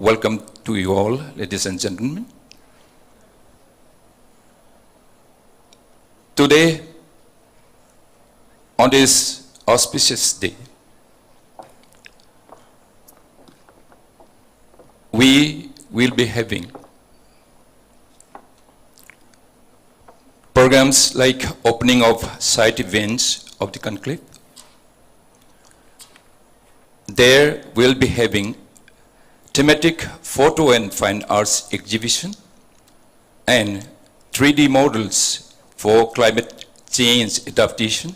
Welcome to you all, ladies and gentlemen. Today, on this auspicious day, we will be having programs like opening of site events of the conclave. There we'll be having thematic photo and fine arts exhibition and 3D models for climate change adaptation.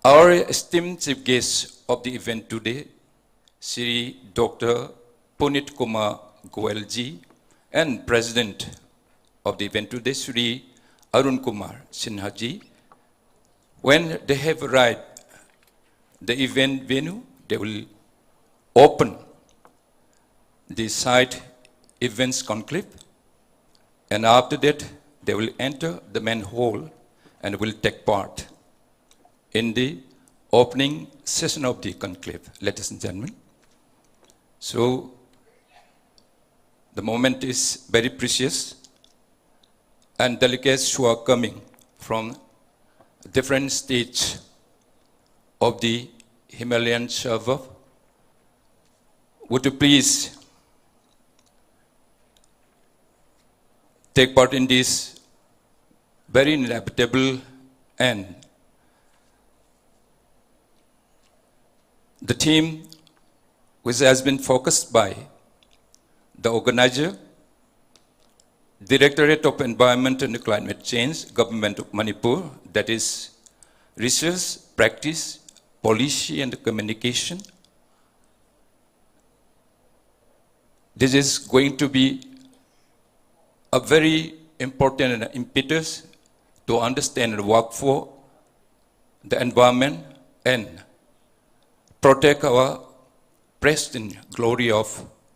Our esteemed chief guest of the event today, Sri Dr. Punit Kumar Goelji, and President of the event today, Sri Arun Kumar Sinhaji. When they have arrived the event venue, they will open the site events conclave, and after that they will enter the main hall and will take part in the opening session of the conclave, ladies and gentlemen. So the moment is very precious, and delegates who are coming from different states of the Himalayan suburb, would you please take part in this very inevitable and the theme which has been focused by the organizer, Directorate of Environment and Climate Change, Government of Manipur, that is research, practice, policy and communication. This is going to be a very important impetus to understand and work for the environment and protect our pristine glory of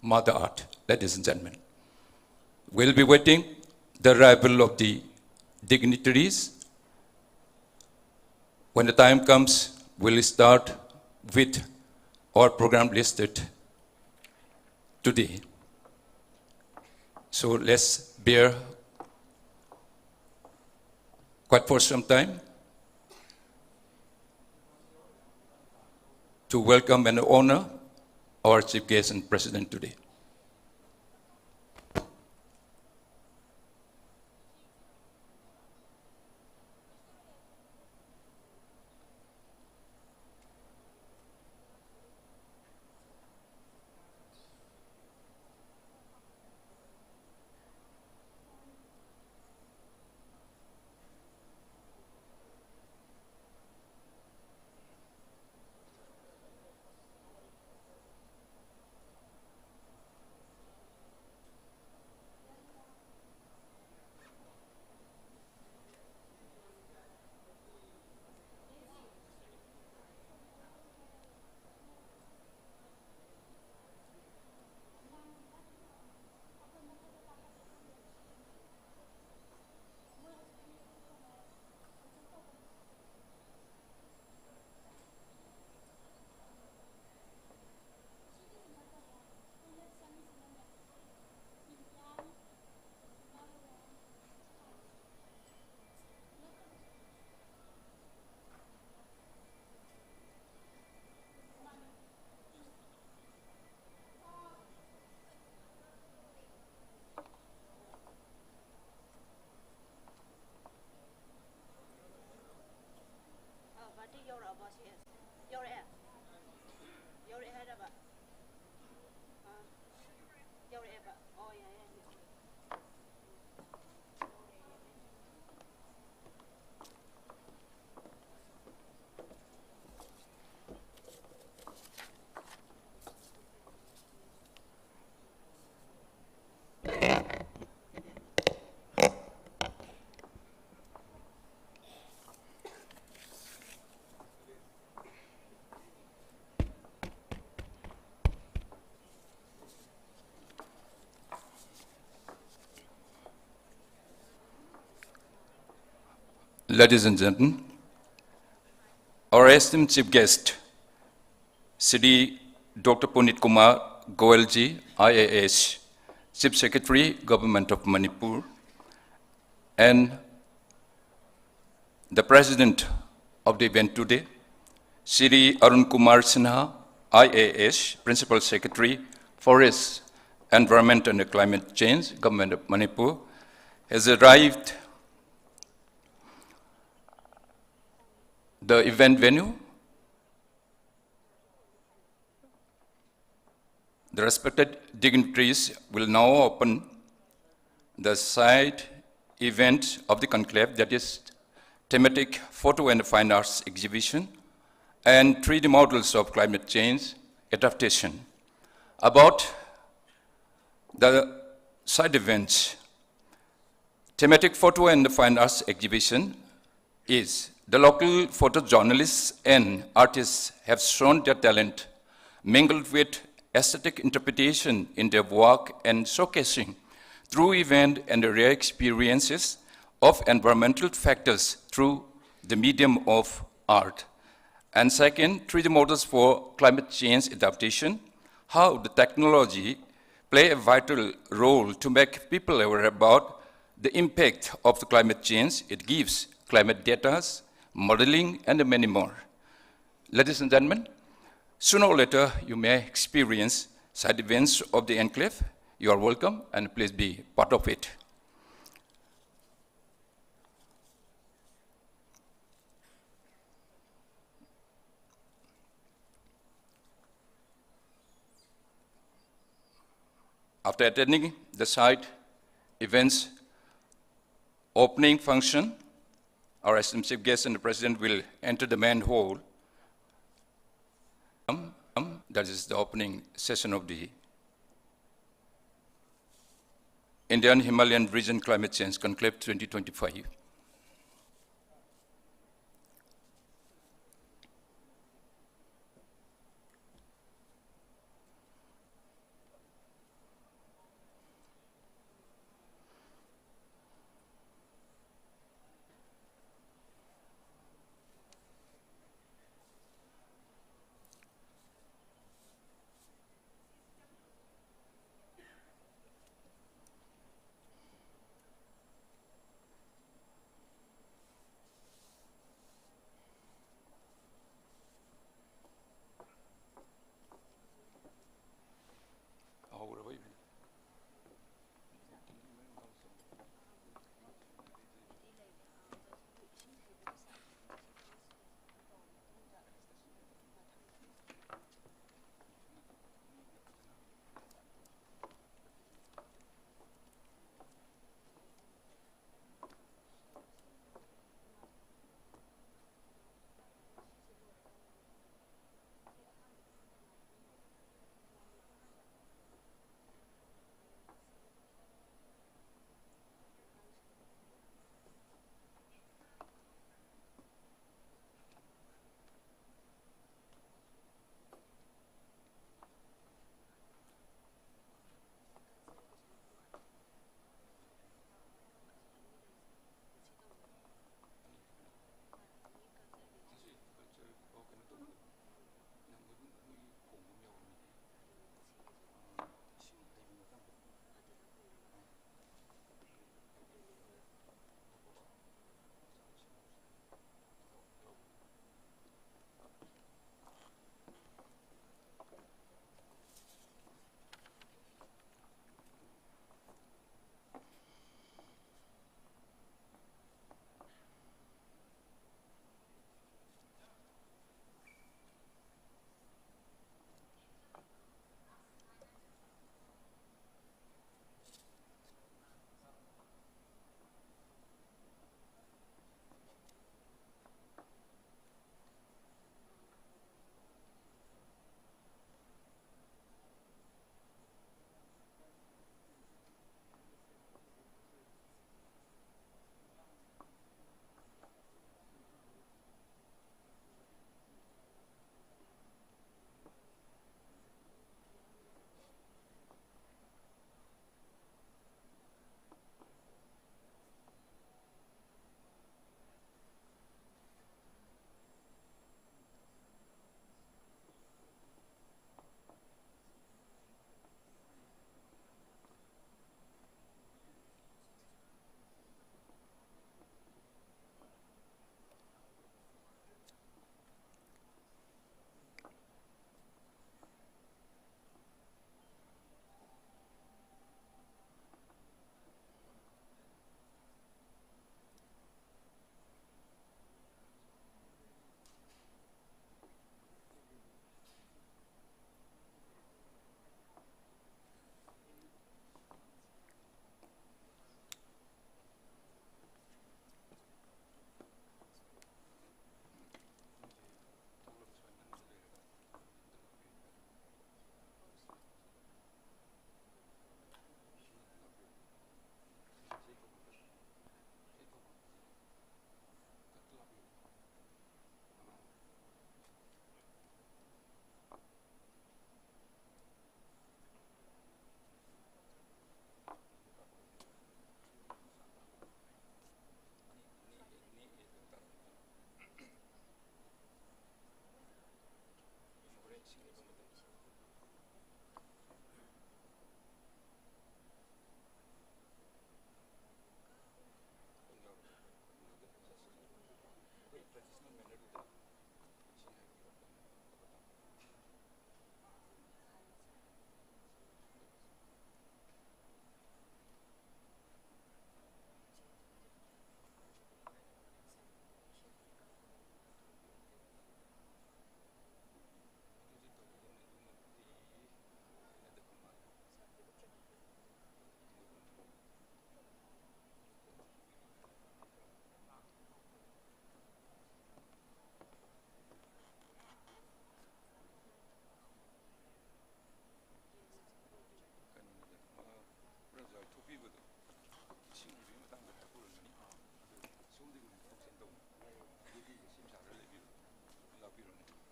Mother Earth, ladies and gentlemen. We'll be waiting the arrival of the dignitaries. When the time comes, we'll start with our program listed today. So let's bear quite for some time to welcome and honor our chief guest and president today. Ladies and gentlemen, our esteemed chief guest, Shri Dr. Punit Kumar Goelji, IAS, Chief Secretary, Government of Manipur, and the President of the event today, Shri Arun Kumar Sinha, IAS, Principal Secretary, Forest, Environment and Climate Change, Government of Manipur, has arrived the event venue. The respected dignitaries will now open the side event of the conclave, that is thematic photo and fine arts exhibition and 3D models of climate change adaptation. About the side events, thematic photo and fine arts exhibition is the local photojournalists and artists have shown their talent mingled with aesthetic interpretation in their work and showcasing through event and rare experiences of environmental factors through the medium of art. And second, 3D models for climate change adaptation, how the technology play a vital role to make people aware about the impact of the climate change. It gives climate data, modeling, and many more. Ladies and gentlemen, sooner or later, you may experience side events of the enclave. You are welcome, and please be part of it. After attending the side events opening function, our esteemed chief guest and the president will enter the main hall. That is the opening session of the Indian Himalayan Region Climate Change Conclave 2025.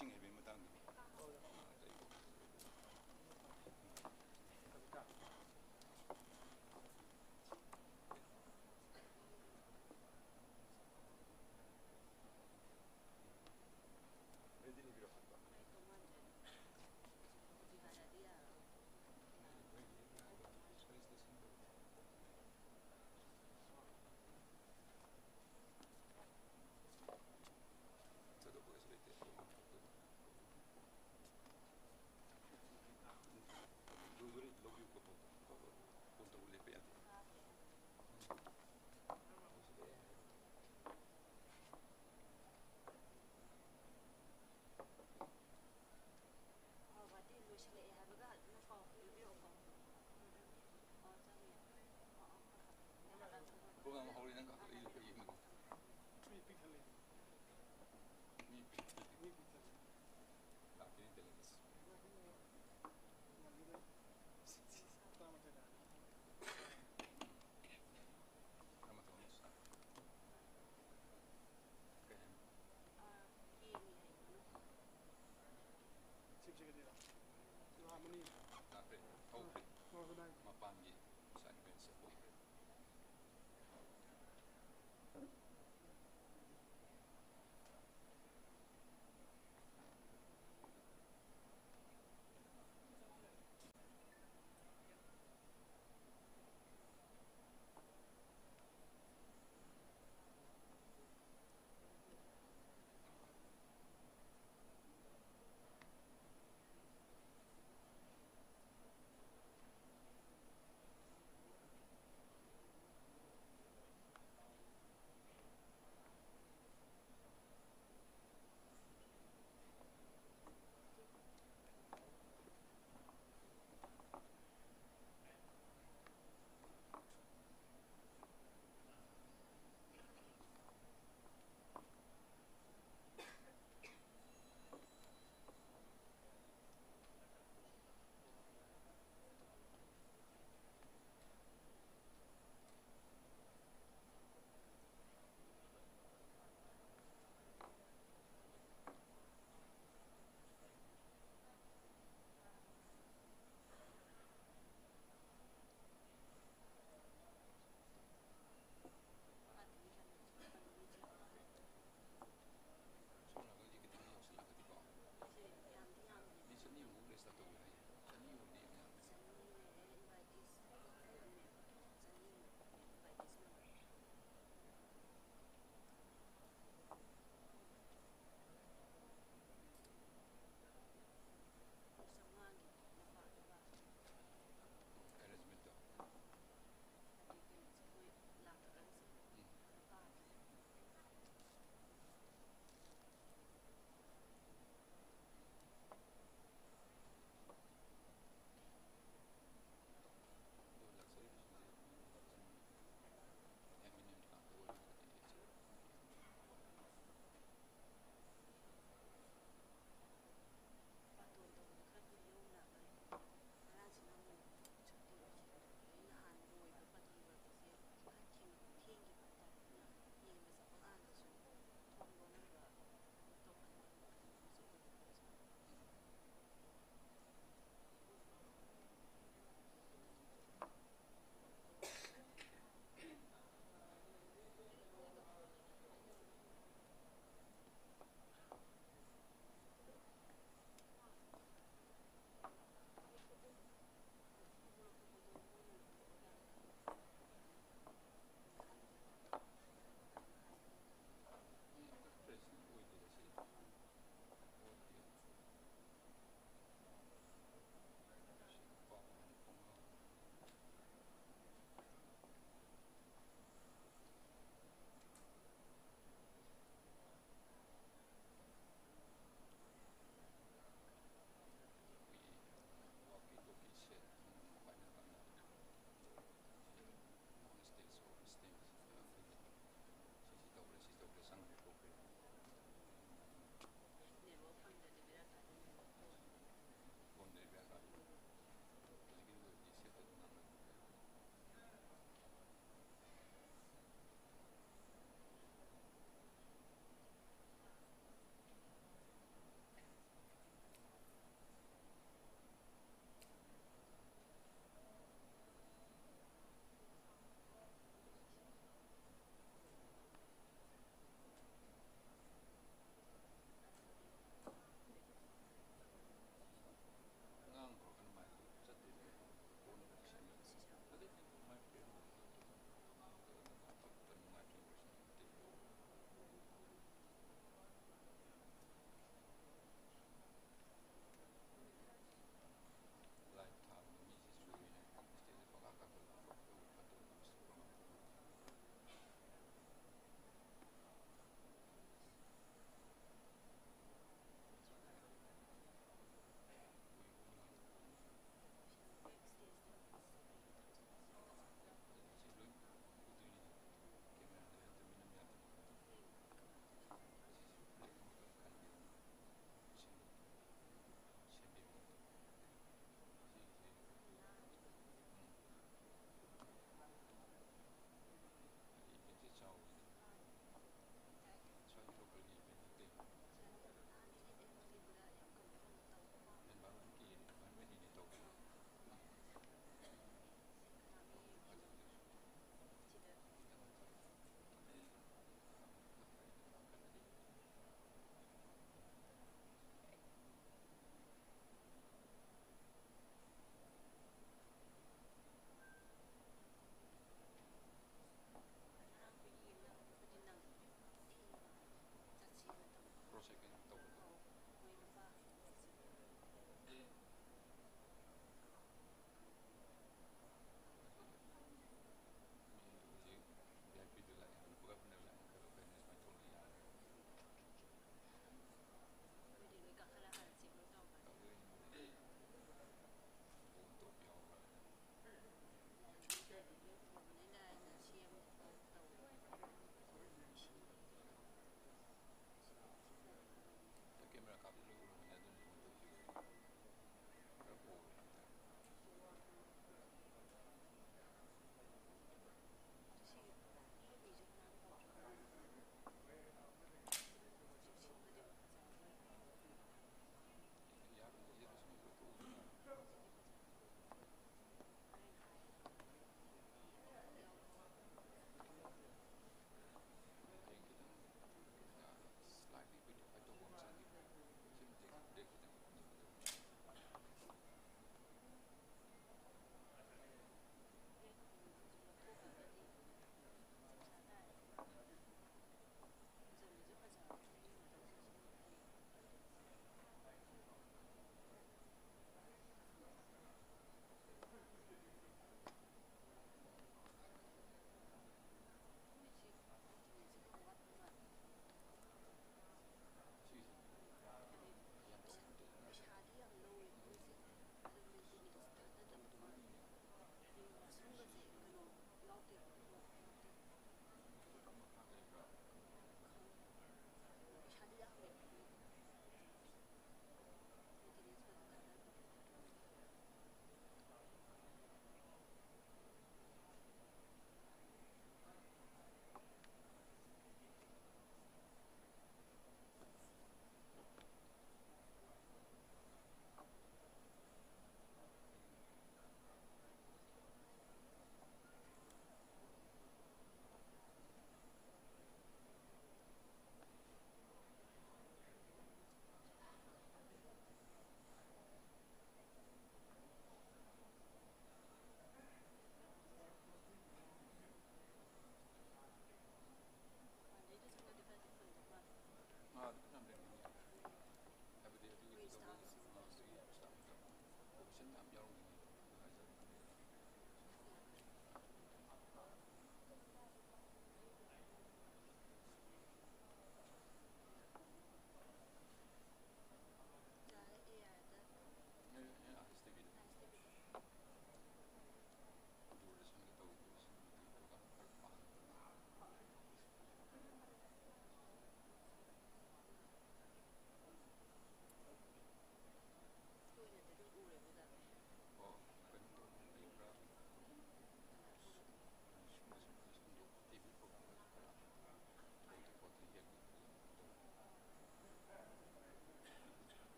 ꯆꯤꯡ ꯍꯩꯕꯒꯤ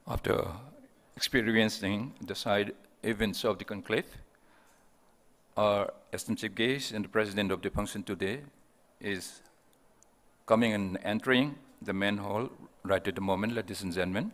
After experiencing the side events of the conclave, our esteemed chief guest and the president of the function today is coming and entering the main hall right at the moment, ladies and gentlemen.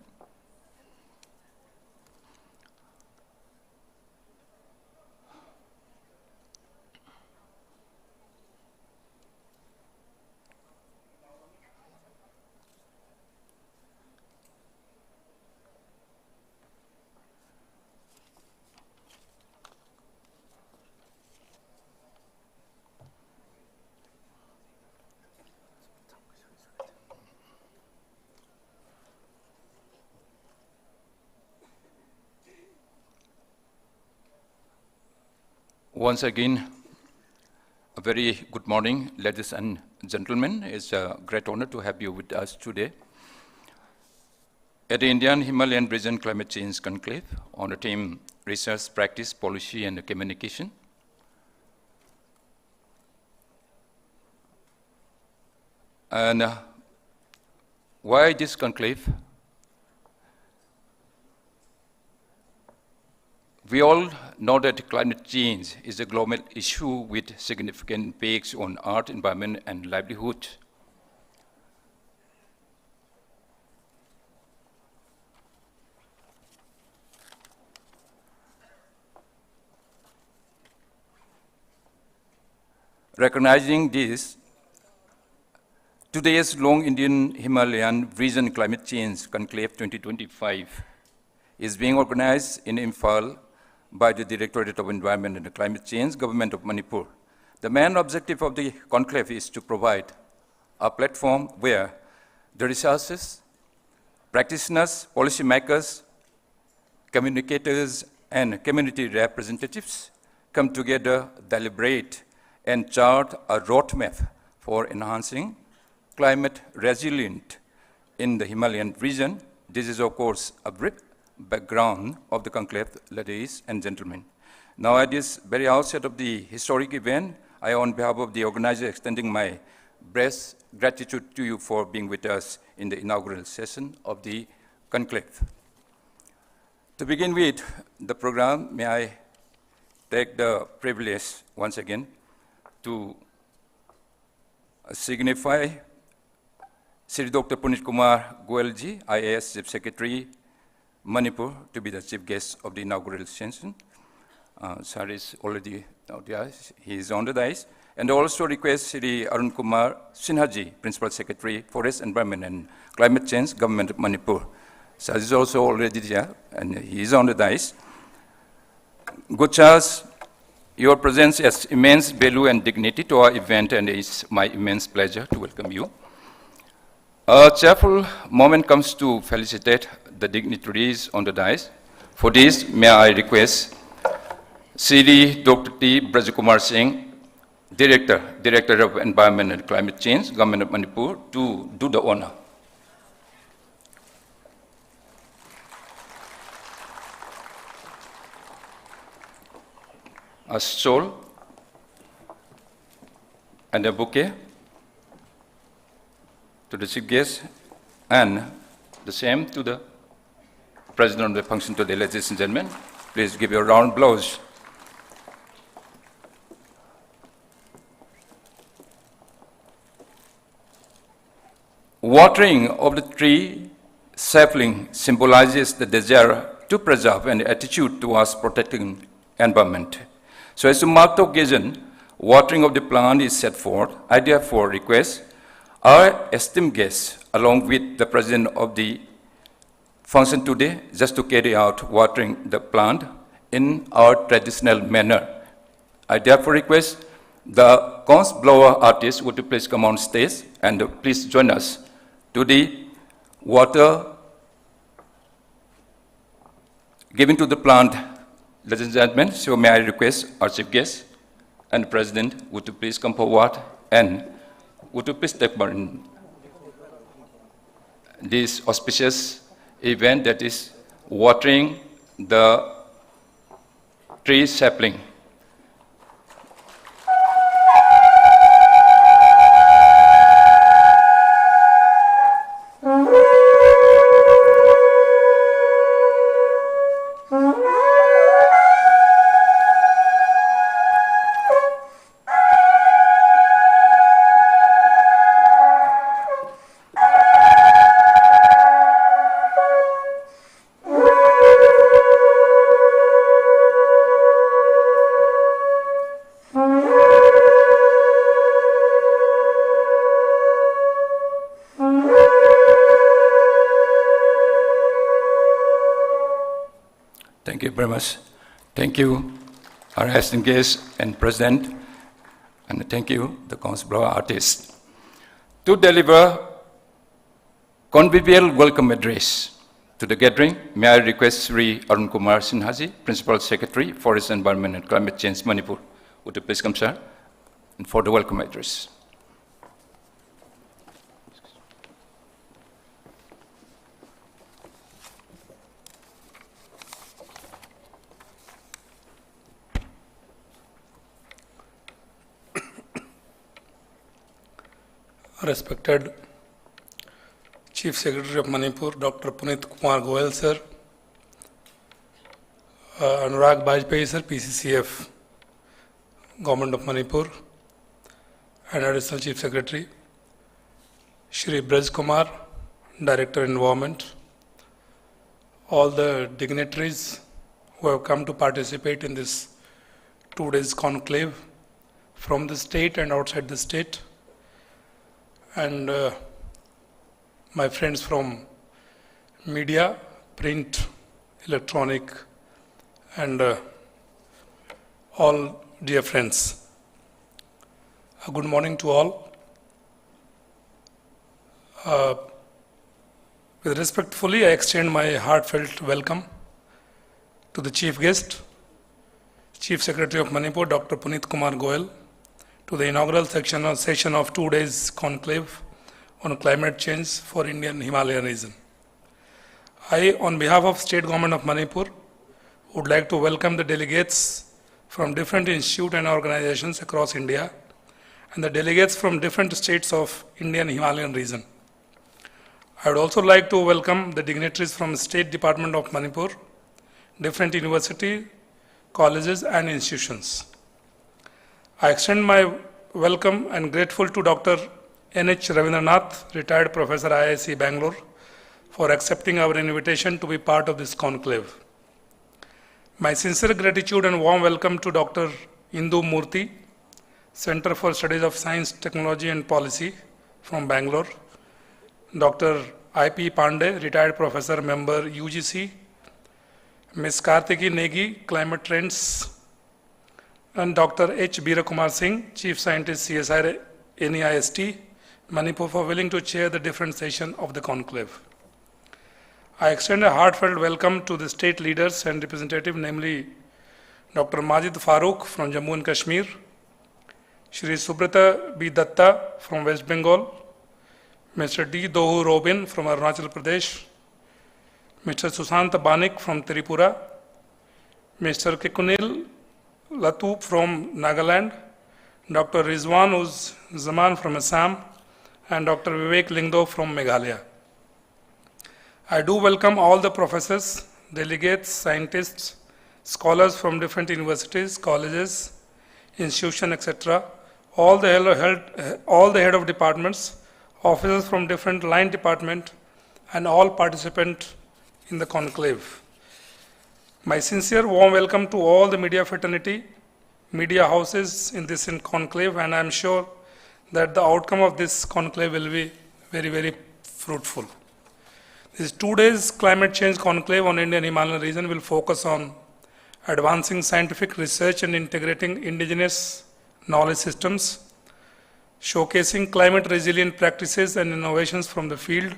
Once again, a very good morning, ladies and gentlemen. It's a great honor to have you with us today at the Indian Himalayan Region Climate Change Conclave on the theme Research, Practice, Policy, and Communication. And why this conclave? We all know that climate change is a global issue with significant impacts on Earth, environment, and livelihood. Recognizing this, today's Long Indian Himalayan Region Climate Change Conclave 2025 is being organized in IMPHAL by the Directorate of Environment and Climate Change, Government of Manipur. The main objective of the conclave is to provide a platform where the researchers, practitioners, policymakers, communicators, and community representatives come together, deliberate, and chart a roadmap for enhancing climate resilience in the Himalayan region. This is, of course, a brief background of the conclave, ladies and gentlemen. Now, at this very outset of the historic event, I, on behalf of the organizer, extending my best gratitude to you for being with us in the inaugural session of the conclave. To begin with the program, may I take the privilege once again to signify Sri Dr. Punit Kumar Goel ji, IAS Chief Secretary, Manipur, to be the chief guest of the inaugural session. Sir is already out there, he is on the dais. And also request Sri Arun Kumar Sinha ji, Principal Secretary, Forest, Environment and Climate Change, Government of Manipur. Sir is also already there, and he is on the dais. Good Charles, your presence has immense value and dignity to our event, and it's my immense pleasure to welcome you. A cheerful moment comes to felicitate the dignitaries on the dais. For this, may I request Sri Dr. T. Brajakumar Singh, Director of Environment and Climate Change, Government of Manipur, to do the honor. A shawl and a bouquet to the chief guest, and the same to the president of the function today, ladies and gentlemen. Please give a round of applause. Watering of the tree sapling symbolizes the desire to preserve and attitude towards protecting environment. So as to mark the occasion, watering of the plant is set forth. I therefore request our esteemed guests, along with the president of the function today, just to carry out watering the plant in our traditional manner. I therefore request the conch blower artist would you please come on stage and please join us to the water given to the plant, ladies and gentlemen. So may I request our chief guest and president would you please come forward, and would you please take part in this auspicious event, that is watering the tree sapling. Thank you very much. Thank you, our esteemed guest and president, and thank you, the Consular artist. To deliver convivial welcome address to the gathering, may I request Sri Arun Kumar Sinhaji, Principal Secretary, Forest, Environment and Climate Change, Manipur. Would you please come, sir, and for the welcome address. Respected Chief Secretary of Manipur, Dr. Punit Kumar Goel, sir, Anurag Bajpayee, sir, PCCF, Government of Manipur, and Additional Chief Secretary, Shri Braj Kumar, Director Environment, all the dignitaries who have come to participate in this 2 days conclave from the state and outside the state, and my friends from media, print, electronic, and all dear friends. Good morning to all. With respectfully, I extend my heartfelt welcome to the chief guest, Chief Secretary of Manipur, Dr. Punit Kumar Goel, to the inaugural session of 2 days conclave on climate change for Indian Himalayan region. I, on behalf of State Government of Manipur, would like to welcome the delegates from different institutes and organizations across India and the delegates from different states of Indian Himalayan region. I would also like to welcome the dignitaries from State Department of Manipur, different universities, colleges and institutions. I extend my welcome and grateful to Dr. N.H. Ravindranath, retired Professor IISc Bangalore, for accepting our invitation to be part of this conclave. My sincere gratitude and warm welcome to Dr. Indu Murthy, Center for Studies of Science, Technology and Policy from Bangalore, Dr. I.P. Pandey, retired Professor, Member UGC, Ms. Kartiki Negi, Climate Trends, and Dr. H. Birakumar Singh, Chief Scientist, CSIR, NEIST, Manipur, for willing to chair the different session of the conclave. I extend a heartfelt welcome to the state leaders and representatives, namely Dr. Majid Farooq from Jammu and Kashmir, Shri Subrata B. Datta from West Bengal, Mr. D. Dohu Robin from Arunachal Pradesh, Mr. Susant Banik from Tripura, Mr. Kikunil Latup from Nagaland, Dr. Rizwan Uz Zaman from Assam, and Dr. Vivek Lingdo from Meghalaya. I do welcome all the professors, delegates, scientists, scholars from different universities, colleges, institutions, etc., all the head of departments, officers from different line department, and all participants in the conclave. My sincere warm welcome to all the media fraternity, media houses in this conclave, and I am sure that the outcome of this conclave will be very, very fruitful. This 2 days climate change conclave on Indian Himalayan region will focus on advancing scientific research and integrating indigenous knowledge systems, showcasing climate resilient practices and innovations from the field,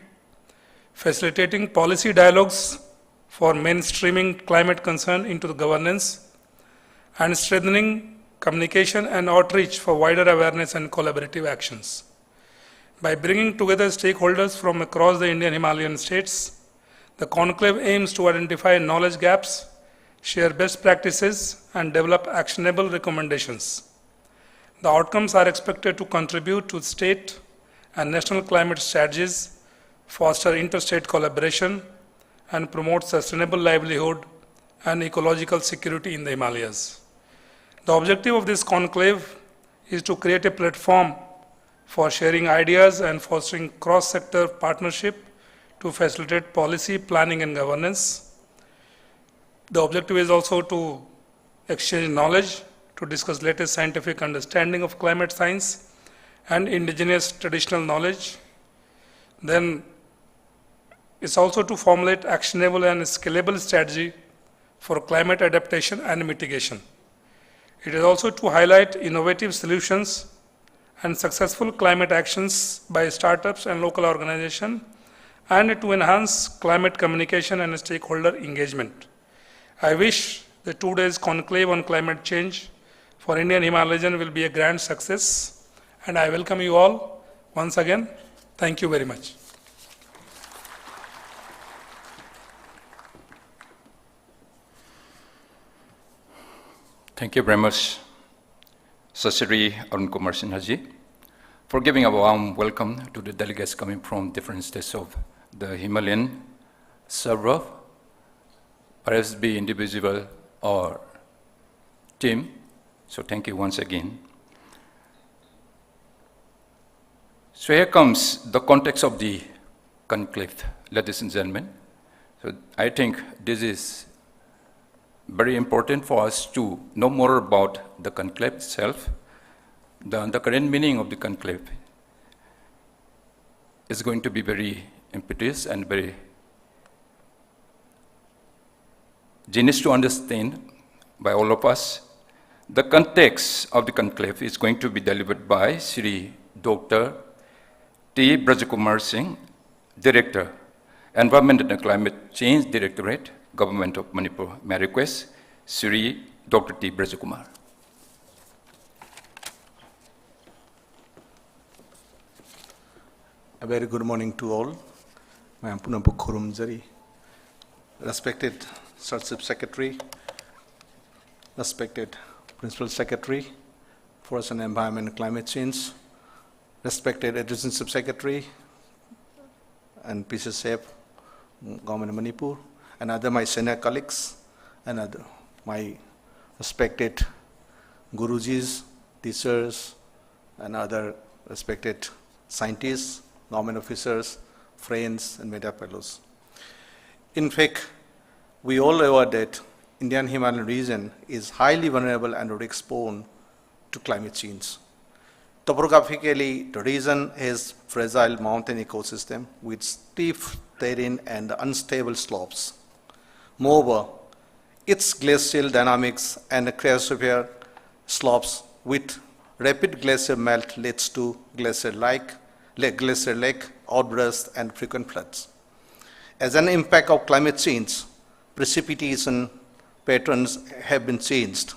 facilitating policy dialogues for mainstreaming climate concern into the governance, and strengthening communication and outreach for wider awareness and collaborative actions. By bringing together stakeholders from across the Indian Himalayan states, the conclave aims to identify knowledge gaps, share best practices, and develop actionable recommendations. The outcomes are expected to contribute to state and national climate strategies, foster interstate collaboration, and promote sustainable livelihood and ecological security in the Himalayas. The objective of this conclave is to create a platform for sharing ideas and fostering cross-sector partnership to facilitate policy, planning, and governance. The objective is also to exchange knowledge, to discuss latest scientific understanding of climate science and indigenous traditional knowledge. Then it's also to formulate actionable and scalable strategy for climate adaptation and mitigation. It is also to highlight innovative solutions and successful climate actions by startups and local organizations, and to enhance climate communication and stakeholder engagement. I wish the 2 days conclave on climate change for Indian Himalayan will be a grand success, and I welcome you all once again. Thank you very much. Thank you very much, Sasiri Arun Kumar Sinhaji, for giving a warm welcome to the delegates coming from different states of the Himalayan suburb, perhaps be individual or team. So thank you once again. So here comes the context of the conclave, ladies and gentlemen. So I think this is very important for us to know more about the conclave itself. The current meaning of the conclave is going to be very impetuous and very genius to understand by all of us. The context of the conclave is going to be delivered by Sri Dr. T. Brajakumar Singh, Director, Environment and Climate Change Directorate, Government of Manipur. May I request Sri Dr. T. Brajakumar. A very good morning to all. I am Punampu Khurumjari, respected Sub Secretary, respected Principal Secretary, Forest and Environment and Climate Change, respected Adjunct Sub Secretary and PCSF, Government of Manipur, and other my senior colleagues, and other my respected Gurujis, teachers, and other respected scientists, government officers, friends, and media fellows. In fact, we all aware that Indian Himalayan region is highly vulnerable and risk-prone to climate change. Topographically, the region has fragile mountain ecosystem with steep terrain and unstable slopes. Moreover, its glacial dynamics and cratospheric slopes with rapid glacier melt leads to glacier lake outbursts and frequent floods. As an impact of climate change, precipitation patterns have been changed,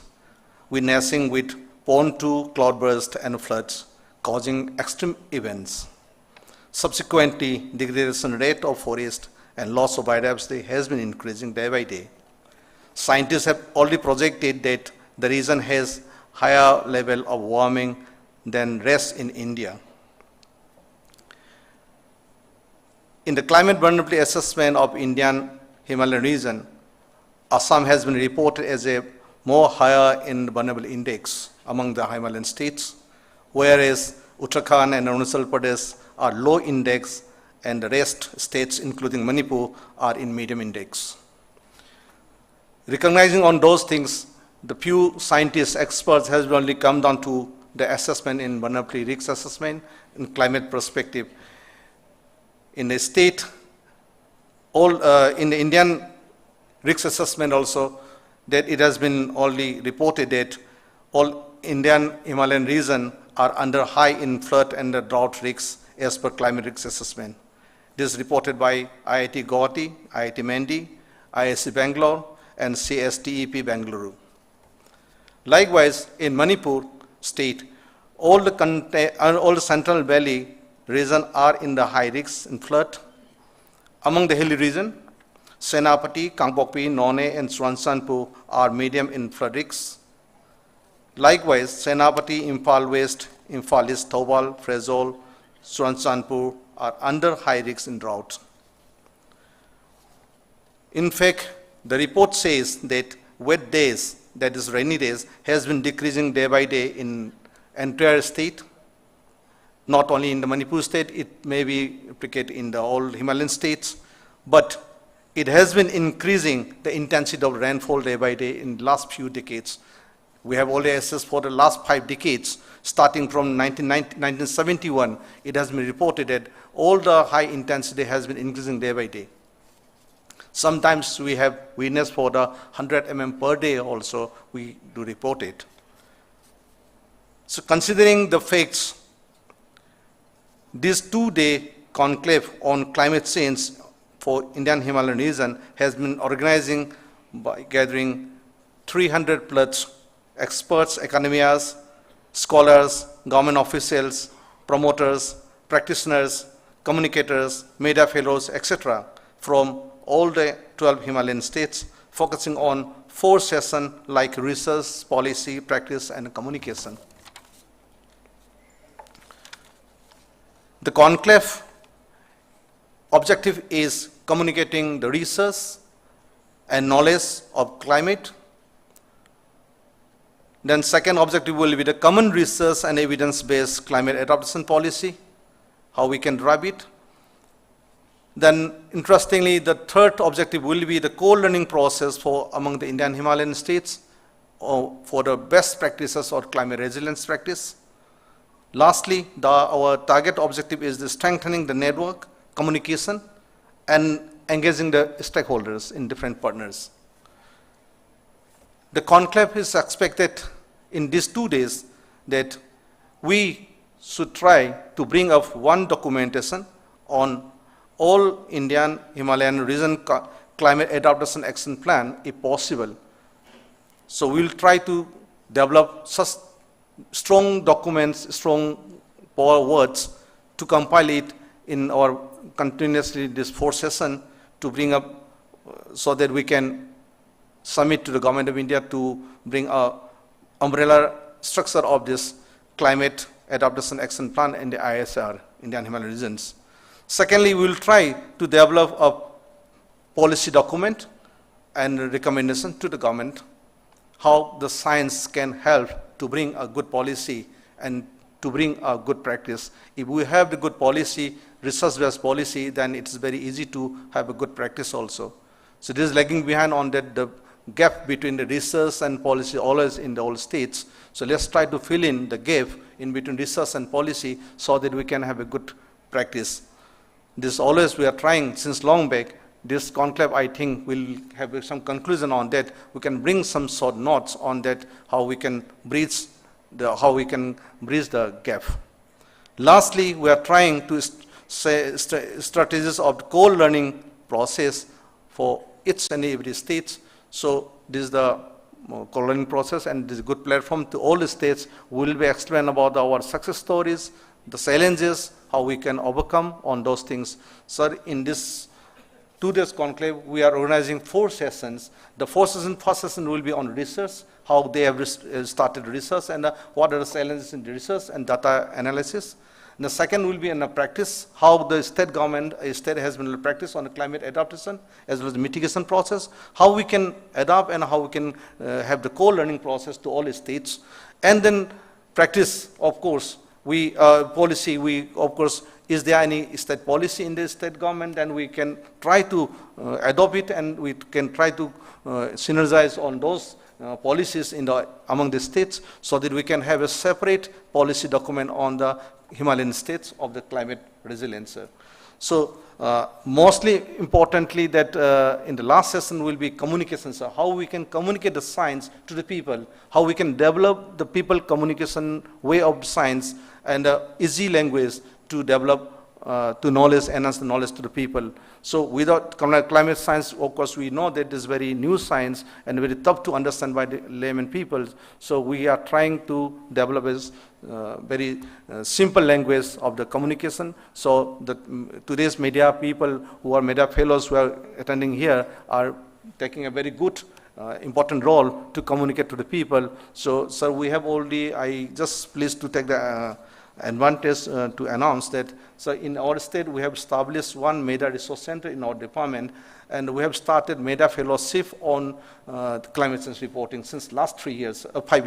witnessing with prone to cloudbursts and floods, causing extreme events. Subsequently, degradation rate of forest and loss of biodiversity has been increasing day by day. Scientists have already projected that the region has higher level of warming than rest in India. In the climate vulnerability assessment of Indian Himalayan region, Assam has been reported as a more higher in vulnerable index among the Himalayan states, whereas Uttarakhand and Arunachal Pradesh are low index and the rest states, including Manipur, are in medium index. Recognizing on those things, the few scientists, experts has only come down to the assessment in vulnerability risk assessment in climate perspective. In the state, in the Indian risk assessment also, that it has been only reported that all Indian Himalayan region are under high in flood and drought risks as per climate risk assessment. This is reported by IIT Guwahati, IIT Mendi, IISc Bangalore, and CSTEP Bangalore. Likewise, in Manipur state, all the Central Valley region are in the high risks in flood. Among the hilly region, Senapati, Kangpokpi, None, and Swansanpu are medium in flood risks. Likewise, Senapati, IMPHAL West, IMPHAL East, Thoubal, Frezol, Swansanpu are under high risks in drought. In fact, the report says that wet days, that is rainy days, has been decreasing day by day in entire state. Not only in the Manipur state, it may be replicated in the all Himalayan states, but it has been increasing the intensity of rainfall day by day in the last few decades. We have already assessed for the last 5 decades, starting from 1971, it has been reported that all the high intensity has been increasing day by day. Sometimes we have witnessed for the 100 per day also, we do report it. So considering the facts, this 2-day conclave on climate change for Indian Himalayan region has been organizing by gathering 300 plus experts, academias, scholars, government officials, promoters, practitioners, communicators, media fellows, etc. from all the 12 Himalayan states, focusing on 4 sessions like research, policy, practice, and communication. The conclave objective is communicating the research and knowledge of climate. Then second objective will be the common research and evidence-based climate adaptation policy, how we can drive it. Then interestingly, the third objective will be the co-learning process for among the Indian Himalayan states for the best practices or climate resilience practice. Lastly, our target objective is the strengthening the network, communication, and engaging the stakeholders in different partners. The conclave is expected in these 2 days that we should try to bring up one documentation on all Indian Himalayan region climate adaptation action plan if possible. So we will try to develop such strong documents, strong words to compile it in our continuously this 4 session to bring up so that we can submit to the Government of India to bring a umbrella structure of this climate adaptation action plan in the ISR, Indian Himalayan regions. Secondly, we will try to develop a policy document and recommendation to the government how the science can help to bring a good policy and to bring a good practice. If we have the good policy, research-based policy, then it's very easy to have a good practice also. So this is lagging behind on that the gap between the research and policy always in the all states. So let's try to fill in the gap in between research and policy so that we can have a good practice. This always we are trying since long back. This conclave, I think, will have some conclusion on that. We can bring some short notes on that, how we can bridge the gap. Lastly, we are trying to say strategies of co-learning process for each and every state. So this is the co-learning process, and this is a good platform to all the states. We will be explain about our success stories, the challenges, how we can overcome on those things. So in this 2 days conclave, we are organizing 4 sessions. The first session will be on research, how they have started research and what are the challenges in the research and data analysis. And the second will be in a practice, how the state government, state has been practice on the climate adaptation as well as the mitigation process, how we can adapt and how we can have the co-learning process to all the states. And then practice, of course, policy, of course, is there any state policy in the state government, and we can try to adopt it, and we can try to synergize on those policies among the states so that we can have a separate policy document on the Himalayan states of the climate resilience. So mostly importantly that in the last session will be communication, so how we can communicate the science to the people, how we can develop the people communication way of science and easy language to develop to knowledge, enhance the knowledge to the people. So without climate science, of course, we know that it is very new science and very tough to understand by the layman people. So we are trying to develop a very simple language of the communication. So today's media people who are media fellows who are attending here are taking a very good important role to communicate to the people. So, sir, we have already, I just pleased to take the advantage to announce that, so in our state we have established one media resource center in our department, and we have started media fellowship on climate change reporting since last 5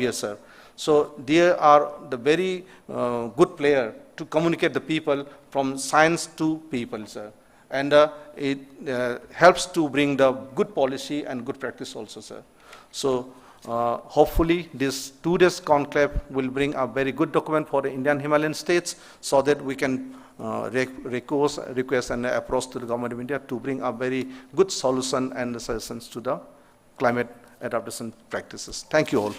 years, sir. So they are the very good player to communicate the people from science to people, sir. And it helps to bring the good policy and good practice also, sir. So hopefully this 2 days conclave will bring a very good document for the Indian Himalayan states so that we can request and approach to the government of India to bring a very good solution and suggestions to the climate adaptation practices. Thank you all.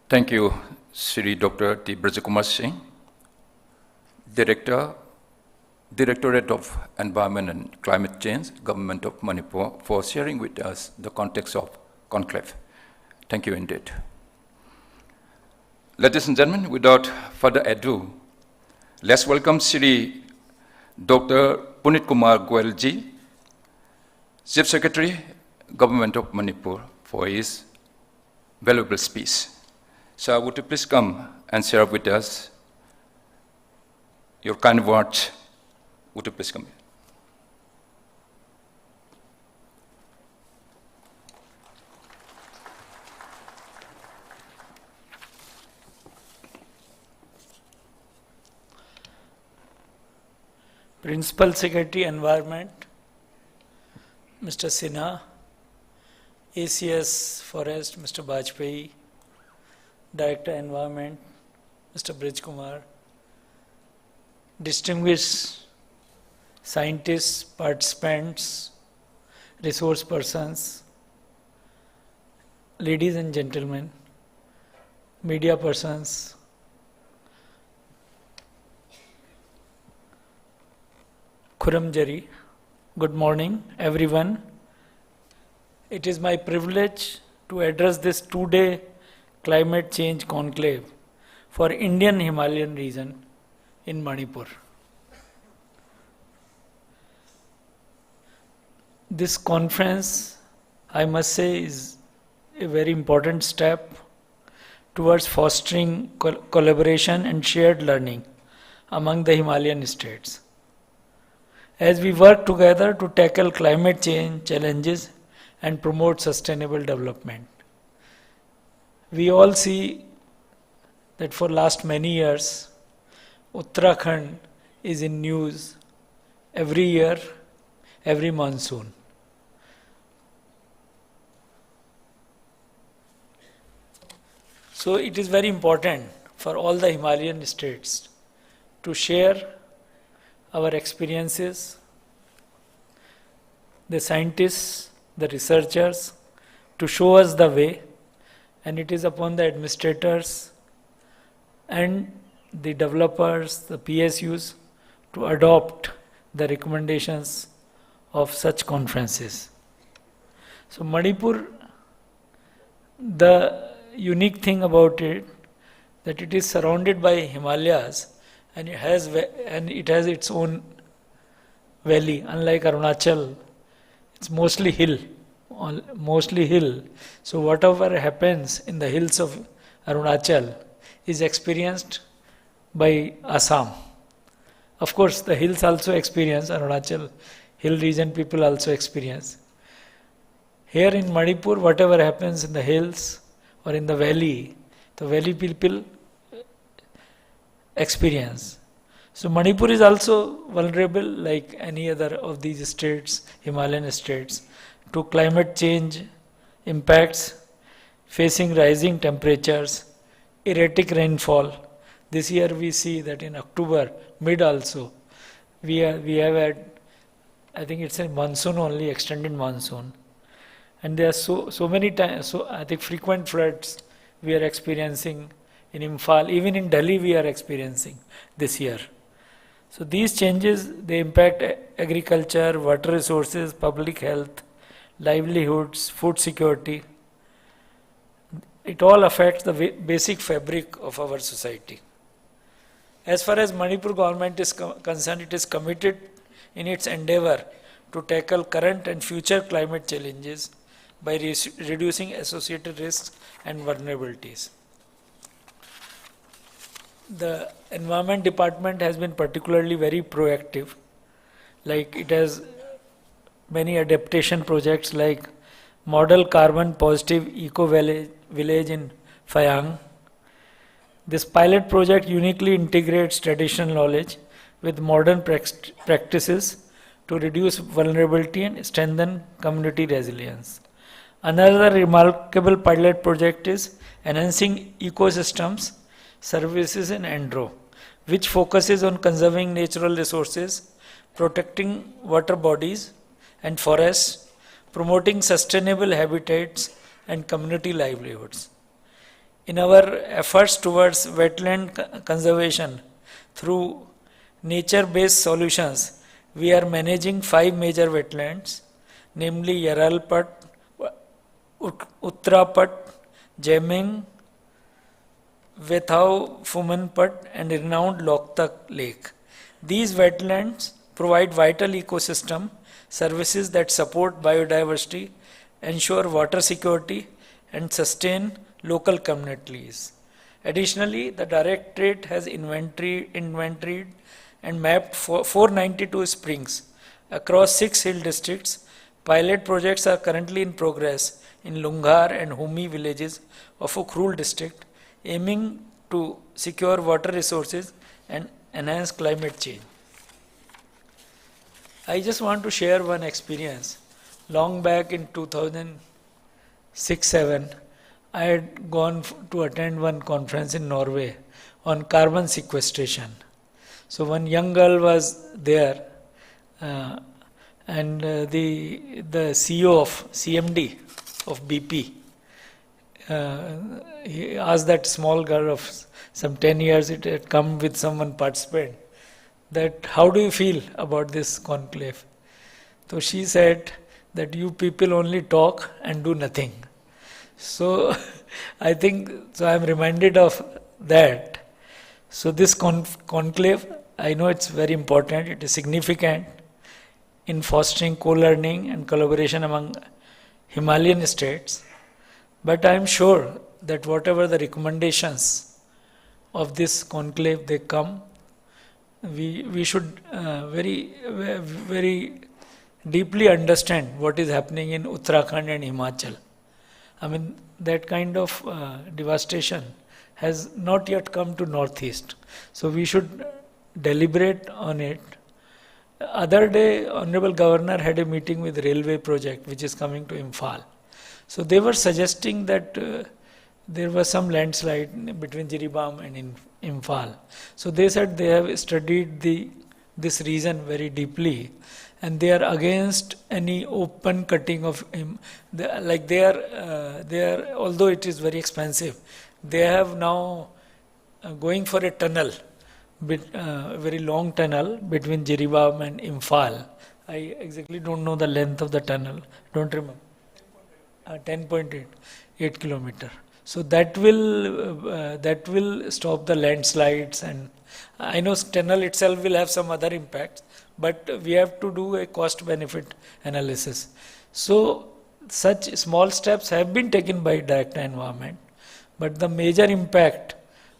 Thank you, Sri Dr. T. Brajakumar Singh, Directorate of Environment and Climate Change, Government of Manipur, for sharing with us the context of Conclave. Thank you indeed. Ladies and gentlemen, without further ado, let's welcome Sri Dr. Punit Kumar Goel ji, Chief Secretary, Government of Manipur, for his valuable speech. Sir, would you please come and share with us your kind words? Would you please come here? Principal Secretary Environment, Mr. Sinha, ACS Forest, Mr. Bajpayee, Director Environment, Mr. Brij Kumar, distinguished scientists, participants, resource persons, ladies and gentlemen, media persons, Khuram Jari, good morning everyone. It is my privilege to address this two-day climate change conclave for Indian Himalayan region in Manipur. This conference, I must say, is a very important step towards fostering collaboration and shared learning among the Himalayan states. As we work together to tackle climate change challenges and promote sustainable development. We all see that for last many years, Uttarakhand is in news every year, every monsoon. So it is very important for all the Himalayan states to share our experiences, the scientists, the researchers, to show us the way, and it is upon the administrators and the developers, the PSUs, to adopt the recommendations of such conferences. So Manipur, the unique thing about it, that it is surrounded by Himalayas, and it has its own valley. Unlike Arunachal, it's mostly hill. So whatever happens in the hills of Arunachal is experienced by Assam. Of course, the hills also experience, Arunachal hill region people also experience. Here in Manipur, whatever happens in the hills or in the valley people experience. So Manipur is also vulnerable like any other of these states, Himalayan states, to climate change impacts, facing rising temperatures, erratic rainfall. This year we see that in October, mid also, we have had, I think it's a monsoon only, extended monsoon. And there are so many times, so I think frequent floods we are experiencing in IMPHAL, even in Delhi we are experiencing this year. So these changes, they impact agriculture, water resources, public health, livelihoods, food security. It all affects the basic fabric of our society. As far as Manipur government is concerned, it is committed in its endeavor to tackle current and future climate challenges by reducing associated risks and vulnerabilities. The Environment Department has been particularly very proactive. Like it has many adaptation projects like Model Carbon Positive Eco Village in Fayang. This pilot project uniquely integrates traditional knowledge with modern practices to reduce vulnerability and strengthen community resilience. Another remarkable pilot project is enhancing ecosystems services in Andhra, which focuses on conserving natural resources, protecting water bodies and forests, promoting sustainable habitats and community livelihoods. In our efforts towards wetland conservation through nature-based solutions, we are managing 5 major wetlands, namely Yaralpat, Uttarapat, Jeming, Vethau, Fumanpat and renowned Loktak Lake. These wetlands provide vital ecosystem services that support biodiversity, ensure water security and sustain local communities. Additionally, the Directorate has inventoried and mapped 492 springs across 6 hill districts. Pilot projects are currently in progress in Lunghar and Humi villages of Ukhrul district, aiming to secure water resources and enhance climate change. I just want to share one experience. Long back in 2006-07, I had gone to attend one conference in Norway on carbon sequestration. So one young girl was there, and the CEO of CMD of BP, he asked that small girl of some 10 years, it had come with someone participant, that how do you feel about this conclave? So she said that you people only talk and do nothing. So I think, so I am reminded of that. So this conclave, I know it's very important, it is significant in fostering co-learning and collaboration among Himalayan states. But I am sure that whatever the recommendations of this conclave they come, we should very deeply understand what is happening in Uttarakhand and Himachal. I mean, that kind of devastation has not yet come to Northeast. So we should deliberate on it. Other day, Honorable Governor had a meeting with railway project which is coming to IMPHAL. So they were suggesting that there was some landslide between Jiribam and IMPHAL. So they said they have studied this region very deeply and they are against any open cutting of although it is very expensive, they have now going for a tunnel, very long tunnel between Jiribam and IMPHAL. I exactly don't know the length of the tunnel, don't remember. 10.8 kilometer. So that will stop the landslides, and I know tunnel itself will have some other impacts, but we have to do a cost benefit analysis. So such small steps have been taken by direct environment, but the major impact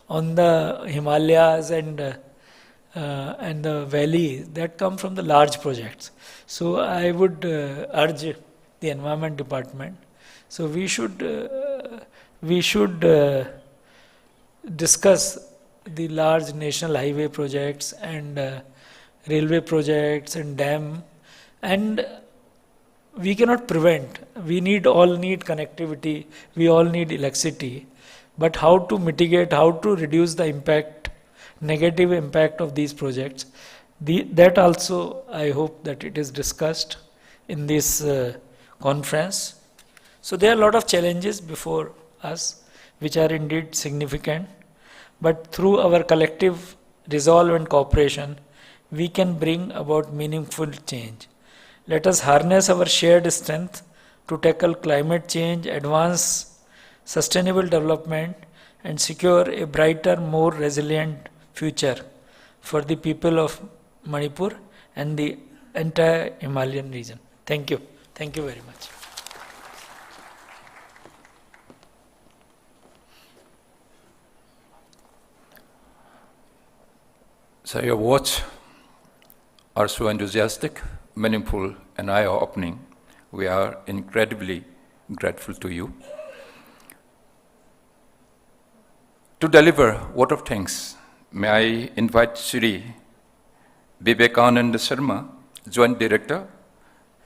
on the Himalayas and the valley that come from the large projects. So I would urge the Environment Department. So we should discuss the large national highway projects and railway projects and dam, and we cannot prevent. We all need connectivity. We all need electricity. But how to mitigate, how to reduce the impact, negative impact of these projects, that also I hope that it is discussed in this conference. So there are a lot of challenges before us which are indeed significant, but through our collective resolve and cooperation, we can bring about meaningful change. Let us harness our shared strength to tackle climate change, advance sustainable development, and secure a brighter, more resilient future for the people of Manipur and the entire Himalayan region. Thank you. Thank you very much. So your words are so enthusiastic, meaningful, and eye-opening. We are incredibly grateful to you. To deliver vote of thanks, may I invite Shri Vivekananda Sharma, Joint Director,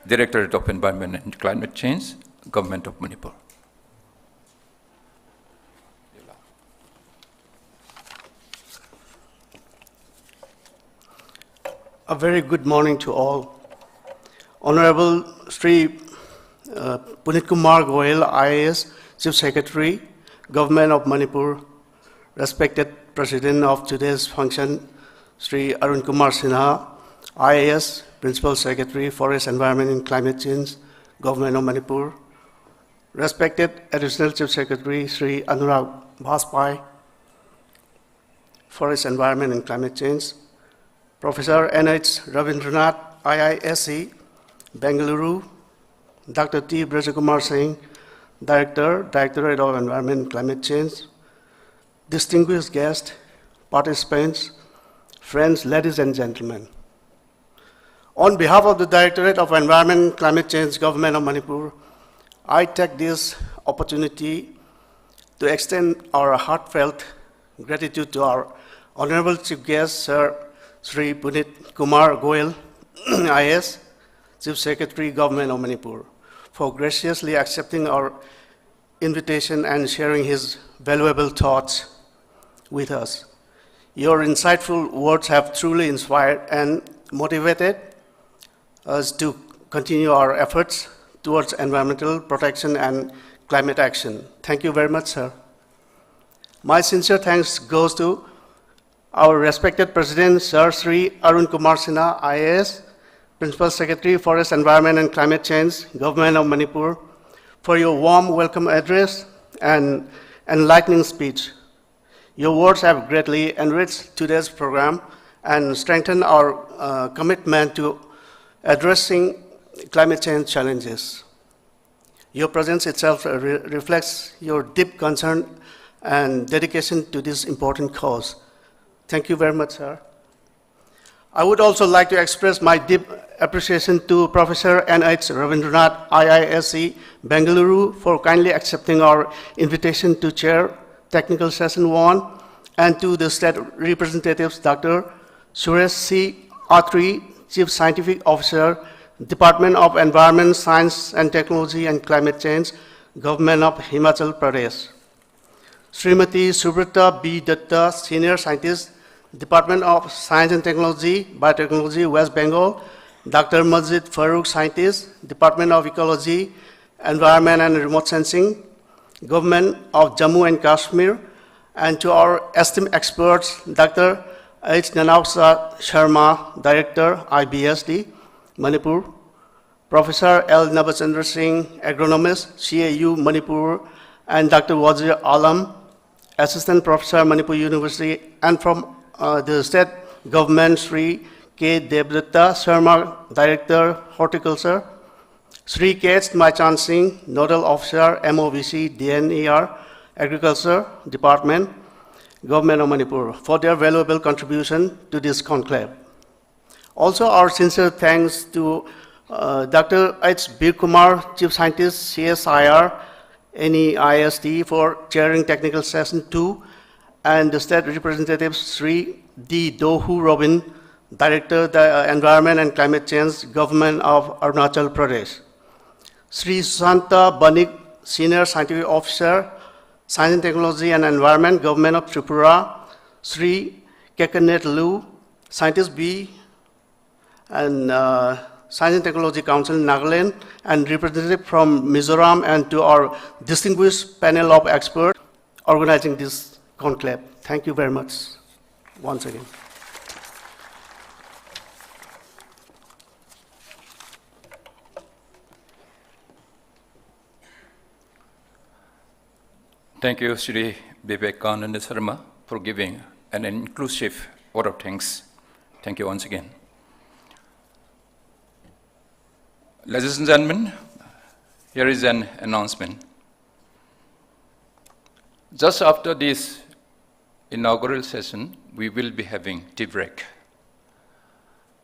Directorate of Environment and Climate Change, Government of Manipur. A very good morning to all. Honorable Sri Punit Kumar Goel, IAS, Chief Secretary, Government of Manipur, respected President of today's function, Sri Arun Kumar Sinha, IAS, Principal Secretary, Forest, Environment and Climate Change, Government of Manipur, respected Additional Chief Secretary, Sri Anurag Bhaspai, Forest, Environment and Climate Change, Professor N.H. Ravindranath, IISc, Bengaluru, Dr. T. Brajakumar Singh, Director, Directorate of Environment and Climate Change, distinguished guests, participants, friends, ladies and gentlemen. On behalf of the Directorate of Environment and Climate Change, Government of Manipur, I take this opportunity to extend our heartfelt gratitude to our Honorable Chief Guest, Sir Sri Punit Kumar Goel, IAS, Chief Secretary, Government of Manipur, for graciously accepting our invitation and sharing his valuable thoughts with us. Your insightful words have truly inspired and motivated us to continue our efforts towards environmental protection and climate action. Thank you very much, sir. My sincere thanks goes to our respected President, Sir Sri Arun Kumar Sinha, IAS, Principal Secretary, Forest, Environment and Climate Change, Government of Manipur, for your warm welcome address and enlightening speech. Your words have greatly enriched today's program and strengthened our commitment to addressing climate change challenges. Your presence itself reflects your deep concern and dedication to this important cause. Thank you very much, sir. I would also like to express my deep appreciation to Professor N.H. Ravindranath, IISc, Bengaluru, for kindly accepting our invitation to chair Technical Session 1, and to the state representatives, Dr. Suresh C. Atri, Chief Scientific Officer, Department of Environment, Science and Technology and Climate Change, Government of Himachal Pradesh. Srimati Subrata B. Datta, Senior Scientist, Department of Science and Technology, Biotechnology, West Bengal, Dr. Majid Farooq, Scientist, Department of Ecology, Environment and Remote Sensing, Government of Jammu and Kashmir, and to our esteemed experts, Dr. H. Nanaksa Sharma, Director, IBSD, Manipur, Professor L. Nabachandra Singh, Agronomist, CAU, Manipur, and Dr. Wazir Alam, Assistant Professor, Manipur University, and from the state government, Sri K. Devdatta Sharma, Director, Horticulture, Sri K. Machan Singh, Nodal Officer, MOVC, DNER, Agriculture Department, Government of Manipur, for their valuable contribution to this conclave. Also, our sincere thanks to Dr. H. Bir Kumar, Chief Scientist, CSIR, NEIST, for chairing Technical Session 2, and the state representatives, Sri D. Dohu Robin, Director, the Environment and Climate Change, Government of Arunachal Pradesh. Sri Susanta Banik, Senior Scientific Officer, Science and Technology and Environment, Government of Tripura. Sri Kekanet Lu, Scientist B, and Science and Technology Council, Nagaland, and representative from Mizoram, and to our distinguished panel of experts organizing this conclave. Thank you very much once again. Thank you, Sri Vivekananda Sharma, for giving an inclusive word of thanks. Thank you once again. Ladies and gentlemen, here is an announcement. Just after this inaugural session, we will be having tea break.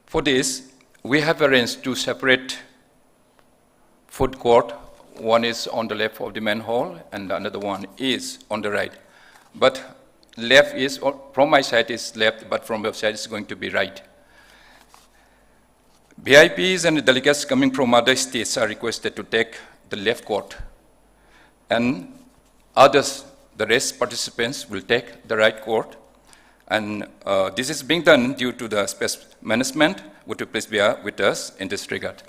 For this, we have arranged two separate food court. One is on the left of the main hall, and the another one is on the right. But left is, from my side is left, but from your side is going to be right. VIPs and delegates coming from other states are requested to take the left court, and others, the rest participants, will take the right court. And this is being done due to the space management. Would you please bear with us in this regard?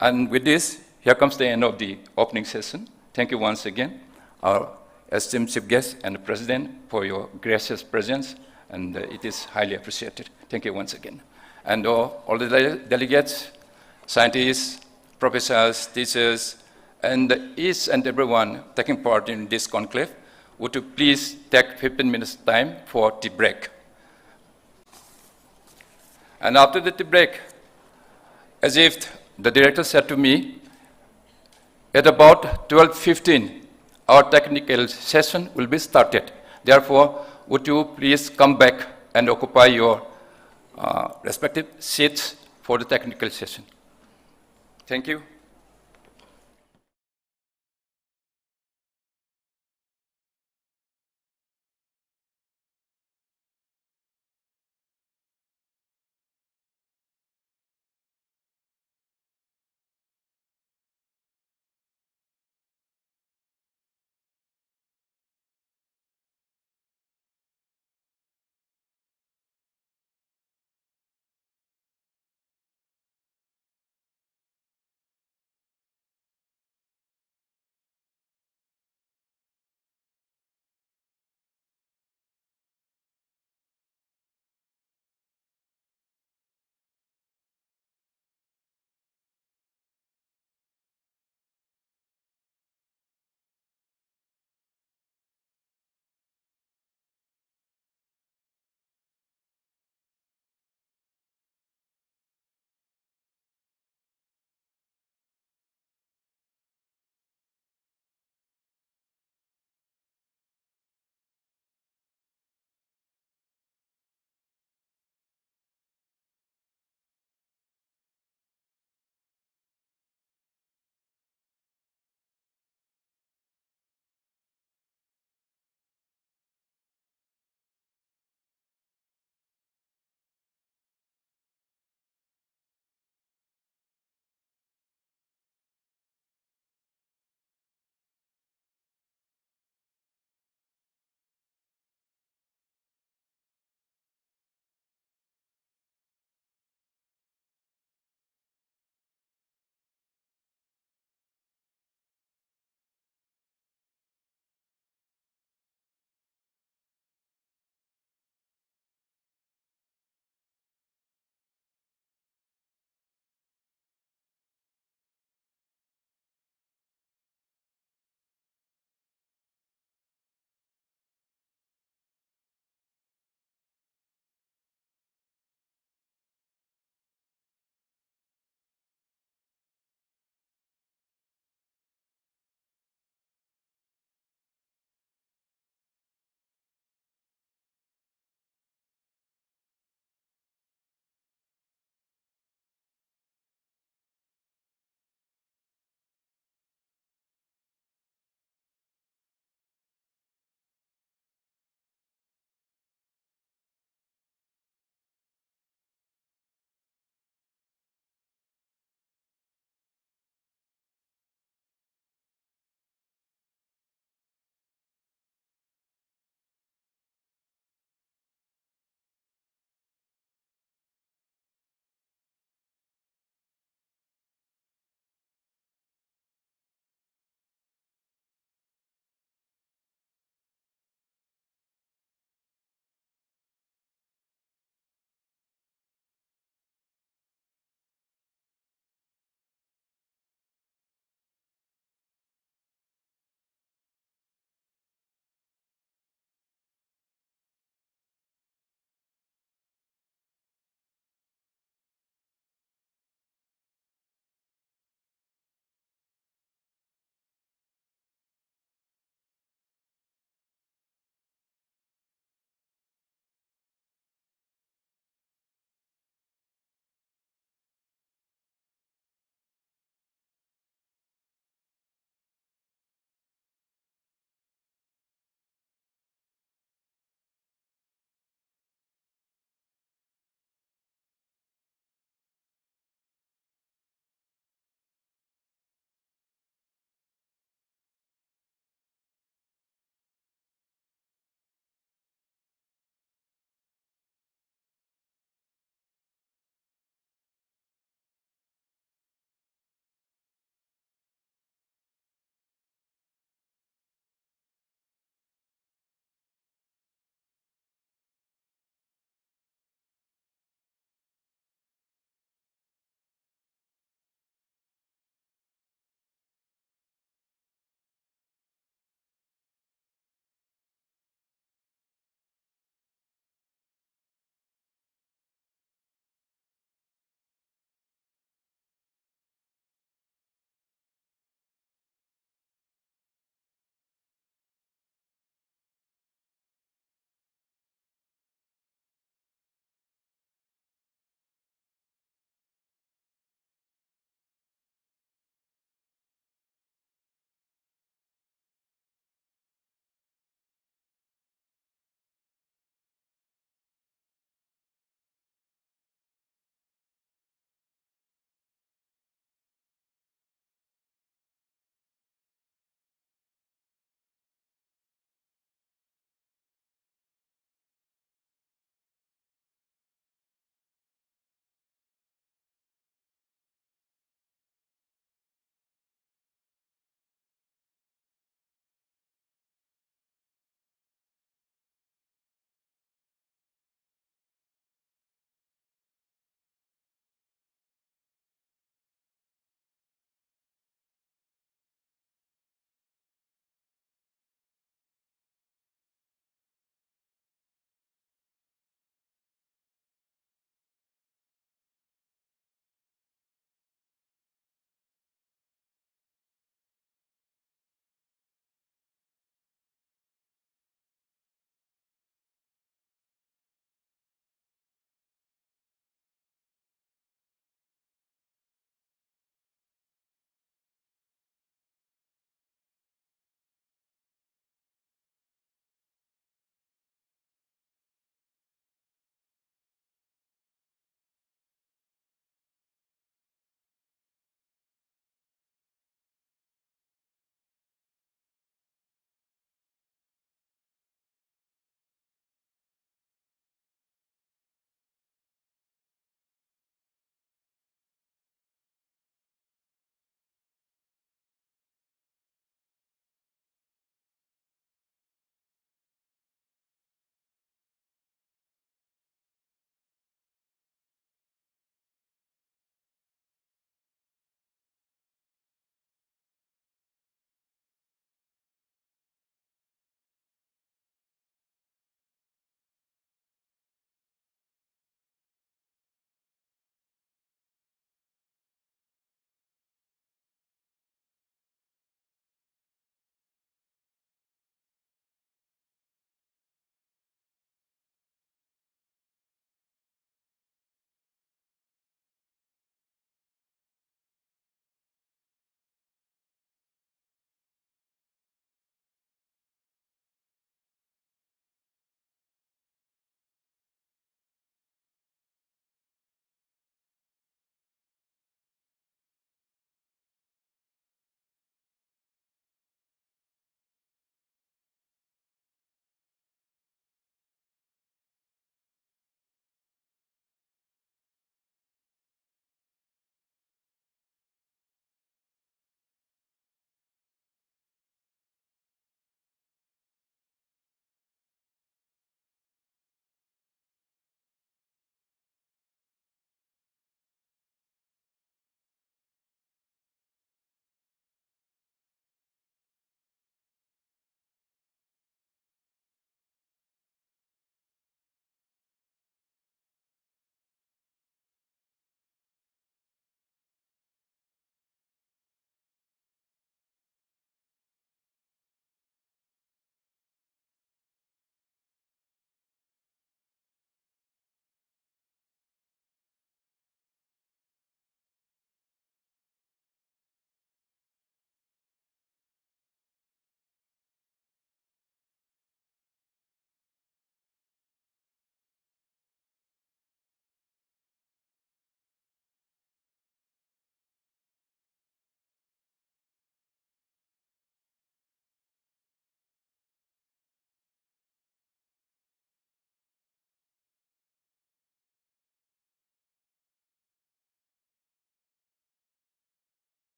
And with this, here comes the end of the opening session. Thank you once again, our esteemed chief guest and the president, for your gracious presence, and it is highly appreciated. Thank you once again. And all the delegates, scientists, professors, teachers, and each and everyone taking part in this conclave, would you please take 15 minutes time for tea break? And after the tea break, as if the director said to me, at about 12:15, our technical session will be started. Therefore, would you please come back and occupy your respective seats for the technical session. Thank you.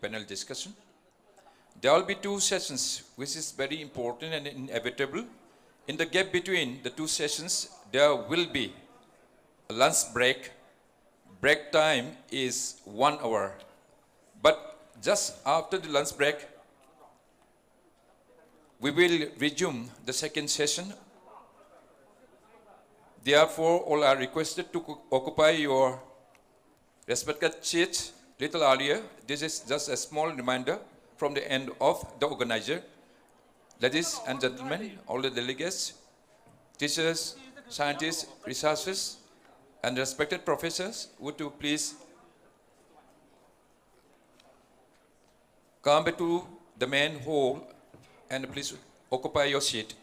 panel discussion. There will be two sessions, which is very important and inevitable. In the gap between the two sessions, there will be a lunch break. Break time is 1 hour. But just after the lunch break, we will resume the second session. Therefore, all are requested to occupy your respected seats little earlier. This is just a small reminder from the end of the organizer. Ladies and gentlemen, all the delegates, teachers, scientists, researchers, and respected professors, would you please come back to the main hall and please occupy your seat.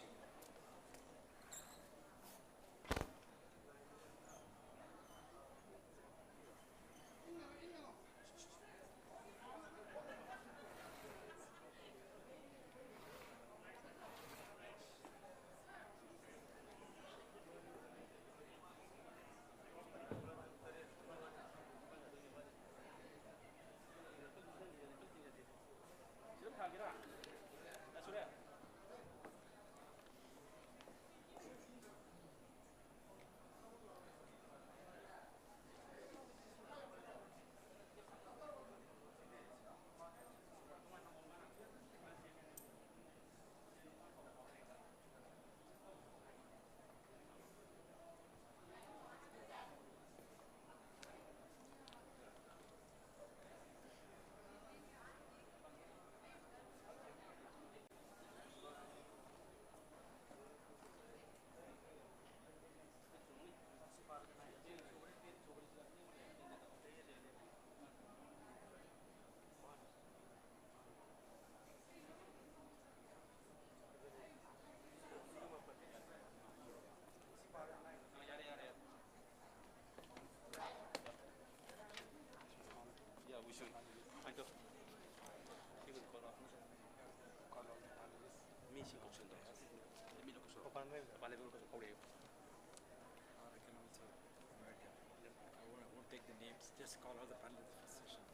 Just call out the panel of the first session.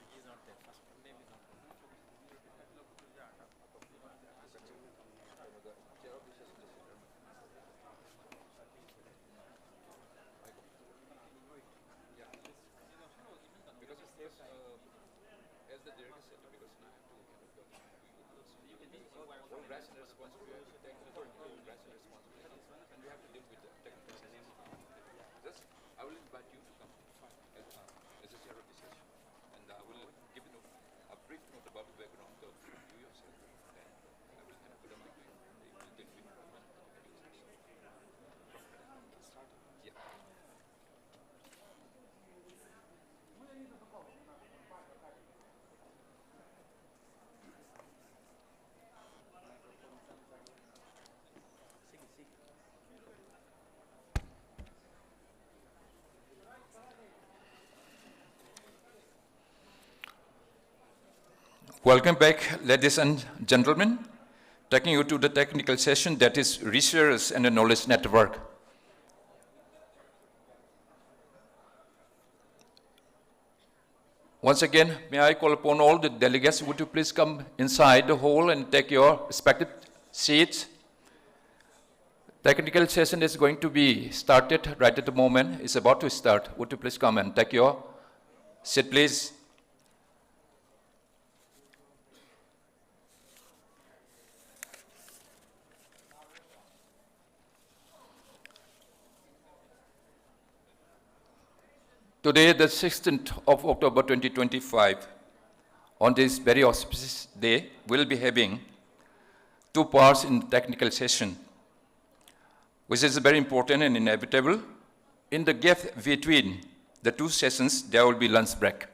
He's not there. First name is not there. Because as the director said, because now I have to you can be all rational responsibility, technical rational responsibility, and we have to live with the technical responsibility. Just, I will invite you to come as a chair of this session, and I will give you a brief note about the background of you yourself, and I will kind of put a mic to you. You will take me. Yeah. Welcome back, ladies and gentlemen. Taking you to the technical session, that is research and the knowledge network. Once again, may I call upon all the delegates, would you please come inside the hall and take your respective seats. Technical session is going to be started right at the moment. It's about to start. Would you please come and take your seat, please. Today, the 16th of October 2025, on this very auspicious day, we'll be having two parts in the technical session, which is very important and inevitable. In the gap between the two sessions, there will be lunch break.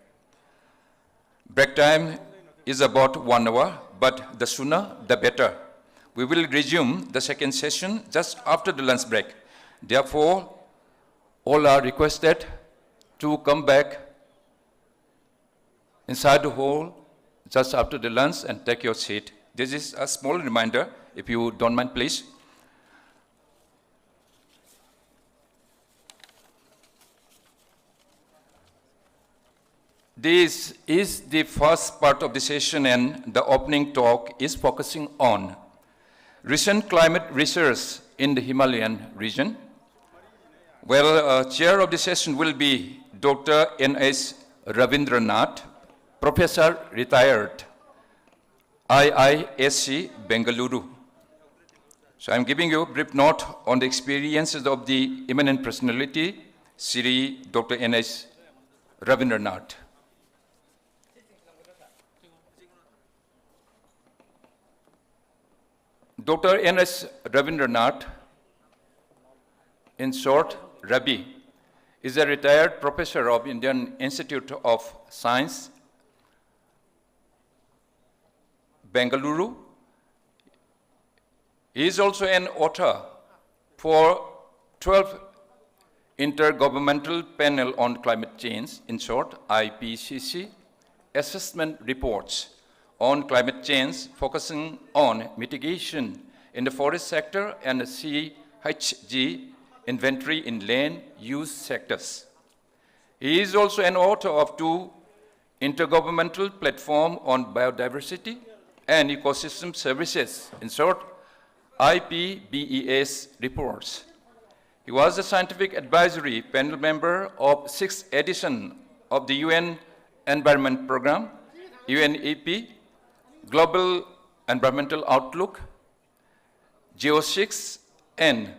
Break time is about 1 hour, but the sooner, the better. We will resume the second session just after the lunch break. Therefore, all are requested to come back inside the hall just after the lunch and take your seat. This is a small reminder, if you don't mind, please. This is the first part of the session, and the opening talk is focusing on recent climate research in the Himalayan region. Well, chair of the session will be Dr. N.S. Ravindranath, Professor retired, IISc, Bengaluru. So I'm giving you a brief note on the experiences of the eminent personality, Sri Dr. N.S. Ravindranath. Dr. N.S. Ravindranath, in short, Ravi, is a retired professor of Indian Institute of Science, Bengaluru. He is also an author for 12 Intergovernmental Panel on Climate Change, in short, IPCC, assessment reports on climate change, focusing on mitigation in the forest sector and the CHG inventory in land use sectors. He is also an author of 2 intergovernmental platforms on biodiversity and ecosystem services, in short, IPBES reports. He was a scientific advisory panel member of 6th edition of the UN Environment Programme, UNEP, Global Environmental Outlook, GEO6, and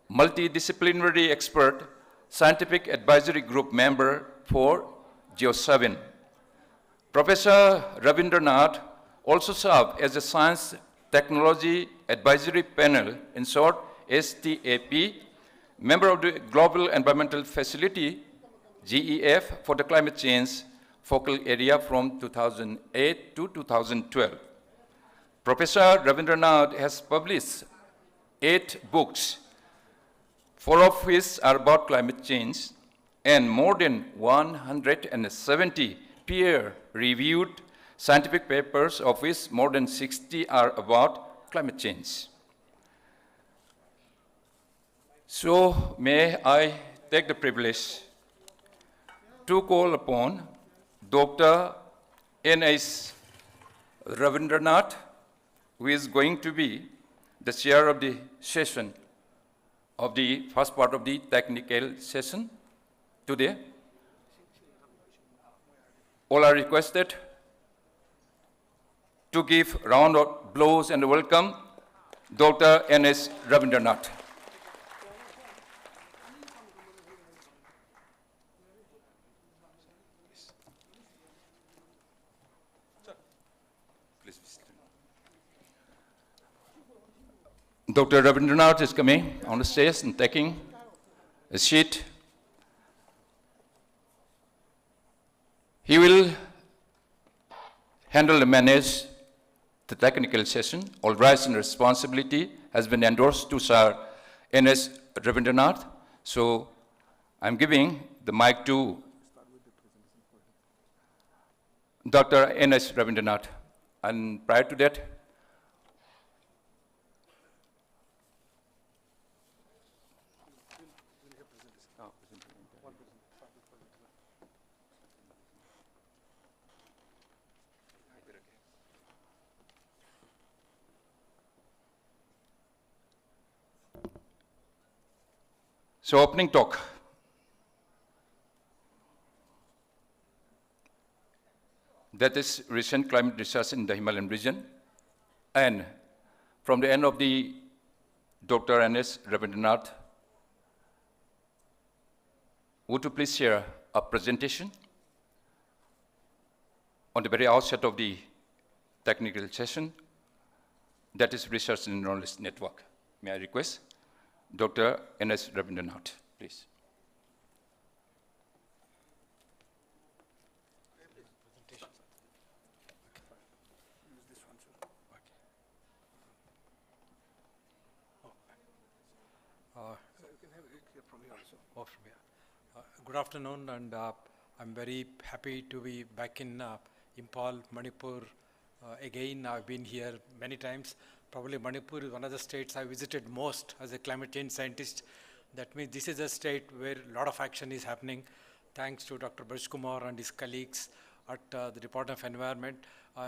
multidisciplinary expert scientific advisory group member for GEO7. Professor Ravindranath also served as a Science Technology Advisory Panel, in short, STAP, member of the Global Environmental Facility, GEF, for the climate change focal area from 2008 to 2012. Professor Ravindranath has published 8 books, 4 of which are about climate change, and more than 170 peer-reviewed scientific papers, of which more than 60 are about climate change. So may I take the privilege to call upon Dr. N.S. Ravindranath, who is going to be the chair of the session of the first part of the technical session today. All are requested to give a round of applause and welcome Dr. N.S. Ravindranath. Dr. Ravindranath is coming on the stage and taking a seat. He will handle and manage the technical session. All rights and responsibility has been endorsed to Sir N.S. Ravindranath. So I'm giving the mic to Dr. N.S. Ravindranath. And prior to that, so opening talk. That is recent climate research in the Himalayan region. And from the end of the Dr. N.S. Ravindranath, would you please share a presentation on the very outset of the technical session, that is Research and Knowledge Network. May I request Dr. N.S. Ravindranath, please. Good afternoon, and I'm very happy to be back in IMPHAL, Manipur. Again, I've been here many times. Probably Manipur is one of the states I visited most as a climate change scientist. That means this is a state where a lot of action is happening. Thanks to Dr. Braj Kumar and his colleagues at the Department of Environment.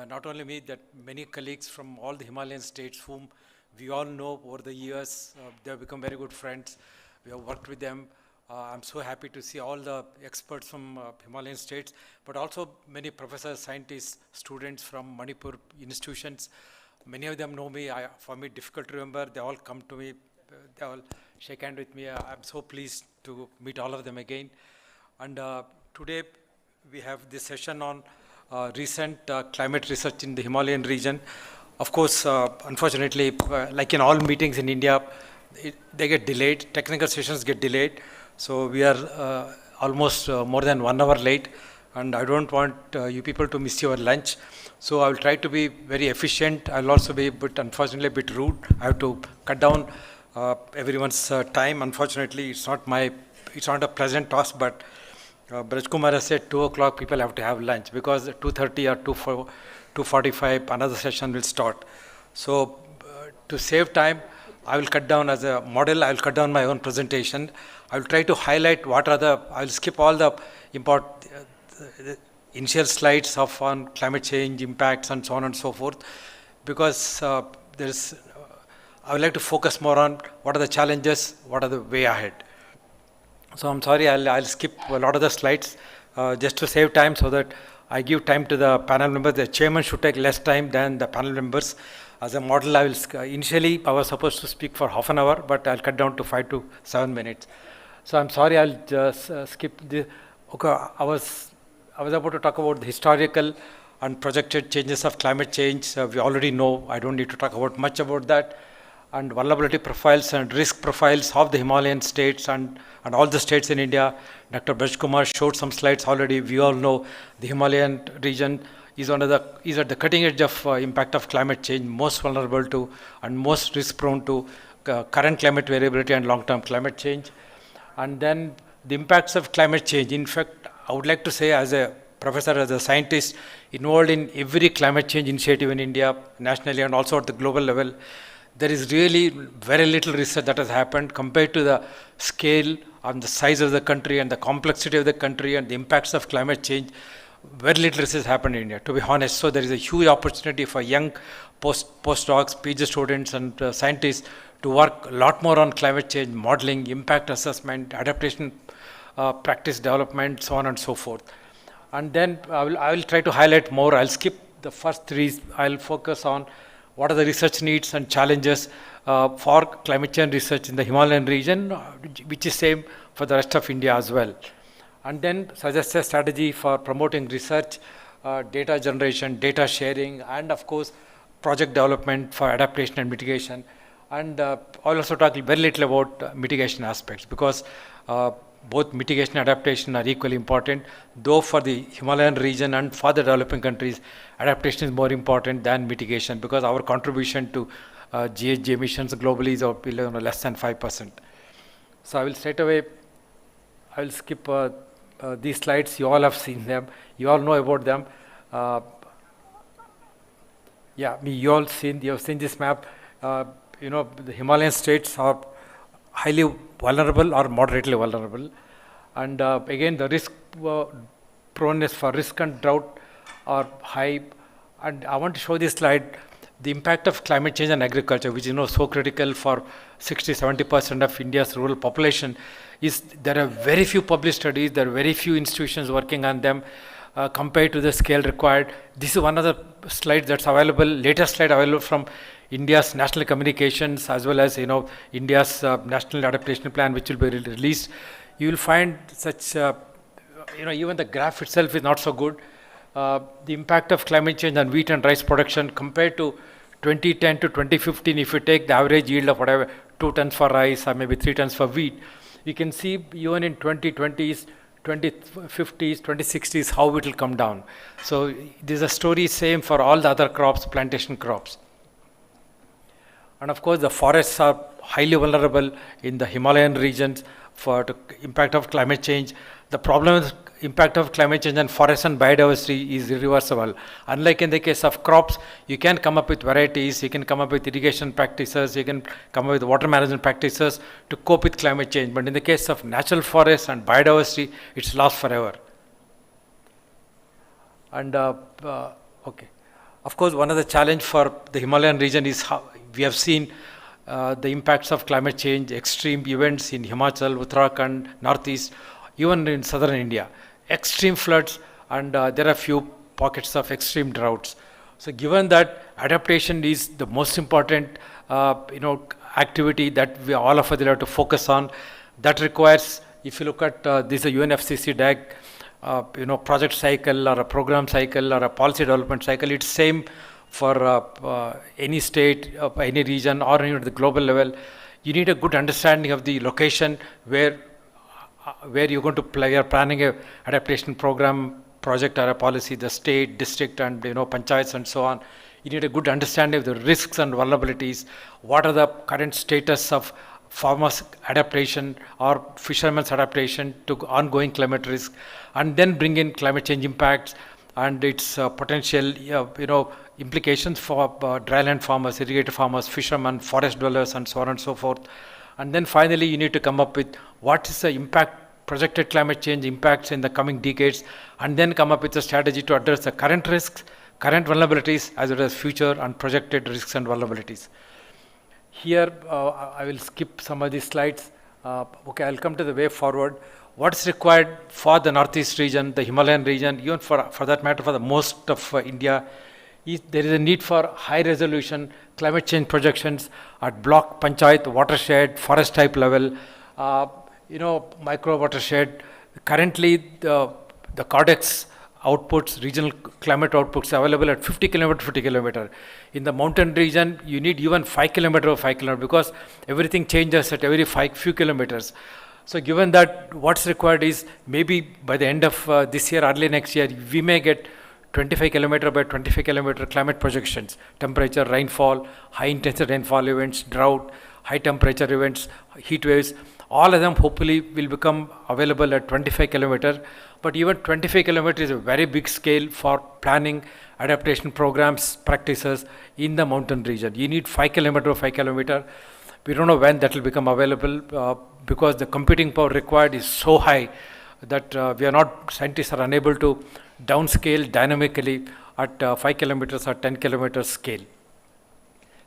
Not only me, that many colleagues from all the Himalayan states whom we all know over the years. They have become very good friends. We have worked with them. I'm so happy to see all the experts from Himalayan states, but also many professors, scientists, students from Manipur institutions. Many of them know me. For me, difficult to remember. They all come to me. They all shake hand with me. I'm so pleased to meet all of them again. And today we have this session on recent climate research in the Himalayan region. Of course, unfortunately, like in all meetings in India, they get delayed. Technical sessions get delayed. So we are almost more than 1 hour late, and I don't want you people to miss your lunch. So I will try to be very efficient. I'll also be, unfortunately, a bit rude. I have to cut down everyone's time. Unfortunately, it's not a pleasant task, but Braj Kumar has said 2 o'clock people have to have lunch, because at 2:30 or 2:45 another session will start. So to save time, I will cut down as a model. I will cut down my own presentation. I will try to highlight I will skip all the initial slides on climate change impacts and so on and so forth, because I would like to focus more on what are the challenges, what are the way ahead. So I'm sorry, I'll skip a lot of the slides just to save time, so that I give time to the panel members. The chairman should take less time than the panel members. As a model, initially I was supposed to speak for half an hour, but I'll cut down to 5 to 7 minutes. So I'm sorry, I'll just skip the. Okay, I was about to talk about the historical and projected changes of climate change. We already know. I don't need to talk about much about that. And vulnerability profiles and risk profiles of the Himalayan states and all the states in India. Dr. Braj Kumar showed some slides already. We all know the Himalayan region is at the cutting edge of impact of climate change, most vulnerable to and most risk prone to current climate variability and long-term climate change. And then the impacts of climate change. In fact, I would like to say, as a professor, as a scientist involved in every climate change initiative in India, nationally and also at the global level, there is really very little research that has happened compared to the scale and the size of the country and the complexity of the country and the impacts of climate change. Very little research happened in India, to be honest. So there is a huge opportunity for young postdocs, PhD students and scientists to work a lot more on climate change modeling, impact assessment, adaptation, practice development, so on and so forth. And then I will try to highlight more. I'll skip the first 3. I'll focus on what are the research needs and challenges for climate change research in the Himalayan region, which is same for the rest of India as well. And then suggest a strategy for promoting research, data generation, data sharing, and of course, project development for adaptation and mitigation. And I'll also talk very little about mitigation aspects, because both mitigation and adaptation are equally important, though for the Himalayan region and for the developing countries, adaptation is more important than mitigation, because our contribution to GHG emissions globally is less than 5%. So I will straight away, I will skip these slides. You all have seen them. You all know about them. You have seen this map. The Himalayan states are highly vulnerable or moderately vulnerable. And again, the risk proneness for risk and drought are high. And I want to show this slide, the impact of climate change on agriculture, which is so critical for 60-70% of India's rural population. There are very few published studies, there are very few institutions working on them compared to the scale required. This is one of the slides that's available, latest slide available from India's national communications, as well as India's national adaptation plan, which will be released. You will find such, even the graph itself is not so good. The impact of climate change on wheat and rice production compared to 2010 to 2015, if you take the average yield of 2 tons for rice or maybe 3 tons for wheat, you can see even in 2020s, 2050s, 2060s, how it will come down. So there's a story same for all the other crops, plantation crops. And of course, the forests are highly vulnerable in the Himalayan regions for the impact of climate change. The problem with impact of climate change on forests and biodiversity is irreversible. Unlike in the case of crops, you can come up with varieties, you can come up with irrigation practices, you can come up with water management practices to cope with climate change. But in the case of natural forests and biodiversity, it's lost forever. And okay, of course, one of the challenge for the Himalayan region is how we have seen the impacts of climate change, extreme events in Himachal, Uttarakhand, Northeast, even in southern India, extreme floods, and there are few pockets of extreme droughts. So given that adaptation is the most important activity that we all of us will have to focus on, that requires, if you look at this UNFCCC DAG, project cycle or a program cycle or a policy development cycle, it's same for any state, any region, or even at the global level. You need a good understanding of the location where you're going to play. You're planning a adaptation program, project or a policy, the state, district, and panchayats and so on. You need a good understanding of the risks and vulnerabilities. What are the current status of farmers' adaptation or fishermen's adaptation to ongoing climate risk, and then bring in climate change impacts and its potential implications for dryland farmers, irrigated farmers, fishermen, forest dwellers, and so on and so forth. And then finally, you need to come up with what is the impact, projected climate change impacts in the coming decades, and then come up with a strategy to address the current risks, current vulnerabilities, as well as future and projected risks and vulnerabilities. Here, I will skip some of these slides. Okay, I'll come to the way forward. What's required for the Northeast region, the Himalayan region, even for that matter, for the most of India, there is a need for high resolution climate change projections at block, panchayat, watershed, forest type level, micro watershed. Currently, the Codex outputs, regional climate outputs available at 50 kilometer. In the mountain region, you need even 5 kilometer or 5 kilometer, because everything changes at every few kilometers. So given that, what's required is maybe by the end of this year, early next year, we may get 25 kilometer by 25 kilometer climate projections, temperature, rainfall, high intensity rainfall events, drought, high temperature events, heat waves. All of them hopefully will become available at 25 kilometer. But even 25 kilometer is a very big scale for planning adaptation programs, practices in the mountain region. You need 5 kilometer or 5 kilometer. We don't know when that will become available because the computing power required is so high that scientists are unable to downscale dynamically at 5 kilometers or 10 kilometers scale.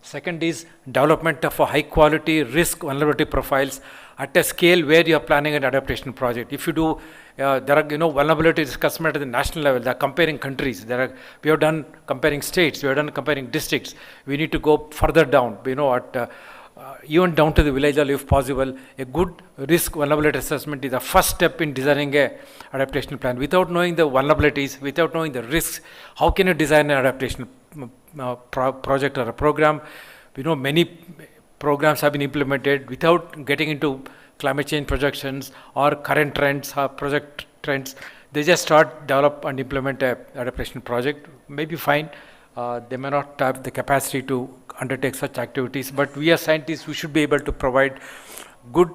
Second is development of a high quality risk vulnerability profiles at a scale where you are planning an adaptation project. If you do, there are vulnerabilities customized at the national level. They are comparing countries. We have done comparing states. We have done comparing districts. We need to go further down. Even down to the village level if possible. A good risk vulnerability assessment is the first step in designing a adaptation plan. Without knowing the vulnerabilities, without knowing the risks, how can you design an adaptation project or a program? Many programs have been implemented without getting into climate change projections or current trends or project trends. They just develop and implement a adaptation project. Maybe fine. They may not have the capacity to undertake such activities, but we as scientists, we should be able to provide good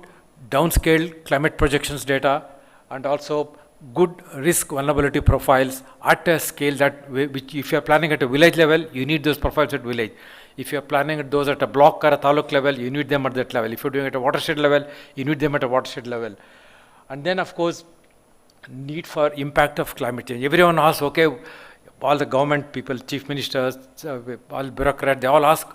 downscale climate projections data and also good risk vulnerability profiles at a scale which if you are planning at a village level, you need those profiles at village. If you are planning at those at a block or a taluk level, you need them at that level. If you are doing it at a watershed level, you need them at a watershed level. And then of course, need for impact of climate change. Everyone asks, okay, all the government people, chief ministers, all bureaucrats, they all ask,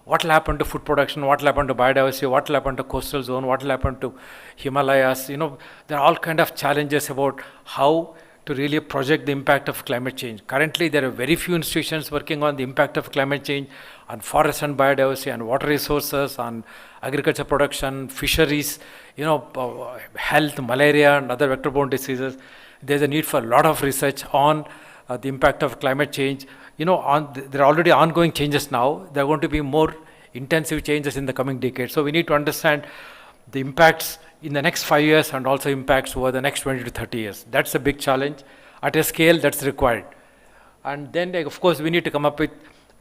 what will happen to food production, what will happen to biodiversity, what will happen to coastal zone, what will happen to Himalayas. There are all kind of challenges about how to really project the impact of climate change. Currently, there are very few institutions working on the impact of climate change on forest and biodiversity, and water resources, on agriculture production, fisheries, health, malaria, and other vector-borne diseases. There's a need for a lot of research on the impact of climate change. There are already ongoing changes now. There are going to be more intensive changes in the coming decades. So we need to understand the impacts in the next 5 years and also impacts over the next 20 to 30 years. That's a big challenge at a scale that's required. And then, of course, we need to come up with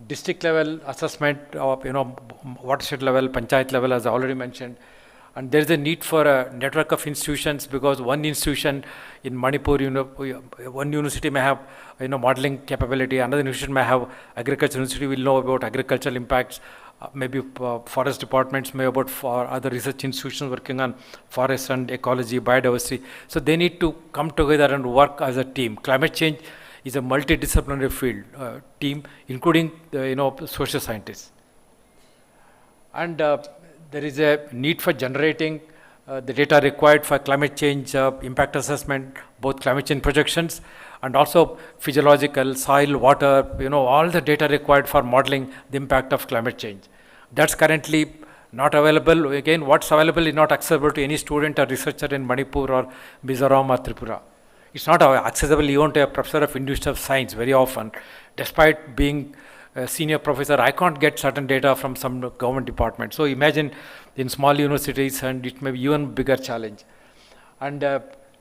district level assessment of, watershed level, panchayat level, as I already mentioned. And there is a need for a network of institutions, because one institution in Manipur, one university may have modeling capability, another institution may have agriculture university will know about agricultural impacts, maybe forest departments may about for other research institutions working on forest and ecology, biodiversity. So they need to come together and work as a team. Climate change is a multidisciplinary field team, including social scientists. And there is a need for generating the data required for climate change impact assessment, both climate change projections and also physiological, soil, water, all the data required for modeling the impact of climate change. That's currently not available. Again, what's available is not accessible to any student or researcher in Manipur or Mizoram or Tripura. It's not accessible even to a professor of Institute of Science very often. Despite being a senior professor, I can't get certain data from some government department. So imagine in small universities, and it may be even bigger challenge. And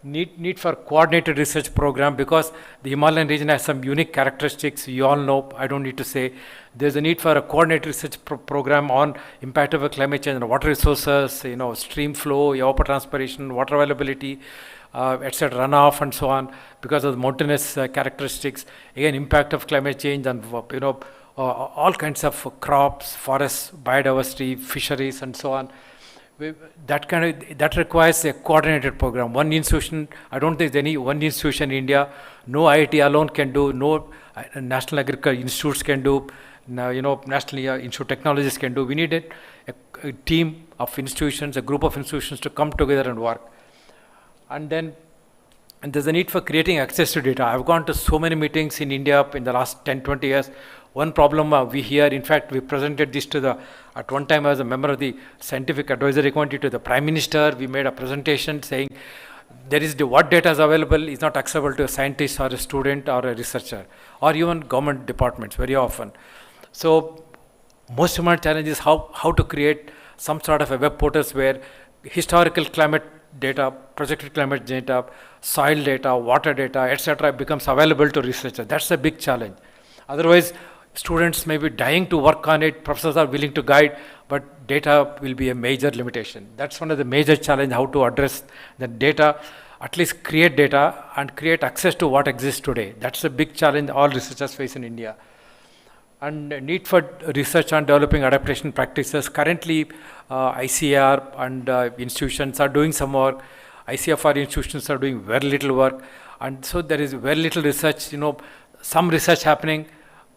need for coordinated research program, because the Himalayan region has some unique characteristics. You all know, I don't need to say. There's a need for a coordinated research program on impact of climate change on water resources, stream flow, evapotranspiration, water availability, etc., runoff and so on, because of the mountainous characteristics. Again, impact of climate change and all kinds of crops, forests, biodiversity, fisheries, and so on. That requires a coordinated program. One institution, I don't think there's any one institution in India. No IIT alone can do. No national agricultural institutes can do. National Institute of Technologies can do. We need a team of institutions, a group of institutions to come together and work. And then there's a need for creating access to data. I've gone to so many meetings in India in the last 10, 20 years. One problem we hear, in fact, we presented this at one time as a member of the Scientific Advisory Committee to the Prime Minister. We made a presentation saying what data is available is not accessible to a scientist or a student or a researcher or even government departments very often. So most important challenge is how to create some sort of a web portals where historical climate data, projected climate data, soil data, water data, etc. becomes available to researchers. That's a big challenge. Otherwise, students may be dying to work on it, professors are willing to guide, but data will be a major limitation. That's one of the major challenges, how to address the data, at least create data and create access to what exists today. That's a big challenge all researchers face in India. And need for research on developing adaptation practices. Currently, ICAR and institutions are doing some work. ICFR institutions are doing very little work. And so there is very little research, some research happening.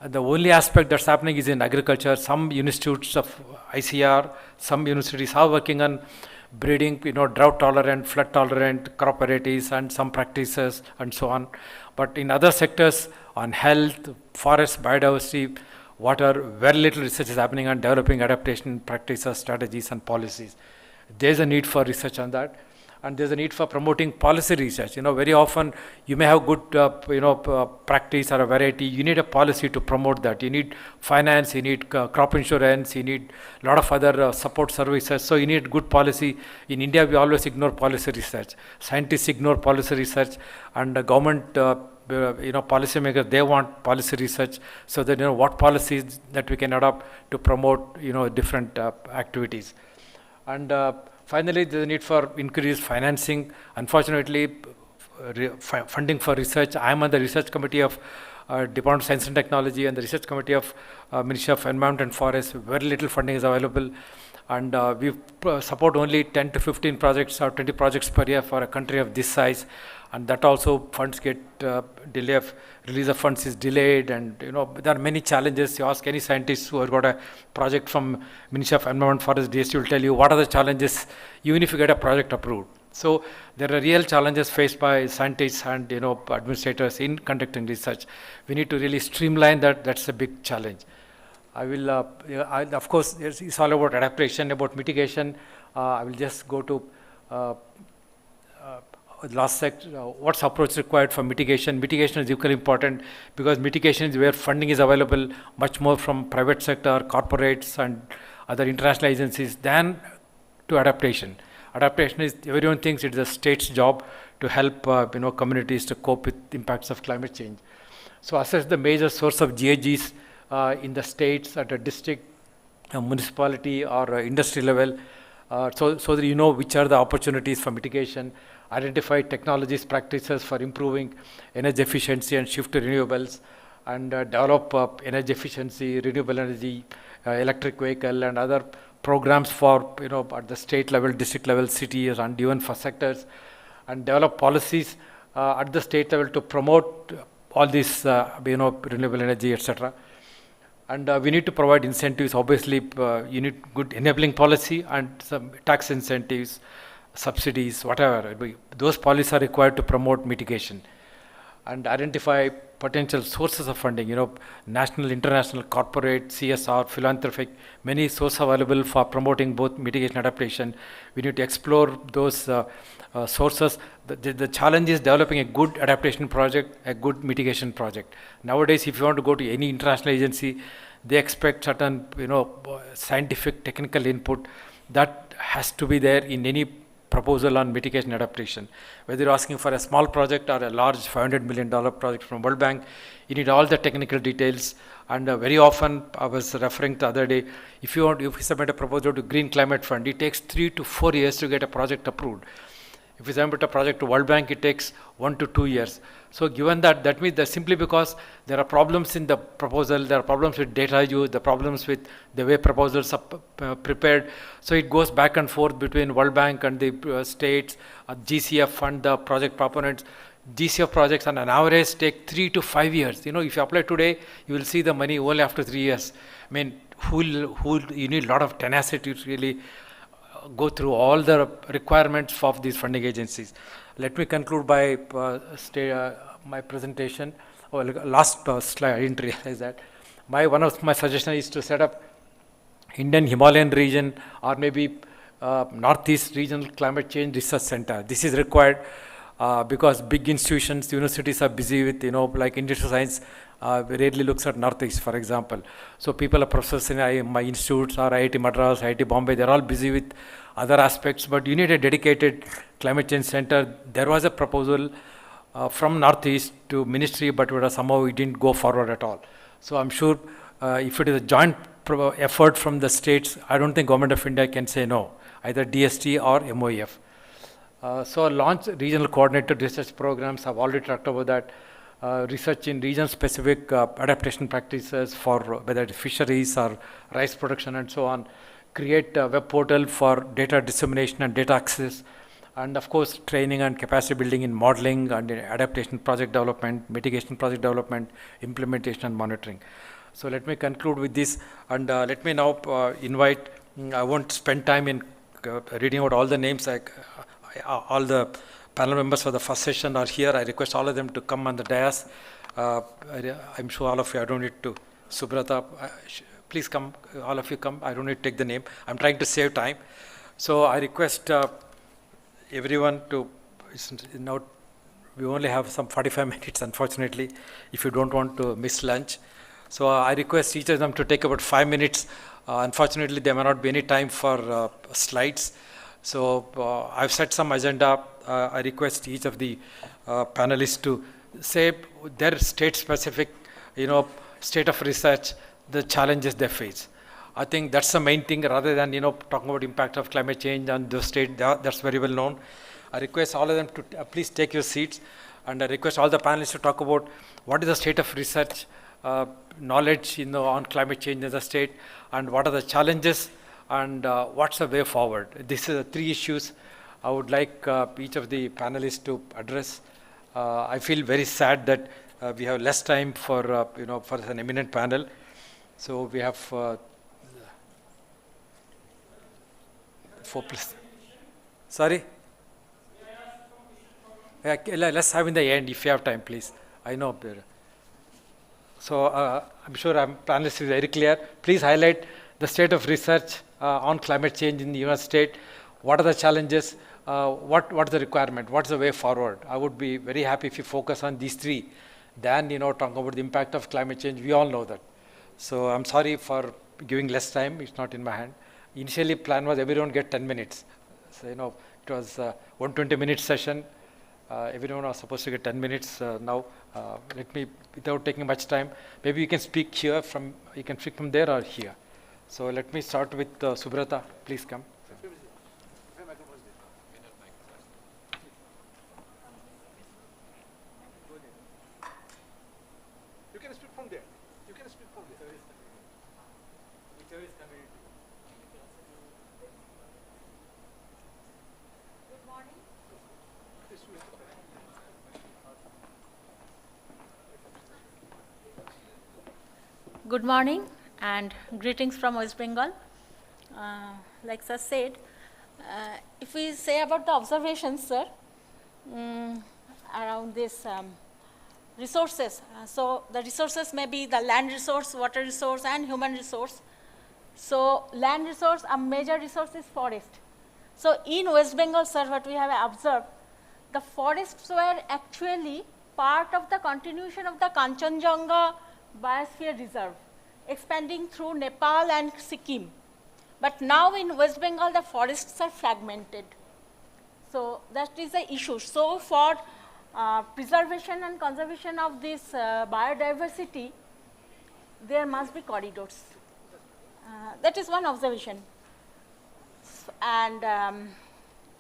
The only aspect that's happening is in agriculture. Some institutes of ICR, some universities are working on breeding, drought tolerant, flood tolerant crop varieties and some practices and so on. But in other sectors on health, forest, biodiversity, water, very little research is happening on developing adaptation practices, strategies and policies. There's a need for research on that. And there's a need for promoting policy research. Very often you may have good, practice or a variety. You need a policy to promote that. You need finance, you need crop insurance, you need a lot of other support services. So you need good policy. In India, we always ignore policy research. Scientists ignore policy research, and the government, policymakers, they want policy research so that what policies that we can adopt to promote different activities. And finally, there is a need for increased financing. Unfortunately, funding for research. I am on the research committee of Department of Science and Technology and the research committee of Ministry of Environment and Forest. Very little funding is available, and we support only 10 to 15 projects or 20 projects per year for a country of this size. And that also funds get delayed, release of funds is delayed, and there are many challenges. You ask any scientist who has got a project from Ministry of Environment Forest DST will tell you what are the challenges even if you get a project approved. So there are real challenges faced by scientists and administrators in conducting research. We need to really streamline that. That's a big challenge. I will, of course, it's all about adaptation, about mitigation. I will just go to last sector, what's approach required for mitigation. Mitigation is equally important because mitigation is where funding is available much more from private sector, corporates and other international agencies than to adaptation. Adaptation is, everyone thinks it is a state's job to help communities to cope with impacts of climate change. So assess the major source of GHGs in the states at a district, municipality or industry level, so that you know which are the opportunities for mitigation. Identify technologies, practices for improving energy efficiency and shift to renewables, and develop energy efficiency, renewable energy, electric vehicle and other programs for at the state level, district level, cities and even for sectors, and develop policies at the state level to promote all this, renewable energy, etc. And we need to provide incentives. Obviously, you need good enabling policy and some tax incentives, subsidies, whatever. Those policies are required to promote mitigation and identify potential sources of funding, national, international, corporate, CSR, philanthropic, many sources available for promoting both mitigation and adaptation. We need to explore those sources. The challenge is developing a good adaptation project, a good mitigation project. Nowadays, if you want to go to any international agency, they expect certain, scientific, technical input that has to be there in any proposal on mitigation adaptation. Whether you're asking for a small project or a large $500 million project from World Bank, you need all the technical details. And very often, I was referring the other day, if you submit a proposal to Green Climate Fund, it takes 3 to 4 years to get a project approved. If you submit a project to World Bank, it takes 1 to 2 years. So given that means that simply because there are problems in the proposal, there are problems with data use, the problems with the way proposals are prepared. So it goes back and forth between World Bank and the states, GCF fund, the project proponents. GCF projects on an average take 3 to 5 years. If you apply today, you will see the money only after 3 years. I mean, you need a lot of tenacity to really go through all the requirements of these funding agencies. Let me conclude by my presentation. Last slide, I didn't realize that. One of my suggestions is to set up Indian Himalayan region or maybe Northeast Regional Climate Change Research Center. This is required because big institutions, universities are busy with, like industrial science, rarely looks at Northeast, for example. So people are professors in my institutes or IIT Madras, IIT Bombay, they're all busy with other aspects, but you need a dedicated climate change center. There was a proposal from Northeast to ministry, but somehow it didn't go forward at all. So I'm sure if it is a joint effort from the states, I don't think Government of India can say no, either DST or MOEF. So launch regional coordinated research programs. I've already talked about that. Research in region-specific adaptation practices for whether it's fisheries or rice production and so on. Create a web portal for data dissemination and data access. And of course, training and capacity building in modeling and in adaptation project development, mitigation project development, implementation and monitoring. So let me conclude with this, and let me now invite, I won't spend time in reading out all the names, all the panel members for the first session are here. I request all of them to come on the dais. I'm sure all of you, I don't need to, Subrata, please come, all of you come. I don't need to take the name. I'm trying to save time. So I request everyone to, now we only have some 45 minutes, unfortunately, if you don't want to miss lunch. So I request each of them to take about 5 minutes. Unfortunately, there may not be any time for slides. So I've set some agenda. I request each of the panelists to say their state-specific, state of research, the challenges they face. I think that's the main thing, rather than talking about impact of climate change on the state. That's very well known. I request all of them to please take your seats, and I request all the panelists to talk about what is the state of research, knowledge on climate change in the state, and what are the challenges, and what's the way forward. These are the 3 issues I would like each of the panelists to address. I feel very sad that we have less time for for an eminent panel. So we have 4 plus. Sorry? Yeah, let's have in the end if you have time, please. I know. So I'm sure our panelists is very clear. Please highlight the state of research on climate change in the United States. What are the challenges? What's the requirement? What's the way forward? I would be very happy if you focus on these 3 than talking about the impact of climate change. We all know that. So I'm sorry for giving less time. It's not in my hand. Initially, plan was everyone get 10 minutes. So it was 120-minute session. Everyone was supposed to get 10 minutes. Now, let me, without taking much time, maybe you can speak here from. You can speak from there or here. So let me start with Subrata. Please come. You can speak from there. You can speak from there. Good morning. Good morning and greetings from West Bengal. Like sir said, if we say about the observations, sir, around this resources, so the resources may be the land resource, water resource, and human resource. So land resource, a major resource is forest. So in West Bengal, sir, what we have observed, the forests were actually part of the continuation of the Kanchenjunga Biosphere Reserve, expanding through Nepal and Sikkim. But now in West Bengal, the forests are fragmented. So that is the issue. So for preservation and conservation of this biodiversity, there must be corridors. That is one observation. And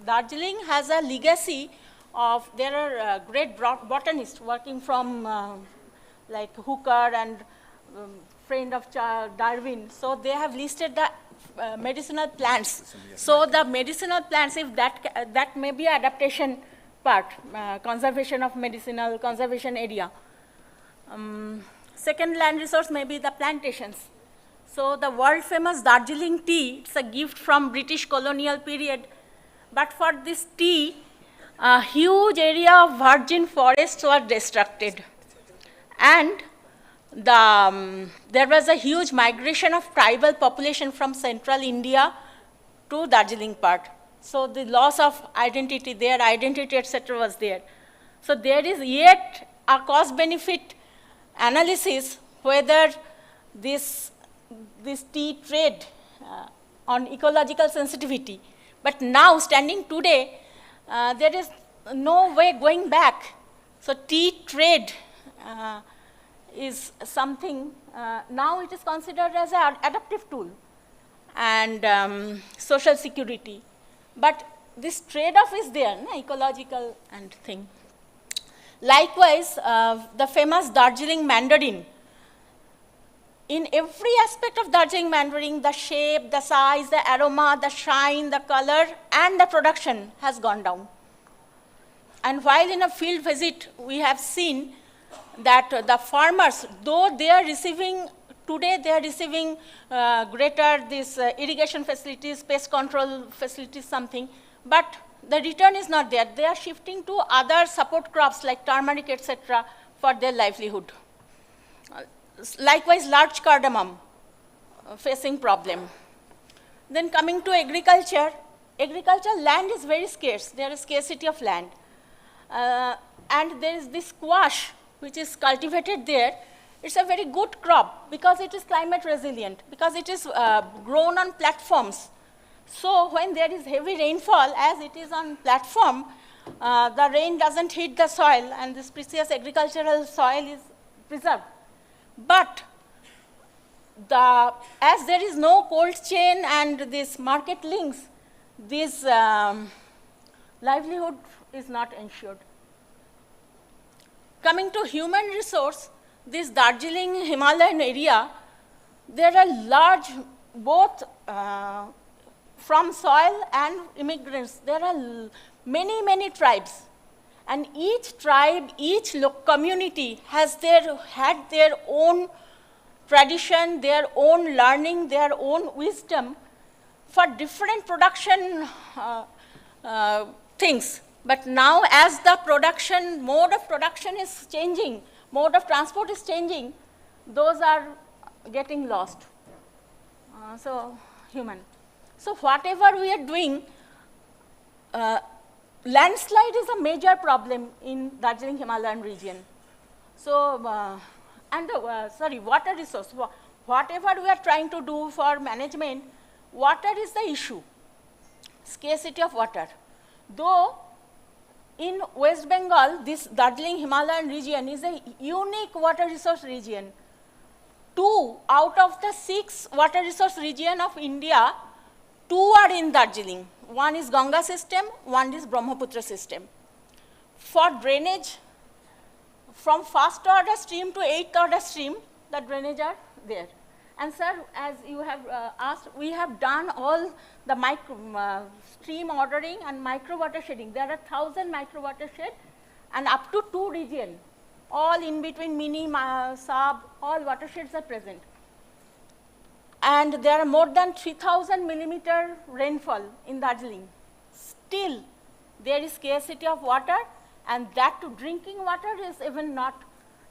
Darjeeling has a legacy of, there are great botanists working from like Hooker and friend of Darwin. So they have listed the medicinal plants. So the medicinal plants, if that may be adaptation part, conservation of medicinal, conservation area. Second land resource may be the plantations. So the world famous Darjeeling tea, it's a gift from British colonial period. But for this tea, a huge area of virgin forests were destructed. And there was a huge migration of tribal population from central India to Darjeeling part. So the loss of identity, their identity, etc. was there. So there is yet a cost-benefit analysis whether this tea trade on ecological sensitivity. But now, standing today, there is no way going back. So tea trade is something, now it is considered as an adaptive tool and social security. But this trade-off is there, ecological and thing. Likewise, the famous Darjeeling mandarin. In every aspect of Darjeeling mandarin, the shape, the size, the aroma, the shine, the color, and the production has gone down. And while in a field visit, we have seen that the farmers, though they are receiving, today they are receiving greater this irrigation facilities, pest control facilities, something, but the return is not there. They are shifting to other support crops like turmeric, etc. for their livelihood. Likewise, large cardamom facing problem. Then coming to agriculture, land is very scarce. There is scarcity of land. And there is this squash, which is cultivated there. It's a very good crop because it is climate resilient, because it is grown on platforms. So when there is heavy rainfall, as it is on platform, the rain doesn't hit the soil and this precious agricultural soil is preserved. But as there is no cold chain and this market links, this livelihood is not ensured. Coming to human resource, this Darjeeling Himalayan area, there are large, both from soil and immigrants, there are many, many tribes. And each tribe, each community has had their own tradition, their own learning, their own wisdom for different production things. But now as the mode of production is changing, mode of transport is changing, those are getting lost. So human. So whatever we are doing, landslide is a major problem in Darjeeling Himalayan region. So, water resource. Whatever we are trying to do for management, water is the issue. Scarcity of water. Though in West Bengal, this Darjeeling Himalayan region is a unique water resource region. 2 out of the 6 water resource region of India, 2 are in Darjeeling. One is Ganga system, one is Brahmaputra system. For drainage, from first order stream to 8th order stream, the drainage are there. And sir, as you have asked, we have done all the stream ordering and micro watersheding. There are 1,000 micro watershed and up to 2 regions, all in between mini, sub, all watersheds are present. and there are more than 3,000 millimeter rainfall in Darjeeling. Still, there is scarcity of water, and that to drinking water is even not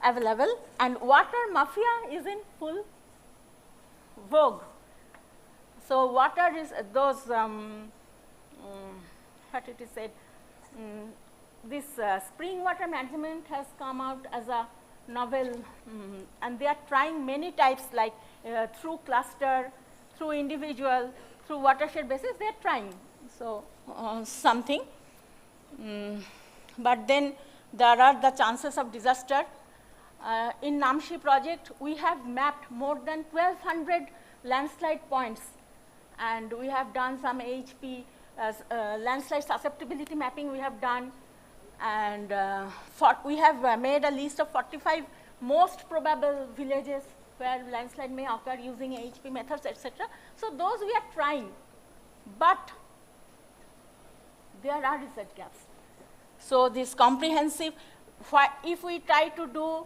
available, and water mafia is in full vogue. So water is those, what it is said, this spring water management has come out as a novel, and they are trying many types, like through cluster, through individual, through watershed basis, they are trying. So something, but then there are the chances of disaster. In Namshi project, we have mapped more than 1,200 landslide points, and we have done some HP landslide susceptibility mapping we have done, and we have made a list of 45 most probable villages where landslide may occur using HP methods, etc. So those we are trying, but there are research gaps. So this comprehensive, if we try to do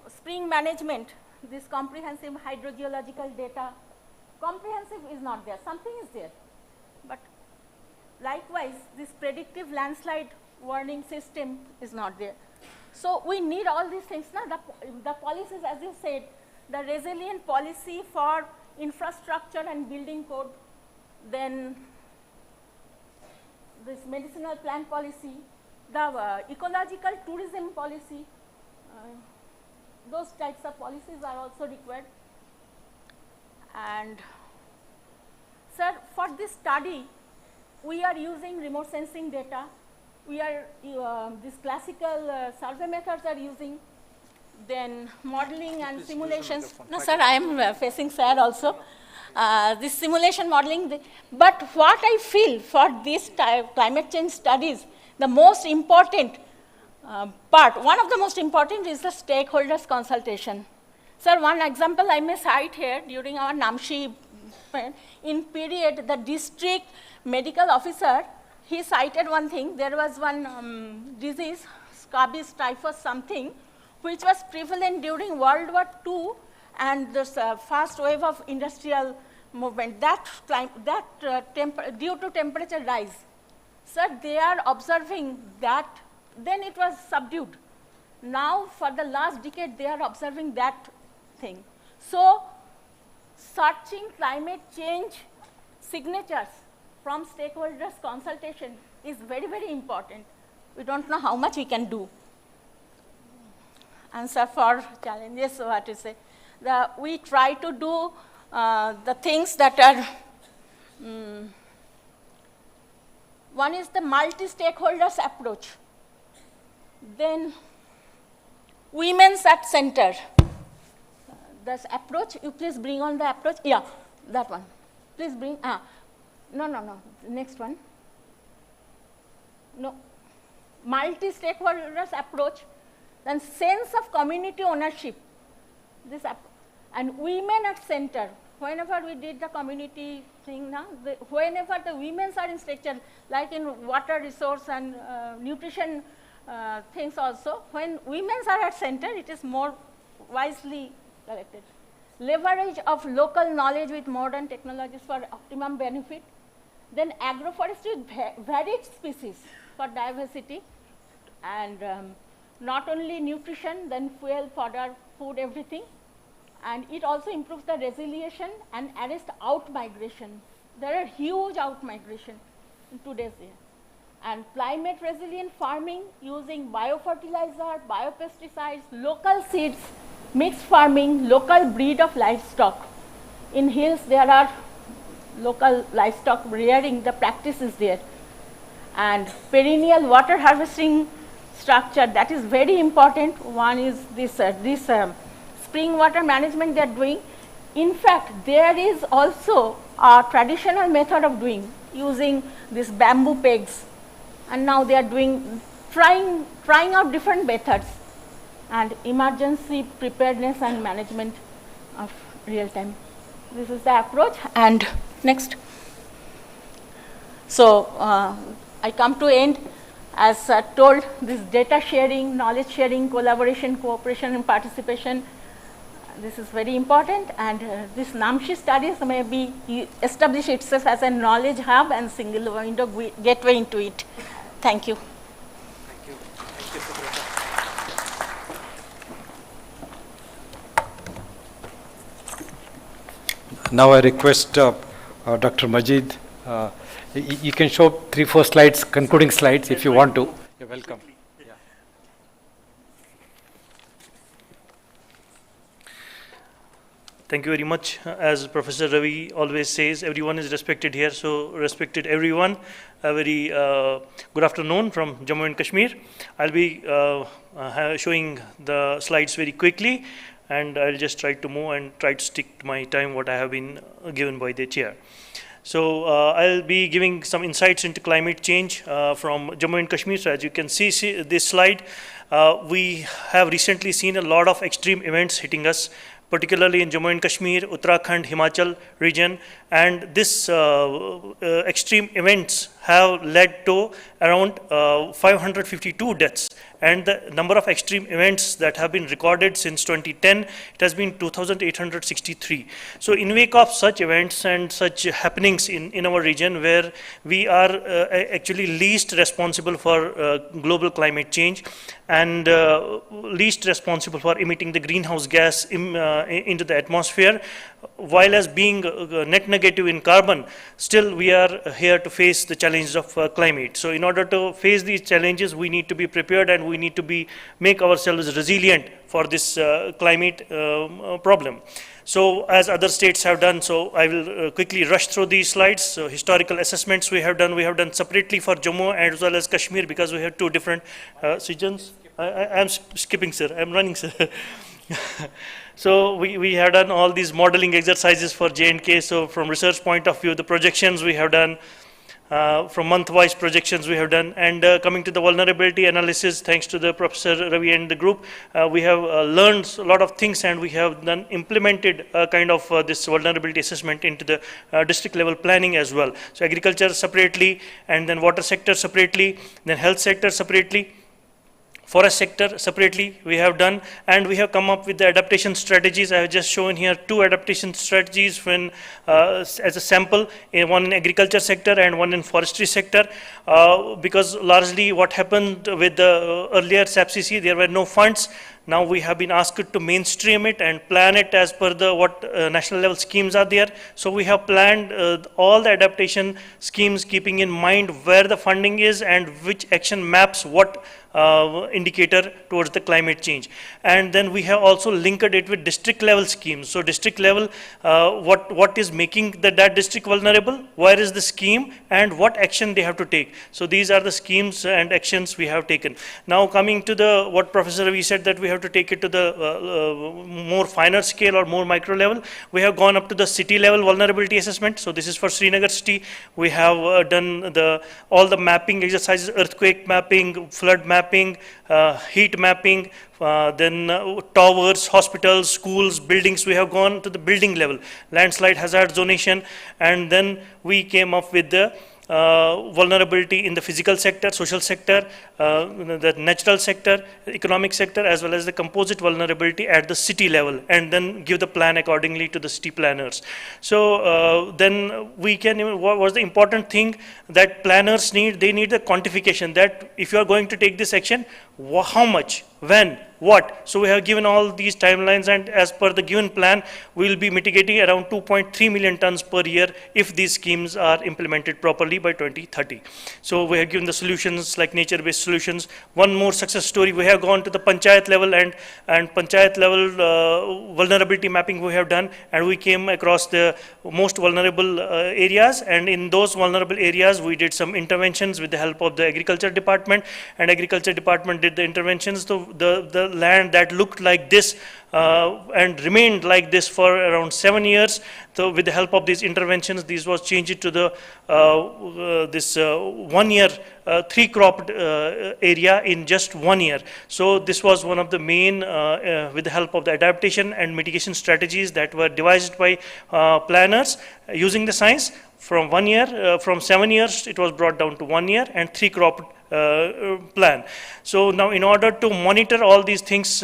spring management, this comprehensive hydrogeological data, comprehensive is not there, something is there. But likewise, this predictive landslide warning system is not there. So we need all these things. Now the policies, as you said, the resilient policy for infrastructure and building code, then this medicinal plant policy, the ecological tourism policy, those types of policies are also required. And sir, for this study, we are using remote sensing data. We are, these classical survey methods are using, then modeling and simulations. No, sir, I am facing sir also. This simulation modeling, but what I feel for this climate change studies, the most important part, one of the most important is the stakeholders consultation. Sir, one example I may cite here, during our Namshi, in period, the district medical officer, he cited one thing. There was one disease, scabies, typhus, something, which was prevalent during World War II and this first wave of industrial movement. Due to temperature rise. Sir, they are observing that, then it was subdued. Now, for the last decade, they are observing that thing. So, searching climate change signatures from stakeholders consultation is very, very important. We don't know how much we can do. Answer for challenges, what to say. We try to do the things that are, one is the multi-stakeholders approach. Then women's at center. This approach, you please bring on the approach. Yeah, that one. Please bring, no, next one. No, multi-stakeholders approach, then sense of community ownership, this and women at center. Whenever we did the community thing now, whenever the women are in structure, like in water resource and nutrition things also, when women are at center, it is more wisely collected. Leverage of local knowledge with modern technologies for optimum benefit. Then agroforestry with varied species for diversity, and not only nutrition, then fuel, fodder, food, everything. And it also improves the resilience and arrest out migration. There are huge out migration in today's year. And climate resilient farming using biofertilizer, biopesticides, local seeds, mixed farming, local breed of livestock. In hills, there are local livestock rearing, the practice is there. And perennial water harvesting structure, that is very important. One is this, spring water management they are doing. In fact, there is also a traditional method of doing, using these bamboo pegs. And now they are doing, trying out different methods, and emergency preparedness and management of real time. This is the approach. And next. So I come to end. As told, this data sharing, knowledge sharing, collaboration, cooperation, and participation, this is very important, and this NAMSHI studies may be establish itself as a knowledge hub and single window gateway into it. Thank you. Thank you. Thank you, Subrata. Now I request Dr. Majid, you can show 3-4 slides, concluding slides if you want to. You're welcome. Yeah. Thank you very much. As Professor Ravi always says, everyone is respected here, so respected everyone. A very good afternoon from Jammu and Kashmir. I'll be showing the slides very quickly, and I'll just try to move and try to stick to my time what I have been given by the chair. So I'll be giving some insights into climate change from Jammu and Kashmir. So as you can see this slide, we have recently seen a lot of extreme events hitting us, particularly in Jammu and Kashmir, Uttarakhand, Himachal region, and this extreme events have led to around 552 deaths, and the number of extreme events that have been recorded since 2010, it has been 2,863. So in wake of such events and such happenings in our region, where we are actually least responsible for global climate change and least responsible for emitting the greenhouse gas into the atmosphere, while as being net negative in carbon, still we are here to face the challenges of climate. So in order to face these challenges, we need to be prepared, and we need to make ourselves resilient for this climate problem. So as other states have done, so I will quickly rush through these slides. So historical assessments we have done separately for Jammu as well as Kashmir, because we have two different regions. I'm skipping, sir. I'm running, sir. So we have done all these modeling exercises for J&K. So from research point of view, the projections we have done, from month-wise projections we have done, and coming to the vulnerability analysis, thanks to the Professor Ravi and the group, we have learned a lot of things, and we have implemented kind of this vulnerability assessment into the district level planning as well. So agriculture separately, and then water sector separately, then health sector separately, forest sector separately we have done, and we have come up with the adaptation strategies. I have just shown here 2 adaptation strategies when, as a sample, one in agriculture sector and one in forestry sector, because largely what happened with the earlier SAPCC, there were no funds. Now we have been asked to mainstream it and plan it as per the what national level schemes are there. So we have planned all the adaptation schemes, keeping in mind where the funding is and which action maps what indicator towards the climate change. And then we have also linked it with district level schemes. So district level, what is making that district vulnerable, where is the scheme, and what action they have to take. So these are the schemes and actions we have taken. Now coming to the what Professor Ravi said, that we have to take it to the more finer scale or more micro level. We have gone up to the city level vulnerability assessment. So this is for Srinagar city. We have done all the mapping exercises, earthquake mapping, flood mapping, heat mapping, then towers, hospitals, schools, buildings. We have gone to the building level, landslide hazard zonation, and then we came up with the vulnerability in the physical sector, social sector, the natural sector, economic sector, as well as the composite vulnerability at the city level, and then give the plan accordingly to the city planners. So then we can, what was the important thing that planners need? They need the quantification, that if you are going to take this action, how much, when, what. So we have given all these timelines, and as per the given plan, we will be mitigating around 2.3 million tons per year if these schemes are implemented properly by 2030. So we have given the solutions like nature-based solutions. One more success story, we have gone to the panchayat level, and panchayat level vulnerability mapping we have done, and we came across the most vulnerable areas, and in those vulnerable areas we did some interventions with the help of the agriculture department, and agriculture department did the interventions. So the land that looked like this and remained like this for around 7 years. So with the help of these interventions, this was changed to the this 1 year 3 cropped area in just 1 year. So this was one of the main with the help of the adaptation and mitigation strategies that were devised by planners using the science. from 1 year, from 7 years, it was brought down to 1 year, and 3 crop plan. So now in order to monitor all these things,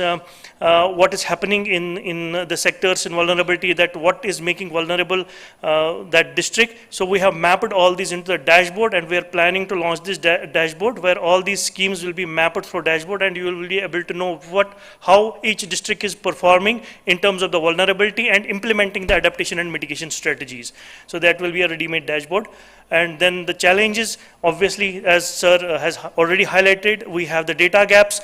what is happening in the sectors in vulnerability, that what is making vulnerable that district. So we have mapped all these into the dashboard, and we are planning to launch this dashboard where all these schemes will be mapped through dashboard, and you will be able to know how each district is performing in terms of the vulnerability and implementing the adaptation and mitigation strategies. So that will be a ready-made dashboard. And then the challenges, obviously, as Sir has already highlighted, we have the data gaps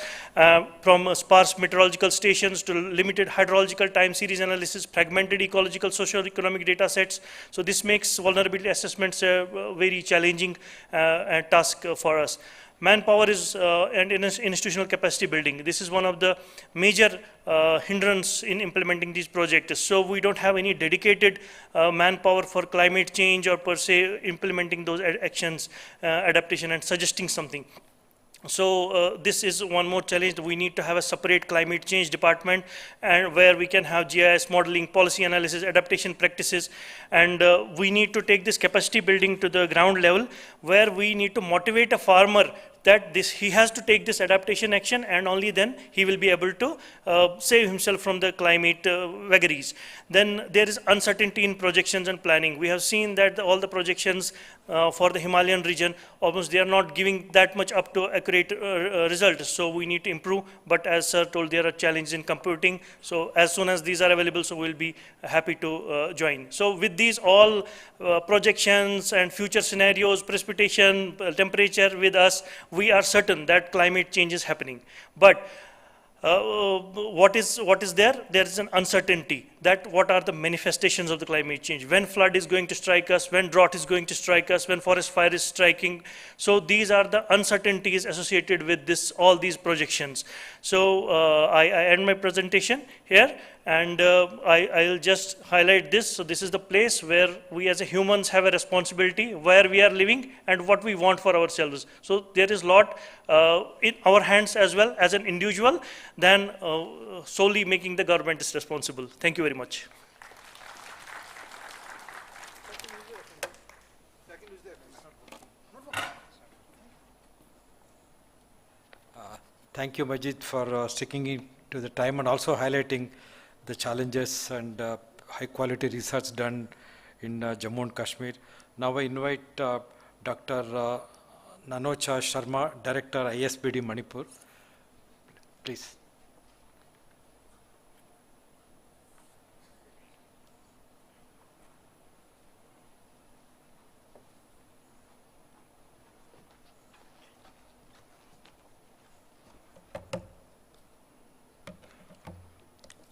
from sparse meteorological stations to limited hydrological time series analysis, fragmented ecological, socio-economic data sets. So this makes vulnerability assessments a very challenging task for us. Manpower is and institutional capacity building. This is one of the major hindrance in implementing these projects. So we don't have any dedicated manpower for climate change or per se implementing those actions, adaptation and suggesting something. So this is one more challenge. We need to have a separate climate change department, and where we can have GIS modeling, policy analysis, adaptation practices, and we need to take this capacity building to the ground level, where we need to motivate a farmer that he has to take this adaptation action, and only then he will be able to save himself from the climate vagaries. Then there is uncertainty in projections and planning. We have seen that all the projections for the Himalayan region, almost they are not giving that much up to accurate results. So we need to improve, but as Sir told, there are challenges in computing. So as soon as these are available, so we'll be happy to join. So with these all projections and future scenarios, precipitation, temperature with us, we are certain that climate change is happening. But what is there? There is an uncertainty that what are the manifestations of the climate change, when flood is going to strike us, when drought is going to strike us, when forest fire is striking. So these are the uncertainties associated with all these projections. So I end my presentation here, and I'll just highlight this. So this is the place where we as humans have a responsibility, where we are living and what we want for ourselves. So there is a lot in our hands as well as an individual than solely making the government is responsible. Thank you very much. Thank you, Majid, for sticking to the time and also highlighting the challenges and high-quality research done in Jammu and Kashmir. Now I invite Dr. Nanocha Sharma, Director, ISBD Manipur. Please.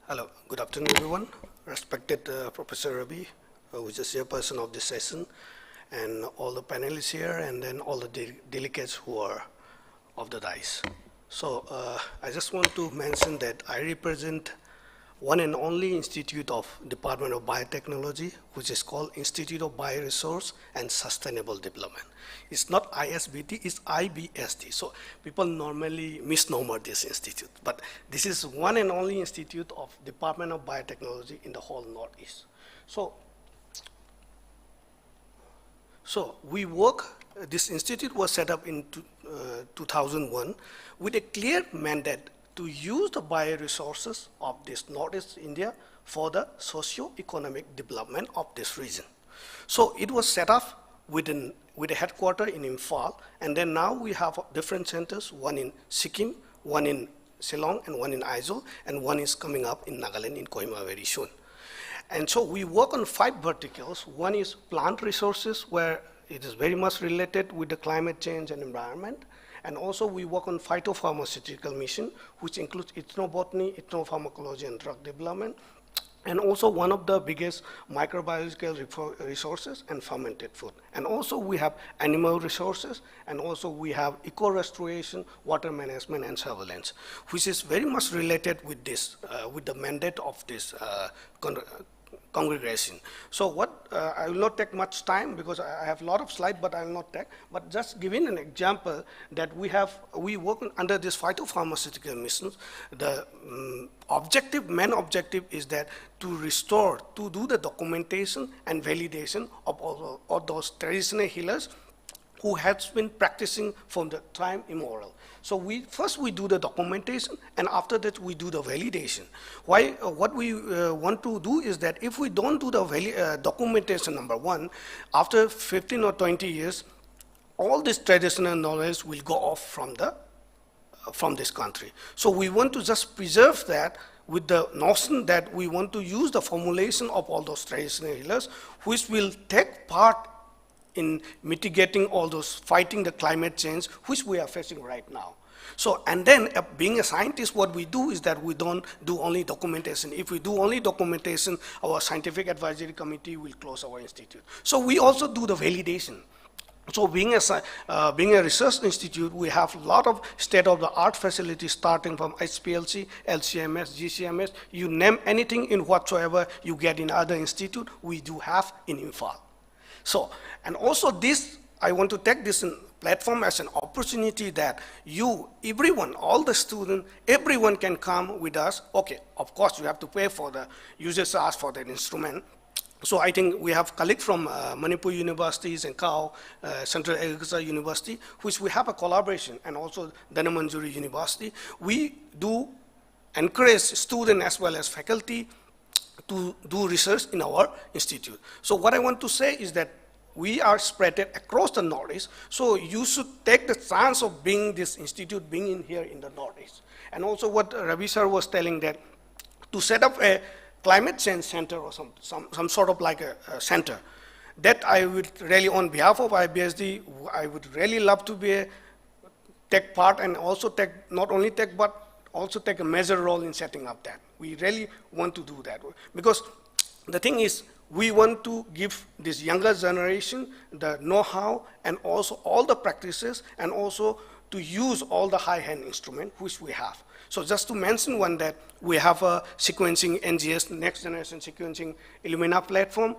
Hello, good afternoon, everyone. Respected Professor Ravi, who is the chairperson of this session, and all the panelists here, and then all the delegates who are of the dais. So I just want to mention that I represent one and only institute of Department of Biotechnology, which is called Institute of Bioresource and Sustainable Development. It's not ISBT, it's IBSD. So people normally misnomer this institute, but this is one and only institute of Department of Biotechnology in the whole Northeast. So we work, this institute was set up in 2001 with a clear mandate to use the bioresources of this Northeast India for the socio-economic development of this region. So it was set up with a headquarters in IMPHAL, and then now we have different centers, one in Sikkim, one in Shillong, and one in Aizawl, and one is coming up in Nagaland in Kohima very soon. And so we work on 5 verticals. One is plant resources, where it is very much related with the climate change and environment. And also we work on phytopharmaceutical mission, which includes ethnobotany, ethnopharmacology, and drug development. And also one of the biggest microbiological resources and fermented food. And also we have animal resources, and also we have eco-restoration, water management, and surveillance, which is very much related with this, with the mandate of this congregation. So what, I will not take much time because I have a lot of slides, but I will not take, but just giving an example that we work under this phytopharmaceutical missions. The main objective is that to restore, to do the documentation and validation of all those traditional healers who has been practicing from the time immemorial. So first we do the documentation, and after that we do the validation. What we want to do is that if we don't do the documentation, number one, after 15 or 20 years, all this traditional knowledge will go off from this country. So we want to just preserve that with the notion that we want to use the formulation of all those traditional healers, which will take part in mitigating all those, fighting the climate change, which we are facing right now. So, and then being a scientist, what we do is that we don't do only documentation. If we do only documentation, our scientific advisory committee will close our institute. So we also do the validation. So being a research institute, we have a lot of state-of-the-art facilities starting from HPLC, LCMS, GCMS, you name anything in whatsoever you get in other institute, we do have in IMPHAL. So, and also this, I want to take this platform as an opportunity that everyone, all the students, everyone can come with us. Okay, of course you have to pay for the users ask for that instrument. So I think we have colleagues from Manipur universities and KAU, Central Agriculture University, which we have a collaboration, and also Dhanmanjuri University. We do encourage students as well as faculty to do research in our institute. So what I want to say is that we are spread across the Northeast, so you should take the chance of being this institute, being in here in the Northeast. And also what Ravi sir was telling, that to set up a climate change center or some sort of like a center, that I would really, on behalf of IBSD, I would really love to take part, and also not only take, but also take a major role in setting up that. We really want to do that, because the thing is, we want to give this younger generation the know-how and also all the practices, and also to use all the high-end instruments which we have. So just to mention one, that we have a sequencing NGS, next generation sequencing Illumina platform.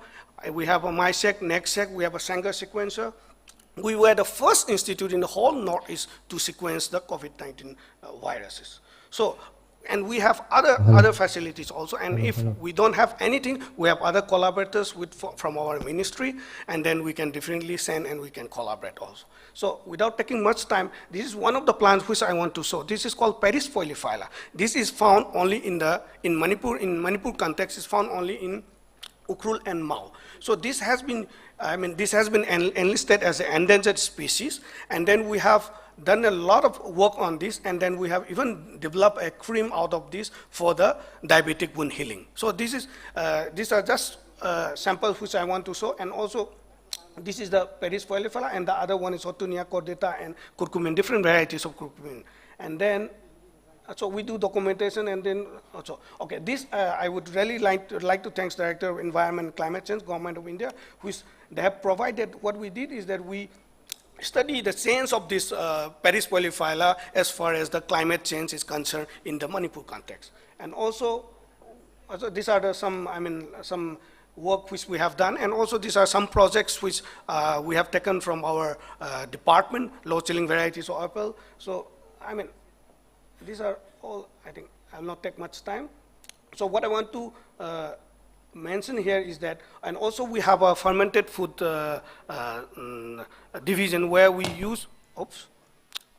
We have a MySeq, NextSeq, we have a Sanger sequencer. We were the first institute in the whole Northeast to sequence the COVID-19 viruses. So, and we have other facilities also, and if we don't have anything, we have other collaborators from our ministry, and then we can definitely send and we can collaborate also. So without taking much time, this is one of the plants which I want to show. This is called Paris foiliphylla. This is found only in Manipur context, is found only in Ukhrul and Mau. So this has been, enlisted as an endangered species, and then we have done a lot of work on this, and then we have even developed a cream out of this for the diabetic wound healing. So this is, these are just samples which I want to show, and also this is the Paris foiliphylla, and the other one is Otunia cordata and curcumin, different varieties of curcumin. And then, so we do documentation, and then also, okay, this I would really like to thank Director of Environment and Climate Change, Government of India, which they have provided. What we did is that we study the change of this Paris foiliphylla as far as the climate change is concerned in the Manipur context. And also these are some work which we have done, and also these are some projects which we have taken from our department, low-chilling varieties of apple. So, these are all, I think, I will not take much time. So what I want to mention here is that, and also we have a fermented food division where we use,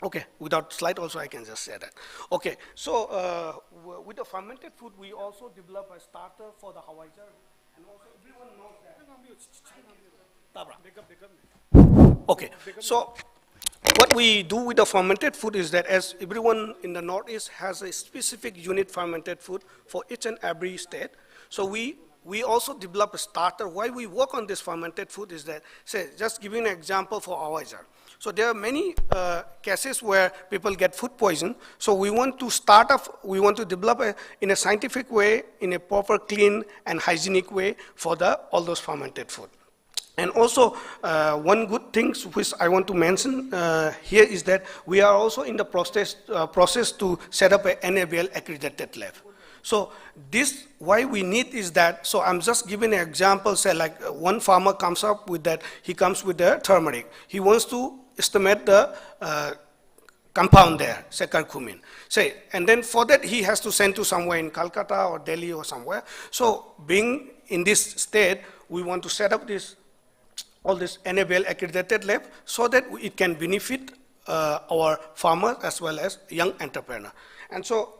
okay, without slide also I can just say that. Okay, so with the fermented food, we also develop a starter for the Hawaii jar, and also everyone knows that. Okay, so what we do with the fermented food is that, as everyone in the Northeast has a specific unit fermented food for each and every state, so we also develop a starter. Why we work on this fermented food is that, say, just giving an example for our jar. So there are many cases where people get food poison. So we want to start off, we want to develop in a scientific way, in a proper, clean, and hygienic way for all those fermented food. And also, one good thing which I want to mention here is that we are also in the process to set up an NABL accredited lab. So this, why we need is that, so I'm just giving an example, say like one farmer comes up with that, he comes with the turmeric. He wants to estimate the compound there, say curcumin. Say, and then for that he has to send to somewhere in Calcutta or Delhi or somewhere. So being in this state, we want to set up this, all this NABL accredited lab so that it can benefit our farmers as well as young entrepreneur. And so,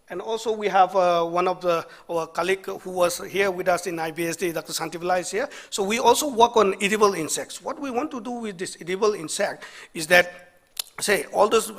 and also we have one of our colleague who was here with us in IBSD, Dr. Santivala is here. So we also work on edible insects. What we want to do with this edible insect is that, say, all those,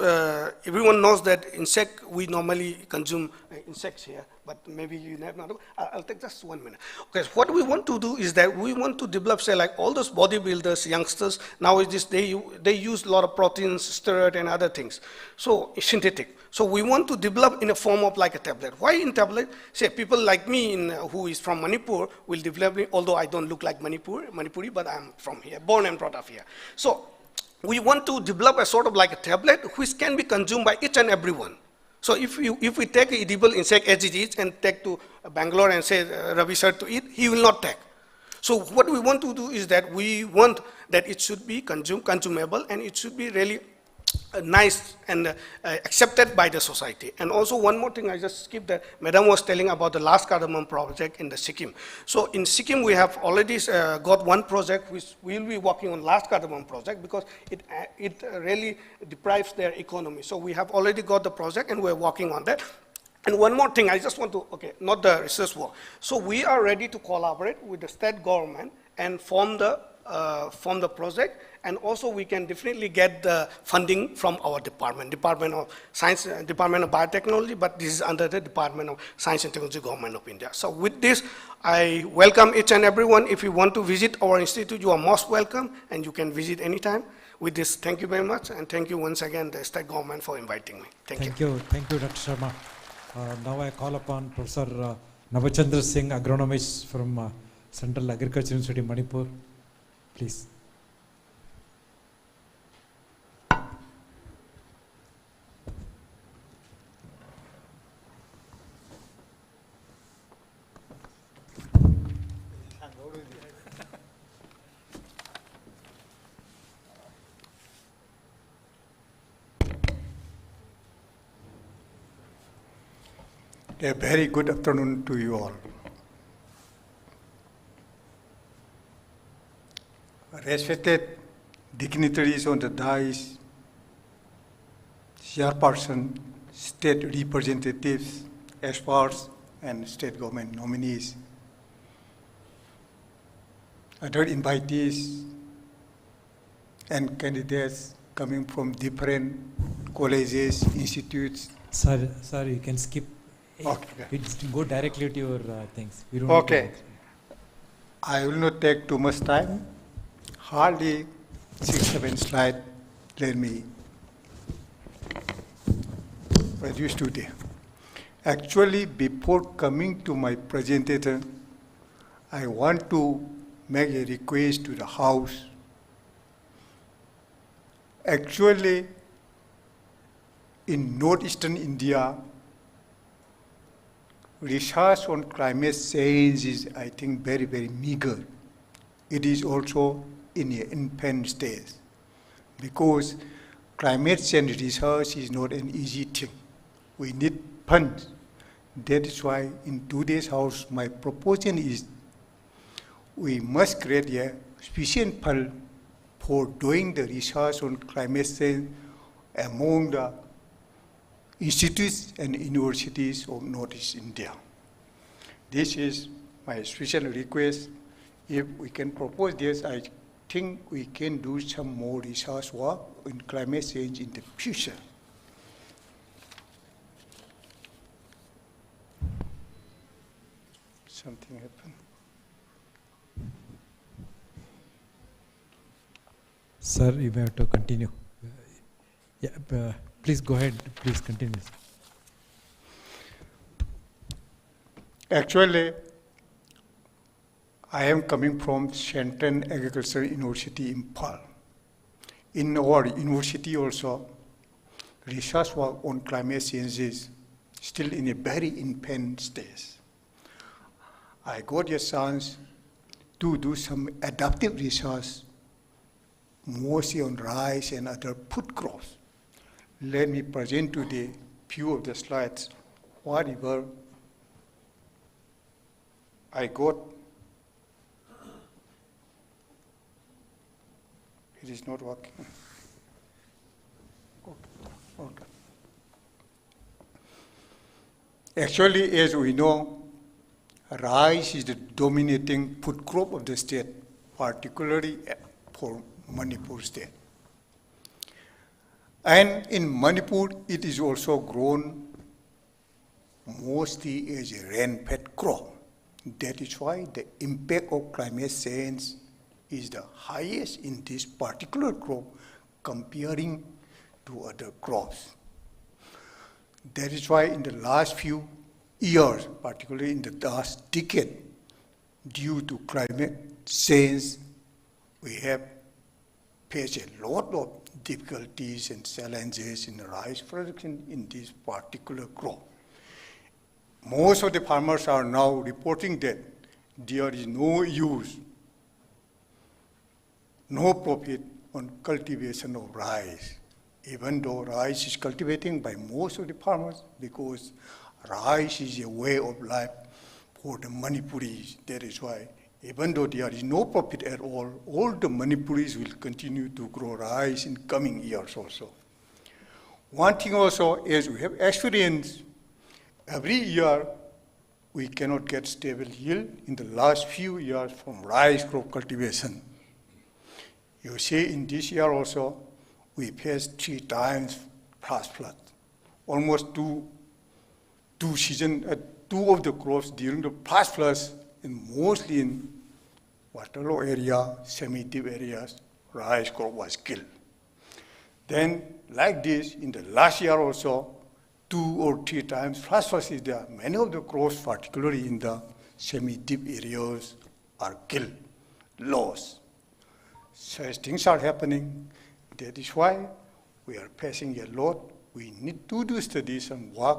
everyone knows that insect, we normally consume insects here, but maybe you never know. I'll take just 1 minute. Okay, so what we want to do is that we want to develop, say, like all those bodybuilders, youngsters, nowadays they use a lot of proteins, steroid and other things. So, synthetic. So we want to develop in a form of like a tablet. Why in tablet? Say, people like me who is from Manipur will develop it, although I don't look like Manipuri, but I'm from here, born and brought up here. So, we want to develop a sort of like a tablet which can be consumed by each and everyone. So if we take an edible insect as it is and take to Bangalore and say Ravi sir to eat, he will not take. So what we want to do is that we want that it should be consumable and it should be really nice and accepted by the society. And also one more thing, I just skipped that. Madam was telling about the last cardamom project in the Sikkim. So in Sikkim, we have already got one project which we will be working on last cardamom project because it really deprives their economy. So we have already got the project and we're working on that. And one more thing, I just want to, okay, not the research work. So we are ready to collaborate with the state government and form the project, and also we can definitely get the funding from our Department of Science, Department of Biotechnology, but this is under the Department of Science and Technology, Government of India. So with this, I welcome each and everyone. If you want to visit our institute, you are most welcome, and you can visit anytime. With this, thank you very much, and thank you once again, the state government, for inviting me. Thank you. Thank you, Dr. Sharma. Now I call upon Professor Navachandra Singh, agronomist from Central Agriculture University, Manipur. Please. A very good afternoon to you all. Respected dignitaries on the dais, chairperson, state representatives, experts, and state government nominees, other invitees, and candidates coming from different colleges, institutes. Sir, you can skip. Okay. It's go directly to your things. We don't Okay. I will not take too much time. Hardly 6-7 slides. Let me produce today. Actually, before coming to my presentation, I want to make a request to the House. Actually, in northeastern India, research on climate change is, I think, very, very meager. It is also in an infant stage because climate change research is not an easy thing. We need funds. That is why in today's House, my proposition is we must create a sufficient fund for doing the research on climate change among the institutes and universities of Northeast India. This is my special request. If we can propose this, I think we can do some more research work on climate change in the future. Something happened. Sir, you may have to continue. Please go ahead. Please continue. Actually, I am coming from Central Agricultural University, IMPHAL. In our university also, research work on climate change is still in a very infant stage. I got a chance to do some adaptive research, mostly on rice and other food crops. Let me present today few of the slides, whatever I got. It is not working. Okay. Actually, as we know, rice is the dominating food crop of the state, particularly for Manipur state. And in Manipur, it is also grown mostly as a rain-fed crop. That is why the impact of climate change is the highest in this particular crop comparing to other crops. That is why in the last few years, particularly in the last decade, due to climate change, we have faced a lot of difficulties and challenges in the rice production in this particular crop. Most of the farmers are now reporting that there is no use, no profit on cultivation of rice, even though rice is cultivating by most of the farmers, because rice is a way of life for the Manipuris. That is why, even though there is no profit at all the Manipuris will continue to grow rice in coming years also. One thing also is we have experienced every year we cannot get stable yield in the last few years from rice crop cultivation. You see in this year also, we faced 3 times flash flood. Almost two of the crops during the flash floods, and mostly in waterlow area, semi-deep areas, rice crop was killed. Then, like this, in the last year also, 2 or 3 times flash floods is there. Many of the crops, particularly in the semi-deep areas, are killed, lost. Such things are happening. That is why we are facing a lot. We need to do studies and work,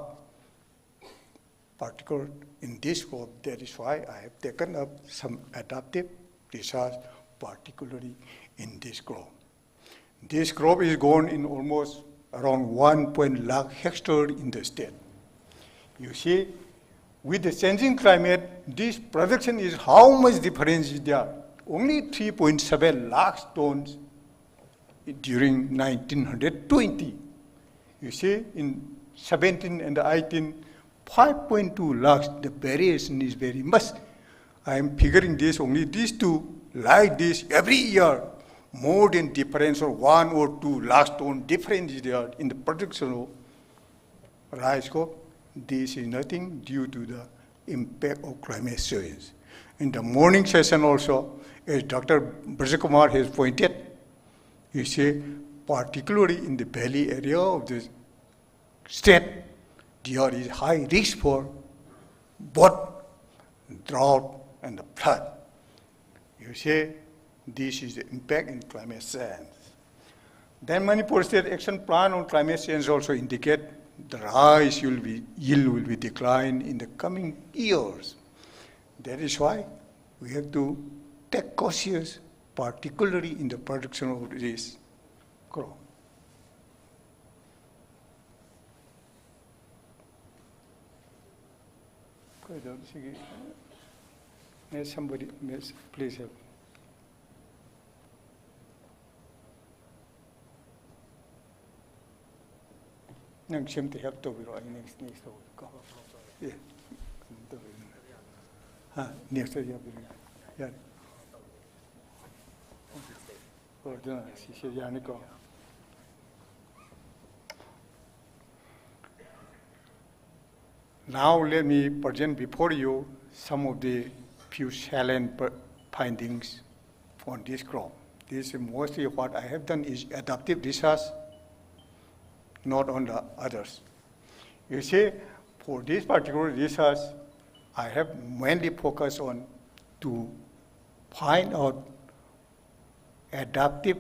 particularly in this crop. That is why I have taken up some adaptive research, particularly in this crop. This crop is grown in almost around 1 lakh hectares in the state. You see, with the changing climate, this production is how much difference is there? Only 3.7 lakh tons during 1920. You see, in 17 and 18, 5.2 lakhs, the variation is very much. I am figuring this, only these two, like this, every year, more than difference of 1 or 2 lakh ton difference is there in the production of rice crop. This is nothing due to the impact of climate change. In the morning session also, as Dr. Brajakumar has pointed, you see, particularly in the valley area of the state, there is high risk for both drought and the flood. You see, this is the impact in climate change. Then Manipur State Action Plan on Climate Change also indicate the rice yield will be declined in the coming years. That is why we have to take cautious, particularly in the production of this crop. May somebody, please help. Next, help to next. Yeah. Next, yeah. Now let me present before you some of the few salient findings on this crop. This is mostly what I have done is adaptive research, not on the others. You see, for this particular research, I have mainly focused on to find out adaptive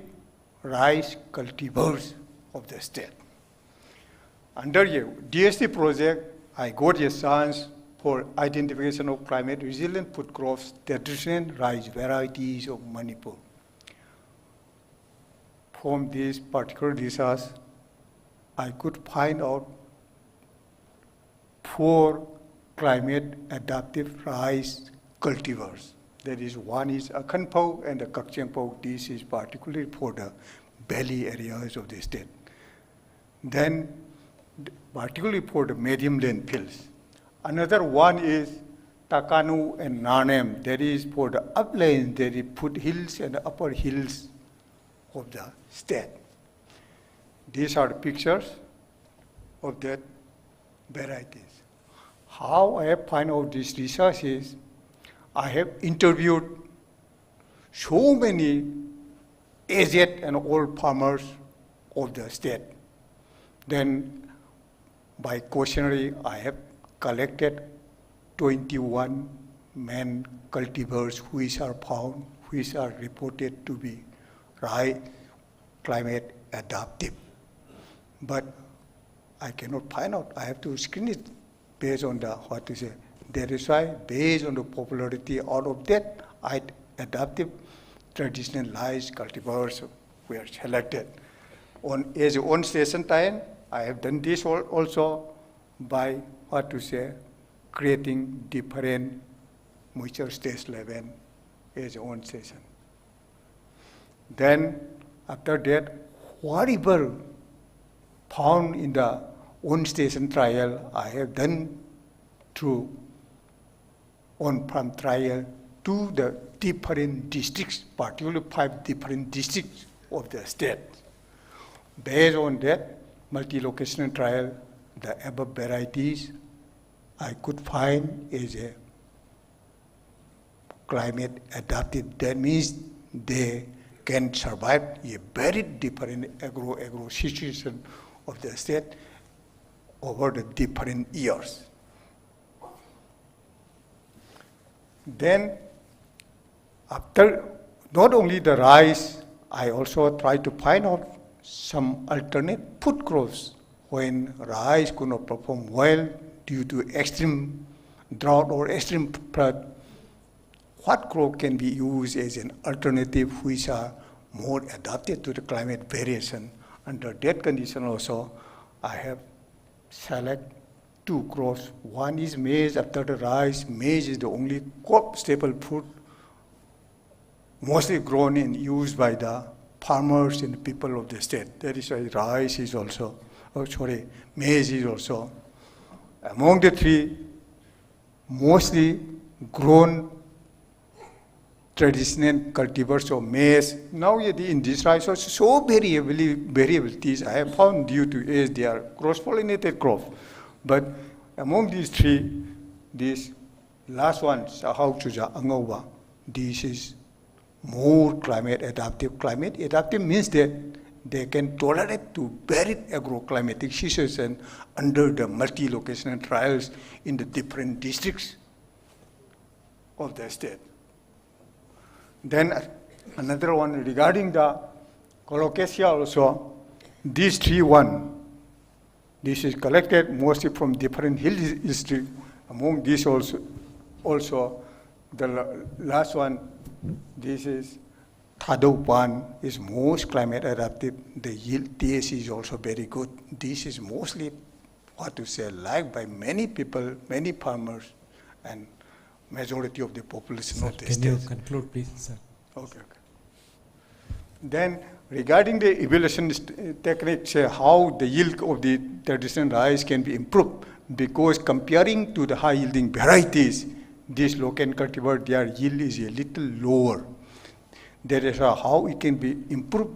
rice cultivars of the state. Under the DST project, I got a chance for identification of climate resilient food crops, traditional rice varieties of Manipur. From this particular research, I could find out 4 climate adaptive rice cultivars. That is, one is Akhanpau and the Kakchengpau. This is particularly for the valley areas of the state. Then, particularly for the medium landfills. Another one is Takanu and Nanem. That is for the uplands, that is foothills and upper hills of the state. These are the pictures of that varieties. How I have found out this research is, I have interviewed so many aged and old farmers of the state. Then by questionnaire, I have collected 21 main cultivars which are found, which are reported to be climate adaptive. But I cannot find out. I have to screen it based on the, that is why, based on the popularity out of that, adaptive traditional rice cultivars were selected. As on station time, I have done this also by, creating different moisture stage level as on station. Then, after that, whatever found in the on-station trial, I have done through on-farm trial to the different districts, particularly 5 different districts of the state. Based on that multi-locational trial, the above varieties I could find as a climate adaptive. That means they can survive a very different agro situation of the state over the different years. Then, after not only the rice, I also try to find out some alternate food crops when rice could not perform well due to extreme drought or extreme flood. What crop can be used as an alternative which are more adapted to the climate variation? Under that condition also, I have selected 2 crops. One is maize. After the rice, maize is the only crop staple food mostly grown and used by the farmers and the people of the state. That is why rice is also, maize is also. Among the 3, mostly grown traditional cultivars of maize. Now in this rice also so variabilities I have found due to as they are cross-pollinated crops. But among these 3, this last one, Sahau Chuja Angoba, this is more climate adaptive. Climate adaptive means that they can tolerate to varied agroclimatic situation under the multi-locational trials in the different districts of the state. Then another one regarding the colocasia also, these 3 this is collected mostly from different hill districts. Among these also the last one, this is Thadoupan, is most climate adaptive. The yield TS is also very good. This is mostly liked by many people, many farmers, and majority of the population of the state. Can you conclude, please, sir? Okay. Then, regarding the evaluation techniques, how the yield of the traditional rice can be improved, because comparing to the high-yielding varieties, this local cultivar, their yield is a little lower. That is how it can be improved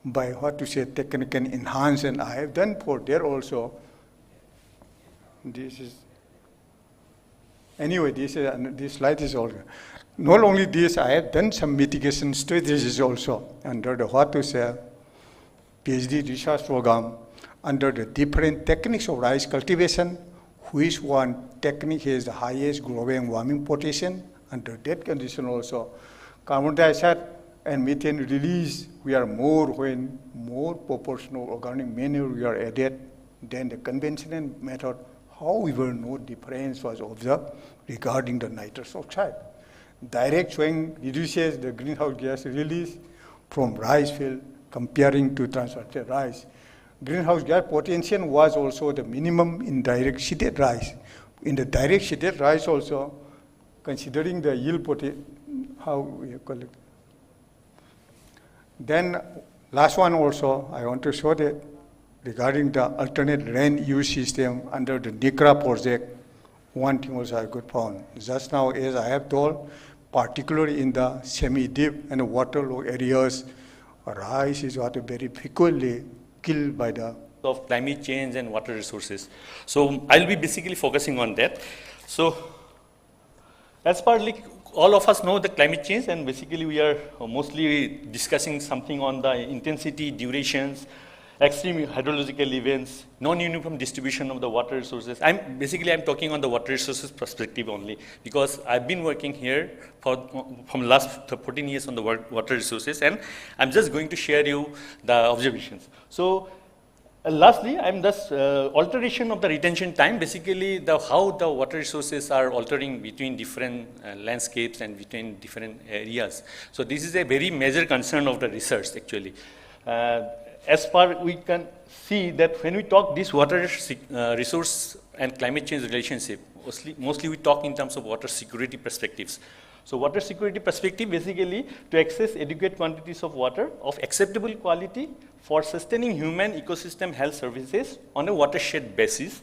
by technical enhance, and I have done for there also. This is, anyway, this slide is all. Not only this, I have done some mitigation strategies also under the PhD research program under the different techniques of rice cultivation, which one technique has the highest global warming potential. Under that condition also, carbon dioxide and methane release, we are when more proportional organic manure we are added than the conventional method, However, no difference was observed regarding the nitrous oxide. Direct showing reduces the greenhouse gas release from rice field comparing to transplanted rice. Greenhouse gas potential was also the minimum in direct seeded rice. In the direct seeded rice also, considering the yield potential, how we call it. Then last one also, I want to show that regarding the alternate rain use system under the NICRA project, one thing also I could found. Just now, as I have told, particularly in the semi-deep and waterlogged areas, rice is what very frequently killed by the of climate change and water resources. So I'll be basically focusing on that. So as part like all of us know the climate change, and basically we are mostly discussing something on the intensity, durations, extreme hydrological events, non-uniform distribution of the water resources. I'm talking on the water resources perspective only, because I've been working here from last 14 years on the water resources, and I'm just going to share you the observations. So lastly, I'm just alteration of the retention time, basically how the water resources are altering between different landscapes and between different areas. So this is a very major concern of the research actually. As far we can see that when we talk this water resource and climate change relationship, mostly we talk in terms of water security perspectives. So water security perspective basically to access adequate quantities of water of acceptable quality for sustaining human ecosystem health services on a watershed basis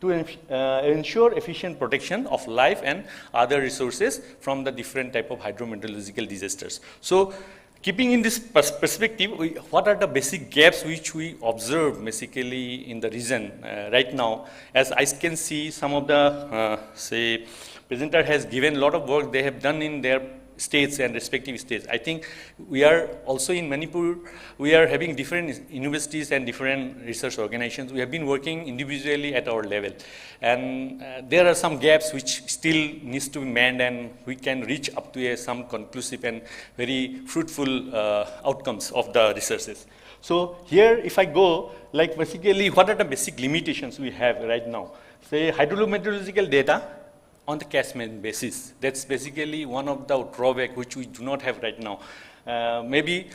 to ensure efficient protection of life and other resources from the different type of hydrometeorological disasters. So keeping in this perspective, what are the basic gaps which we observe basically in the region right now? As I can see, some of the, say, presenter has given a lot of work they have done in their states and respective states. I think we are also in Manipur, we are having different universities and different research organizations. We have been working individually at our level. And there are some gaps which still needs to be manned, and we can reach up to some conclusive and very fruitful outcomes of the researches. So here, if I go, like basically, what are the basic limitations we have right now? Say hydrometeorological data on the catchment basis. That's basically one of the drawback which we do not have right now. Maybe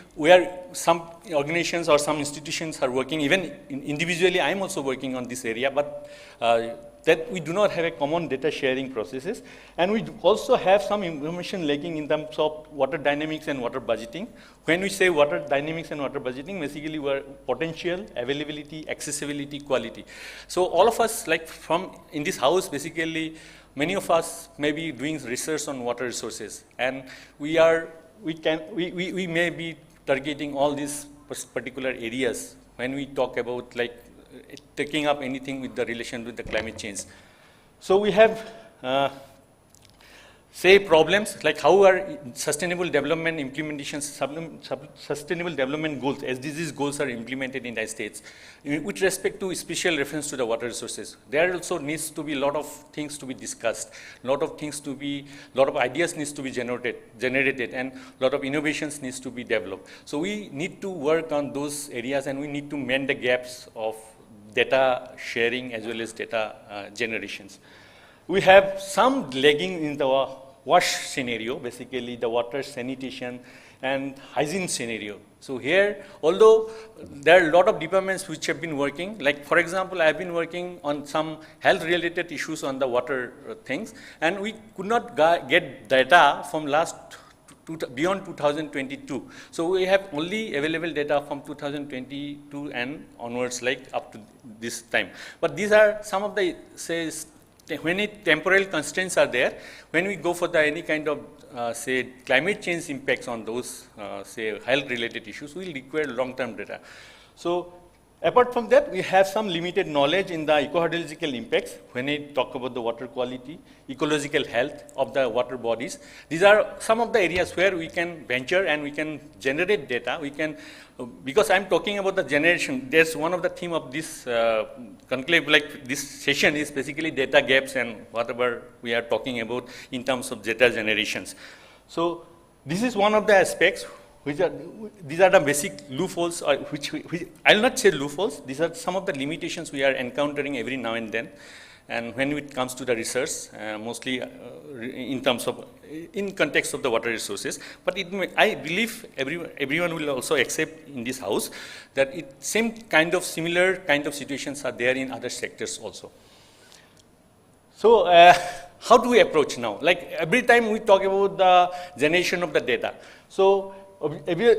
some organizations or some institutions are working, even individually I'm also working on this area, but that we do not have a common data sharing processes. And we also have some information lacking in terms of water dynamics and water budgeting. When we say water dynamics and water budgeting, basically we're potential, availability, accessibility, quality. So all of us, like from in this house, basically, many of us may be doing research on water resources, and we may be targeting all these particular areas when we talk about like taking up anything with the relation with the climate change. So we have say problems like how are sustainable development implementations, sustainable development goals, SDGs goals are implemented in the States. With respect to special reference to the water resources, there also needs to be a lot of things to be discussed, lot of ideas needs to be generated, and a lot of innovations needs to be developed. So we need to work on those areas, and we need to mend the gaps of data sharing as well as data generations. We have some lagging in the wash scenario, basically the water sanitation and hygiene scenario. So here, although there are a lot of departments which have been working, like for example, I have been working on some health related issues on the water things, and we could not get data from beyond 2022. So we have only available data from 2022 and onwards, like up to this time. But these are some of the, say, when temporal constraints are there, when we go for any kind of, say, climate change impacts on those, say, health-related issues, we will require long-term data. So apart from that, we have some limited knowledge in the eco-hydrological impacts when we talk about the water quality, ecological health of the water bodies. These are some of the areas where we can venture and we can generate data. We can, because I'm talking about the generation, there's one of the theme of this conclave, like this session is basically data gaps and whatever we are talking about in terms of data generations. So this is one of the aspects. These are the basic loopholes, which I'll not say loopholes, these are some of the limitations we are encountering every now and then. And when it comes to the research, mostly in terms of, in context of the water resources, but I believe everyone will also accept in this house that similar kind of situations are there in other sectors also. So how do we approach now? Like every time we talk about the generation of the data. So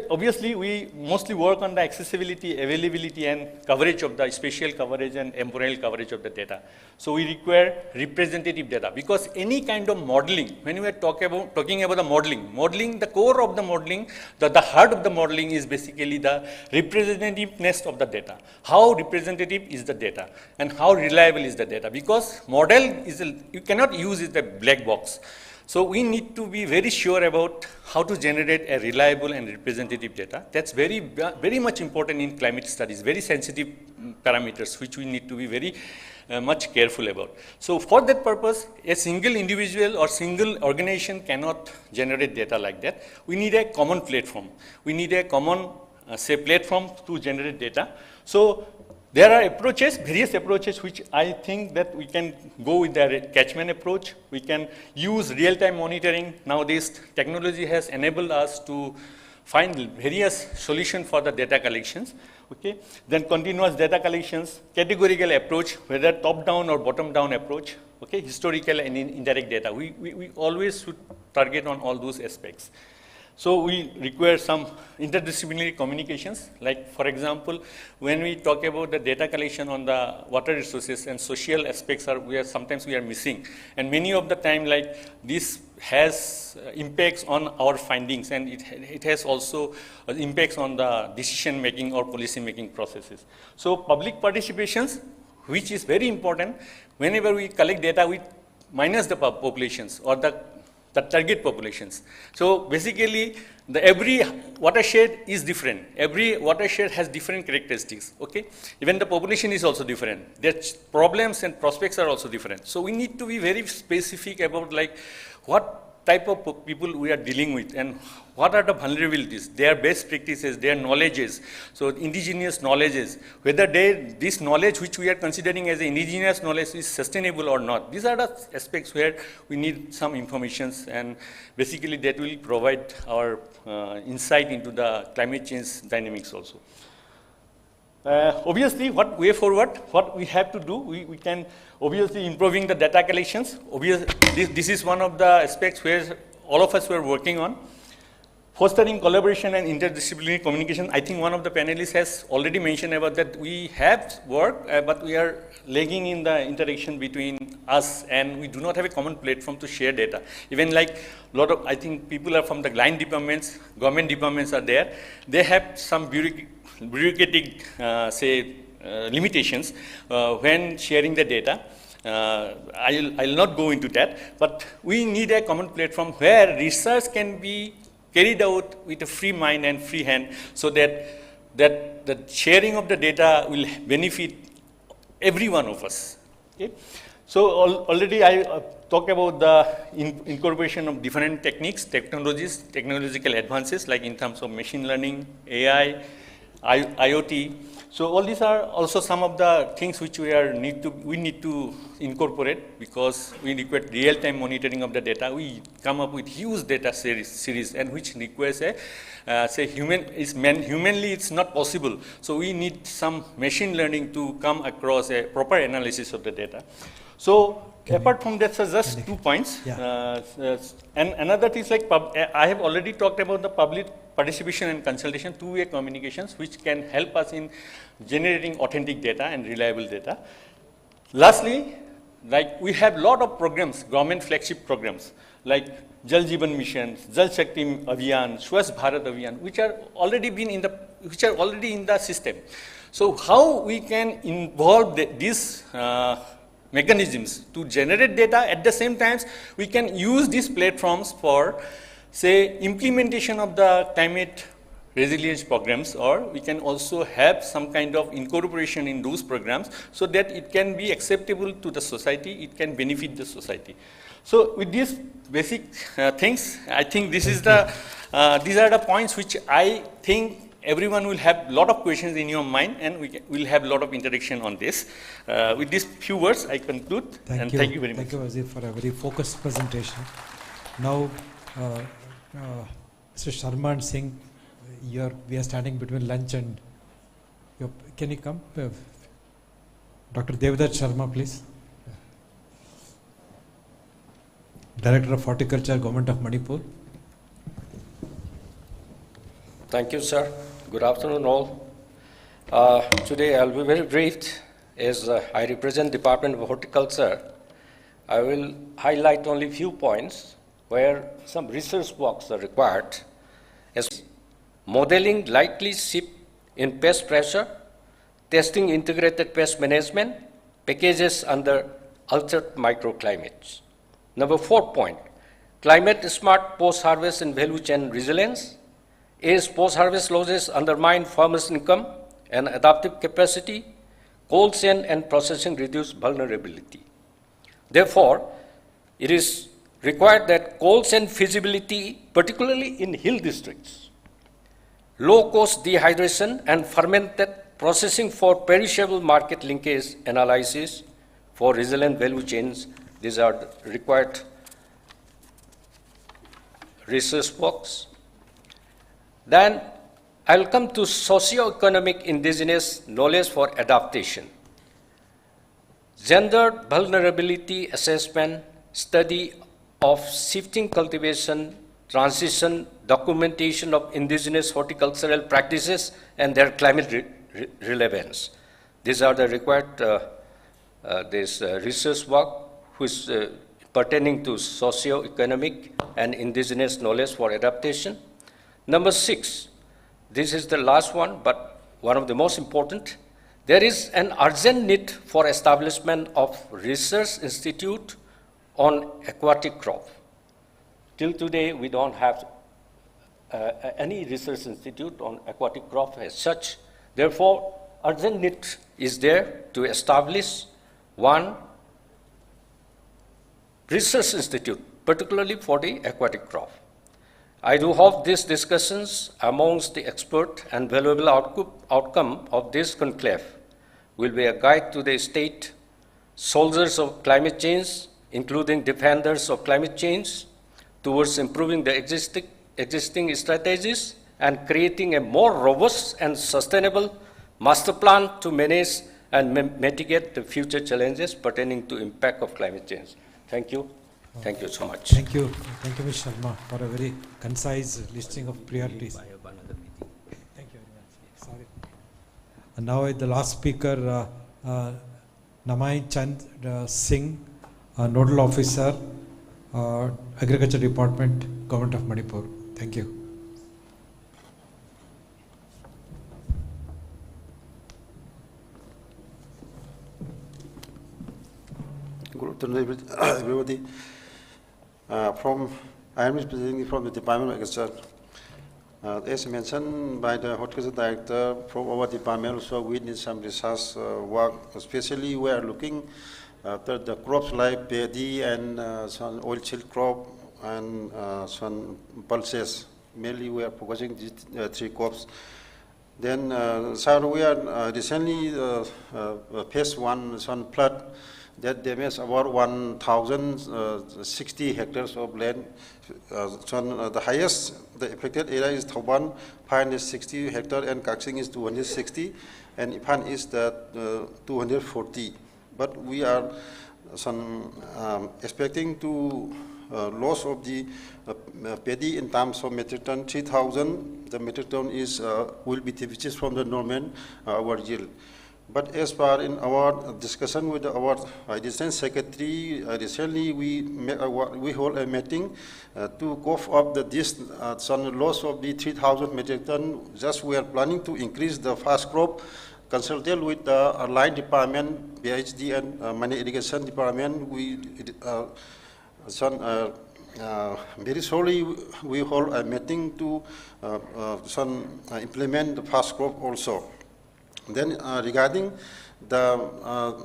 obviously we mostly work on the accessibility, availability and coverage of the spatial coverage and temporal coverage of the data. So we require representative data because any kind of modeling, when we are talking about the modeling, the core of the modeling, the heart of the modeling is basically the representativeness of the data. How representative is the data and how reliable is the data, because model you cannot use it as a black box. So we need to be very sure about how to generate a reliable and representative data. That's very much important in climate studies, very sensitive parameters which we need to be very much careful about. So for that purpose, a single individual or single organization cannot generate data like that. We need a common platform. We need a common platform to generate data. So there are various approaches which I think that we can go with the catchment approach. We can use real-time monitoring. Nowadays, technology has enabled us to find various solutions for the data collections. Okay. Then continuous data collections, categorical approach, whether top-down or bottom-down approach, okay, historical and indirect data. We always should target on all those aspects. So we require some interdisciplinary communications, like for example, when we talk about the data collection on the water resources and social aspects sometimes we are missing. And many of the time, like this has impacts on our findings, and it has also impacts on the decision making or policy making processes. So public participations, which is very important, whenever we collect data, we minus the populations or the target populations. So basically, every watershed is different. Every watershed has different characteristics, okay? Even the population is also different. Their problems and prospects are also different. So we need to be very specific about like what type of people we are dealing with and what are the vulnerabilities, their best practices, their knowledges, so indigenous knowledges, whether this knowledge which we are considering as indigenous knowledge is sustainable or not. These are the aspects where we need some information, and basically that will provide our insight into the climate change dynamics also. Obviously, what we have to do, we can obviously improving the data collections. This is one of the aspects where all of us were working on. Fostering collaboration and interdisciplinary communication. I think one of the panelists has already mentioned about that we have work, but we are lagging in the interaction between us, and we do not have a common platform to share data. Even like I think people are from the line departments, government departments are there. They have some bureaucratic, limitations when sharing the data. I'll not go into that, but we need a common platform where research can be carried out with a free mind and free hand, so that the sharing of the data will benefit every one of us. Okay? So already I talked about the incorporation of different techniques, technological advances, like in terms of machine learning, AI, IoT. So all these are also some of the things which we need to incorporate, because we require real-time monitoring of the data. We come up with huge data series and which requires humanly it's not possible. So we need some machine learning to come across a proper analysis of the data. So apart from that, just 2 points. Yeah. And another thing is like, I have already talked about the public participation and consultation, two-way communications, which can help us in generating authentic data and reliable data. Lastly, like we have a lot of programs, government flagship programs, like Jal Jeevan Mission, Jal Shakti Abhiyan, Swachh Bharat Abhiyan, which are already in the system. So how we can involve these mechanisms to generate data, at the same time we can use these platforms for implementation of the climate resilience programs, or we can also have some kind of incorporation in those programs so that it can be acceptable to the society, it can benefit the society. So with these basic things, I think this is these are the points which I think everyone will have a lot of questions in your mind, and we'll have a lot of interaction on this. With these few words, I conclude. Thank you very much. Thank you, Wazir, for a very focused presentation. Now, Mr. Sharma and Singh, we are standing between lunch and. Can you come? Dr. Devdutt Sharma, please. Director of Horticulture, Government of Manipur. Thank you, sir. Good afternoon, all. Today I'll be very brief. As I represent Department of Horticulture, I will highlight only few points where some research works are required, as modeling likely shift in pest pressure, testing integrated pest management, packages under altered microclimates. Number 4 point, climate smart post-harvest and value chain resilience. As post-harvest losses undermine farmers' income and adaptive capacity, cold chain and processing reduce vulnerability. Therefore, it is required that cold chain feasibility, particularly in hill districts, low-cost dehydration and fermented processing for perishable market linkage analysis for resilient value chains. These are the required research works. Then I'll come to socio-economic indigenous knowledge for adaptation. Gender vulnerability assessment, study of shifting cultivation, transition, documentation of indigenous horticultural practices and their climate relevance. These are the required research work which pertaining to socio-economic and indigenous knowledge for adaptation. Number 6, this is the last one, but one of the most important. There is an urgent need for establishment of research institute on aquatic crop. Till today, we don't have any research institute on aquatic crop as such. Therefore, urgent need is there to establish one research institute, particularly for the aquatic crop. I do hope these discussions amongst the expert and valuable outcome of this conclave will be a guide to the state soldiers of climate change, including defenders of climate change, towards improving the existing strategies and creating a more robust and sustainable master plan to manage and mitigate the future challenges pertaining to impact of climate change. Thank you. Thank you so much. Thank you. Thank you, Ms. Sharma, for a very concise listing of priorities. Thank you very much. Sorry. And now the last speaker, Namai Chand Singh, Nodal Officer, Agriculture Department, Government of Manipur. Thank you. Good afternoon, everybody. I am representing from the Department of Agriculture. As mentioned by the Horticulture Director, from our department also we need some research work, especially we are looking at the crops like paddy and some oilseed crop and some pulses. Mainly we are focusing these 3 crops. Then, sir, we are recently faced some flood that damaged about 1,060 hectares of land. The highest, the affected area is Thauban, 560 hectares, and Kaksing is 260, and IMPHAL is 240. But we are expecting to loss of the paddy in terms of metric ton, 3,000. The metric ton is will be which from the Norman our yield. But as far in our discussion with our Assistant Secretary, recently we hold a meeting to cough up this some loss of the 3,000 metric ton. Just we are planning to increase the fast crop. Consulted with the line department, PhD and Mani Irrigation Department, we very slowly we hold a meeting to implement the fast crop also. Then regarding the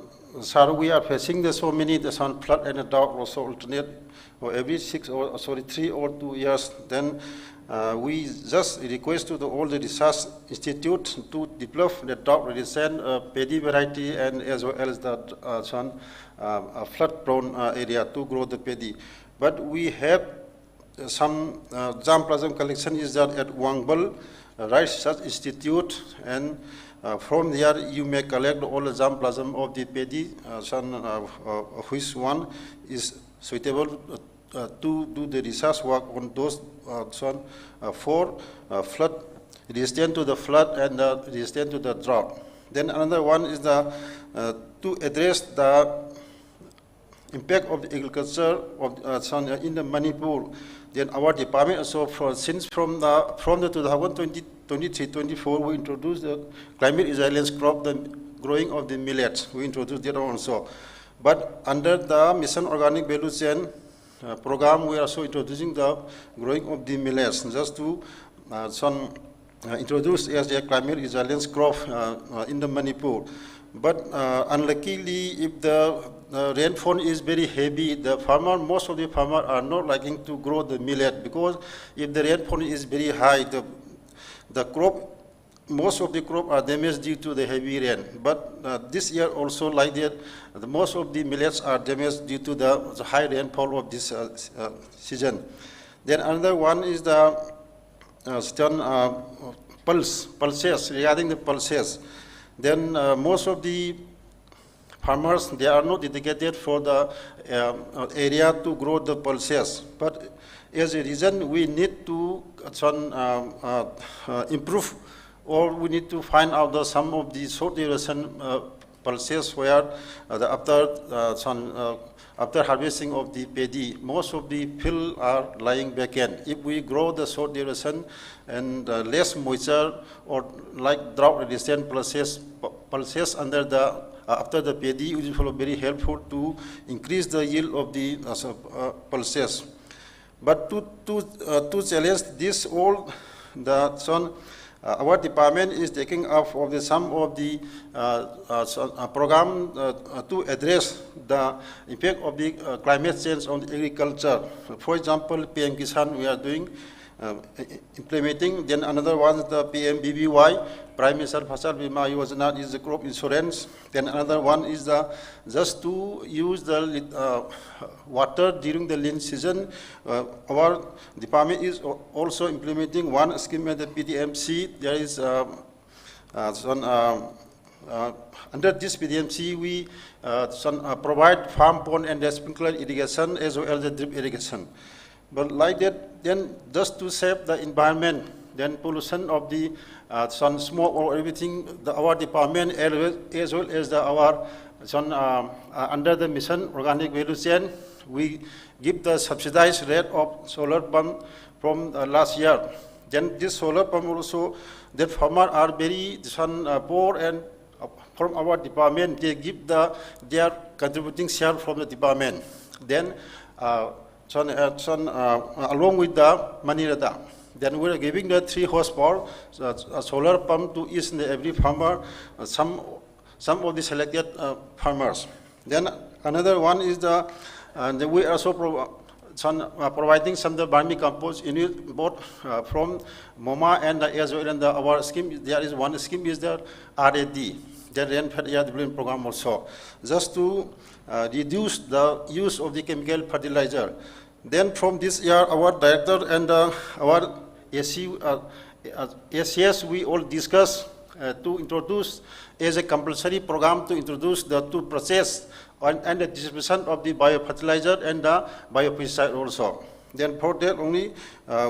sir, we are facing so many flood and drought also alternate or every 3 or 2 years, then we just request to all the research institute to develop the drought-resistant paddy variety and as well as the flood-prone area to grow the paddy. But we have some germplasm collection is done at Wangbal Rice Research Institute, and from there you may collect all the germplasm of the paddy, which one is suitable to do the research work on those for flood, resistant to the flood and resistant to the drought. Then another one is the to address the impact of the agriculture of in the Manipur. Then our department also since from the 2023-24 we introduced the climate resilience crop, the growing of the millets. We introduced that also. But under the Mission Organic Value Chain program, we are also introducing the growing of the millets just to introduce as a climate resilience crop in the Manipur. But unluckily, if the rainfall is very heavy, most of the farmers are not liking to grow the millet, because if the rainfall is very high, the crop, most of the crop are damaged due to the heavy rain. But this year also like that, most of the millets are damaged due to the high rainfall of this season. Then another one is the pulses, regarding the pulses. Then most of the farmers, they are not dedicated for the area to grow the pulses. But as a reason, we need to improve, or we need to find out some of the short duration pulses where after harvesting of the paddy, most of the fields are lying vacant. If we grow the short duration and less moisture or like drought-resistant pulses under the after the paddy, which is very helpful to increase the yield of the pulses. But to challenge this all, our department is taking up of some of the program to address the impact of the climate change on agriculture. For example, PM Kisan we are doing, implementing. Then another one is the PMBBY, Prime Minister Fasal Bima Yojana, is the crop insurance. Then another one is just to use the water during the lean season. Our department is also implementing one scheme at the PDMC. There is under this PDMC, we provide farm pond and sprinkler irrigation as well as the drip irrigation. But like that, then just to save the environment, then pollution of the smoke or everything, our department as well as our under the Mission Organic Value Chain, we give the subsidized rate of solar pump from last year. Then this solar pump also, the farmers are very poor, and from our department they give their contributing share from the department. Then along with the Manirada, then we are giving the 3 horsepower solar pump to each and every farmer, some of the selected farmers. Then another one is we are also providing some of the vermicompost unit both from MoMA and as well as our scheme. There is one scheme is the RAD, the Rainfed Area Development Program also, just to reduce the use of the chemical fertilizer. Then from this year, our director and our ACS, we all discuss to introduce as a compulsory program to introduce to process and the distribution of the biofertilizer and the biopesticide also. Then for that only,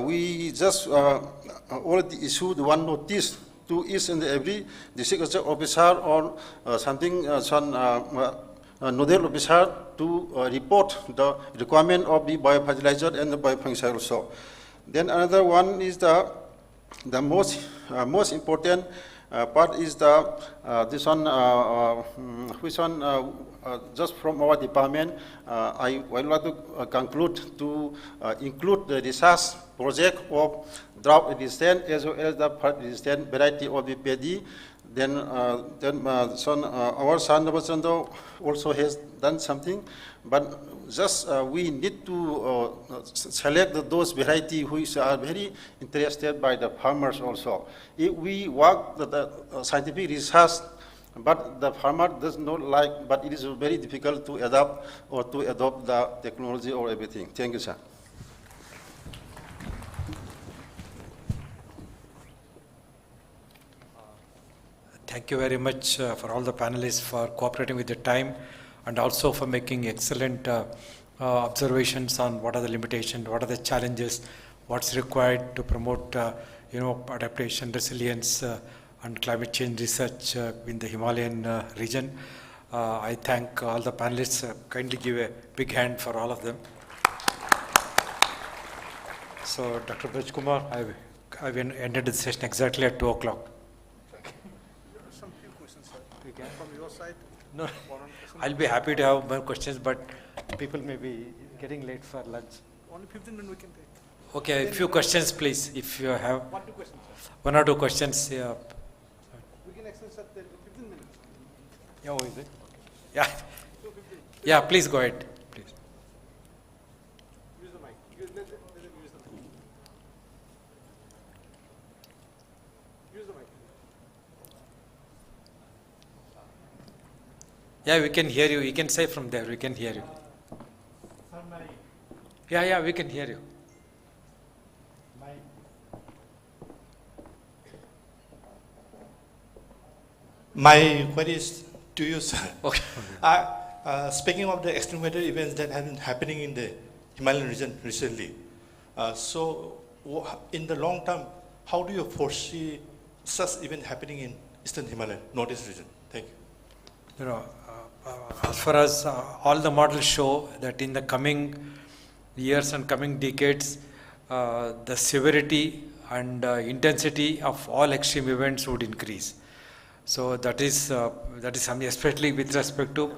we just already issued one notice to each and every district officer or something, nodal officer to report the requirement of the biofertilizer and the biofungicide also. Then another one is the most important part is this one, which one just from our department. I would like to conclude to include the research project of drought resistant as well as the flood resistant variety of the paddy. Then our son Navachandra also has done something, but just we need to select those variety which are very interested by the farmers also. If we work the scientific research, but the farmer does not like, but it is very difficult to adapt or to adopt the technology or everything. Thank you, sir. Thank you very much for all the panelists for cooperating with the time and also for making excellent observations on what are the limitations, what are the challenges, what's required to promote adaptation, resilience and climate change research in the Himalayan region. I thank all the panelists. Kindly give a big hand for all of them. So Dr. Braj Kumar, I've ended the session exactly at 2 o'clock. From your side? No, I'll be happy to have more questions, but people may be getting late for lunch. Only 15 minutes we can take. Okay, a few questions, please, if you have. 1 or 2 questions, sir. 1 or 2 questions. Yeah. We can extend, sir, 15 minutes. Yeah, is it? Yeah. Yeah, please go ahead. Please. Use the mic. Use the mic. Use the mic. Yeah, we can hear you. You can say from there. We can hear you. Yeah, we can hear you. My query is to you, sir. Okay. Speaking of the extreme weather events that have been happening in the Himalayan region recently, in the long term, how do you foresee such event happening in Eastern Himalayan, Northeast region? Thank you. As far as all the models show that in the coming years and coming decades, the severity and intensity of all extreme events would increase. So that is something, especially with respect to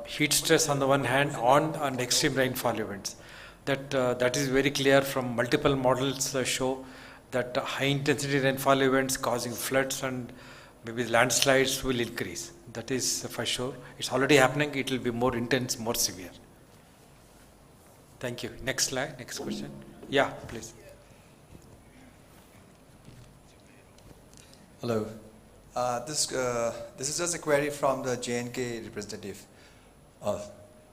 heat stress on the one hand, and extreme rainfall events. That is very clear from multiple models show that high intensity rainfall events causing floods and maybe landslides will increase. That is for sure. It's already happening. It will be more intense, more severe. Thank you. Next slide. Next question. Yeah, please. Hello. This is just a query from the J&K representative.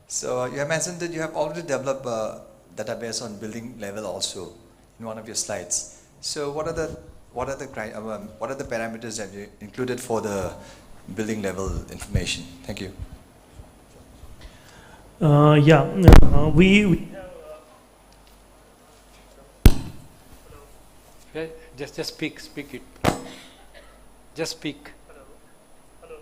So you have mentioned that you have already developed a database on building level also in one of your slides. So what are the parameters that you included for the building level information? Thank you. We just speak it. Just speak. Hello.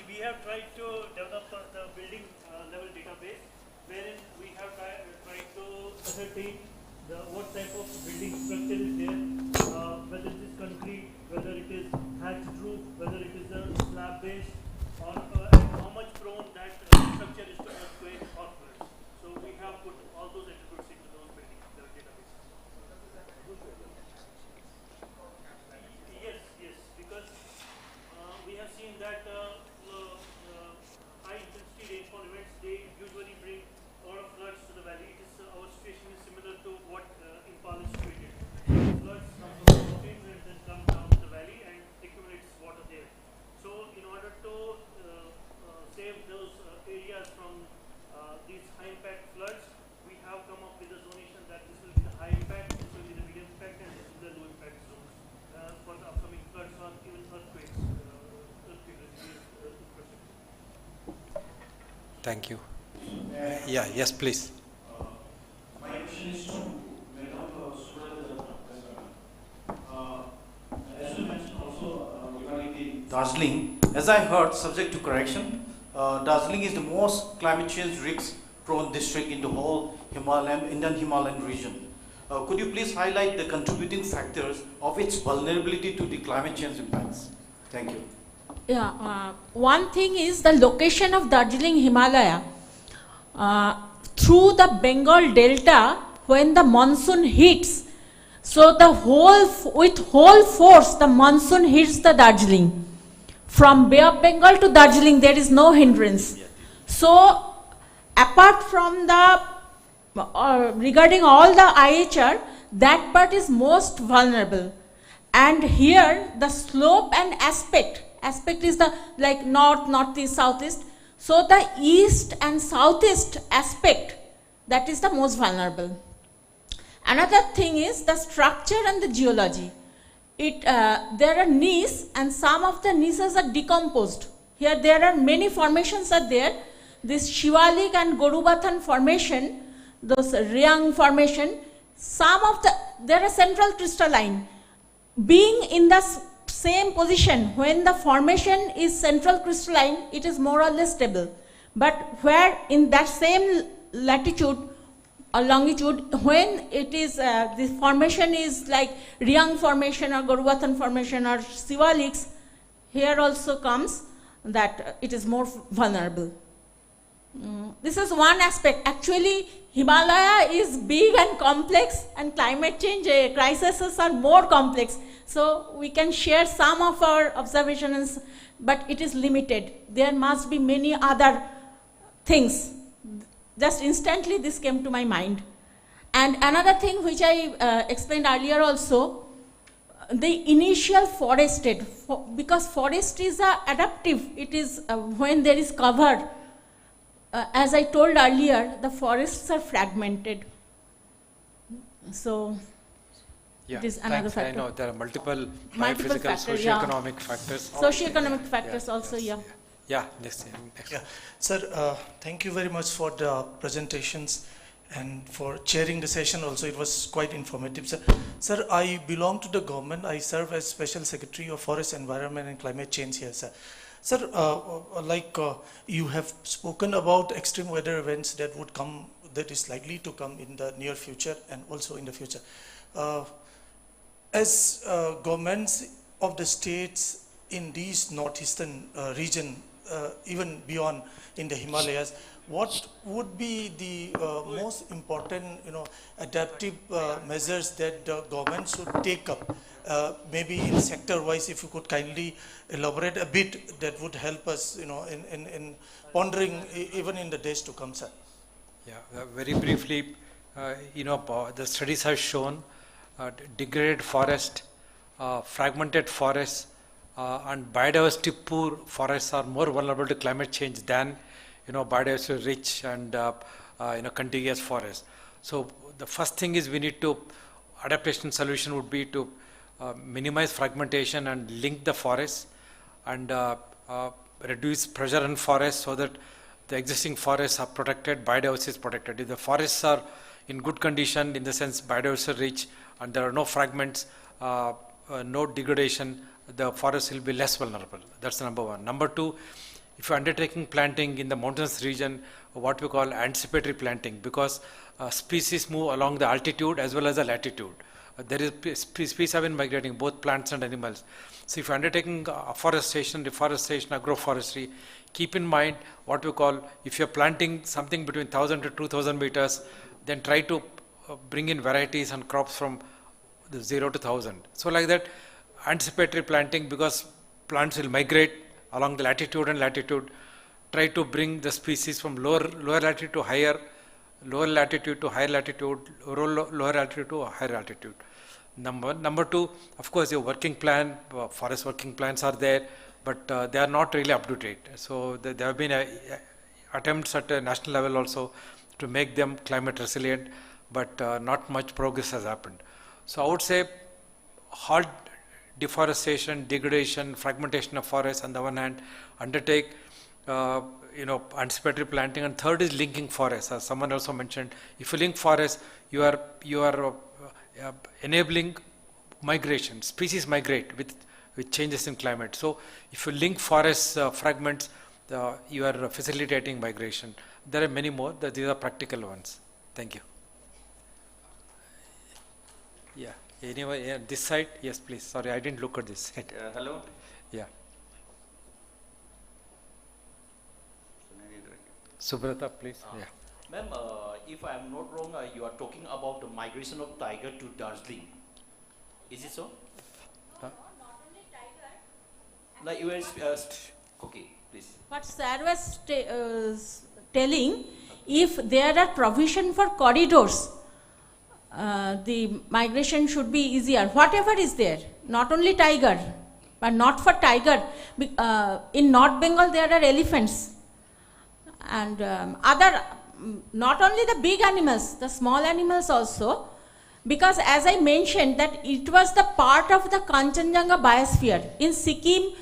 We have tried to develop the building level database, wherein we have tried to ascertain what type of building structure is there, whether it is concrete, whether it is thatched roof, whether it is a slab base, or and how much prone that structure is to earthquake or floods. So we have put all those attributes into those building level databases. Yes, because we have seen that high intensity rainfall events, they usually bring a lot of floods to the valley. Our situation is similar to what IMPHAL is situated. Floods come from the mountains and then come down to the valley and accumulates water there. So in order to save those areas from these high impact floods, we have come up with a zonation that this will be the high impact, this will be the medium impact, and this will be the low impact zones for the upcoming floods or even earthquakes. Thank you. Yeah, yes, please. My question is to as you mentioned also regarding the Darjeeling, as I heard, subject to correction, Darjeeling is the most climate change risk prone district in the whole Indian Himalayan region. Could you please highlight the contributing factors of its vulnerability to the climate change impacts? Thank you. Yeah, one thing is the location of Darjeeling Himalaya through the Bengal Delta when the monsoon hits. So with whole force, the monsoon hits the Darjeeling. From Bay of Bengal to Darjeeling, there is no hindrance. So apart from the, regarding all the IHR, that part is most vulnerable. And here, the slope and aspect is the like north, northeast, southeast. So the east and southeast aspect, that is the most vulnerable. Another thing is the structure and the geology. There are gneiss, and some of the gneisses are decomposed. Here there are many formations are there. This Shivalik and Gorubathan formation, those Riang formation, there are central crystalline. Being in the same position, when the formation is central crystalline, it is more or less stable. But where in that same latitude or longitude, when it is, this formation is like Riang formation or Gorubathan formation or Shivaliks, here also comes that it is more vulnerable. This is one aspect. Actually, Himalaya is big and complex, and climate change crises are more complex. So we can share some of our observations, but it is limited. There must be many other things. Just instantly this came to my mind. And another thing which I explained earlier also, the initial forested, because forest is adaptive. It is when there is cover. As I told earlier, the forests are fragmented. So, yeah, it is another factor. I know there are multiple biophysical, factors, socio-economic factors. Socio-economic factors also, yeah. Yeah, next. Yeah. Sir, thank you very much for the presentations and for chairing the session also. It was quite informative. Sir, I belong to the government. I serve as Special Secretary of Forest, Environment and Climate Change here, sir. Sir, you have spoken about extreme weather events that would come, that is likely to come in the near future and also in the future. As governments of the states in these northeastern region, even beyond in the Himalayas, what would be the most important, adaptive measures that the government should take up? Maybe in sector-wise, if you could kindly elaborate a bit, that would help us, in pondering even in the days to come, sir. Yeah, very briefly, the studies have shown degraded forest, fragmented forests, and biodiversity poor forests are more vulnerable to climate change than, biodiversity rich and, contiguous forests. So the first thing is we need to, adaptation solution would be to minimize fragmentation and link the forests and reduce pressure on forests so that the existing forests are protected, biodiversity is protected. If the forests are in good condition, in the sense biodiversity rich, and there are no fragments, no degradation, the forest will be less vulnerable. That's number one. Number two, if you're undertaking planting in the mountainous region, what we call anticipatory planting, because species move along the altitude as well as the latitude. There is species have been migrating, both plants and animals. So if you're undertaking afforestation, reforestation, agroforestry, keep in mind what we call, if you're planting something between 1,000 to 2,000 meters, then try to bring in varieties and crops from the 0 to 1,000. So like that, anticipatory planting, because plants will migrate along the latitude and latitude, try to bring the species from lower latitude to higher, lower latitude to higher latitude, lower altitude to higher altitude. Number two, of course, your working plan, forest working plans are there, but they are not really up to date. So there have been attempts at a national level also to make them climate resilient, but not much progress has happened. So I would say halt deforestation, degradation, fragmentation of forests on the one hand, undertake anticipatory planting, and third is linking forests. As someone also mentioned, if you link forests, you are enabling migration. Species migrate with changes in climate. So if you link forest fragments, you are facilitating migration. There are many more. These are practical ones. Thank you. Yeah. Anyway, this side, yes, please. Sorry, I didn't look at this side. Hello. Yeah. Subrata, please. Yeah. Ma'am, if I am not wrong, you are talking about the migration of tiger to Darjeeling. Is it so? Huh? Like you were, okay, please. What sir was telling, if there are provision for corridors, the migration should be easier. Whatever is there, not only tiger, but not for tiger. In North Bengal there are elephants and other, not only the big animals, the small animals also. Because as I mentioned that it was the part of the Kanchenjunga biosphere. In Sikkim,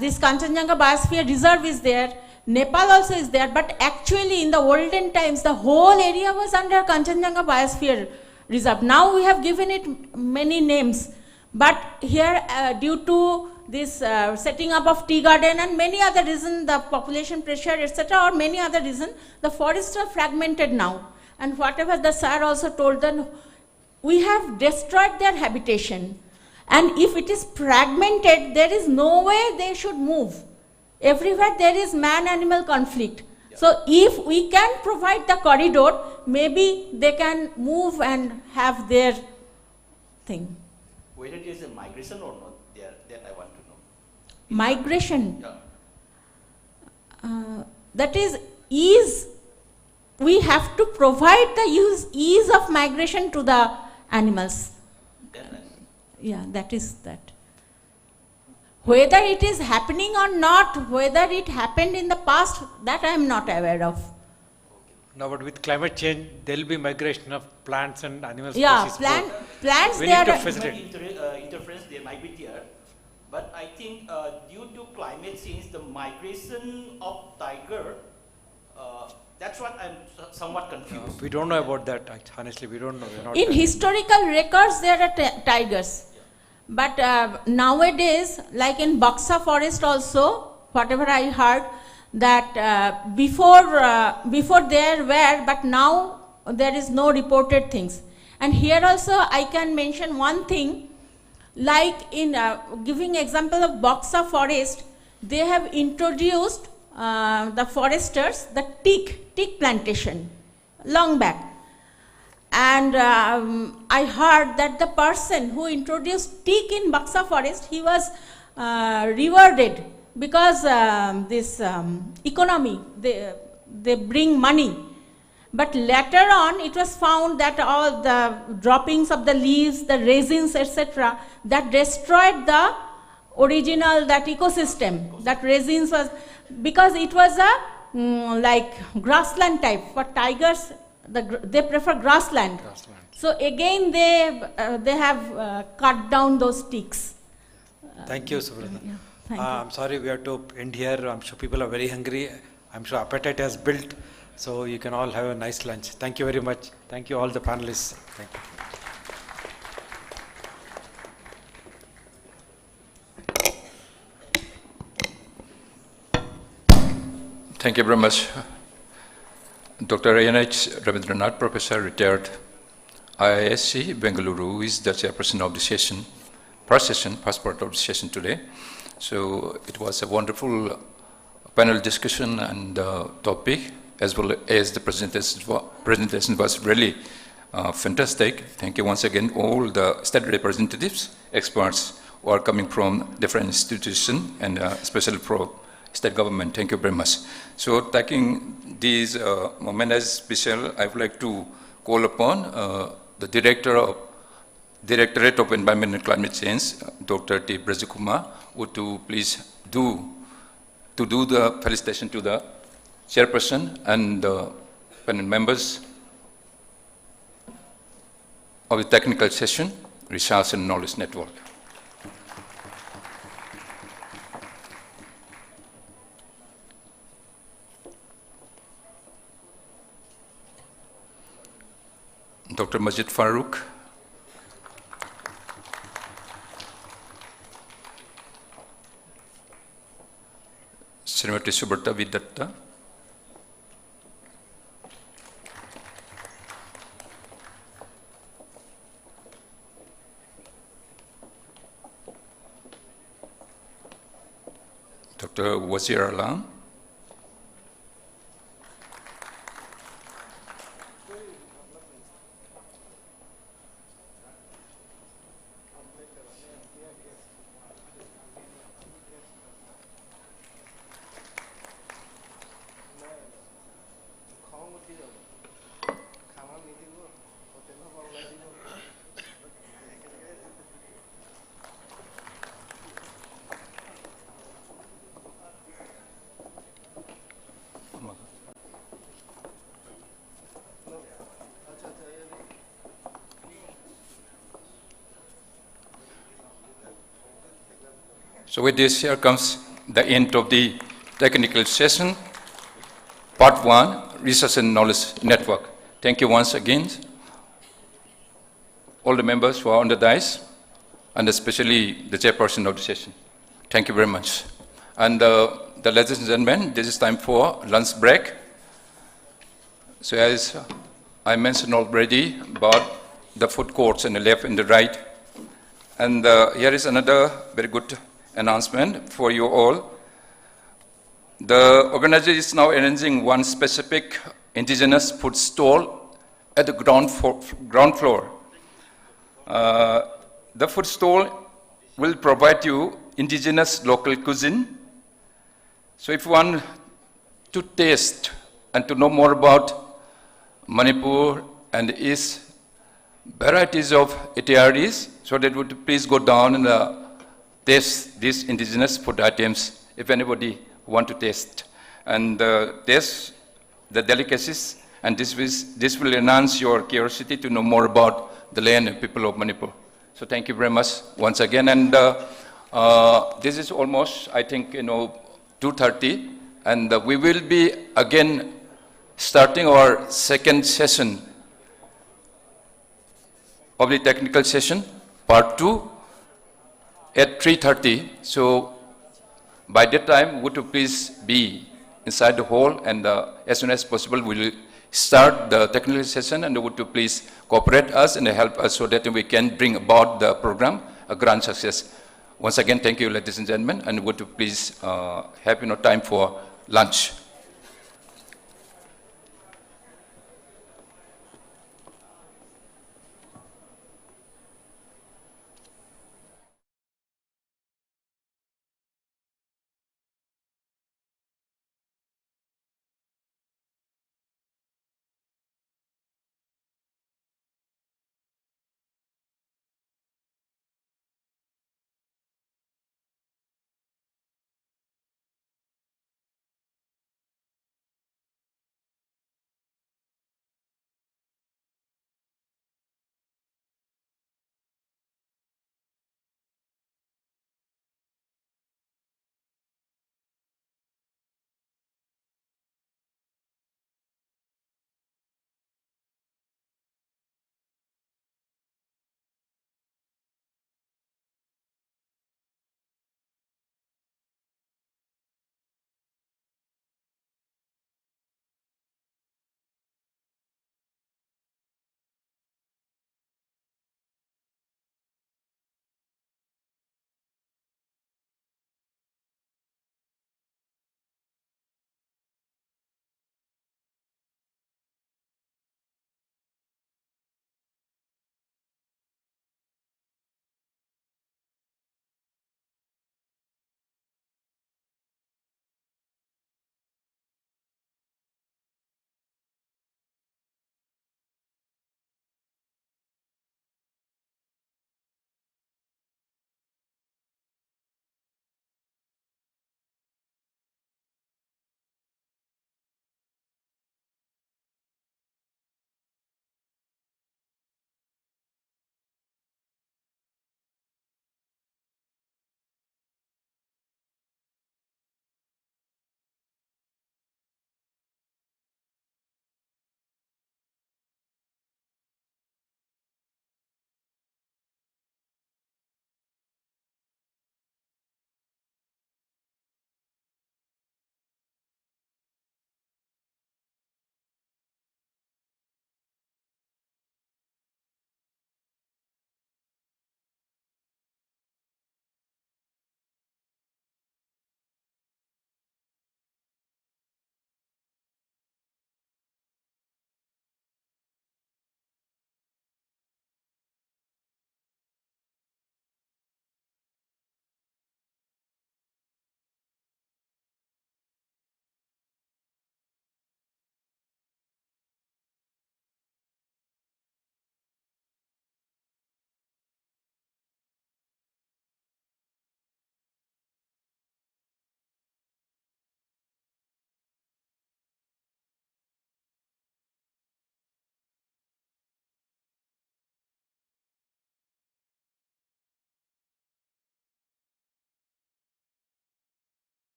this Kanchenjunga biosphere reserve is there. Nepal also is there, but actually in the olden times, the whole area was under Kanchenjunga biosphere reserve. Now we have given it many names, but here due to this setting up of tea garden and many other reasons, the population pressure, etc., or many other reasons, the forests are fragmented now. And whatever the sir also told them, we have destroyed their habitation. And if it is fragmented, there is no way they should move. Everywhere there is man-animal conflict. Yeah. So if we can provide the corridor, maybe they can move and have their thing. Whether it is a migration or not, that I want to know. Migration? Yeah. That is ease. We have to provide the ease of migration to the animals. Yeah, that is that. Whether it is happening or not, whether it happened in the past, that I am not aware of. No, but with climate change, there will be migration of plants and animal species. Yeah, plants we they need to are facilitate. Interference there might be there, but I think due to climate change, the migration of tiger, that's what I'm somewhat confused. We don't know about that. Honestly, we don't know. In historical records, there are tigers. But nowadays, like in Baksa forest also, whatever I heard, that before there were, but now there is no reported things. And here also I can mention one thing, like in giving example of Baksa forest, they have introduced the foresters, the teak plantation, long back. And I heard that the person who introduced teak in Baksa forest, he was rewarded because this economy, they bring money. But later on, it was found that all the droppings of the leaves, the resins, etc., that destroyed the original, that ecosystem. That resins was, because it was a like grassland type. For tigers, they prefer grassland. So again, they have cut down those teaks. Thank you, Subrata. Yeah, thank you. I'm sorry we have to end here. I'm sure people are very hungry. I'm sure appetite has built. So you can all have a nice lunch. Thank you very much. Thank you all the panelists. Thank you. Thank you very much. Dr. NH Ravindranath, Professor, retired IISc, Bengaluru, is the chairperson of the session, first part of the session today. So it was a wonderful panel discussion and topic, as well as the presentation was really fantastic. Thank you once again, all the state representatives, experts who are coming from different institutions and especially from state government. Thank you very much. So taking this moment as special, I would like to call upon the Directorate of Environment and Climate Change, Dr. T. Brajakumar, to please do the felicitation to the chairperson and the panel members of the technical session, Research and Knowledge Network. Dr. Majid Farooq, Srimati Subrata Vidatta, Dr. Wazir Alam, So with this, here comes the end of the technical session, part 1, Research and Knowledge Network. Thank you once again, all the members who are on the dais, and especially the chairperson of the session. Thank you very much. And the ladies and gentlemen, this is time for lunch break. So as I mentioned already about the food courts on the left and the right. And here is another very good announcement for you all. The organizer is now arranging one specific indigenous food stall at the ground floor. The food stall will provide you indigenous local cuisine. So if you want to taste and to know more about Manipur and its varieties of eateries, so that would please go down and taste these indigenous food items if anybody want to taste. And taste the delicacies, and this will enhance your curiosity to know more about the land and people of Manipur. So thank you very much once again. And this is almost, I think, 2:30, and we will be again starting our second session of the technical session, part 2, at 3:30. So by that time, would you please be inside the hall, and as soon as possible, we will start the technical session, and would you please cooperate us and help us so that we can bring about the program a grand success. Once again, thank you, ladies and gentlemen, and would you please have time for lunch.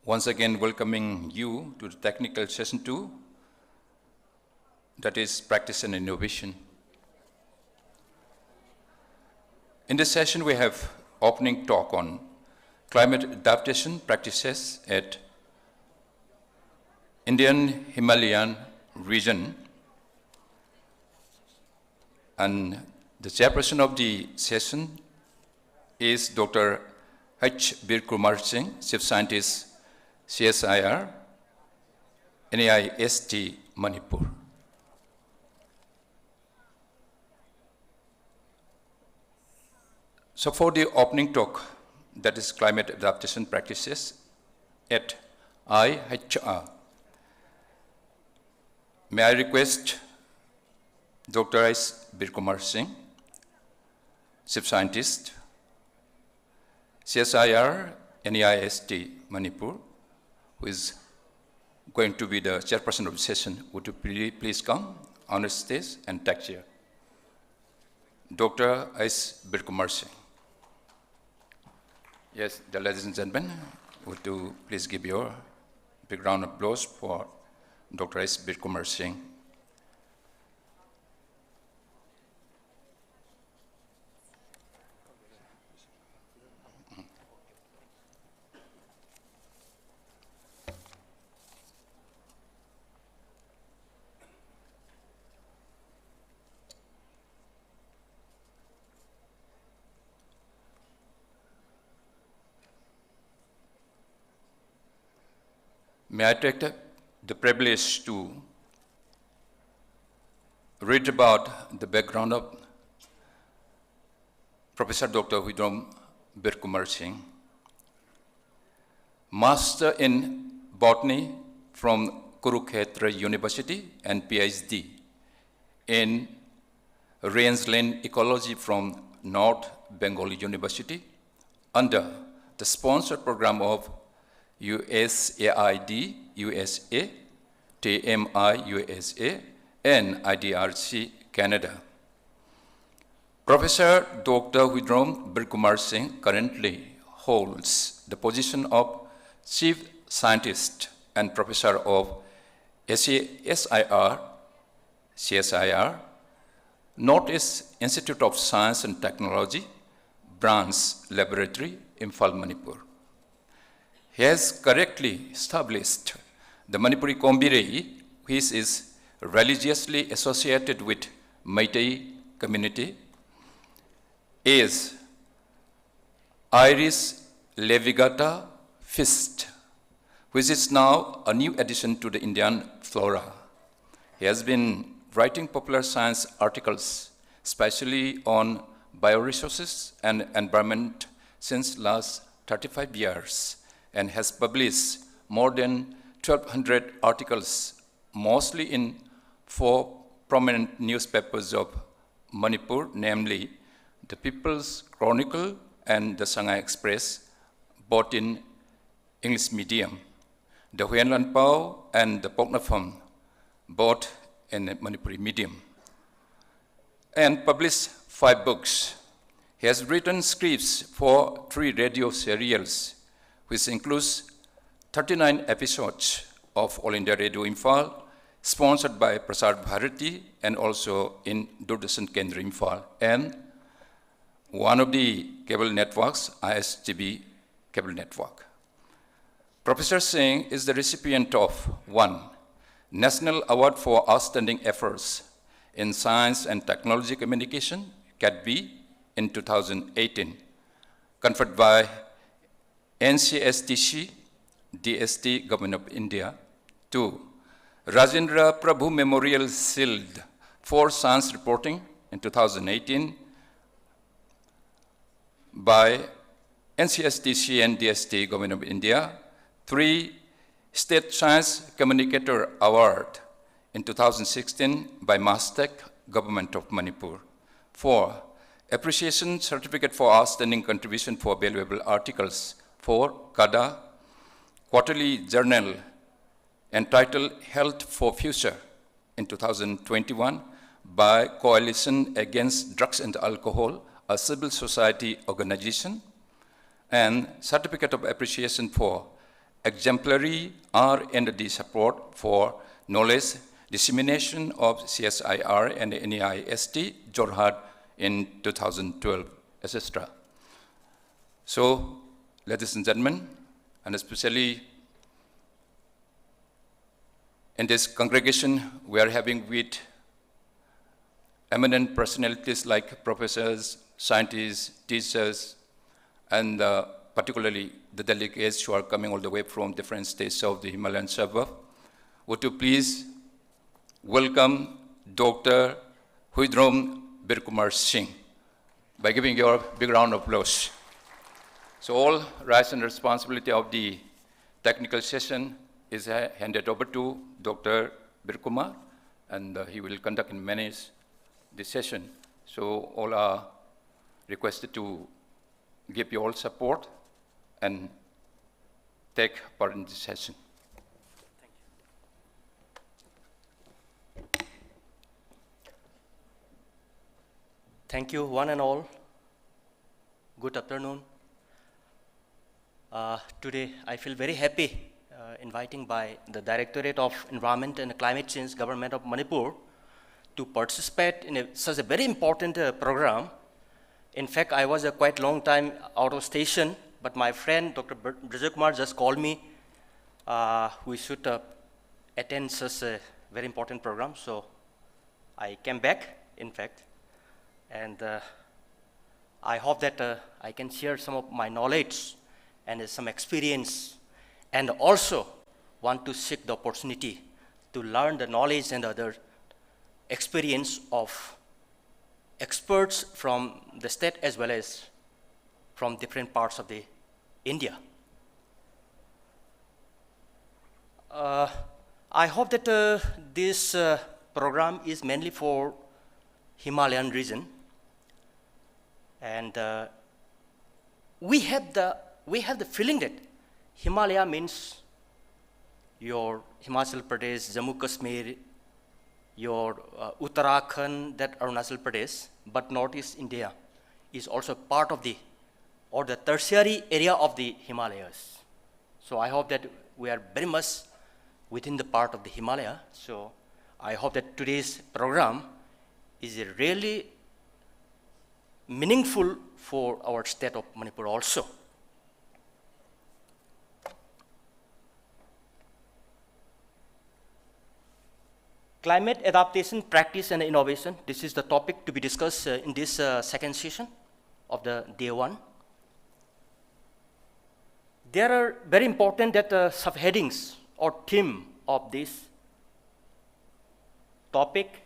once again welcoming you to the technical session 2, that is practice and innovation. In this session, we have opening talk on climate adaptation practices at Indian Himalayan region. And the chairperson of the session is Dr. H. Bir Kumar Singh, Chief Scientist, CSIR, NAIST, Manipur. So for the opening talk, that is climate adaptation practices at IHR, may I request Dr. S. Bir Kumar Singh, Chief Scientist, CSIR, NAIST, Manipur, who is going to be the chairperson of the session. Would you please come on the stage and take chair? Dr. S. Bir Kumar Singh. Yes, the ladies and gentlemen, would you please give your big round of applause for Dr. S. Bir Kumar Singh. May I take the privilege to read about the background of Professor Dr. Widom Bir Kumar Singh, Master in Botany from Kurukshetra University and PhD in Rangeland Ecology from North Bengal University under the sponsored program of USAID USA, TMI USA, and IDRC Canada. Professor Dr. Widom Bir Kumar Singh currently holds the position of Chief Scientist and Professor of CSIR, Northeast Institute of Science and Technology, Branch Laboratory, IMPHAL, Manipur. He has correctly established the Manipuri Kombirei, which is religiously associated with Meitei community, is Iris levigata Fist, which is now a new addition to the Indian flora. He has been writing popular science articles, especially on bioresources and environment since last 35 years, and has published more than 1,200 articles, mostly in 4 prominent newspapers of Manipur, namely the People's Chronicle and the Shanghai Express, both in English medium, the Huyen Lan Pao and the Poknafam, both in Manipuri medium, and published 5 books. He has written scripts for 3 radio serials, which includes 39 episodes of All India Radio IMPHAL, sponsored by Prasar Bharati and also in Doordarshan Kendra IMPHAL, and one of the cable networks, ISTB cable network. Professor Singh is the recipient of 1 National Award for Outstanding Efforts in Science and Technology Communication, CATB, in 2018, conferred by NCSTC, DST, Government of India. 2, Rajendra Prabhu Memorial Shield for Science Reporting in 2018 by NCSTC and DST, Government of India. 3, State Science Communicator Award in 2016 by Mastek, Government of Manipur. 4, Appreciation Certificate for Outstanding Contribution for Valuable Articles for KADA Quarterly Journal entitled Health for Future in 2021 by Coalition Against Drugs and Alcohol, a civil society organization, and Certificate of Appreciation for exemplary R&D support for knowledge dissemination of CSIR and NEIST, Jorhat in 2012, etc. So, ladies and gentlemen, and especially in this congregation, we are having with eminent personalities like professors, scientists, teachers, and particularly the delegates who are coming all the way from different states of the Himalayan suburb. Would you please welcome Dr. Huidrom Birkumar Singh by giving you a big round of applause. So all rights and responsibility of the technical session is handed over to Dr. Birkumar, and he will conduct and manage the session. So all are requested to give you all support and take part in this session. Thank you, one and all. Good afternoon. Today, I feel very happy inviting by the Directorate of Environment and Climate Change, Government of Manipur, to participate in such a very important program. In fact, I was a quite long time out of station, but my friend, Dr. Brajakumar, just called me. We should attend such a very important program, so I came back, in fact. And I hope that I can share some of my knowledge and some experience, and also want to seek the opportunity to learn the knowledge and other experience of experts from the state as well as from different parts of the India. I hope that this program is mainly for Himalayan region, and we have the feeling that Himalaya means your Himachal Pradesh, Jammu Kashmir, your Uttarakhand, that Arunachal Pradesh, but Northeast India is also part of the tertiary area of the Himalayas. So I hope that we are very much within the part of the Himalaya. So I hope that today's program is really meaningful for our state of Manipur also. Climate adaptation, practice and innovation. This is the topic to be discussed in this second session of the day one. There are very important subheadings or theme of this topic: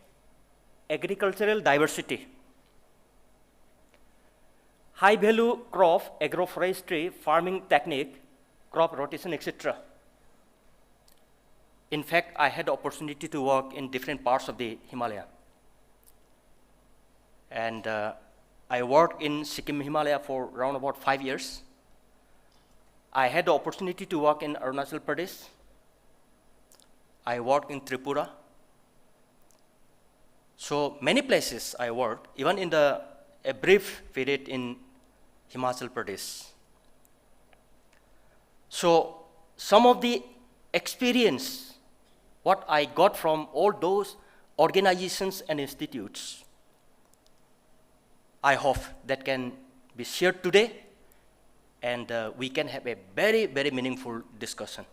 agricultural diversity, high value crop, agroforestry, farming technique, crop rotation, etc. In fact, I had the opportunity to work in different parts of the Himalaya. And I worked in Sikkim Himalaya for around about 5 years. I had the opportunity to work in Arunachal Pradesh. I worked in Tripura. So many places I worked, even in a brief period in Himachal Pradesh. So some of the experience what I got from all those organizations and institutes, I hope that can be shared today, and we can have a very, very meaningful discussion.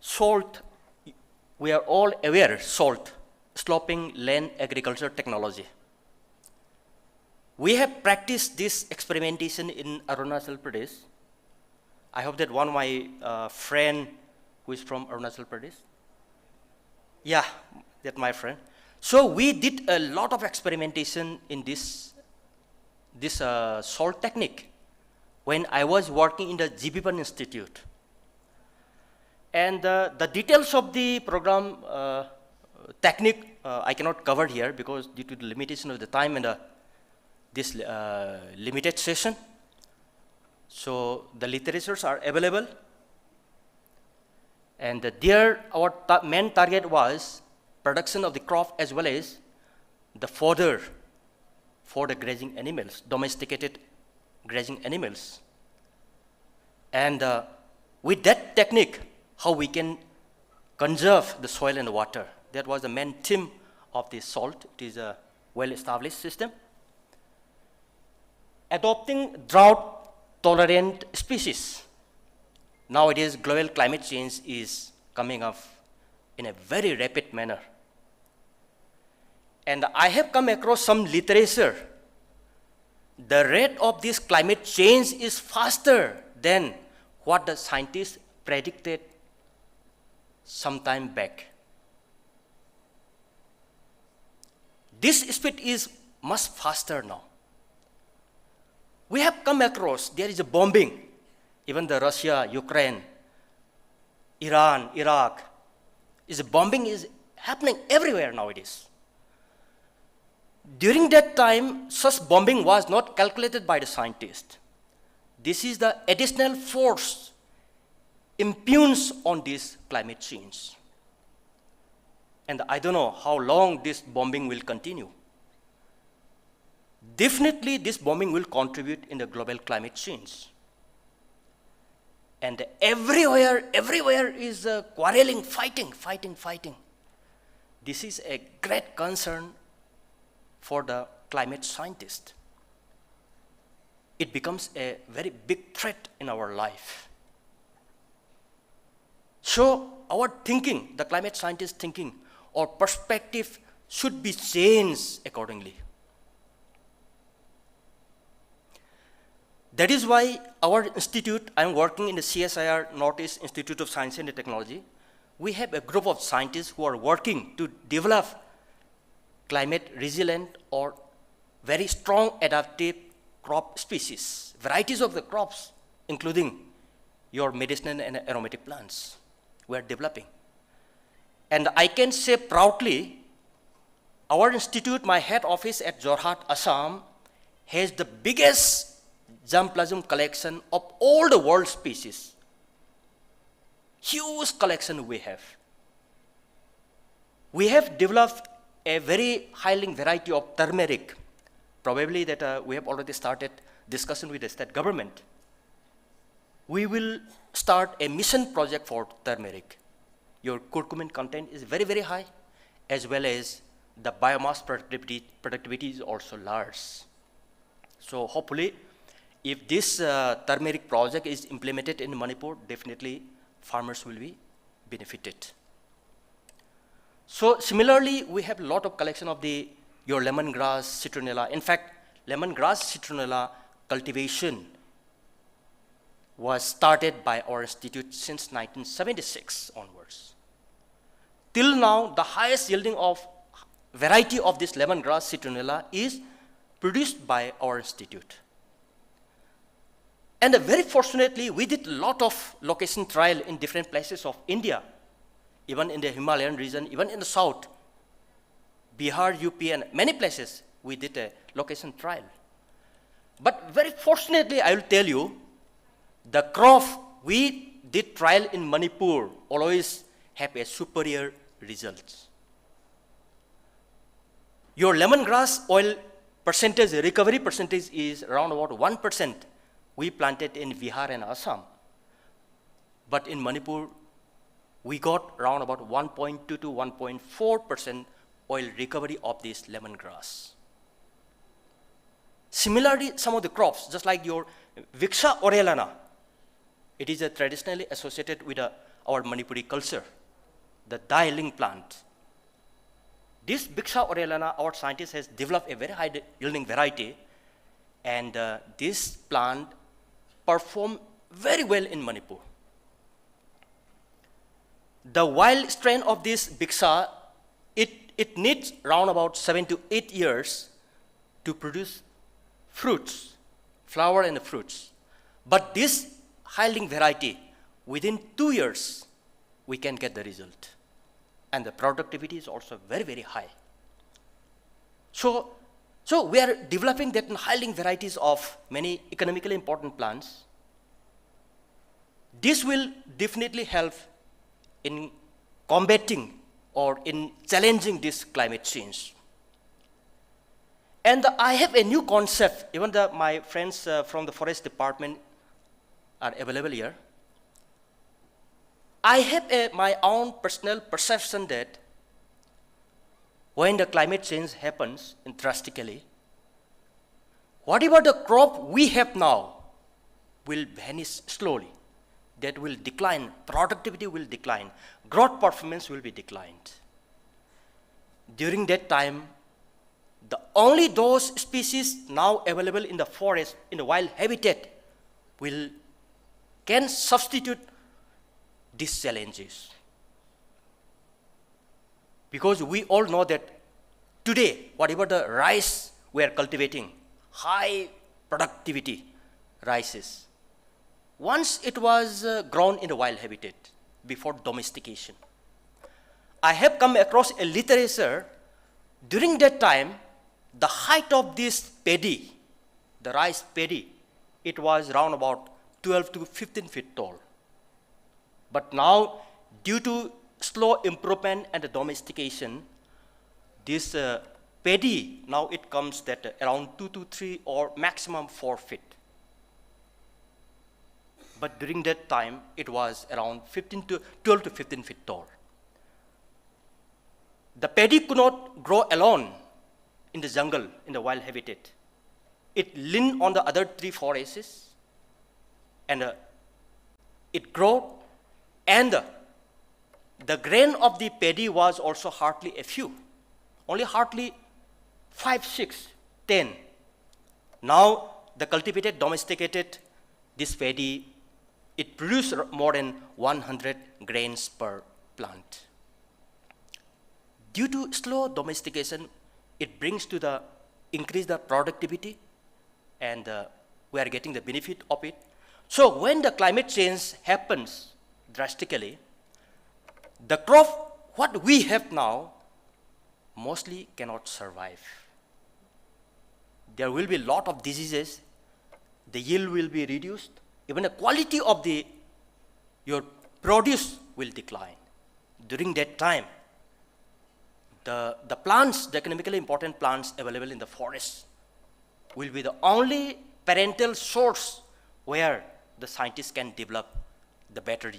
Salt, we are all aware, salt, sloping land agriculture technology. We have practiced this experimentation in Arunachal Pradesh. I hope that one of my friend who is from Arunachal Pradesh. Yeah, that's my friend. So we did a lot of experimentation in this salt technique when I was working in the GBPAN Institute. And the details of the program technique I cannot cover here because due to the limitation of the time and this limited session. So the literatures are available. And there, our main target was production of the crop as well as the fodder for the grazing animals, domesticated grazing animals. And with that technique, how we can conserve the soil and the water. That was the main theme of the SALT. It is a well-established system. Adopting drought-tolerant species. Nowadays, global climate change is coming up in a very rapid manner. And I have come across some literature. The rate of this climate change is faster than what the scientists predicted some time back. This speed is much faster now. We have come across, there is a bombing, even the Russia, Ukraine, Iran, Iraq, bombing is happening everywhere nowadays. During that time, such bombing was not calculated by the scientists. This is the additional force impugns on this climate change. And I don't know how long this bombing will continue. Definitely, this bombing will contribute in the global climate change. And everywhere is quarreling, fighting. This is a great concern for the climate scientist. It becomes a very big threat in our life. So our thinking, the climate scientist thinking, or perspective should be changed accordingly. That is why our institute, I am working in the CSIR Northeast Institute of Science and Technology. We have a group of scientists who are working to develop climate resilient or very strong adaptive crop species, varieties of the crops, including your medicinal and aromatic plants we are developing. And I can say proudly, our institute, my head office at Jorhat, Assam, has the biggest germplasm collection of all the world species. Huge collection we have. We have developed a very high-yielding variety of turmeric. Probably that we have already started discussion with the state government. We will start a mission project for turmeric. Your curcumin content is very, very high, as well as the biomass productivity is also large. So hopefully, if this turmeric project is implemented in Manipur, definitely farmers will be benefited. So similarly, we have a lot of collection of your lemongrass, citronella. In fact, lemongrass, citronella cultivation was started by our institute since 1976 onwards. Till now, the highest yielding of variety of this lemongrass, citronella, is produced by our institute. And very fortunately, we did a lot of location trial in different places of India, even in the Himalayan region, even in the south, Bihar, UP, and many places, we did a location trial. But very fortunately, I will tell you, the crop we did trial in Manipur always have a superior results. Your lemongrass oil percentage, recovery percentage is around about 1%. We planted in Bihar and Assam. But in Manipur, we got around about 1.2 to 1.4% oil recovery of this lemongrass. Similarly, some of the crops, just like your Vixa orellana, it is traditionally associated with our Manipuri culture, the dye-yielding plant. This Vixa orellana, our scientist has developed a very high-yielding variety, and this plant performed very well in Manipur. The wild strain of this Vixa, it needs around about 7 to 8 years to produce fruits, flower and fruits. But this high-yielding variety, within 2 years, we can get the result. And the productivity is also very, very high. So we are developing that high-yielding varieties of many economically important plants. This will definitely help in combating or in challenging this climate change. And I have a new concept, even my friends from the forest department are available here. I have my own personal perception that when the climate change happens drastically, whatever the crop we have now will vanish slowly. That will decline, productivity will decline, growth performance will be declined. During that time, only those species now available in the forest, in the wild habitat, can substitute these challenges. Because we all know that today, whatever the rice we are cultivating, high productivity rices, once it was grown in the wild habitat before domestication. I have come across a literature during that time, the height of this paddy, the rice paddy, it was around about 12 to 15 feet tall. But now, due to slow improvement and the domestication, this paddy, now it comes that around 2 to 3 or maximum 4 feet. But during that time, it was around 12 to 15 feet tall. The paddy could not grow alone in the jungle, in the wild habitat. It leaned on the other 3 forests, and it grew, and the grain of the paddy was also hardly a few, only hardly 5, 6, 10. Now, the cultivated, domesticated, this paddy, it produced more than 100 grains per plant. Due to slow domestication, it brings to the increase the productivity, and we are getting the benefit of it. So when the climate change happens drastically, the crop what we have now mostly cannot survive. There will be a lot of diseases, the yield will be reduced, even the quality of your produce will decline. During that time, the plants, the economically important plants available in the forest will be the only parental source where the scientists can develop the better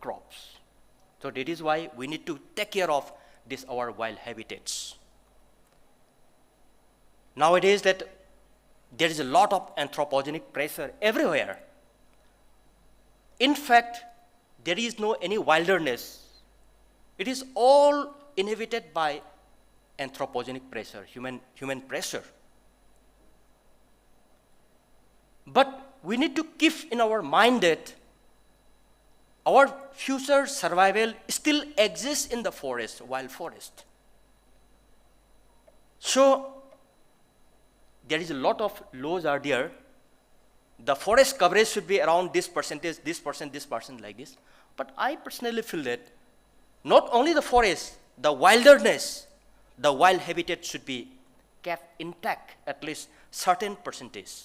crops. So that is why we need to take care of our wild habitats. Nowadays that there is a lot of anthropogenic pressure everywhere. In fact, there is no any wilderness. It is all inhibited by anthropogenic pressure, human pressure. But we need to keep in our mind that our future survival still exists in the forest, wild forest. So there is a lot of laws are there. The forest coverage should be around this percentage, this percent like this. But I personally feel that not only the forest, the wilderness, the wild habitat should be kept intact, at least certain percentage.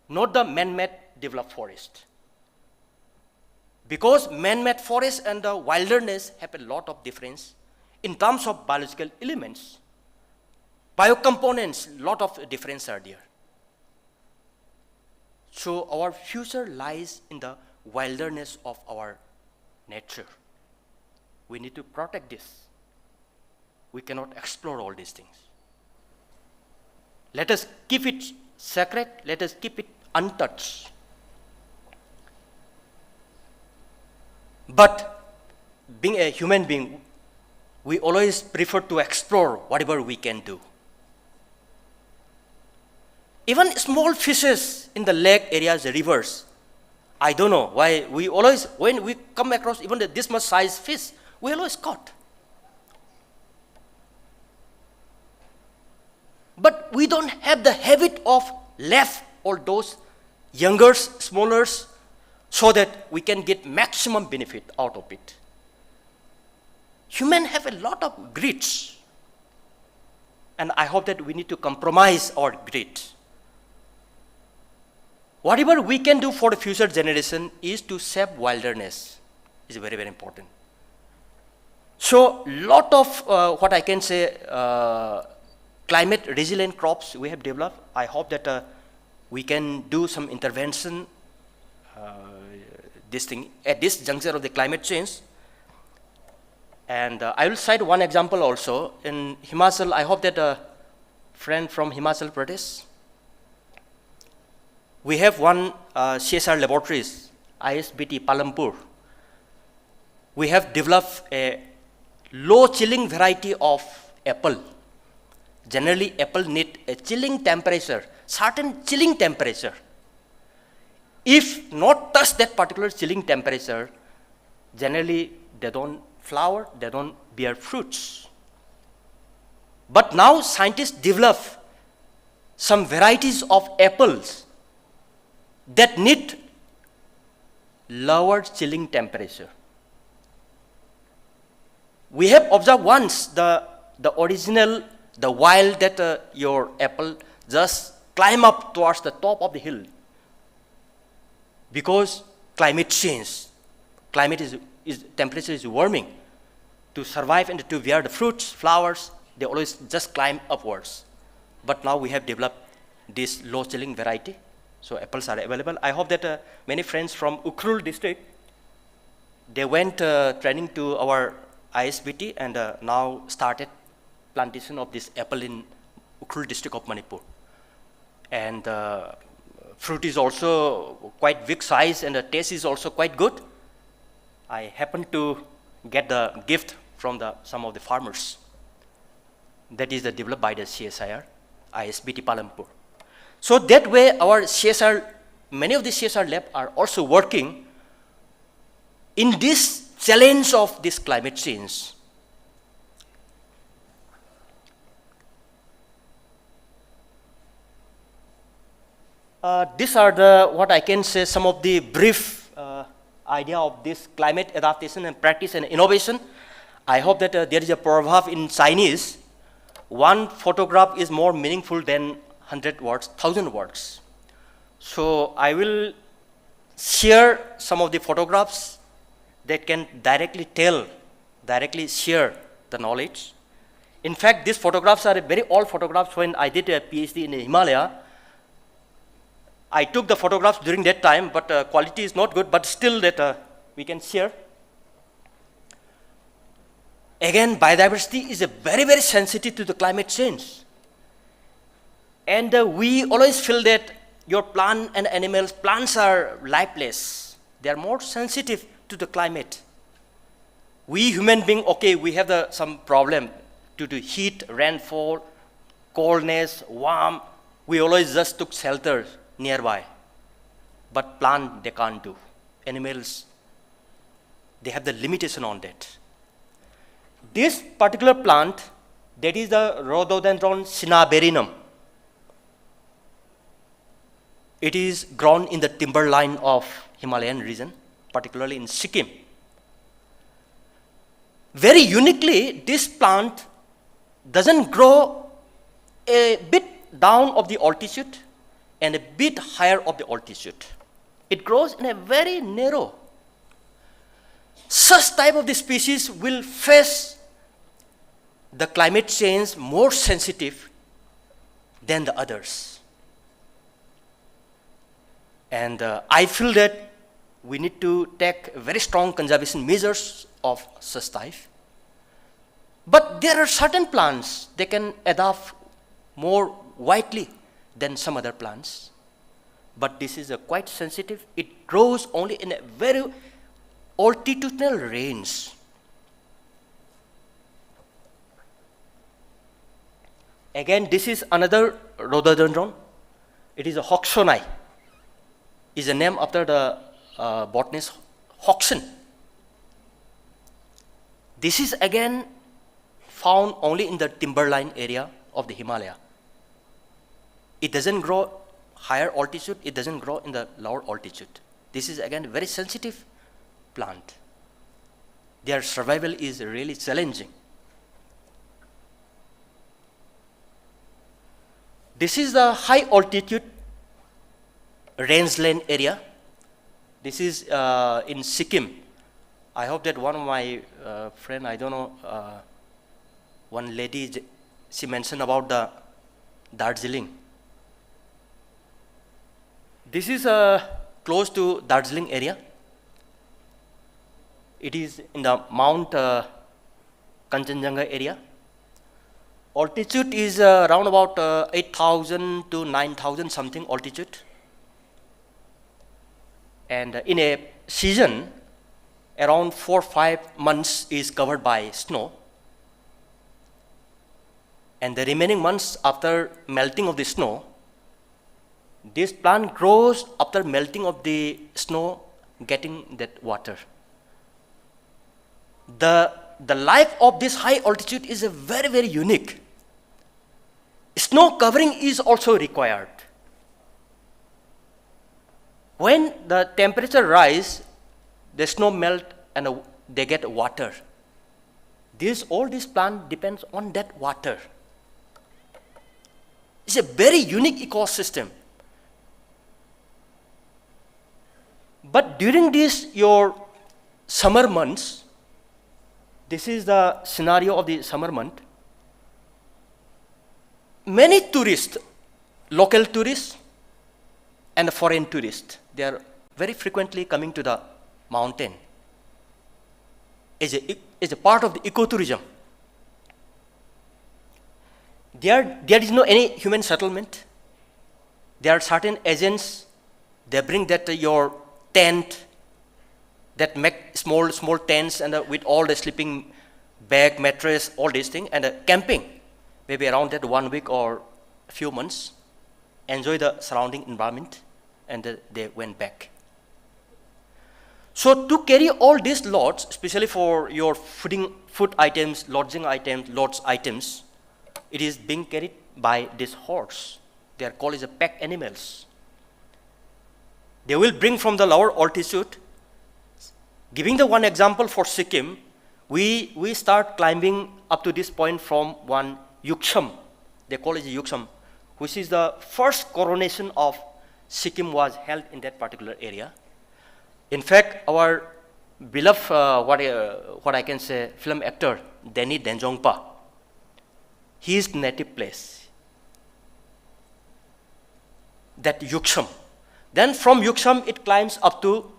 Not the man-made developed forest. Because man-made forest and the wilderness have a lot of difference in terms of biological elements. Biocomponents, lot of difference are there. So our future lies in the wilderness of our nature. We need to protect this. We cannot explore all these things. Let us keep it sacred. Let us keep it untouched. But being a human being, we always prefer to explore whatever we can do. Even small fishes in the lake areas, rivers, I don't know why we always, when we come across even this much size fish, we always caught. But we don't have the habit of left all those younger, smaller, so that we can get maximum benefit out of it. Humans have a lot of greed, and I hope that we need to compromise our greed. Whatever we can do for the future generation is to save wilderness. Is very, very important. So, lot of what I can say, climate resilient crops we have developed. I hope that we can do some intervention this thing at this juncture of the climate change. And I will cite one example also. In Himachal, I hope that a friend from Himachal Pradesh, we have one CSR laboratories, ISBT Palampur. We have developed a low chilling variety of apple. Generally, apple need a chilling temperature, certain chilling temperature. If not touch that particular chilling temperature, generally they don't flower, they don't bear fruits. But now scientists develop some varieties of apples that need lower chilling temperature. We have observed once the original, the wild that your apple just climb up towards the top of the hill. Because climate change, temperature is warming. To survive and to bear the fruits, flowers, they always just climb upwards. But now we have developed this low chilling variety, so apples are available. I hope that many friends from Ukhrul district, they went training to our ISBT and now started plantation of this apple in Ukhrul district of Manipur. And fruit is also quite big size and the taste is also quite good. I happened to get the gift from some of the farmers. That is developed by the CSIR, ISBT Palampur. So that way our CSR, many of the CSR labs are also working in this challenge of this climate change. These are what I can say, some of the brief idea of this climate adaptation and practice and innovation. I hope that there is a proverb in Chinese, one photograph is more meaningful than 100 words, 1,000 words. So I will share some of the photographs that can directly share the knowledge. In fact, these photographs are very old photographs. When I did a PhD in the Himalaya, I took the photographs during that time, but quality is not good, but still that we can share. Again, biodiversity is very, very sensitive to the climate change. And we always feel that your plant and animals, plants are lifeless. They are more sensitive to the climate. We human beings, okay, we have some problem due to heat, rainfall, coldness, warm. We always just took shelter nearby. But plant, they can't do. Animals, they have the limitation on that. This particular plant, that is the Rhododendron cinnaberinum. It is grown in the timberline of Himalayan region, particularly in Sikkim. Very uniquely, this plant doesn't grow a bit down of the altitude and a bit higher of the altitude. It grows in a very narrow. Such type of the species will face the climate change more sensitive than the others. And I feel that we need to take very strong conservation measures of such type. But there are certain plants that can adapt more widely than some other plants. But this is quite sensitive. It grows only in a very altitudinal range. Again, this is another rhododendron. It is a Hoxoni. Is a name after the botanist Hoxon. This is again found only in the timberline area of the Himalaya. It doesn't grow higher altitude, it doesn't grow in the lower altitude. This is again a very sensitive plant. Their survival is really challenging. This is the high altitude rangeland area. This is in Sikkim. I hope that one of my friend, I don't know, one lady, she mentioned about the Darjeeling. This is close to Darjeeling area. It is in the Mount Kanchenjunga area. Altitude is around about 8,000 to 9,000 something altitude. And in a season, around 4 or 5 months is covered by snow. And the remaining months after melting of the snow, this plant grows after melting of the snow, getting that water. The life of this high altitude is a very, very unique. Snow covering is also required. When the temperature rise, the snow melt and they get water. All this plant depends on that water. It's a very unique ecosystem. But during your summer months, this is the scenario of the summer month. Many tourists, local tourists and foreign tourists, they are very frequently coming to the mountain as a part of the ecotourism. There is no any human settlement. There are certain agents, they bring that your tent, that make small tents and with all the sleeping bag, mattress, all these things, and camping, maybe around that 1 week or a few months, enjoy the surrounding environment, and they went back. So to carry all these loads, especially for your food items, lodging items, loads items, it is being carried by this horse. They are called as pack animals. They will bring from the lower altitude. Giving the one example for Sikkim, we start climbing up to this point from one Yukcham. They call it Yukcham, which is the first coronation of Sikkim was held in that particular area. In fact, our beloved, what I can say, film actor, Danny Denjongpa, his native place, that Yukcham. Then from Yukcham, it climbs up to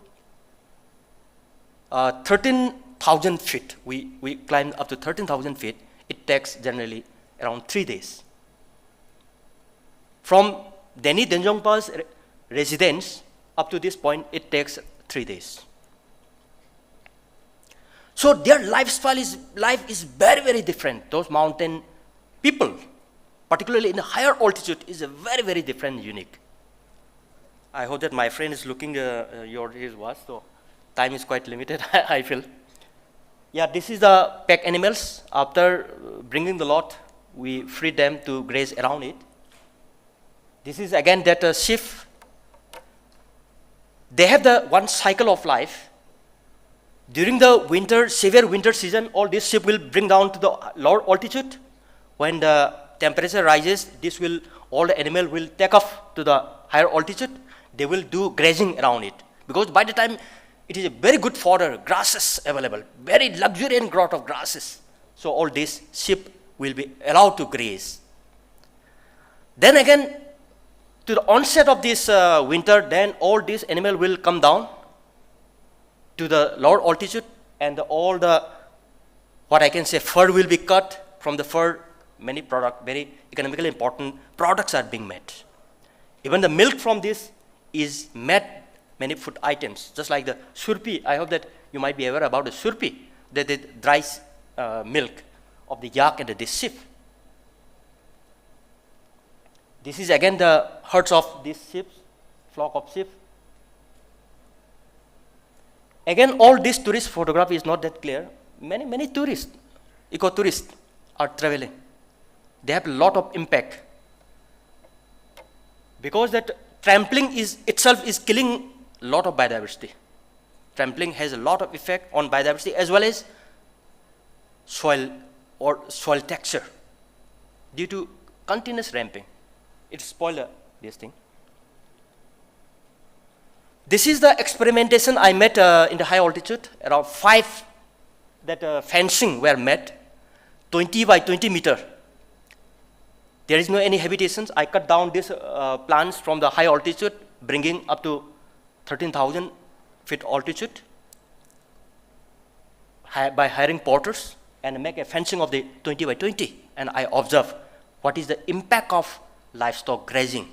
13,000 feet. We climb up to 13,000 feet. It takes generally around 3 days. From Danny Denjongpa's residence up to this point, it takes 3 days. So their life is very, very different. Those mountain people, particularly in the higher altitude, is a very, very different, unique. I hope that my friend is looking his watch, so time is quite limited, I feel. Yeah, this is the pack animals. After bringing the lot, we free them to graze around it. This is again that sheep. They have the one cycle of life. During the winter, severe winter season, all these sheep will bring down to the lower altitude. When the temperature rises, all the animal will take off to the higher altitude. They will do grazing around it. Because by the time it is a very good fodder, grasses available, very luxuriant growth of grasses. So all these sheep will be allowed to graze. Then again, to the onset of this winter, then all these animals will come down to the lower altitude, and all the, what I can say, fur will be cut. From the fur, many products, very economically important products are being made. Even the milk from this is made many food items, just like the surpi. I hope that you might be aware about the surpi, the dry milk of the yak and the sheep. This is again the herds of these sheep, flock of sheep. Again, all this tourist photography is not that clear. Many tourists, eco-tourists are traveling. They have a lot of impact. Because that trampling itself is killing a lot of biodiversity. Trampling has a lot of effect on biodiversity as well as soil or soil texture due to continuous ramping. It spoils this thing. This is the experimentation I made in the high altitude. Around 5 fencing were made, 20 by 20 meter. There is no any habitations. I cut down these plants from the high altitude bringing up to 13,000 feet altitude by hiring porters and make a fencing of the 20 by 20. And I observe what is the impact of livestock grazing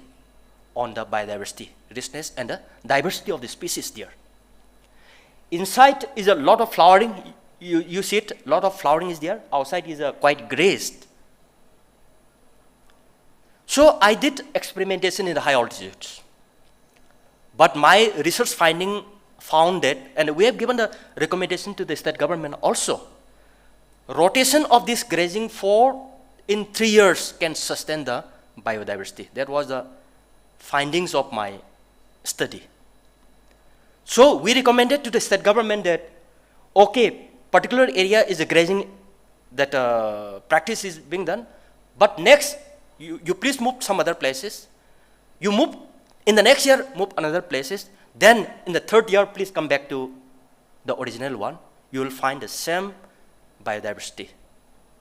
on the biodiversity, richness, and the diversity of the species there. Inside is a lot of flowering. You see it, a lot of flowering is there. Outside is quite grazed. So I did experimentation in the high altitudes. But my research finding found that, and we have given the recommendation to the state government also, rotation of this grazing in 3 years can sustain the biodiversity. That was the findings of my study. So we recommended to the state government that, okay, particular area is a grazing that practice is being done, but next you please move some other places. You move in the next year, move another places. Then in the 3rd year, please come back to the original one. You will find the same biodiversity.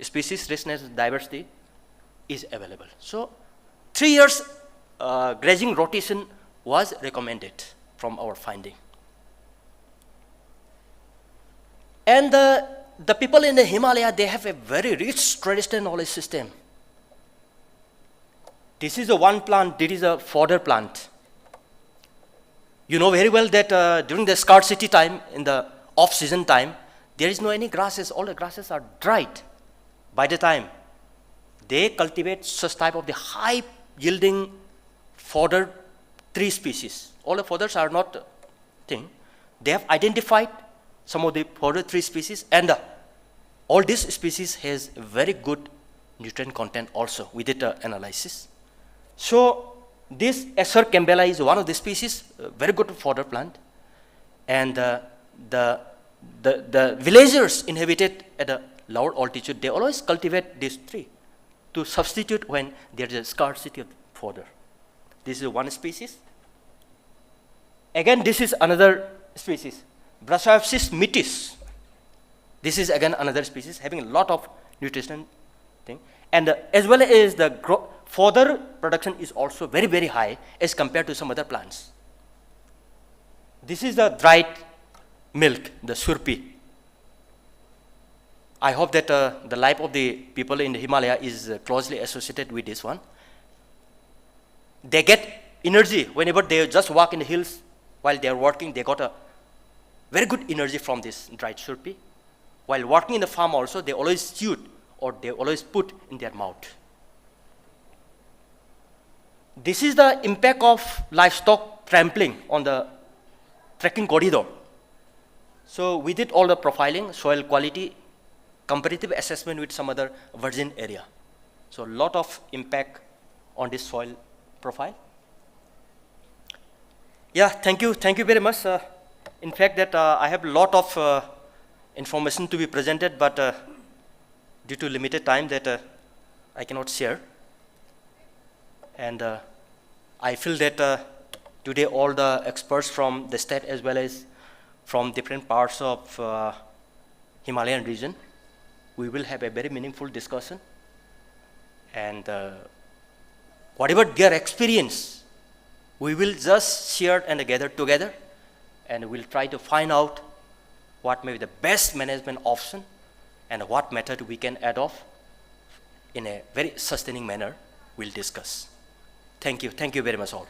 Species richness diversity is available. So 3 years grazing rotation was recommended from our finding. And the people in the Himalaya, they have a very rich traditional knowledge system. This is a one plant, this is a fodder plant. You know very well that during the scarcity time, in the off-season time, there is no any grasses, all the grasses are dried. By the time they cultivate such type of the high-yielding fodder tree species. All the fodders are not thing. They have identified some of the fodder tree species, and all these species has very good nutrient content also. We did analysis. So this Acer campbelli is one of the species, very good fodder plant, and the villagers inhabited at a lower altitude, they always cultivate this tree to substitute when there is a scarcity of fodder. This is one species. Again, this is another species, Brassioipsis mitis. This is again another species having a lot of nutrition thing, and as well as the fodder production is also very, very high as compared to some other plants. This is the dried milk, the surpi. I hope that the life of the people in the Himalaya is closely associated with this one. They get energy whenever they just walk in the hills while they are working. They got a very good energy from this dried surpi. While working in the farm also, they always chew or they always put in their mouth. This is the impact of livestock trampling on the trekking corridor. So we did all the profiling, soil quality, comparative assessment with some other virgin area. So a lot of impact on this soil profile. Yeah, thank you very much. In fact, that I have a lot of information to be presented, but due to limited time that I cannot share. And I feel that today all the experts from the state as well as from different parts of Himalayan region, we will have a very meaningful discussion. And whatever their experience, we will just share and gather together, and we'll try to find out what may be the best management option and what method we can adopt in a very sustaining manner. We'll discuss. Thank you very much all.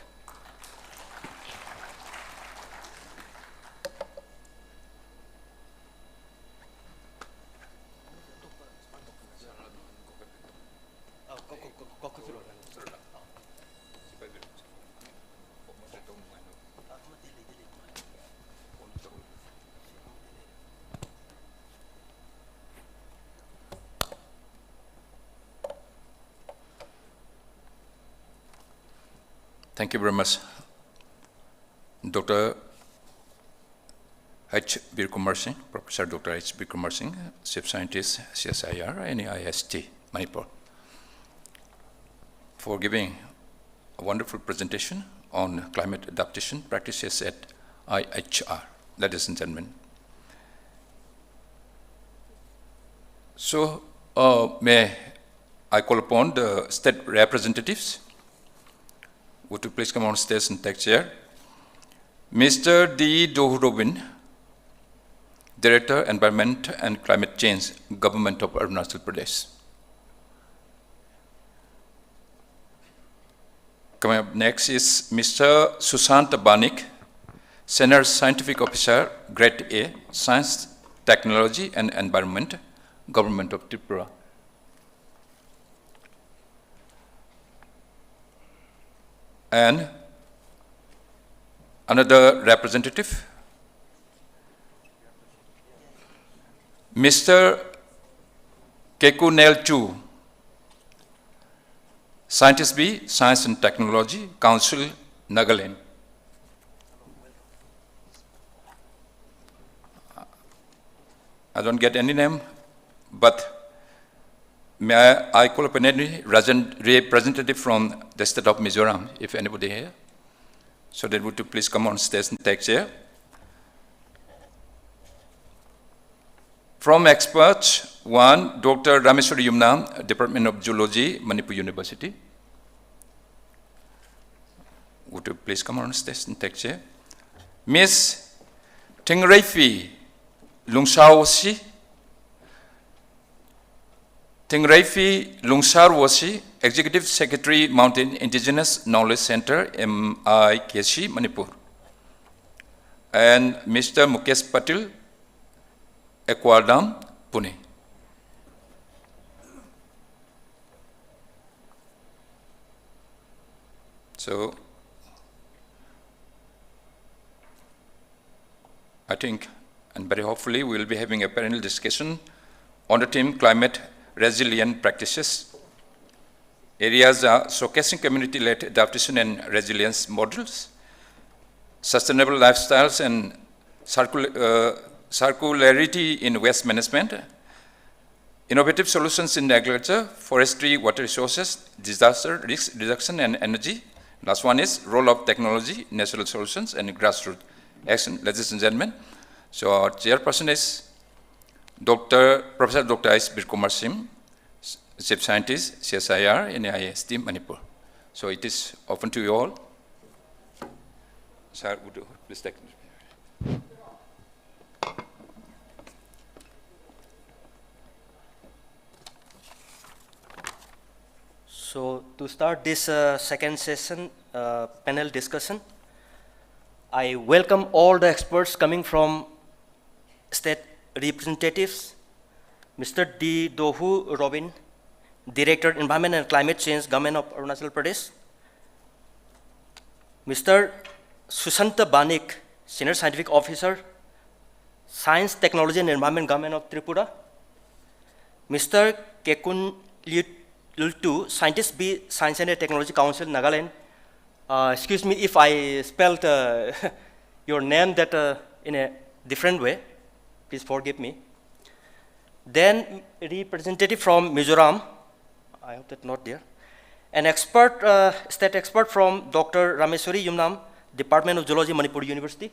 Thank you very much, Dr. H. Bir Kumar Singh, Professor Dr. H. Bir Kumar Singh, Chief Scientist, CSIR, NIST, Manipur, for giving a wonderful presentation on climate adaptation practices at IHR, ladies and gentlemen. So, may I call upon the state representatives. Would you please come on stage and take chair? Mr. D. Dohu Robin, Director, Environment and Climate Change, Government of Arunachal Pradesh. Coming up next is Mr. Sushant Banik, Senior Scientific Officer, Grade A, Science, Technology and Environment, Government of Tripura. And another representative, Mr. Kekunel Chu, Scientist B, Science and Technology, Council, Nagaland. I don't get any name, but may I call upon any representative from the state of Mizoram, if anybody here? So they would please come on stage and take chair. From experts, one, Dr. Rameshwari Yumnam, Department of Zoology, Manipur University. Would you please come on stage and take chair? Miss Tingreifi Lungsarwasi, Tingreifi Lungsarwasi, Executive Secretary, Mountain Indigenous Knowledge Center, MIKC, Manipur. And Mr. Mukesh Patil, Aquadam, Pune. So, I think, and very hopefully, we will be having a panel discussion on the theme Climate Resilient Practices. Areas are showcasing community-led adaptation and resilience models, sustainable lifestyles and circularity in waste management, innovative solutions in agriculture, forestry, water resources, disaster risk reduction and energy. Last one is role of technology, natural solutions and grassroots action, ladies and gentlemen. So our chairperson is Professor Dr. S. Birkumar Sim, Chief Scientist, CSIR, NIST, Manipur. So it is open to you all. Sir, would you please take it? So to start this second session, panel discussion, I welcome all the experts coming from state representatives, Mr. D. Dohu Robin, Director, Environment and Climate Change, Government of Arunachal Pradesh, Mr. Sushant Banik, Senior Scientific Officer, Science, Technology and Environment, Government of Tripura, Mr. Kekun Lultu, Scientist B, Science and Technology Council, Nagaland. Excuse me if I spelled your name that in a different way. Please forgive me. Then representative from Mizoram, I hope that's not there. An expert, state expert from Dr. Rameshwari Yumnam, Department of Zoology, Manipur University.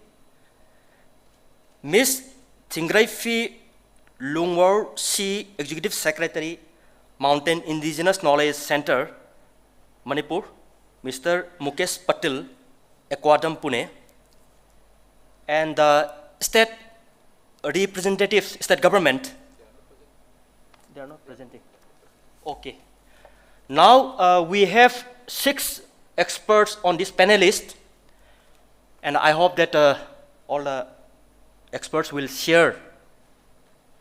Ms. Tingreifi Lungsarwasi, Executive Secretary, Mountain Indigenous Knowledge Center, Manipur. Mr. Mukesh Patil, Aquadam, Pune. And the state representatives, state government, they are not presenting. Okay. Now we have 6 experts on this panelist, and I hope that all the experts will share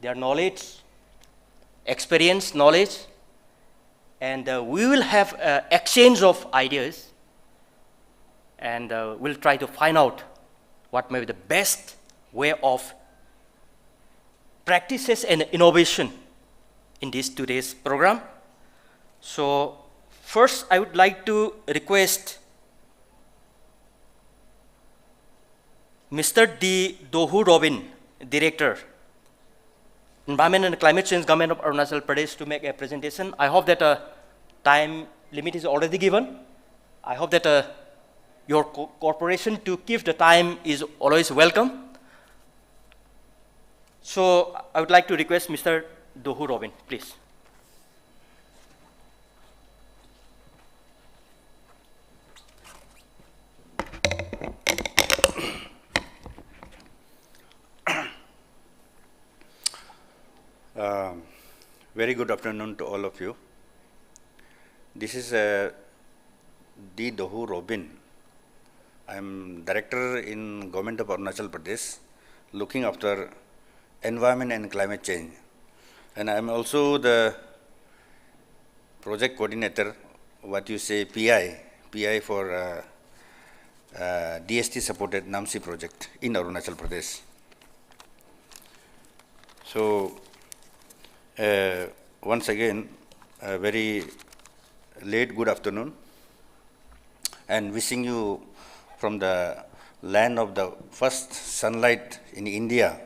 their knowledge, experience, knowledge, and we will have exchange of ideas, and we'll try to find out what may be the best way of practices and innovation in this today's program. So first I would like to request Mr. D. Dohu Robin, Director, Environment and Climate Change, Government of Arunachal Pradesh, to make a presentation. I hope that time limit is already given. I hope that your cooperation to keep the time is always welcome. So I would like to request Mr. Dohu Robin, please. Very good afternoon to all of you. This is D. Dohu Robin. I am director in Government of Arunachal Pradesh, looking after environment and climate change. And I am also the project coordinator, what you say PI for DST supported NAMSI project in Arunachal Pradesh. So once again, a very late good afternoon, and wishing you from the land of the first sunlight in India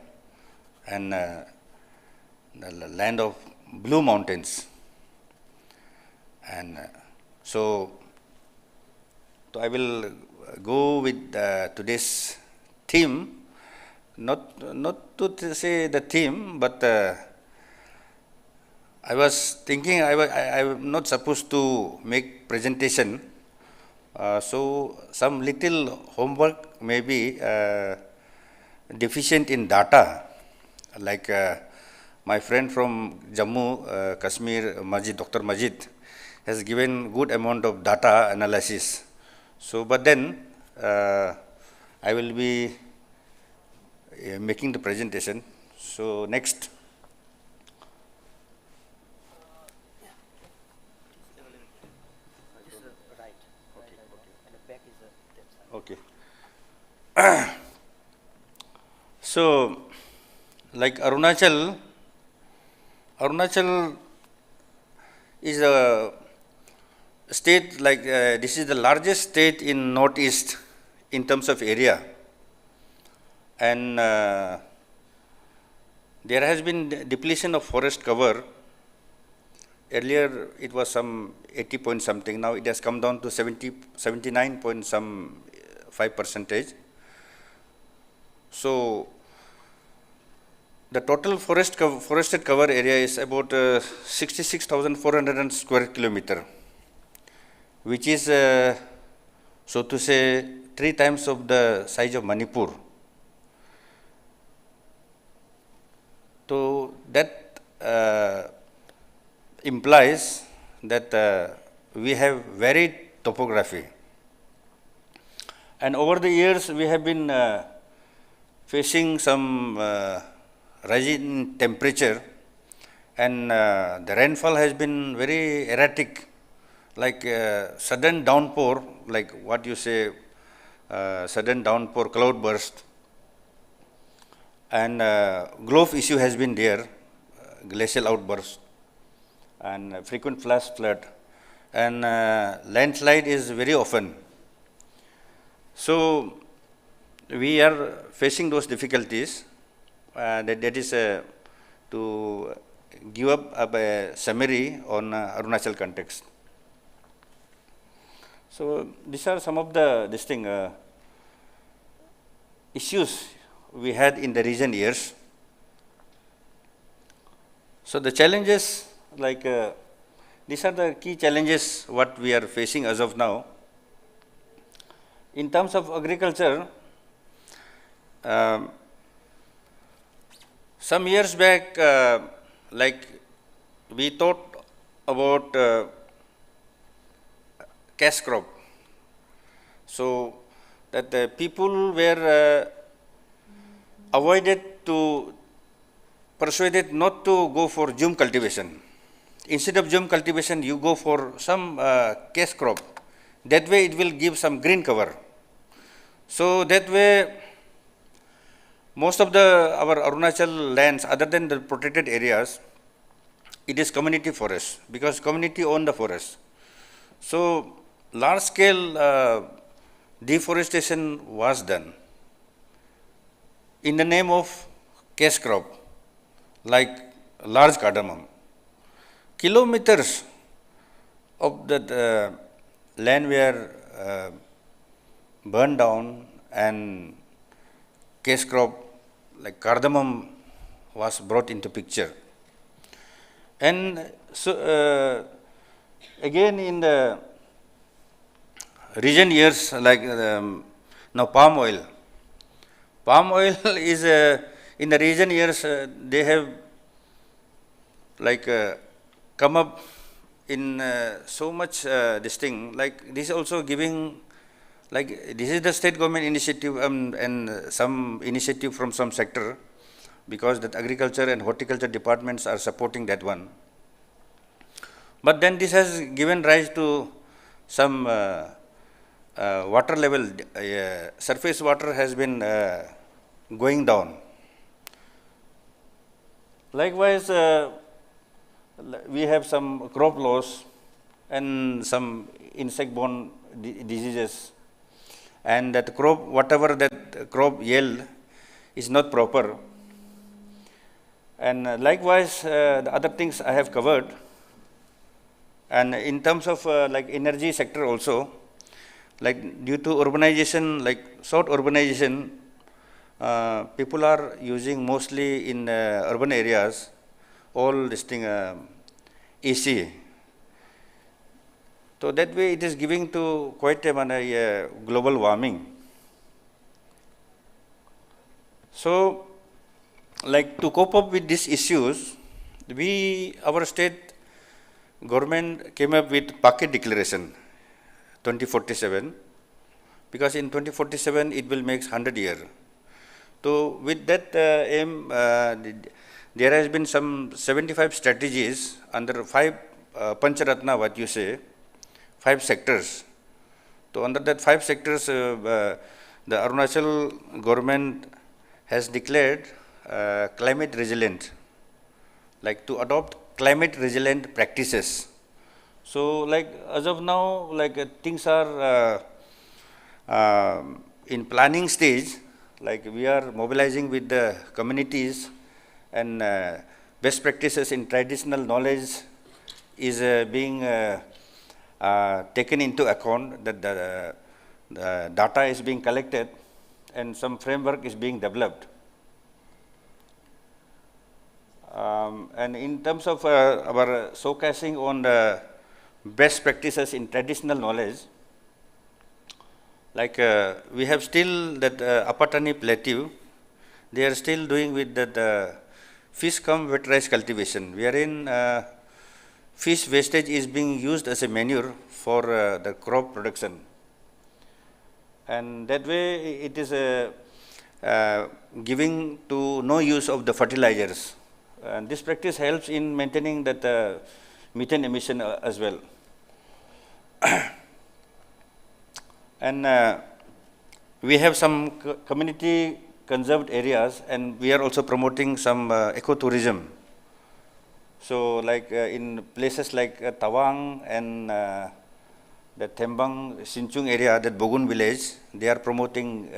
and the land of blue mountains. And so I will go with today's theme, not to say the theme, but I was thinking I am not supposed to make presentation, so some little homework may be deficient in data, like my friend from Jammu, Kashmir, Dr. Majid, has given good amount of data analysis. So, but then I will be making the presentation. So, next. Okay. So, like Arunachal is a state, like this is the largest state in northeast in terms of area, and there has been depletion of forest cover. Earlier it was some 80 point something, now it has come down to 79 point some 5%. So the total forested cover area is about 66,400 square kilometer, which is so to say 3 times of the size of Manipur. So that implies that we have varied topography, and over the years we have been facing some rising temperature, and the rainfall has been very erratic, like sudden downpour, like what you say, sudden downpour, cloud burst, and glove issue has been there, glacial outburst, and frequent flash flood, and landslide is very often. So we are facing those difficulties. That is to give up a summary on Arunachal context. So these are some of the issues we had in the recent years. So the challenges, like these are the key challenges what we are facing as of now. In terms of agriculture, some years back, like we thought about cash crop, so that the people were persuaded not to go for Jhum cultivation. Instead of Jhum cultivation, you go for some cash crop. That way it will give some green cover. So that way, most of our Arunachal lands, other than the protected areas, it is community forest, because community own the forest. So large scale deforestation was done in the name of cash crop, like large cardamom. Kilometers of the land were burned down, and cash crop like cardamom was brought into picture. And so again in the recent years, like now palm oil. Palm oil is in the recent years they have like come up in so much this thing, like this is also giving, like this is the state government initiative and some initiative from some sector, because that agriculture and horticulture departments are supporting that one. But then this has given rise to some water level, surface water has been going down. Likewise, we have some crop loss and some insect-borne diseases, and that crop, whatever that crop yield is not proper. And likewise, the other things I have covered. And in terms of like energy sector also, like due to urbanization, like short urbanization, people are using mostly in urban areas all this thing AC. So that way it is giving to quite a global warming. So like to cope up with these issues, our state government came up with Pocket Declaration 2047, because in 2047 it will make 100 years. So with that aim, there has been some 75 strategies under 5 Pancharatna, what you say, 5 sectors. So under that 5 sectors, the Arunachal government has declared climate resilient, like to adopt climate resilient practices. So like as of now, like things are in planning stage, like we are mobilizing with the communities, and best practices in traditional knowledge is being taken into account, that the data is being collected and some framework is being developed. And in terms of our showcasing on the best practices in traditional knowledge, like we have still that Apatani Plateau, they are still doing with that fish cum wet rice cultivation, wherein fish wastage is being used as a manure for the crop production. And that way it is giving to no use of the fertilizers. And this practice helps in maintaining that methane emission as well. And we have some community conserved areas, and we are also promoting some ecotourism. So like in places like Tawang and the Thembang Sinchung area, that Bogun village, they are promoting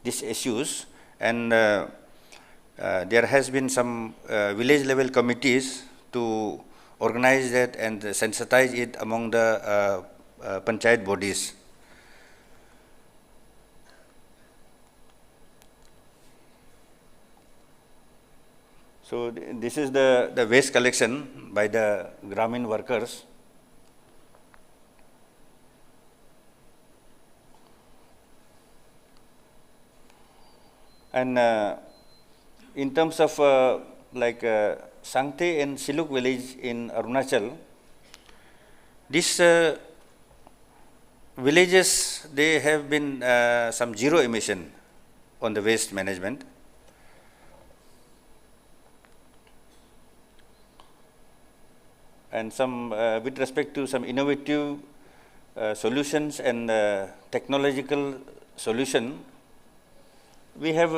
these issues, and there has been some village level committees to organize that and sensitize it among the panchayat bodies. So this is the waste collection by the Gramin workers. And in terms of like Sangte and Siluk village in Arunachal, these villages, they have been some zero emission on the waste management. And some with respect to some innovative solutions and technological solution, we have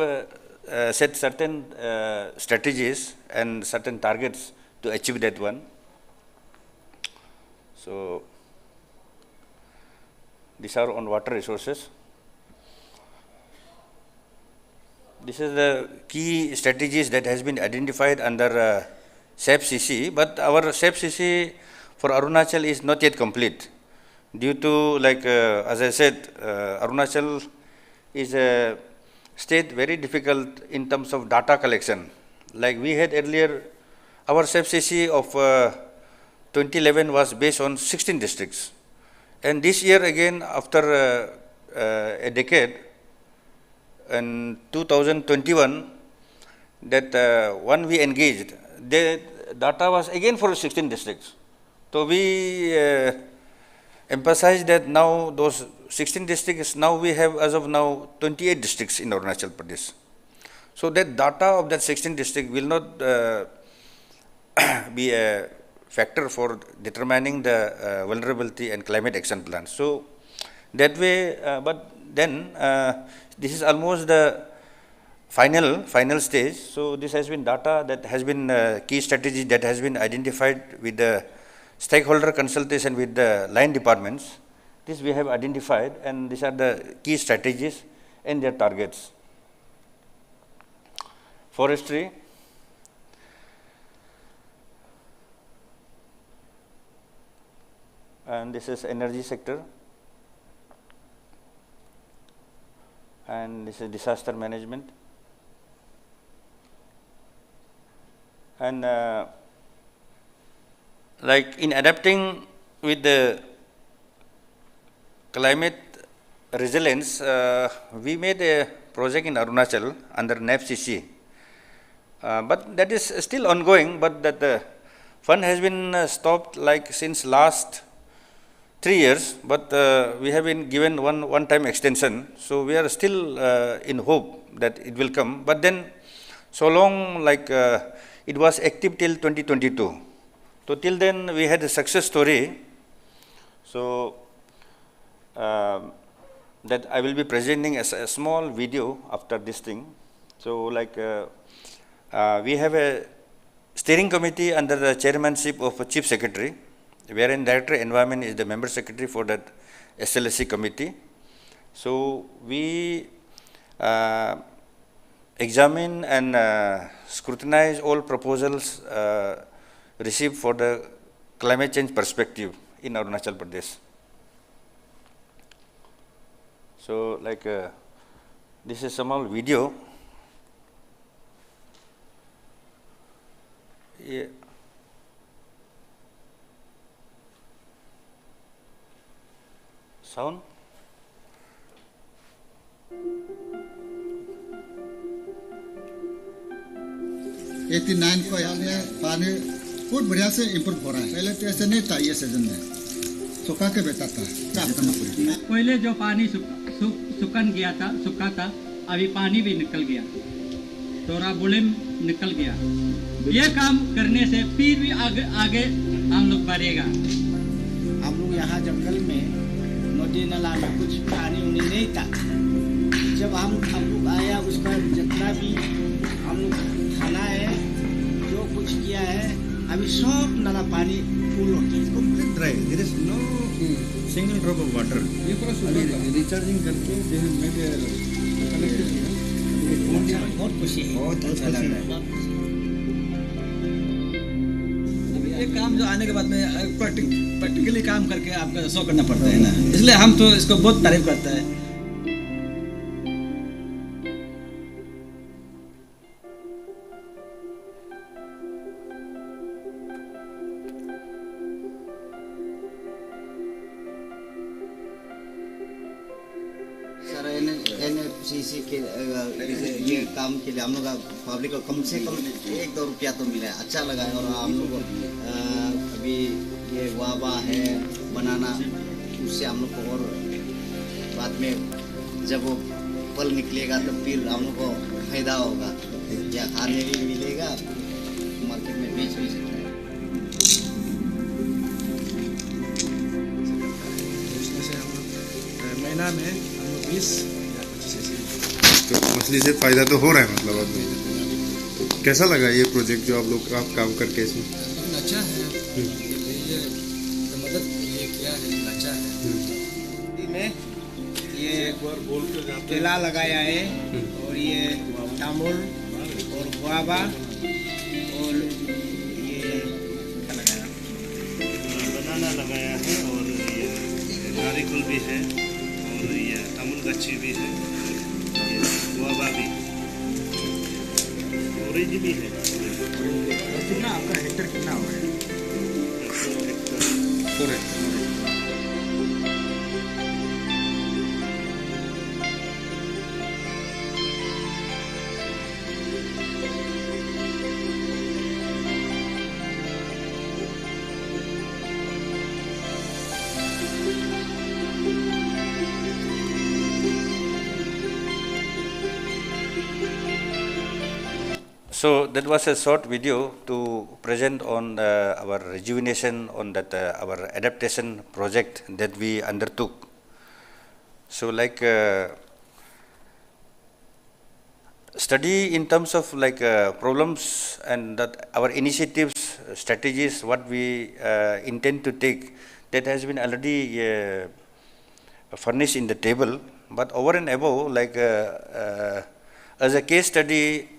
set certain strategies and certain targets to achieve that one. So these are on water resources. This is the key strategies that has been identified under SAP-CC, but our SAP-CC for Arunachal is not yet complete due to, like as I said, Arunachal is a state very difficult in terms of data collection. Like we had earlier, our SAP-CC of 2011 was based on 16 districts, and this year again, after a decade, in 2021, that one we engaged, data was again for 16 districts. So we emphasize that now those 16 districts, now we have as of now 28 districts in Arunachal Pradesh. So that data of that 16 district will not be a factor for determining the vulnerability and climate action plan. So that way, but then this is almost the final stage. So this has been data that has been key strategy that has been identified with the stakeholder consultation with the line departments. This we have identified, and these are the key strategies and their targets. Forestry. And this is energy sector. And this is disaster management. And like in adapting with the climate resilience, we made a project in Arunachal under NAFCC. But that is still ongoing, but that the fund has been stopped like since last 3 years, but we have been given one-time extension. So we are still in hope that it will come. But then so long like it was active till 2022. So till then we had a success story. So that I will be presenting as a small video after this thing. So like we have a steering committee under the chairmanship of a chief secretary, wherein Director Environment is the member secretary for that SLSC committee. So we examine and scrutinize all proposals received for the climate change perspective in Arunachal Pradesh. So like this is a small video. Yeah. Sound? $89 को यानी पानी बहुत बढ़िया से improve हो रहा है। पहले तो ऐसे नहीं था ये सीजन में, सूखा के बेटा था। पहले जो पानी सूखा था, अभी पानी भी निकल गया, थोड़ा वॉल्यूम निकल गया। ये काम करने से फिर भी आगे हम लोग बढ़ेगा। हम लोग यहाँ जंगल में नदी नाला में कुछ पानी उनी नहीं था। जब हम लोग आया उसका जितना भी हम लोग खाना है, जो कुछ किया है, अभी सब नाला पानी फुल हो गया। Complete dry, there is no single drop of water. ये पूरा सूखा रिचार्जिंग करके दे हैव मेड बहुत खुशी है, बहुत अच्छा लग रहा है। ये काम जो आने के बाद में प्रैक्टिकली काम करके आपका शो करना पड़ता है ना, इसलिए हम तो इसको बहुत तारीफ करते हैं। NFCC के ये काम के लिए हम लोग का पब्लिक को कम से कम $1-2 रुपया तो मिला है, अच्छा लगा है। और हम लोग को अभी ये वाबा है बनाना, उससे हम लोग को और बाद में जब वो फल निकलेगा तो फिर हम लोग को फायदा होगा, या खाने भी मिलेगा, मार्केट में बेच भी सकते हैं। महीना में 20 तो मछली से फायदा तो हो रहा है, मतलब अब तो कैसा लगा ये प्रोजेक्ट जो आप काम करके इसमें? अच्छा है, ये मदद ये किया है, अच्छा है। में ये केला लगाया है, और ये तामुल और गुआवा, और ये बनाना लगाया है, और ये नारियल भी है, और ये तामुल गच्छी भी है, गुआवा भी, ऑरेंज भी है। कितना आपका हेक्टर कितना हुआ है? 4 Hector. So that was a short video to present on our rejuvenation on that our adaptation project that we undertook. So like study in terms of like problems and that our initiatives, strategies, what we intend to take, that has been already furnished in the table. But over and above, like as a case study,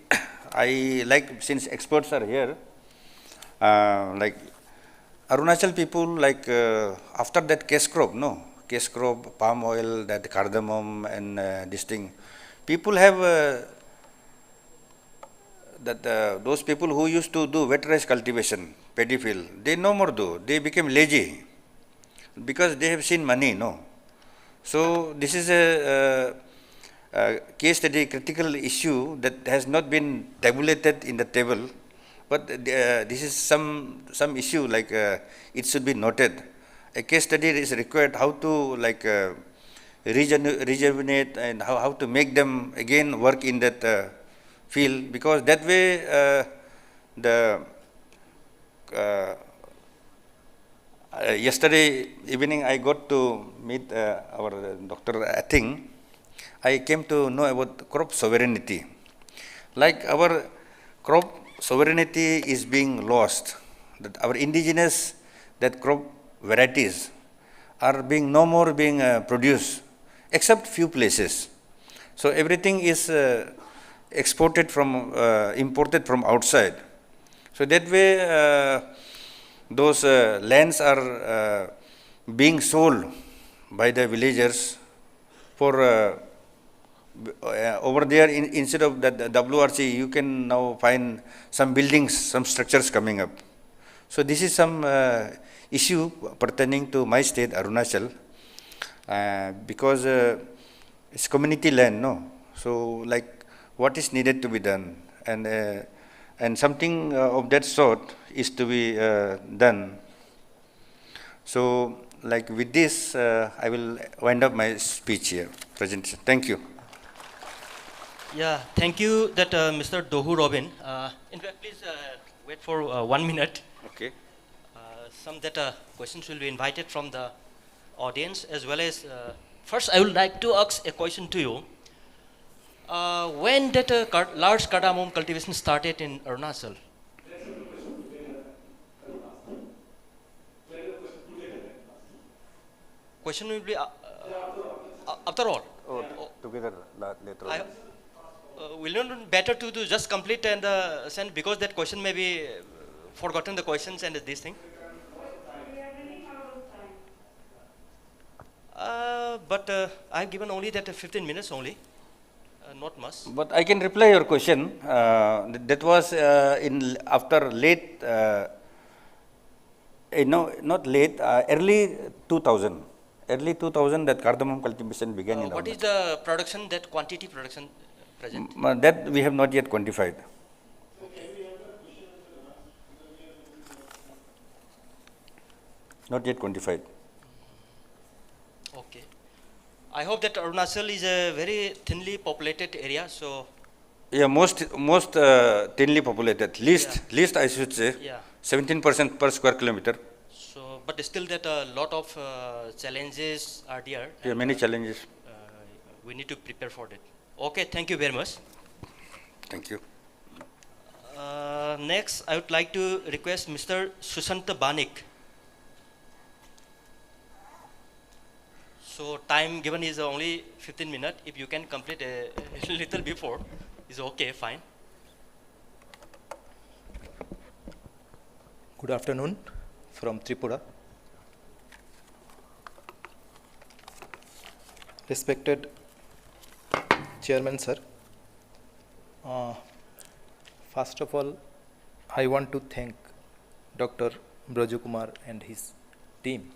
I like, since experts are here, like Arunachal people, like after that case crop, case crop, palm oil, that cardamom and this thing, people have those people who used to do wet rice cultivation, paddy field, they no more do. They became lazy because they have seen money, So this is a case study, critical issue that has not been tabulated in the table, but this is some issue like it should be noted. A case study is required how to like rejuvenate and how to make them again work in that field, because that way yesterday evening I got to meet our Dr. Athing. I came to know about crop sovereignty. Like our crop sovereignty is being lost. That our indigenous crop varieties are being no more being produced, except few places. So everything is exported from, imported from outside. So that way those lands are being sold by the villagers for over there. Instead of that WRC, you can now find some buildings, some structures coming up. So this is some issue pertaining to my state, Arunachal, because it's community land, So like what is needed to be done, and something of that sort is to be done. So like with this, I will wind up my speech here, presentation. Thank you. Yeah, thank you, that Mr. Dohu Robin. In fact, please wait for 1 minute. Okay. Some questions will be invited from the audience, as well as first I would like to ask a question to you. When did large cardamom cultivation started in Arunachal? Question will be after all. Together later on. Will it not better to do just complete and send, because that question may be forgotten, the questions and this thing? But I've given only that 15 minutes only, not much. But I can reply your question. That was in after late, not late, early 2000. Early 2000 that cardamom cultivation began in What is the production, that quantity production present? That we have not yet quantified. Not yet quantified. Okay. I hope that Arunachal is a very thinly populated area, so. Yeah, most thinly populated. Least I should say. Yeah. 17% per square kilometer. So, but still that a lot of challenges are there. Yeah, many challenges. We need to prepare for that. Okay, thank you very much. Thank you. Next, I would like to request Mr. Sushanta Banik. So time given is only 15 minutes. If you can complete a little before, is okay, fine. Good afternoon from Tripura. Respected Chairman, sir. First of all, I want to thank Dr. Braju Kumar and his team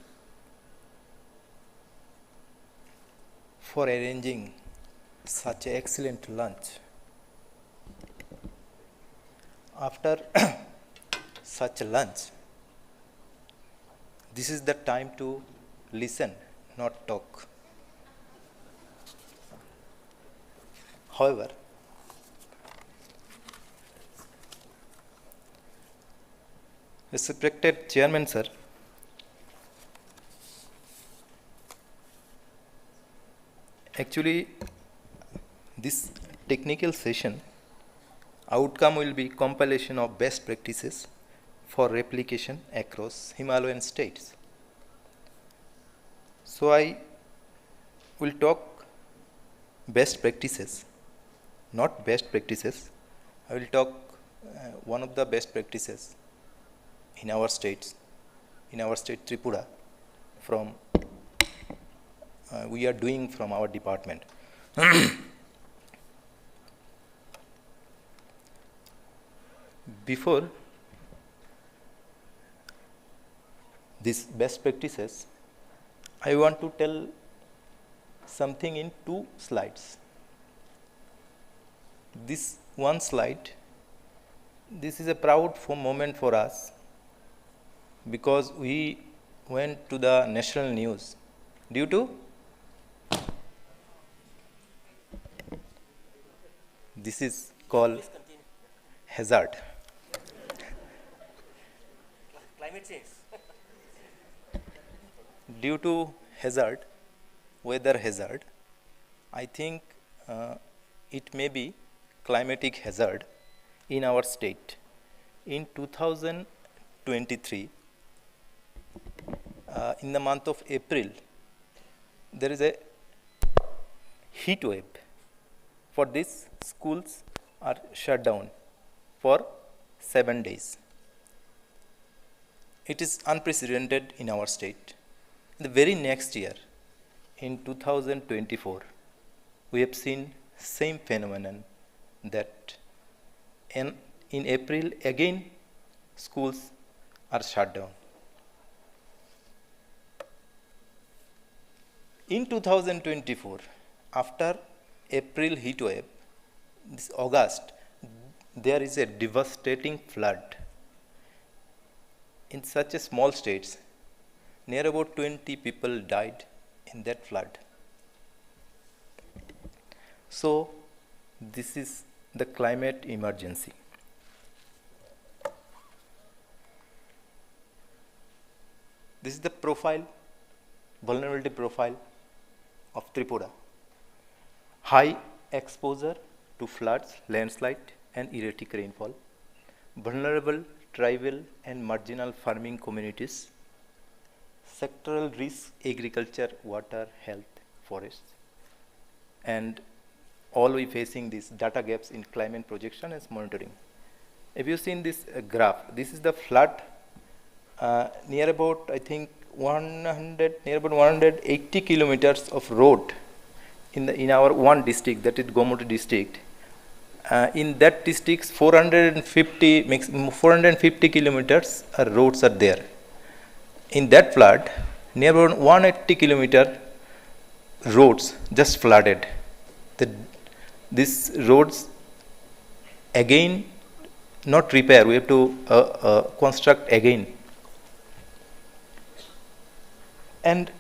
for arranging such an excellent lunch. After such a lunch, this is the time to listen, not talk. However, Respected Chairman, sir. Actually, this technical session outcome will be compilation of best practices for replication across Himalayan states. So I will talk best practices, not best practices. I will talk one of the best practices in our state Tripura, from we are doing from our department. Before these best practices, I want to tell something in 2 slides. This one slide, this is a proud moment for us because we went to the national news due to this is called hazard. Climate change. Due to hazard, weather hazard, I think it may be climatic hazard in our state. In 2023, in the month of April, there is a heat wave. For this, schools are shut down for 7 days. It is unprecedented in our state. The very next year, in 2024, we have seen same phenomenon that in April again schools are shut down. In 2024, after April heat wave, this August, there is a devastating flood. In such a small states, near about 20 people died in that flood. So, this is the climate emergency. This is the profile, vulnerability profile of Tripura. High exposure to floods, landslide, and erratic rainfall. Vulnerable tribal and marginal farming communities. Sectoral risk, agriculture, water, health, forests. And all we facing these data gaps in climate projection and monitoring. If you seen this graph, this is the flood near about, I think, near about 180 kilometers of road in our one district, that is Gomoti district. In that district, 450 kilometers roads are there. In that flood, near about 180 kilometer roads just flooded. These roads again not repair, we have to construct again. And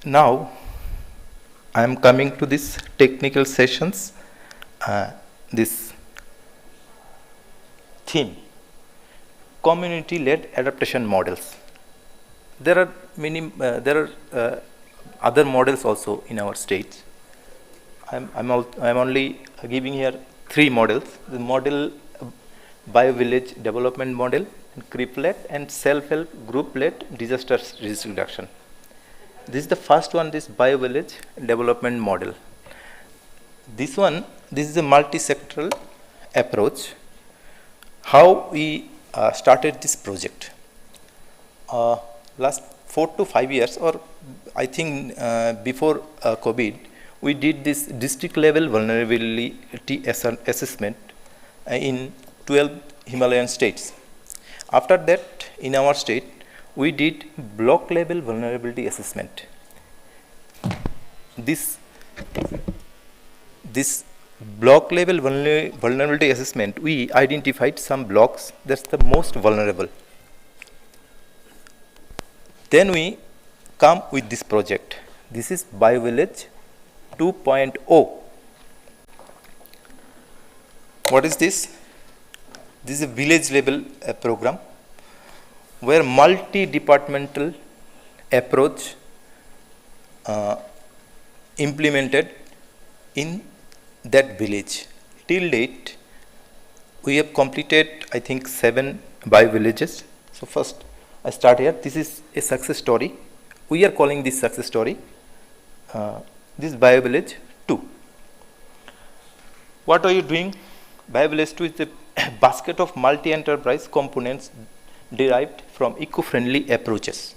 now I am coming to this technical sessions, this theme, community-led adaptation models. There are many, other models also in our state. I'm only giving here 3 models. The model bio-village development model, CRIP-led and self-help group-led disaster risk reduction. This is the first one, this bio-village development model. This is a multi-sectoral approach. How we started this project? Last 4 to 5 years, or I think before COVID, we did this district level vulnerability assessment in 12 Himalayan states. After that, in our state, we did block level vulnerability assessment. This block level vulnerability assessment, we identified some blocks that's the most vulnerable. Then we come with this project. This is BioVillage 2.0. What is this? This is a village level program. where multi-departmental approach implemented in that village. Till date, we have completed, I think, 7 bio-villages. So first, I start here. This is a success story. We are calling this success story. This bio-village 2. What are you doing? Bio-village 2 is a basket of multi-enterprise components derived from eco-friendly approaches.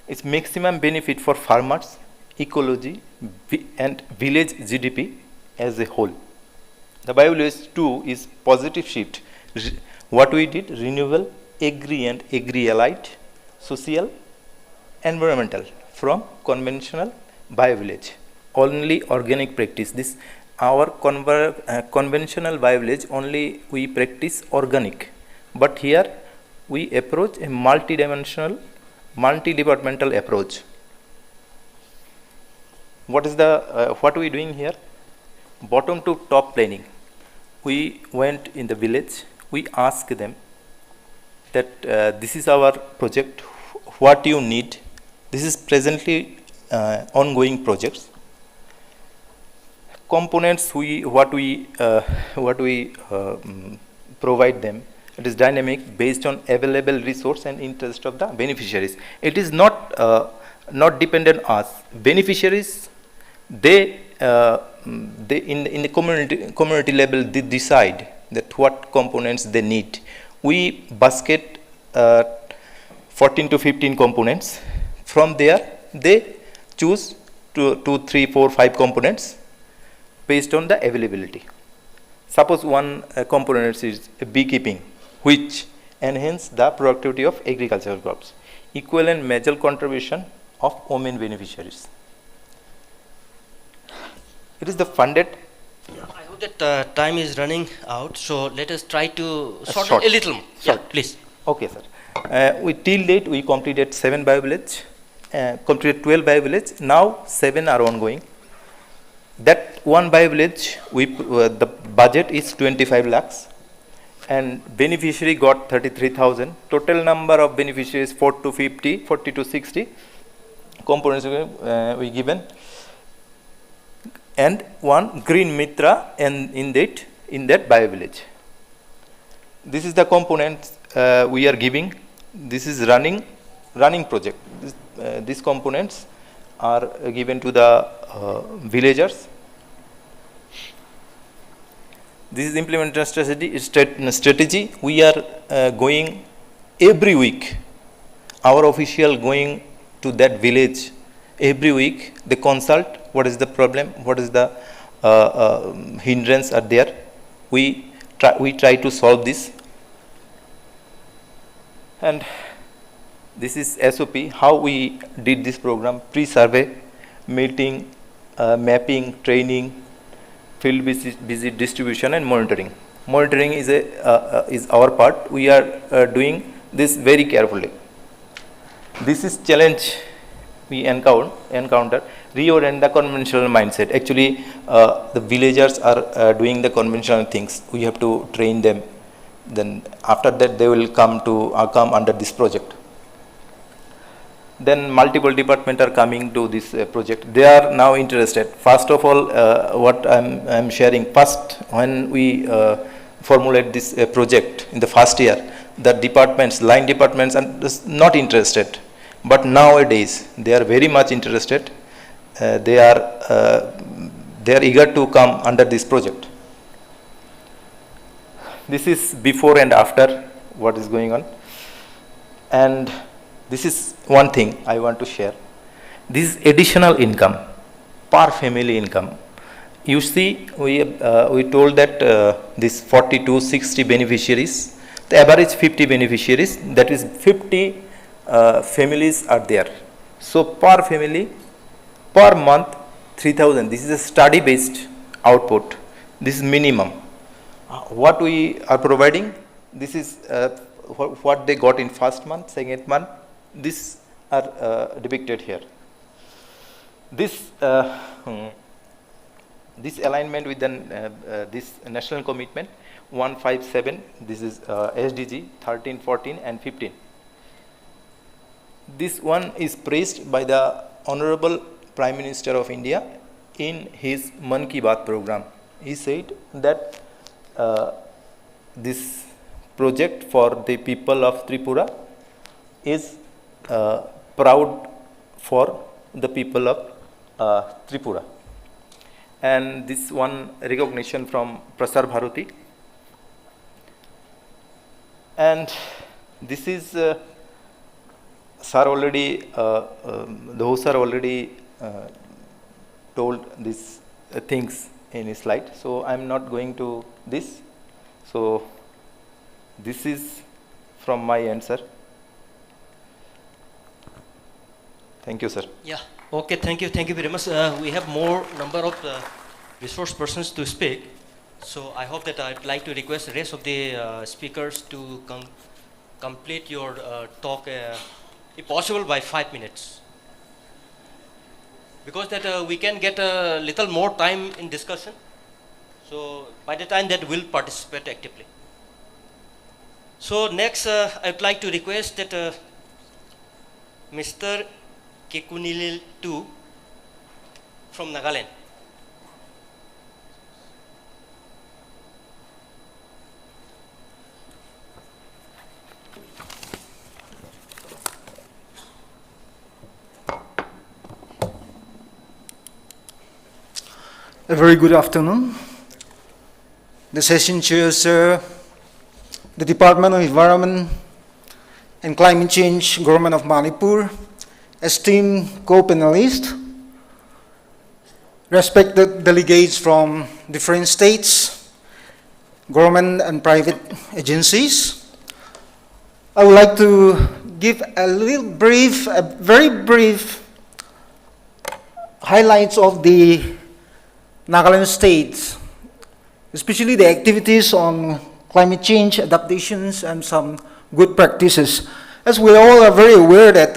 Its maximum benefit for farmers, ecology, and village GDP as a whole. The bio-village 2 is positive shift. What we did, renewable, agri and agri-allied, social, environmental, from conventional bio-village. Only organic practice. This our conventional bio-village, only we practice organic. But here we approach a multi-dimensional, multi-departmental approach. What is the what are we doing here? Bottom to top planning. We went in the village. We asked them that this is our project. What you need? This is presently ongoing projects. Components what we provide them. It is dynamic based on available resource and interest of the beneficiaries. It is not dependent on us. Beneficiaries, they in the community level, they decide that what components they need. We basket 14 to 15 components. From there, they choose 2, 3, 4, 5 components based on the availability. Suppose one component is beekeeping, which enhance the productivity of agricultural crops. Equal and major contribution of women beneficiaries. It is the funded. I hope that time is running out, so let us try to shorten a little. Yeah, please. Okay, sir. Till date, we completed 7 bio-village, completed 12 bio-village. Now 7 are ongoing. That one bio-village, the budget is 25 lakhs, and beneficiary got 33,000. Total number of beneficiaries 40 to 50, 40 to 60 components we given, and one green mitra in that bio-village. This is the components we are giving. This is running project. These components are given to the villagers. This is implementation strategy. We are going every week. Our official going to that village every week. They consult what is the problem, what is the hindrance are there. We try to solve this. And this is SOP, how we did this program: pre-survey, meeting, mapping, training, field visit, distribution, and monitoring. Monitoring is our part. We are doing this very carefully. This is challenge we encounter. Reorient the conventional mindset. Actually, the villagers are doing the conventional things. We have to train them. Then after that, they will come under this project. Then multiple departments are coming to this project. They are now interested. First of all, what I'm sharing, first when we formulate this project in the first year, the departments, line departments are not interested. But nowadays, they are very much interested. They are eager to come under this project. This is before and after what is going on. And this is one thing I want to share. This is additional income, per family income. You see, we told that this 40 to 60 beneficiaries, the average 50 beneficiaries, that is 50 families are there. So per family, per month, 3,000. This is a study-based output. This is minimum. What we are providing, this is what they got in first month, second month. These are depicted here. This this alignment with this national commitment 157, this is SDG 13, 14 and 15. This one is praised by the Honorable Prime Minister of India in his Man Ki Baat program. He said that this project for the people of Tripura is proud for the people of Tripura. And this one recognition from Prasar Bharati. And this is sir already, the host sir already told these things in his slide. So I am not going to this. So this is from my end, sir. Thank you, sir. Yeah. Okay. Thank you. Thank you very much. We have more number of resource persons to speak. So I hope that I'd like to request the rest of the speakers to complete your talk, if possible, by 5 minutes. Because that we can get a little more time in discussion. So by the time that we'll participate actively. So next, I'd like to request that Mr. Kekunilil Tu from Nagaland. A very good afternoon. The session chairs the Department of Environment and Climate Change, Government of Manipur, esteemed co-panelists, respected delegates from different states, government and private agencies. I would like to give a very brief highlights of the Nagaland state, especially the activities on climate change adaptations and some good practices. As we all are very aware that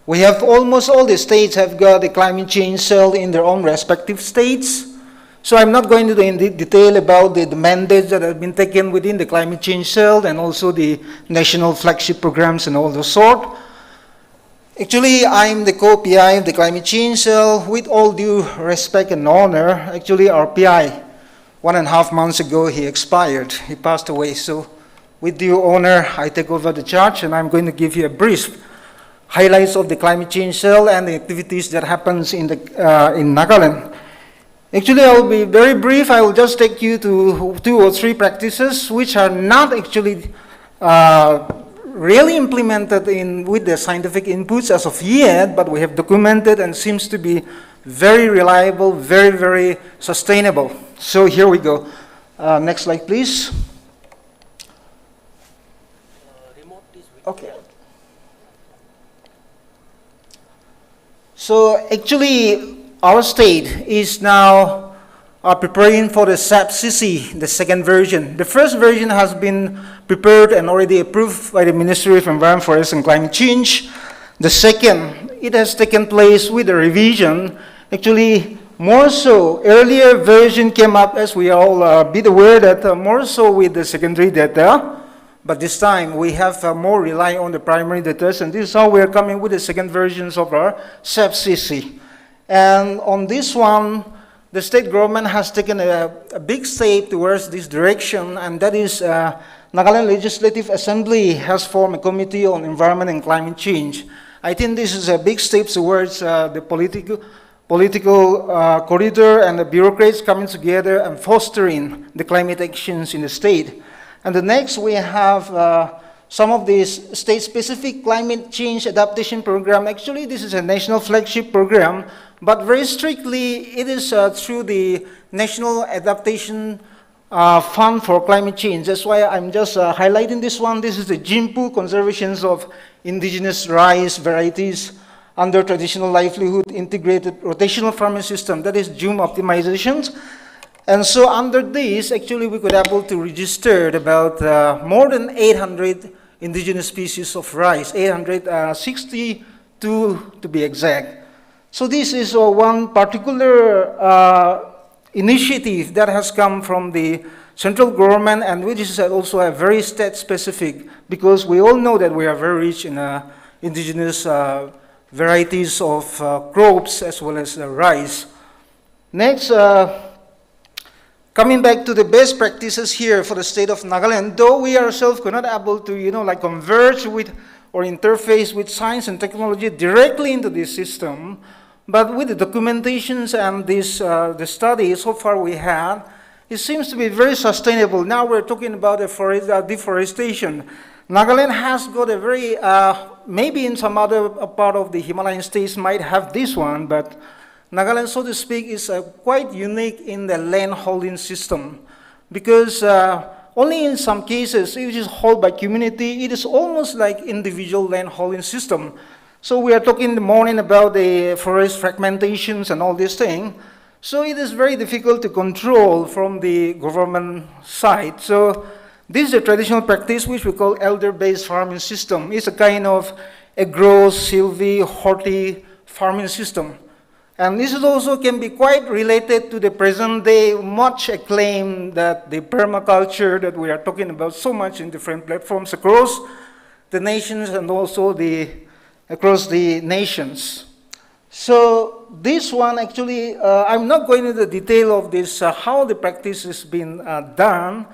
we have almost all the states have got a climate change cell in their own respective states. So I'm not going to go into detail about the mandates that have been taken within the climate change cell and also the national flagship programs and all the sort. Actually, I'm the co-PI of the climate change cell. With all due respect and honor, actually our PI, 1.5 months ago, he expired. He passed away. So with due honor, I take over the charge and I'm going to give you a brief highlights of the climate change cell and the activities that happens in Nagaland. Actually, I will be very brief. I will just take you to 2 or 3 practices which are not actually really implemented with the scientific inputs as of yet, but we have documented and seems to be very reliable, very sustainable. So here we go. Next slide, please. Okay. So actually, our state is now preparing for the SAP-CC, the second version. The first version has been prepared and already approved by the Ministry of Environment, Forest and Climate Change. The second, it has taken place with a revision. Actually, more so, earlier version came up, as we all be aware, that more so with the secondary data. But this time, we have more rely on the primary data, and this is how we are coming with the second versions of our SAP-CC. And on this one, the state government has taken a big step towards this direction, and that is Nagaland Legislative Assembly has formed a committee on environment and climate change. I think this is a big step towards the political corridor and the bureaucrats coming together and fostering the climate actions in the state. And the next, we have some of these state-specific climate change adaptation program. Actually, this is a national flagship program, but very strictly, it is through the National Adaptation Fund for Climate Change. That's why I'm just highlighting this one. This is the Jimpu Conservations of Indigenous Rice Varieties under Traditional Livelihood Integrated Rotational Farming System. That is JUM optimizations. And so under this, actually, we could able to register about more than 800 indigenous species of rice, 862 to be exact. So this is one particular initiative that has come from the central government, and which is also a very state-specific, because we all know that we are very rich in indigenous varieties of crops as well as rice. Next, coming back to the best practices here for the state of Nagaland, though we ourselves were not able to, converge with or interface with science and technology directly into this system, but with the documentations and this, the studies so far we had, it seems to be very sustainable. Now we're talking about deforestation. Nagaland has got a very, maybe in some other part of the Himalayan states might have this one, but Nagaland, so to speak, is quite unique in the land holding system, because only in some cases, it is held by community, it is almost like individual land holding system. So we are talking in the morning about the forest fragmentations and all these things. So it is very difficult to control from the government side. So this is a traditional practice which we call elder-based farming system. It's a kind of agro, silvi, horti farming system. And this is also can be quite related to the present day, much acclaim that the permaculture that we are talking about so much in different platforms across the nations and also across the nations. So this one actually, I'm not going into the detail of this, how the practice is being done,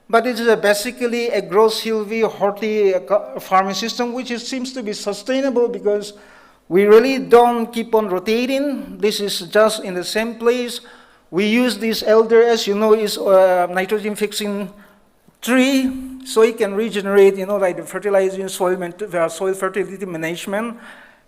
but it is basically a agro-silvi horti farming system, which seems to be sustainable because we really don't keep on rotating. This is just in the same place. We use this elder, as you know, is nitrogen-fixing tree, so it can regenerate, like the fertilizing soil fertility management,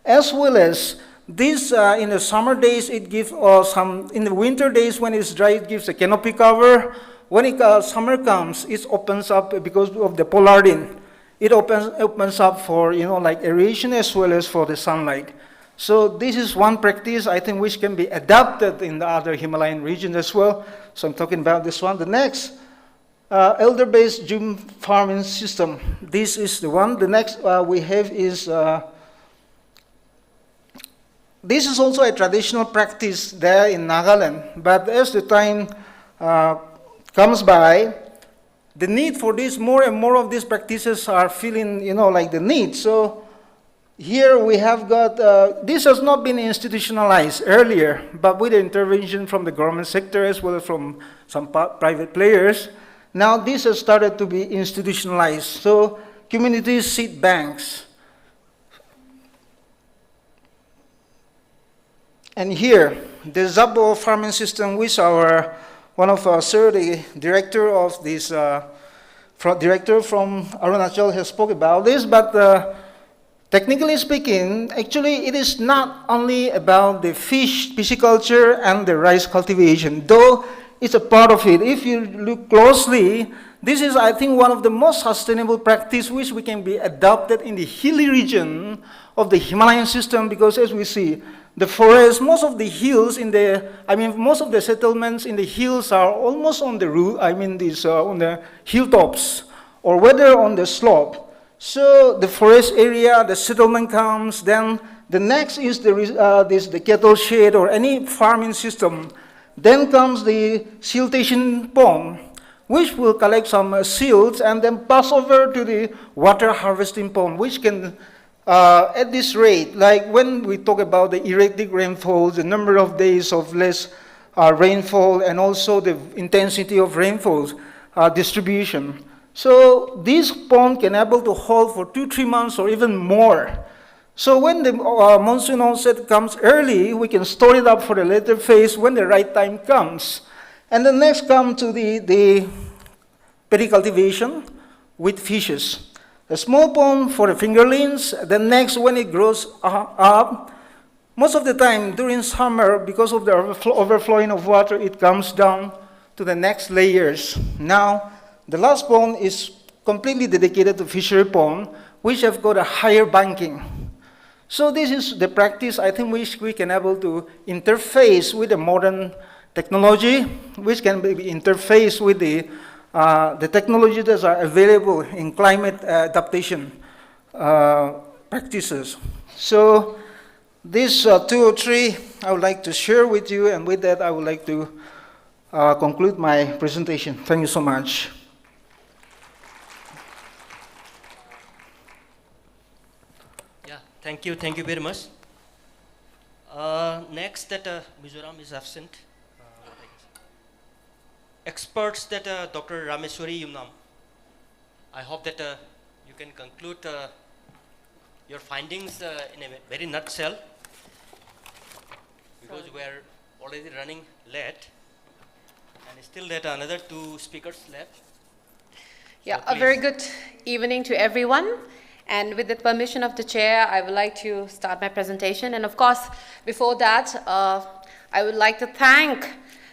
as well as this, in the summer days, it gives in the winter days when it's dry, it gives a canopy cover. When summer comes, it opens up because of the pollardin. It opens up for, like aeration as well as for the sunlight. So this is one practice, I think, which can be adapted in the other Himalayan regions as well. So I'm talking about this one. The next, elder-based Jum farming system. This is the one. The next we have is, this is also a traditional practice there in Nagaland, but as the time comes by, the need for this, more and more of these practices are feeling, like the need. So here we have got, this has not been institutionalized earlier, but with the intervention from the government sector as well as from some private players, now this has started to be institutionalized. So communities seed banks. And here, the Zabo farming system, which one of our sir, the director of this, director from Arunachal has spoke about this, but technically speaking, actually it is not only about the pisciculture and the rice cultivation, though it's a part of it. If you look closely, this is, I think, one of the most sustainable practice which we can be adopted in the hilly region of the Himalayan system, because as we see, the forest, most of the hills most of the settlements in the hills are almost on the roof, on the hilltops, or whether on the slope. So the forest area, the settlement comes, then the next is the cattle shed or any farming system. Then comes the siltation pond, which will collect some silts and then pass over to the water harvesting pond, which can at this rate, like when we talk about the erratic rainfall, the number of days of less rainfall, and also the intensity of rainfall distribution. So this pond can able to hold for 2-3 months or even more. So when the monsoon onset comes early, we can store it up for the later phase when the right time comes. And then next come to the pericultivation with fishes. A small pond for the fingerlings, the next when it grows up, most of the time during summer, because of the overflowing of water, it comes down to the next layers. Now, the last pond is completely dedicated to fishery pond, which have got a higher banking. So this is the practice, I think, which we can able to interface with the modern technology, which can be interfaced with the technologies that are available in climate adaptation practices. So these 2 or 3 I would like to share with you, and with that I would like to conclude my presentation. Thank you so much. Yeah, thank you very much. Next, that Mizoram is absent. Experts that Dr. Rameshwari Yumnam. I hope that you can conclude your findings in a very nutshell, because we are already running late, and still that another 2 speakers left. Yeah, So a very good evening to everyone. And with the permission of the chair, I would like to start my presentation. And of course, before that, I would like to thank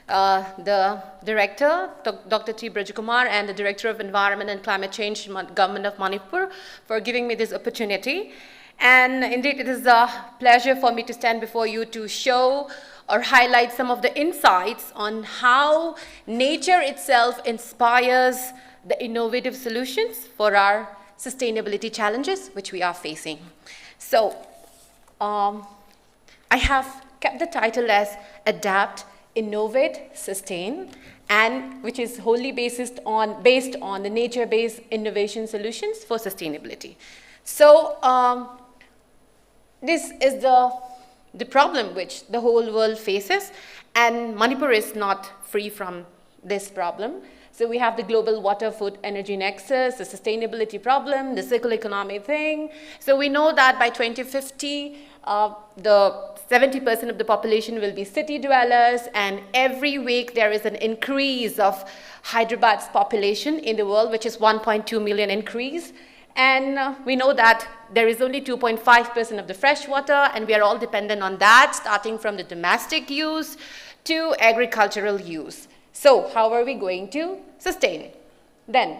the director, Dr. T. Brajakumar, and the Director of Environment and Climate Change, Government of Manipur, for giving me this opportunity. And indeed, it is a pleasure for me to stand before you to show or highlight some of the insights on how nature itself inspires the innovative solutions for our sustainability challenges which we are facing. So, I have kept the title as Adapt, Innovate, Sustain, and which is wholly based on the nature-based innovation solutions for sustainability. So, this is the problem which the whole world faces, and Manipur is not free from this problem. So we have the global water, food, energy nexus, the sustainability problem, the circular economy thing. So we know that by 2050, the 70% of the population will be city dwellers, and every week there is an increase of Hyderabad's population in the world, which is 1.2 million increase. And we know that there is only 2.5% of the fresh water, and we are all dependent on that, starting from the domestic use to agricultural use. So how are we going to sustain? Then,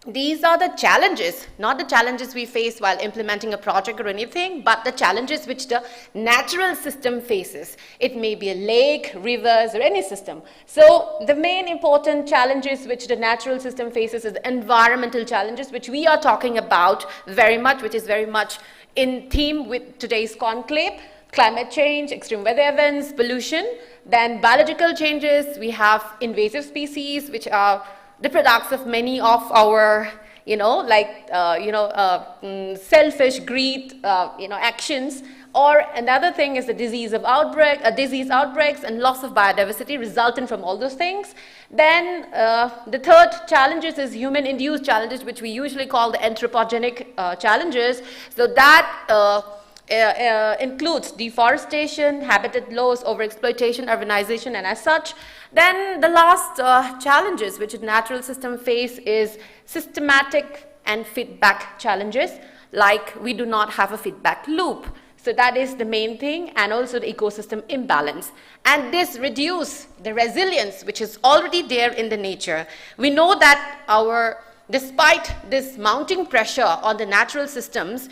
these are the challenges, not the challenges we face while implementing a project or anything, but the challenges which the natural system faces. It may be a lake, rivers, or any system. So the main important challenges which the natural system faces is environmental challenges, which we are talking about very much, which is very much in theme with today's conclave. Climate change, extreme weather events, pollution. Then biological changes, we have invasive species, which are the products of many of our, selfish greed, actions. Or another thing is the disease outbreaks and loss of biodiversity resultant from all those things. Then the third challenges is human-induced challenges, which we usually call the anthropogenic challenges. So that includes deforestation, habitat loss, overexploitation, urbanization, and as such. Then the last challenges which the natural system face is systematic and feedback challenges, like we do not have a feedback loop. So that is the main thing, and also the ecosystem imbalance. And this reduces the resilience which is already there in the nature. We know that despite this mounting pressure on the natural systems,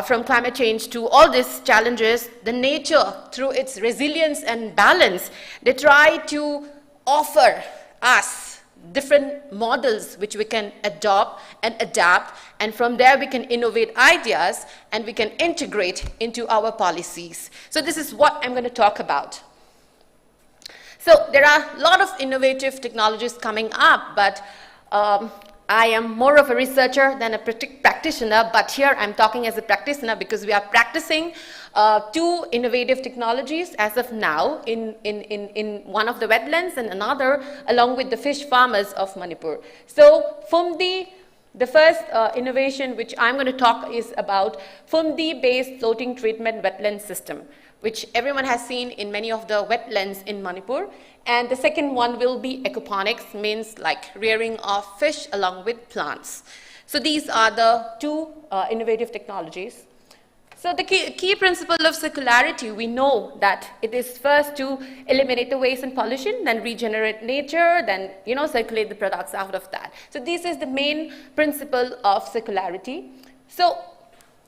from climate change to all these challenges, the nature, through its resilience and balance, they try to offer us different models which we can adopt and adapt, and from there we can innovate ideas and we can integrate into our policies. So this is what I'm going to talk about. So there are a lot of innovative technologies coming up, but I am more of a researcher than a practitioner, but here I'm talking as a practitioner because we are practicing 2 innovative technologies as of now in one of the wetlands and another along with the fish farmers of Manipur. So Phumdi, the first innovation which I'm going to talk is about Phumdi-based floating treatment wetland system, which everyone has seen in many of the wetlands in Manipur. And the second one will be aquaponics, means like rearing of fish along with plants. So these are the 2 innovative technologies. So the key principle of circularity, we know that it is first to eliminate the waste and pollution, then regenerate nature, then circulate the products out of that. So this is the main principle of circularity. So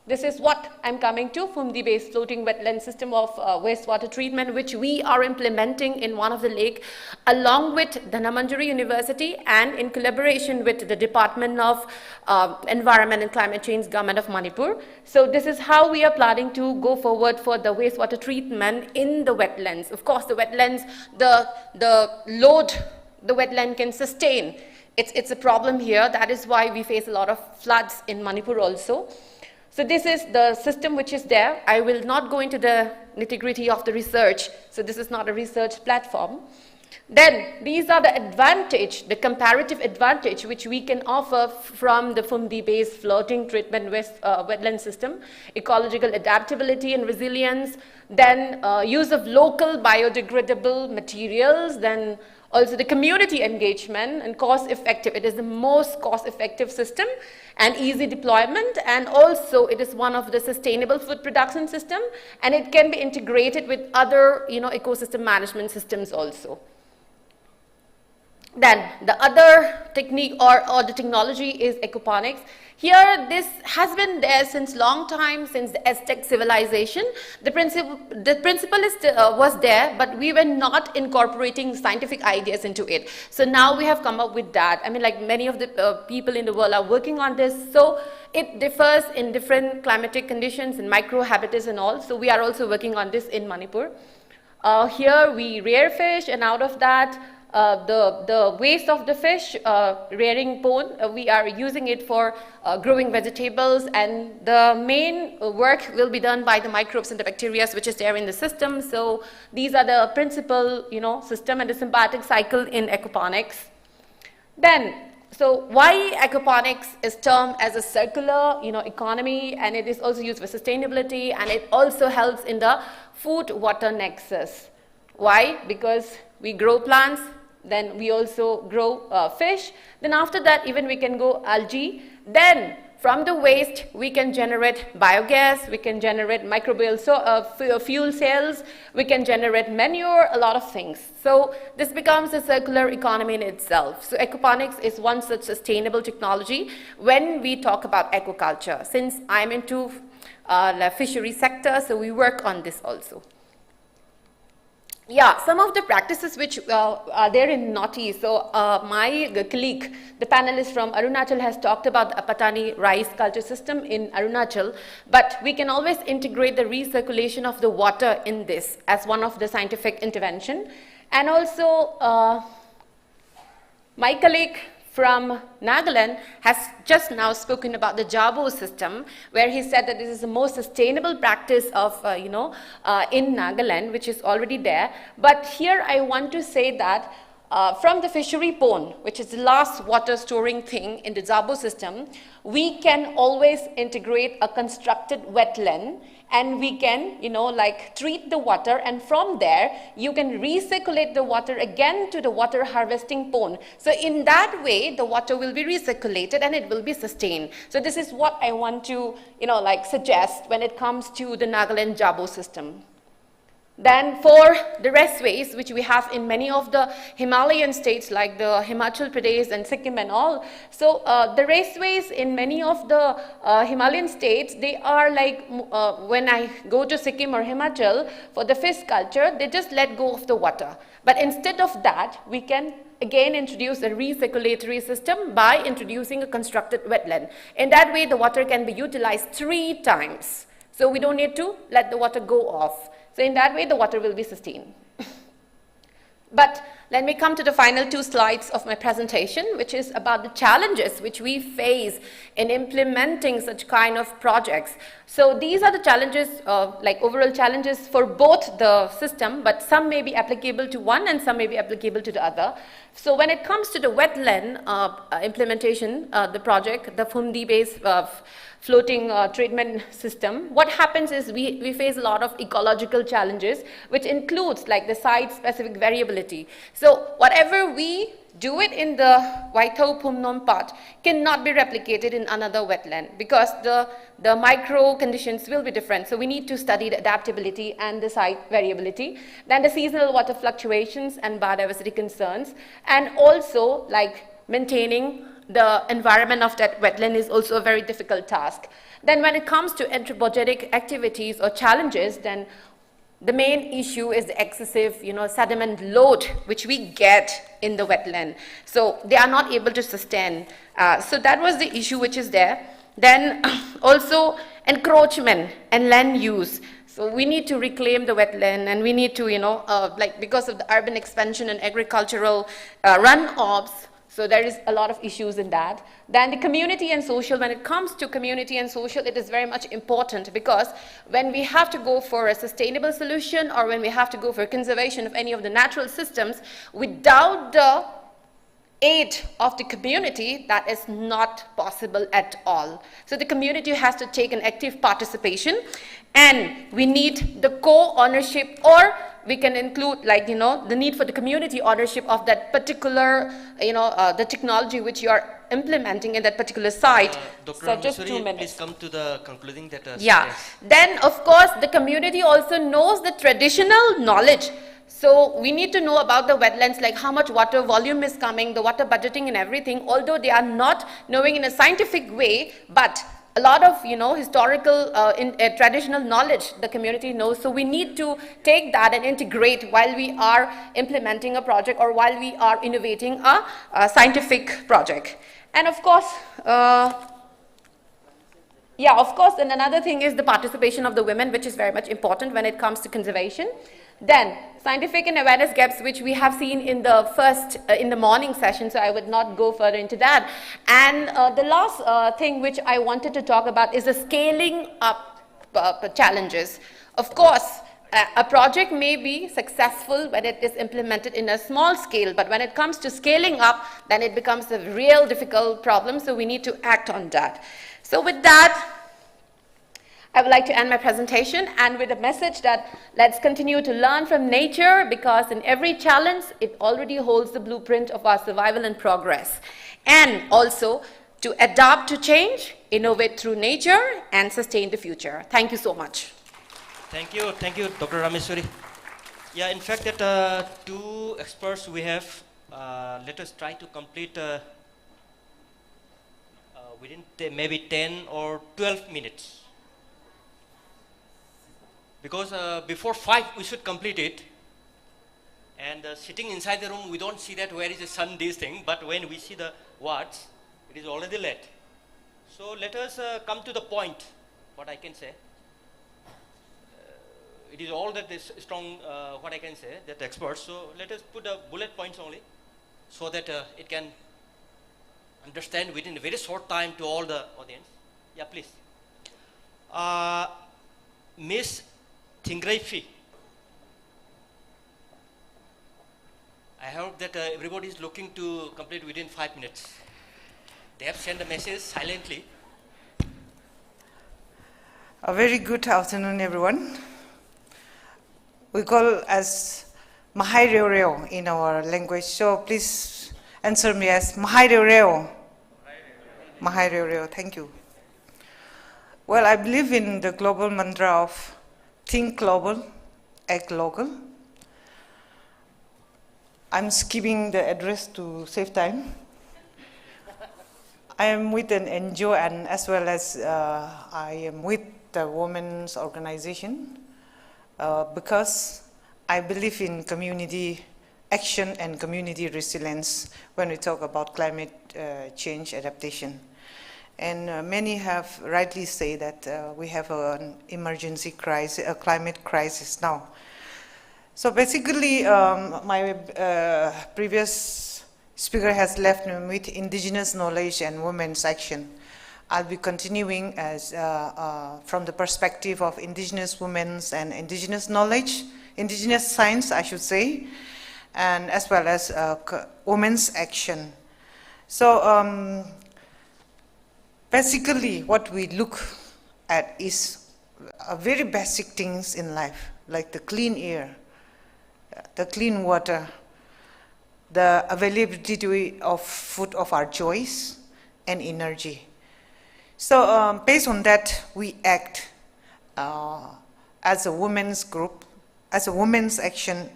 This is what I'm coming to, Phumdi-based floating wetland system of wastewater treatment, which we are implementing in one of the lake, along with Dhanamanjari University and in collaboration with the Department of Environment and Climate Change, Government of Manipur. So this is how we are planning to go forward for the wastewater treatment in the wetlands. Of course, the wetlands, the load the wetland can sustain, it's a problem here. That is why we face a lot of floods in Manipur also. So this is the system which is there. I will not go into the nitty-gritty of the research. So this is not a research platform. Then these are the advantage, the comparative advantage which we can offer from the Phumdi-based floating treatment wetland system: ecological adaptability and resilience, then use of local biodegradable materials, then also the community engagement and cost-effective. It is the most cost-effective system and easy deployment, and also it is one of the sustainable food production system, and it can be integrated with other ecosystem management systems also. Then the other technique or the technology is aquaponics. Here, this has been there since long time, since the Aztec civilization. The principle was there, but we were not incorporating scientific ideas into it. So now we have come up with that. I mean, like many of the people in the world are working on this. So it differs in different climatic conditions and microhabitats and all. So we are also working on this in Manipur. Here we rear fish, and out of that, the waste of the fish, rearing pond, we are using it for growing vegetables, and the main work will be done by the microbes and the bacteria which is there in the system. So these are the principal, system and the symbiotic cycle in aquaponics. Then, so why aquaponics is termed as a circular, economy, and it is also used for sustainability, and it also helps in the food-water nexus. Why? Because we grow plants, then we also grow fish. Then after that, even we can go algae. Then from the waste, we can generate biogas, we can generate microbial fuel cells, we can generate manure, a lot of things. So this becomes a circular economy in itself. So aquaponics is one such sustainable technology when we talk about aquaculture. Since I'm into the fishery sector, so we work on this also. Yeah, some of the practices which are there in Northeast. So my colleague, the panelist from Arunachal, has talked about the Apatani rice culture system in Arunachal, but we can always integrate the recirculation of the water in this as one of the scientific intervention. And also my colleague from Nagaland has just now spoken about the Jabo system, where he said that this is the most sustainable practice of, in Nagaland, which is already there. But here I want to say that from the fishery pond, which is the last water storing thing in the Jabo system, we can always integrate a constructed wetland, and we can, treat the water, and from there, you can recirculate the water again to the water harvesting pond. So in that way, the water will be recirculated and it will be sustained. So this is what I want to, suggest when it comes to the Nagaland Jabo system. Then for the restways, which we have in many of the Himalayan states like the Himachal Pradesh and Sikkim and all. So the restways in many of the Himalayan states, they are like, when I go to Sikkim or Himachal for the fish culture, they just let go of the water. But instead of that, we can again introduce a recirculatory system by introducing a constructed wetland. In that way, the water can be utilized 3 times. So we don't need to let the water go off. So in that way, the water will be sustained. But let me come to the final 2 slides of my presentation, which is about the challenges which we face in implementing such kind of projects. So these are the challenges, overall challenges for both the system, but some may be applicable to one and some may be applicable to the other. So when it comes to the wetland implementation, the project, the Phumdi-based floating treatment system, what happens is we face a lot of ecological challenges, which includes like the site-specific variability. So whatever we do it in the Waithau Phumnom part cannot be replicated in another wetland because the micro conditions will be different. So we need to study the adaptability and the site variability, then the seasonal water fluctuations and biodiversity concerns, and also like maintaining the environment of that wetland is also a very difficult task. Then when it comes to anthropogenic activities or challenges, then the main issue is the excessive, sediment load which we get in the wetland. So they are not able to sustain. So that was the issue which is there. Then also encroachment and land use. So we need to reclaim the wetland, and we need to, because of the urban expansion and agricultural runoffs, so there is a lot of issues in that. Then the community and social, when it comes to community and social, it is very much important, because when we have to go for a sustainable solution, or when we have to go for conservation of any of the natural systems, without the aid of the community, that is not possible at all. So the community has to take an active participation, and we need the co-ownership, or we can include the need for the community ownership of that particular, the technology which you are implementing in that particular site. Dr. So just 2 Rameswari, minutes. please come to the concluding that. Yeah. Then of course the community also knows the traditional knowledge. So we need to know about the wetlands, like how much water volume is coming, the water budgeting and everything, although they are not knowing in a scientific way, but a lot of, historical, traditional knowledge the community knows. So we need to take that and integrate while we are implementing a project, or while we are innovating a scientific project. And of course, and another thing is the participation of the women, which is very much important when it comes to conservation. Then scientific and awareness gaps, which we have seen in the first, in the morning session, so I would not go further into that. And the last thing which I wanted to talk about is the scaling up challenges. Of course, a project may be successful when it is implemented in a small scale, but when it comes to scaling up, then it becomes a real difficult problem, so we need to act on that. So with that, I would like to end my presentation, and with a message that let's continue to learn from nature, because in every challenge, it already holds the blueprint of our survival and progress. And also to adapt to change, innovate through nature, and sustain the future. Thank you so much. Thank you, Dr. Rameswari. Yeah, in fact, that 2 experts we have, let us try to complete within maybe 10 or 12 minutes. Because before 5 we should complete it, and sitting inside the room we don't see that where is the sun, this thing, but when we see the words, it is already late. So let us come to the point, what I can say. It is all that is strong, what I can say, that experts, so let us put the bullet points only, so that it can understand within a very short time to all the audience. Yeah, please. Miss Thingraifi, I hope that everybody is looking to complete within 5 minutes. They have sent a message silently. A very good afternoon, everyone. We call as Mahai Reo Reo in our language, so please answer me as Mahai Reo Reo. Mahai Reo Reo, thank you. Well, I believe in the global mantra of think global, act local. I'm skipping the address to save time. I am with an NGO, and as well as I am with the women's organization because I believe in community action and community resilience when we talk about climate change adaptation. And many have rightly said that we have an emergency crisis, a climate crisis now. So basically, my previous speaker has left me with indigenous knowledge and women's action. I'll be continuing as from the perspective of indigenous women's and indigenous knowledge, indigenous science, I should say, and as well as women's action. So basically, what we look at is very basic things in life, like the clean air, the clean water, the availability of food of our choice, and energy. So based on that, we act as a women's group, as a women's action,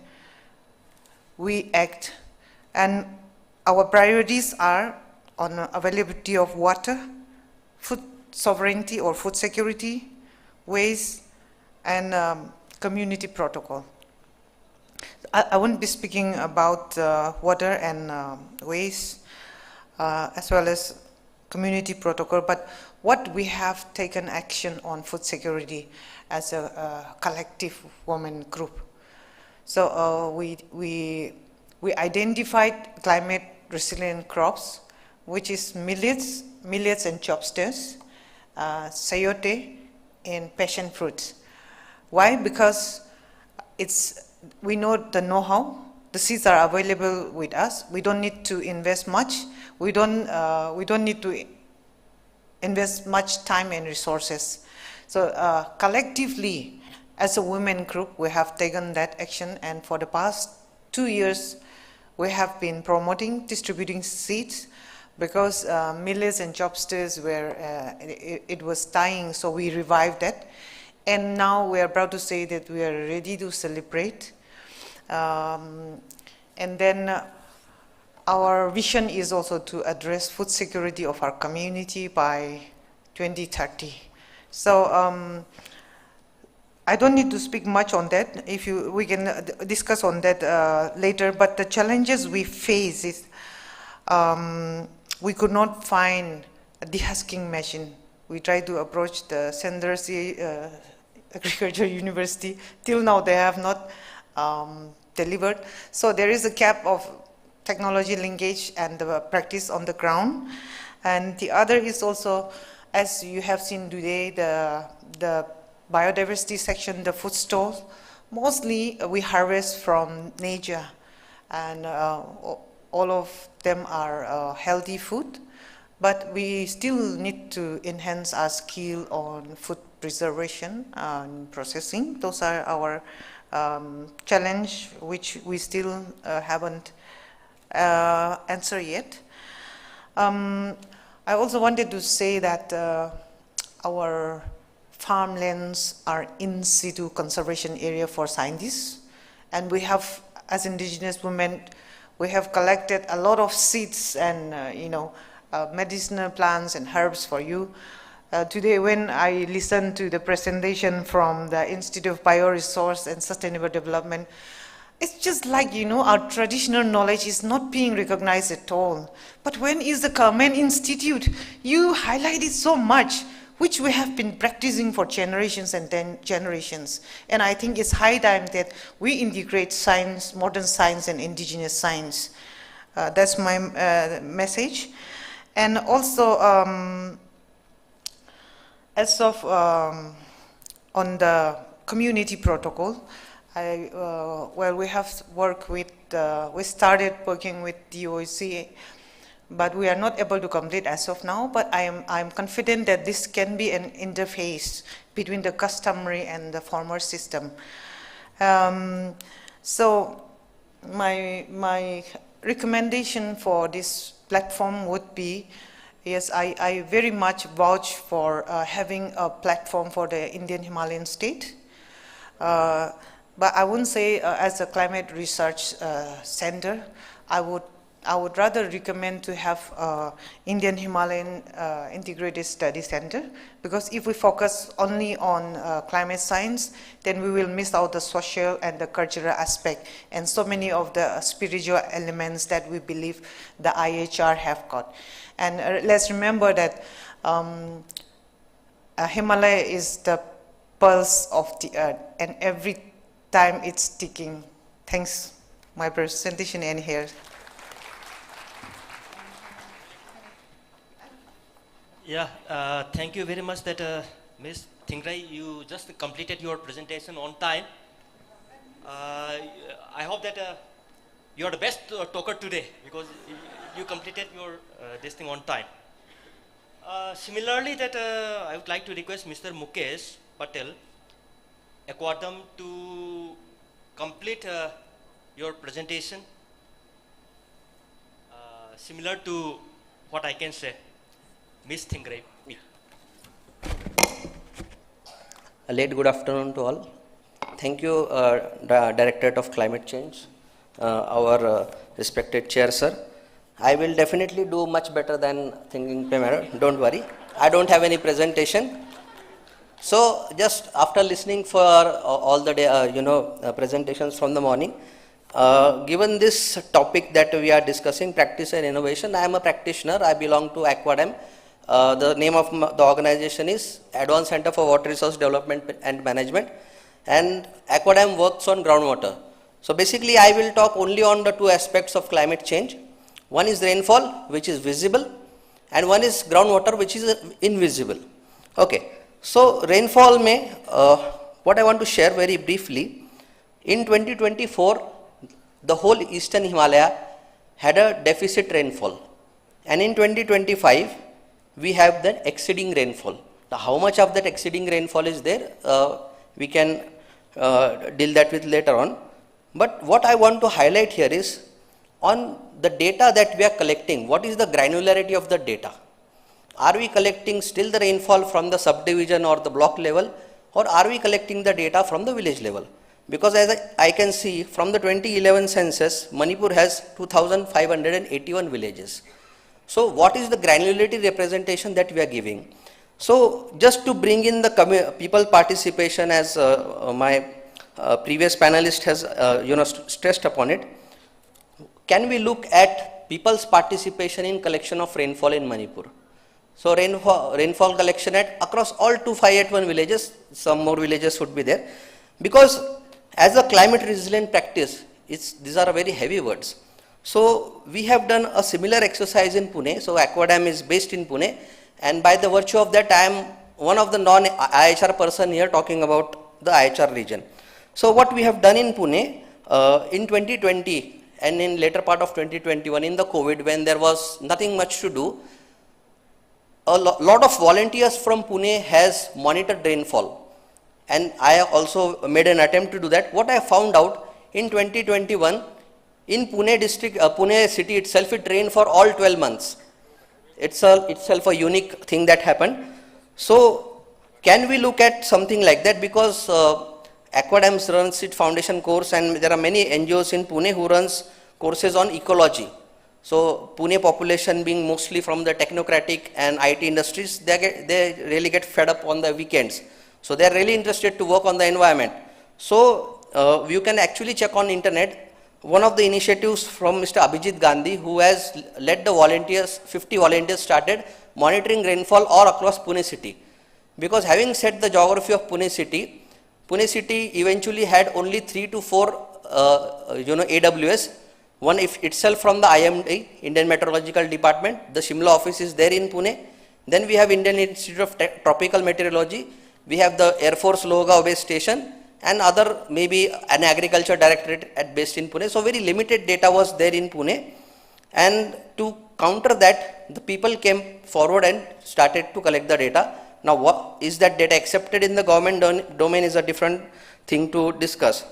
we act, and our priorities are on availability of water, food sovereignty or food security, waste, and community protocol. I won't be speaking about water and waste, as well as community protocol, but what we have taken action on food security as a collective women group. So we identified climate resilient crops, which is millets and chopsters, sayote, and passion fruits. Why? Because we know the know-how. The seeds are available with us. We don't need to invest much. We don't need to invest much time and resources. So collectively, as a women group, we have taken that action, and for the past 2 years, we have been promoting, distributing seeds, because millets and chopsters were, it was dying, so we revived that. And now we are proud to say that we are ready to celebrate. And then our vision is also to address food security of our community by 2030. So I don't need to speak much on that. We can discuss on that later. But the challenges we face is we could not find a dehusking machine. We tried to approach the Sendersi Agriculture University. Till now, they have not delivered. So there is a gap of technology linkage and the practice on the ground. And the other is also, as you have seen today, the biodiversity section, the food stalls. Mostly we harvest from nature, and all of them are healthy food. But we still need to enhance our skill on food preservation and processing. Those are our challenge, which we still haven't answered yet. I also wanted to say that our farmlands are in situ conservation area for scientists, and we have, as indigenous women, we have collected a lot of seeds and medicinal plants and herbs for you. Today, when I listened to the presentation from the Institute of Bioresource and Sustainable Development, it's just like, our traditional knowledge is not being recognized at all. But when is the Carmen Institute? You highlighted so much, which we have been practicing for generations and generations. And I think it's high time that we integrate science, modern science and indigenous science. That's my message. And also, as of on the community protocol, we have worked with, we started working with DOC, but we are not able to complete as of now. But I'm confident that this can be an interface between the customary and the former system. So my recommendation for this platform would be, yes, I very much vouch for having a platform for the Indian Himalayan state. But I wouldn't say as a climate research center. I would rather recommend to have Indian Himalayan Integrated Study Center, because if we focus only on climate science, then we will miss out the social and the cultural aspect and so many of the spiritual elements that we believe the IHR have got. And let's remember that Himalaya is the pulse of the earth, and every time it's ticking. Thanks. My presentation ends here. Yeah, thank you very much that Ms. Thingrai, you just completed your presentation on time. I hope that you are the best talker today, because you completed your this thing on time. Similarly, that I would like to request Mr. Mukesh Patel, Aquadam, to complete your presentation. Similar to what I can say. Ms. Thingrai. A late good afternoon to all. Thank you, Directorate of Climate Change, our respected chair, sir. I will definitely do much better than thinking Premier. Don't worry. I don't have any presentation. So just after listening for all the day, presentations from the morning, given this topic that we are discussing, practice and innovation, I am a practitioner. I belong to Aquadem. The name of the organization is Advanced Center for Water Resource Development and Management, and Aquadem works on groundwater. So basically I will talk only on the two aspects of climate change. One is rainfall, which is visible, and one is groundwater, which is invisible. Okay, so rainfall what I want to share very briefly, in 2024, the whole eastern Himalaya had a deficit rainfall, and in 2025, we have the exceeding rainfall. Now, how much of that exceeding rainfall is there, we can deal that with later on. But what I want to highlight here is, on the data that we are collecting, what is the granularity of the data? Are we collecting still the rainfall from the subdivision or the block level, or are we collecting the data from the village level? Because as I can see from the 2011 census, Manipur has 2,581 villages. So what is the granularity representation that we are giving? So just to bring in the people participation, as my previous panelist has stressed upon it, can we look at people's participation in collection of rainfall in Manipur? So rainfall collection across all 2581 villages, some more villages would be there, because as a climate resilient practice, these are very heavy words. So we have done a similar exercise in Pune. So Aquadem is based in Pune, and by the virtue of that, I am one of the non-IHR person here talking about the IHR region. So what we have done in Pune in 2020 and in later part of 2021, in the COVID, when there was nothing much to do, a lot of volunteers from Pune has monitored rainfall, and I also made an attempt to do that. What I found out in 2021, in Pune district, Pune city itself, it rained for all 12 months. It's itself a unique thing that happened. So can we look at something like that? Because Aquadem runs its foundation course, and there are many NGOs in Pune who runs courses on ecology. So Pune population being mostly from the technocratic and IT industries, they really get fed up on the weekends. So they are really interested to work on the environment. So you can actually check on internet. One of the initiatives from Mr. Abhijit Gandhi, who has led the volunteers, 50 volunteers started monitoring rainfall all across Pune city. Because having set the geography of Pune city eventually had only 3 to 4 AWS. One itself from the IMD, Indian Meteorological Department. The Shimla office is there in Pune. Then we have Indian Institute of Tropical Meteorology. We have the Air Force Lohgaon base station, and other maybe an agriculture directorate based in Pune. So very limited data was there in Pune, and to counter that, the people came forward and started to collect the data. Now what is that data accepted in the government domain is a different thing to discuss.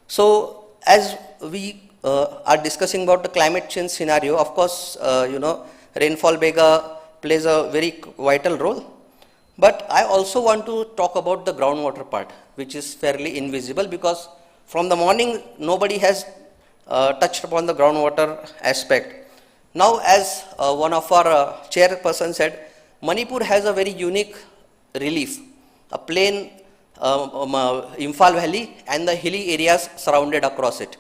So as we are discussing about the climate change scenario, of course rainfall Bega plays a very vital role. But I also want to talk about the groundwater part, which is fairly invisible, because from the morning nobody has touched upon the groundwater aspect. Now, as one of our chairperson said, Manipur has a very unique relief, a plain IMPHAL Valley and the hilly areas surrounded across it.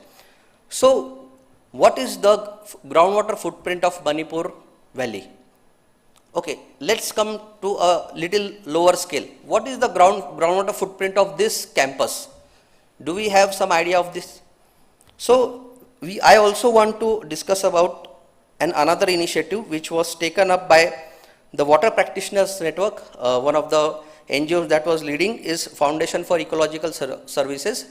So what is the groundwater footprint of Manipur Valley? Okay, let's come to a little lower scale. What is the groundwater footprint of this campus? Do we have some idea of this? So I also want to discuss about another initiative which was taken up by the Water Practitioners Network. One of the NGOs that was leading is Foundation for Ecological Services.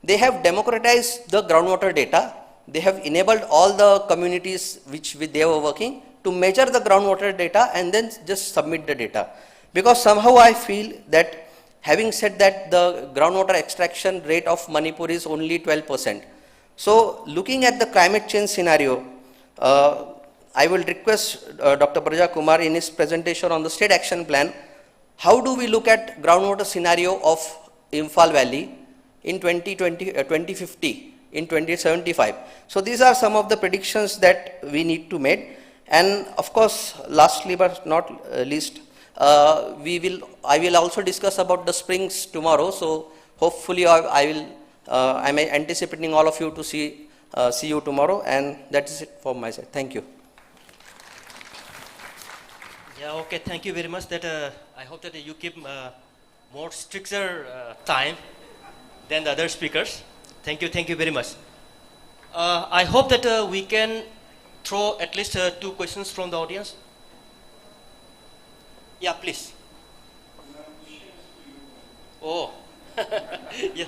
They have democratized the groundwater data. They have enabled all the communities which they were working to measure the groundwater data and then just submit the data. Because somehow I feel that, having said that, the groundwater extraction rate of Manipur is only 12%. So looking at the climate change scenario, I will request Dr. Braja Kumar in his presentation on the state action plan, how do we look at groundwater scenario of IMPHAL Valley in 2050, in 2075. So these are some of the predictions that we need to make. And of course, lastly but not least, I will also discuss about the springs tomorrow. So hopefully I'm anticipating all of you to see you tomorrow, and that is it from my side. Thank you. Yeah, okay, thank you very much. I hope that you keep more stricter time than the other speakers. Thank you very much. I hope that we can throw at least 2 questions from the audience. Yeah, please. Oh, yeah.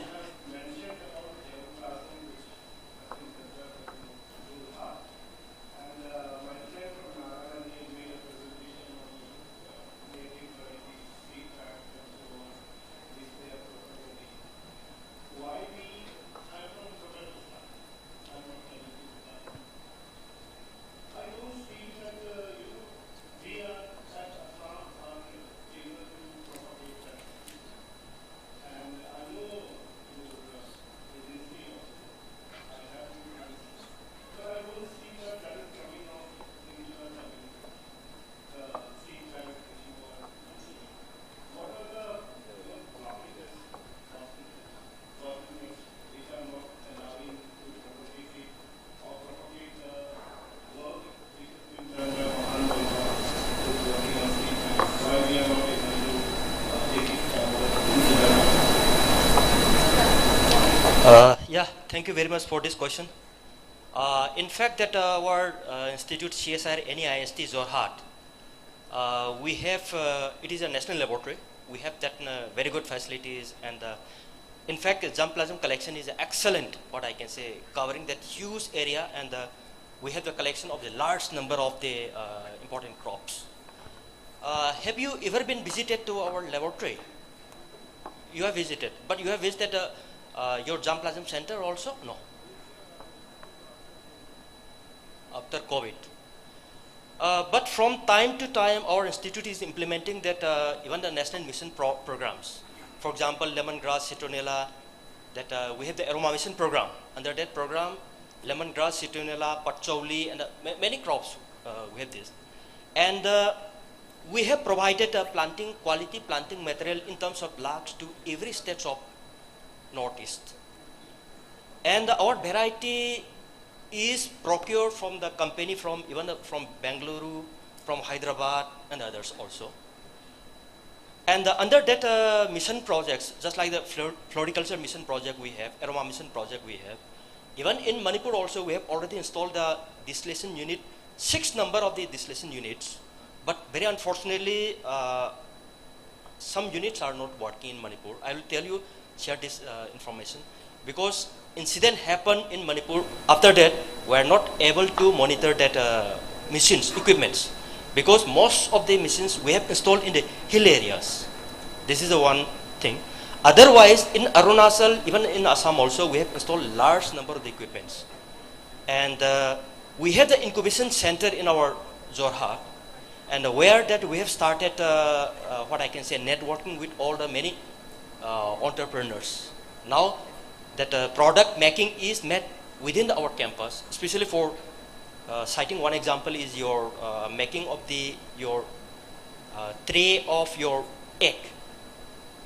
Yeah, thank you very much for this question. In fact, that our institute CSIR NEIST Jorhat, we have, it is a national laboratory. We have that very good facilities, and in fact, germplasm collection is excellent, what I can say, covering that huge area, and we have the collection of the large number of the important crops. Have you ever been visited to our laboratory? You have visited, but you have visited your germplasm center also? No. After COVID. But from time to time, our institute is implementing that even the national mission programs. For example, lemongrass, citronella, that we have the aroma mission program. Under that program, lemongrass, citronella, patchouli, and many crops we have this. And we have provided quality planting material in terms of blocks to every state of Northeast. And our variety is procured from the company from Bengaluru, from Hyderabad, and others also. And under that mission projects, just like the floriculture mission project we have, aroma mission project we have, even in Manipur also we have already installed the distillation unit, 6 number of the distillation units, but very unfortunately some units are not working in Manipur. I will tell you, share this information, because incident happened in Manipur. After that, we are not able to monitor that machines, equipments, because most of the machines we have installed in the hill areas. This is the one thing. Otherwise, in Arunachal, even in Assam also, we have installed large number of the equipments. And we have the incubation center in our Jorhat, and where that we have started, what I can say, networking with all the many entrepreneurs. Now that product making is made within our campus, especially for citing one example is your making of your tray of your egg,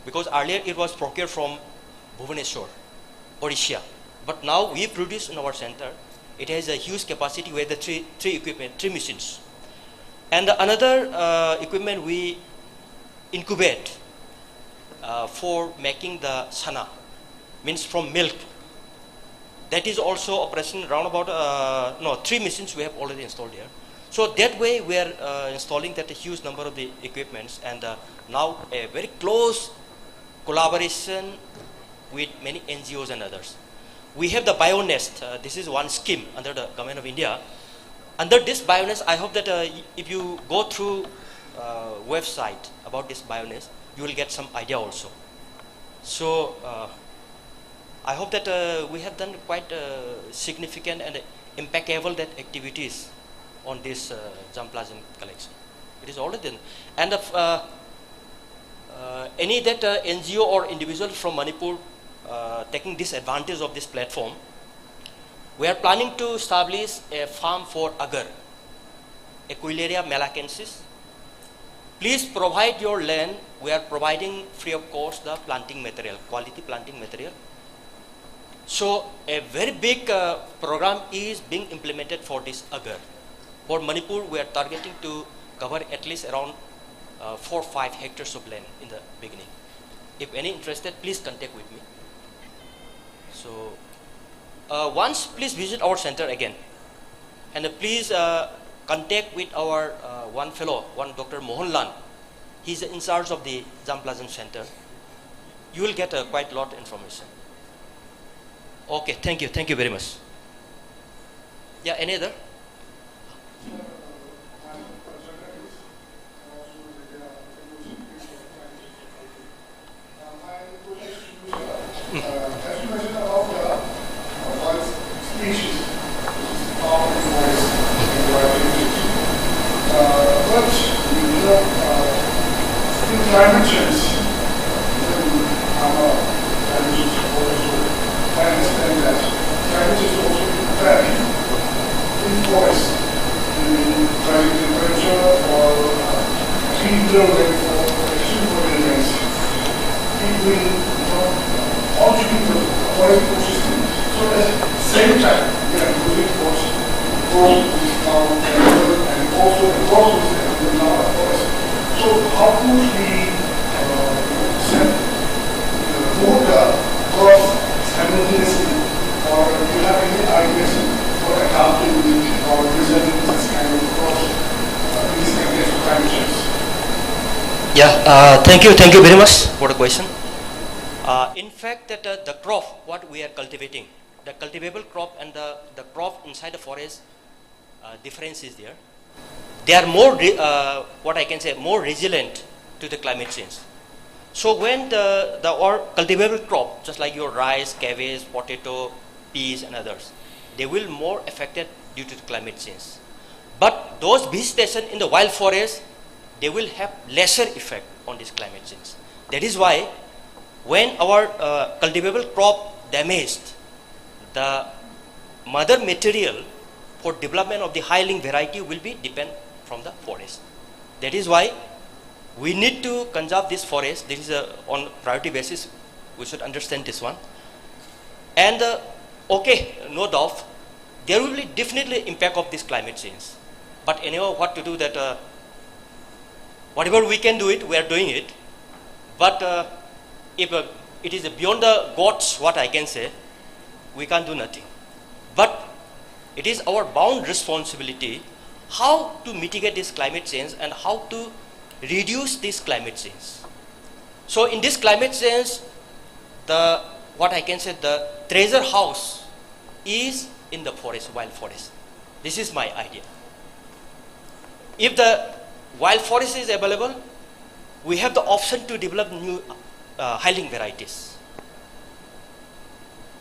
because earlier it was procured from Bhubaneswar, Odisha, but now we produce in our center. It has a huge capacity where the three machines, and another equipment we incubate for making the sana, means from milk. That is also operation around about 3 machines we have already installed here. So that way we are installing that a huge number of the equipments, and now a very close collaboration with many NGOs and others. We have the BioNest. This is one scheme under the Government of India. Under this BioNest, I hope that if you go through website about this BioNest, you will get some idea also. So I hope that we have done quite significant and impeccable that activities on this germplasm collection. It is already done. And any that NGO or individual from Manipur taking disadvantage of this platform, we are planning to establish a farm for agar. Equilaria malacensis. Please provide your land. We are providing free of cost the planting material, quality planting material. So a very big program is being implemented for this agar. For Manipur, we are targeting to cover at least around 4 or 5 hectares of land in the beginning. If any interested, please contact with me. So once, please visit our center again, and please contact with our one fellow, one Dr. Mohanlan. He's in charge of the Jamplasm Center. You will get quite a lot of information. Okay, thank you very much. Yeah, any other? Climate change, I understand that climate change also impacts in forest, in rising temperature or heat building for extreme events. It will alter the forest ecosystem. So at the same time, we are moving towards growth with our and also the growth with our forest. So how could we set the growth simultaneously, or do you have any ideas for accounting or presenting this kind of growth in this context of climate change? Yeah, thank you very much for the question. In fact, that the crop, what we are cultivating, the cultivable crop and the crop inside the forest, difference is there. They are more, what I can say, more resilient to the climate change. So when the cultivable crop, just like your rice, cabbage, potato, peas and others, they will more affected due to the climate change. But those vegetation in the wild forest, they will have lesser effect on this climate change. That is why when our cultivable crop damaged, the mother material for development of the high-yielding variety will be depend from the forest. That is why we need to conserve this forest. This is on priority basis. We should understand this one. And okay, no doubt, there will be definitely impact of this climate change. But anyhow, what to do that? Whatever we can do it, we are doing it. But if it is beyond the gods, what I can say, we can't do nothing. But it is our bound responsibility how to mitigate this climate change and how to reduce this climate change. So in this climate change, what I can say, the treasure house is in the forest, wild forest. This is my idea. If the wild forest is available, we have the option to develop new high-yielding varieties.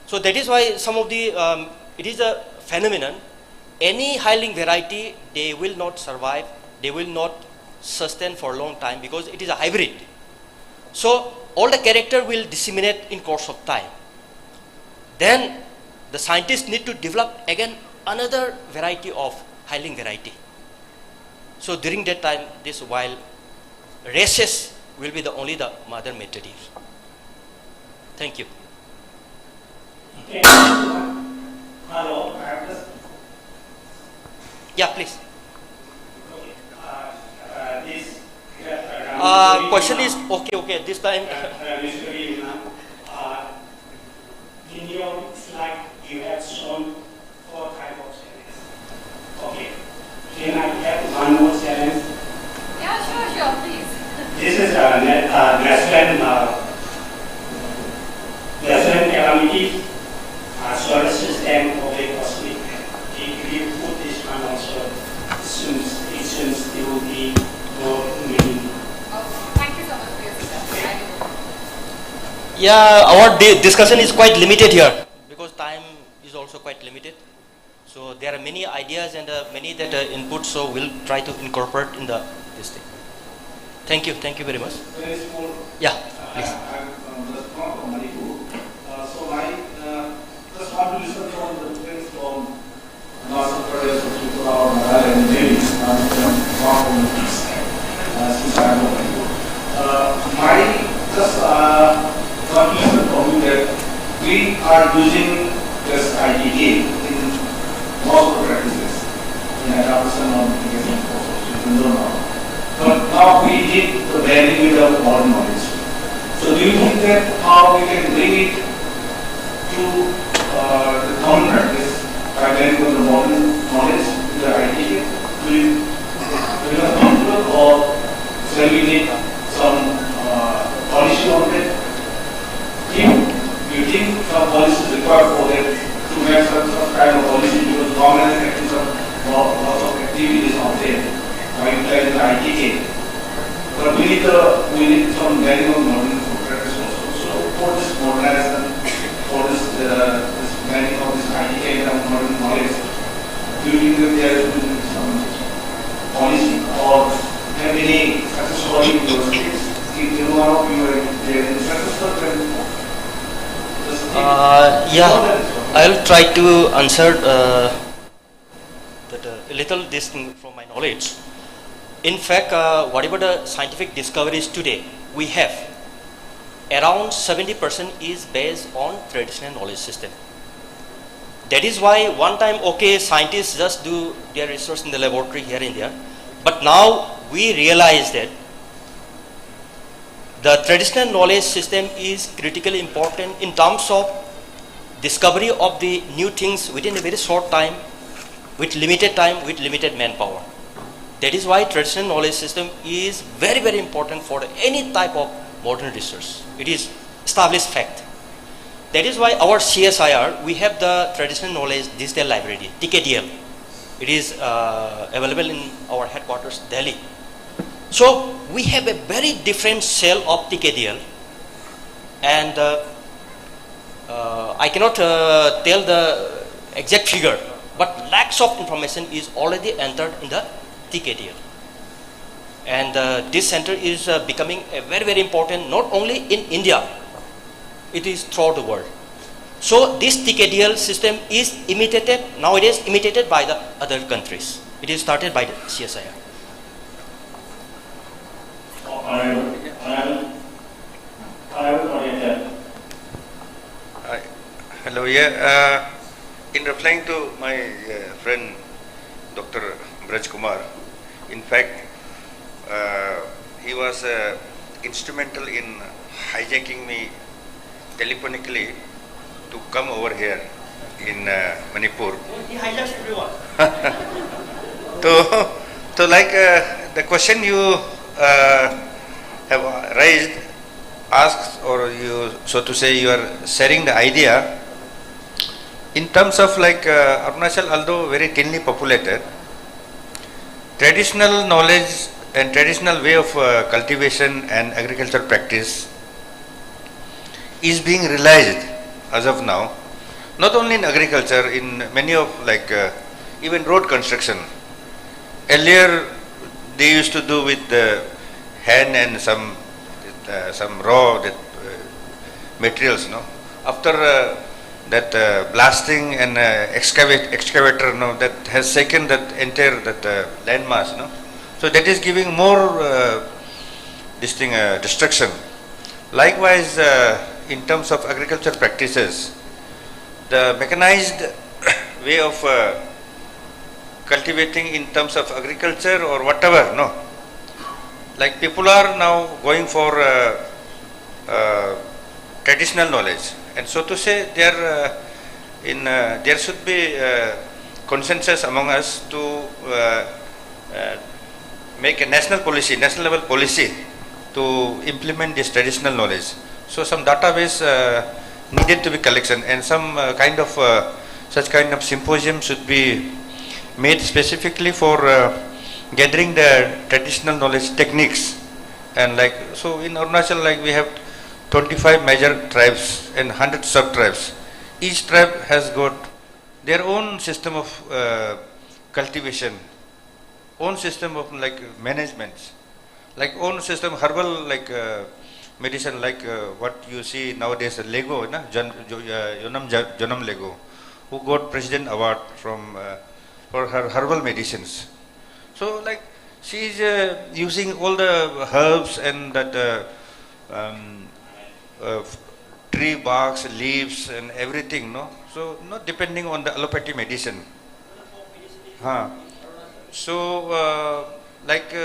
So that is why some of the, it is a phenomenon. Any high-yielding variety, they will not survive, they will not sustain for a long time because it is a hybrid. So all the character will disseminate in course of time. Then the scientists need to develop again another variety of high-yielding variety. So during that time, this wild races will be only the mother material. Thank you. Okay. Hello, I have just. Yeah, please. Okay. This question is okay. This time. In your slide, you have shown 4 types of challenges. Okay. Can I have one more challenge? Yeah, sure, please. This is natural calamity, solar system of the cosmic. If you put this one also, it seems there will be more meaning. Thank you so much for your suggestion. Yeah, our discussion is quite limited here because time is also quite limited. So there are many ideas and many that input. So we'll try to incorporate in this thing. Thank you very much. Very small. Yeah, please. I'm just from Manipur. So I just want to listen from the friends from Himalayan, Tripura, or Nagaland, maybe. smart communities, since I am open. My just conclusion from you that we are using this ITK in most of the practices in adoption of mitigation process, you know now. But now we need the blending with the modern knowledge. So do you think that how we can bring it to the common practice by blending with the modern knowledge with the ITK? Will it possible, or shall we need some policy on that? If you think some policy is required for that to make some kind of policy, because government is acting some lots of activities out there by utilizing the ITK. But we need some blending of modern practice also. So for this modernization, for this blending of this ITK and modern knowledge, do you think that there is some policy or have any success story in your states? If you one of you are there in success story, yeah, I'll try to answer that a little this from my knowledge. In fact, whatever the scientific discoveries today we have, around 70% is based on traditional knowledge system. That is why one time, okay, scientists just do their research in the laboratory here and there, but now we realize that the traditional knowledge system is critically important in terms of discovery of the new things within a very short time, with limited manpower. That is why traditional knowledge system is very, very important for any type of modern research. It is established fact. That is why our CSIR, we have the traditional knowledge digital library, TKDL. It is available in our headquarters, Delhi. So we have a very different cell of TKDL, and I cannot tell the exact figure, but lakhs of information is already entered in the TKDL. And this center is becoming a very, very important, not only in India, it is throughout the world. So this TKDL system is nowadays imitated by the other countries. It is started by the CSIR. Hello, yeah. In replying to my friend Dr. Braj Kumar, in fact, he was instrumental in hijacking me telephonically to come over here in Manipur. He hijacks everyone. So like the question you have raised, asked, or you, so to say, you are sharing the idea in terms of like Arunachal, although very thinly populated, traditional knowledge and traditional way of cultivation and agriculture practice is being realized as of now, not only in agriculture, in many of like even road construction. Earlier they used to do with hand and some raw materials, no. After that blasting and excavator, no, that has taken that entire land mass, no. So that is giving more destruction. Likewise, in terms of agriculture practices, the mechanized way of cultivating in terms of agriculture or whatever, no. Like people are now going for traditional knowledge, and so to say, there should be consensus among us to make a national level policy to implement this traditional knowledge. So some database needed to be collection, and some such kind of symposium should be made specifically for gathering the traditional knowledge techniques. And like, so in Arunachal, like we have 25 major tribes and 100 sub-tribes. Each tribe has got their own system of cultivation, own system of like management, like own system herbal like medicine, like what you see nowadays, Lego, Jonam Lego, who got President Award from for her herbal medicines. So like She is using all the herbs and that tree barks, leaves and everything, no? So not depending on the allopathy medicine. So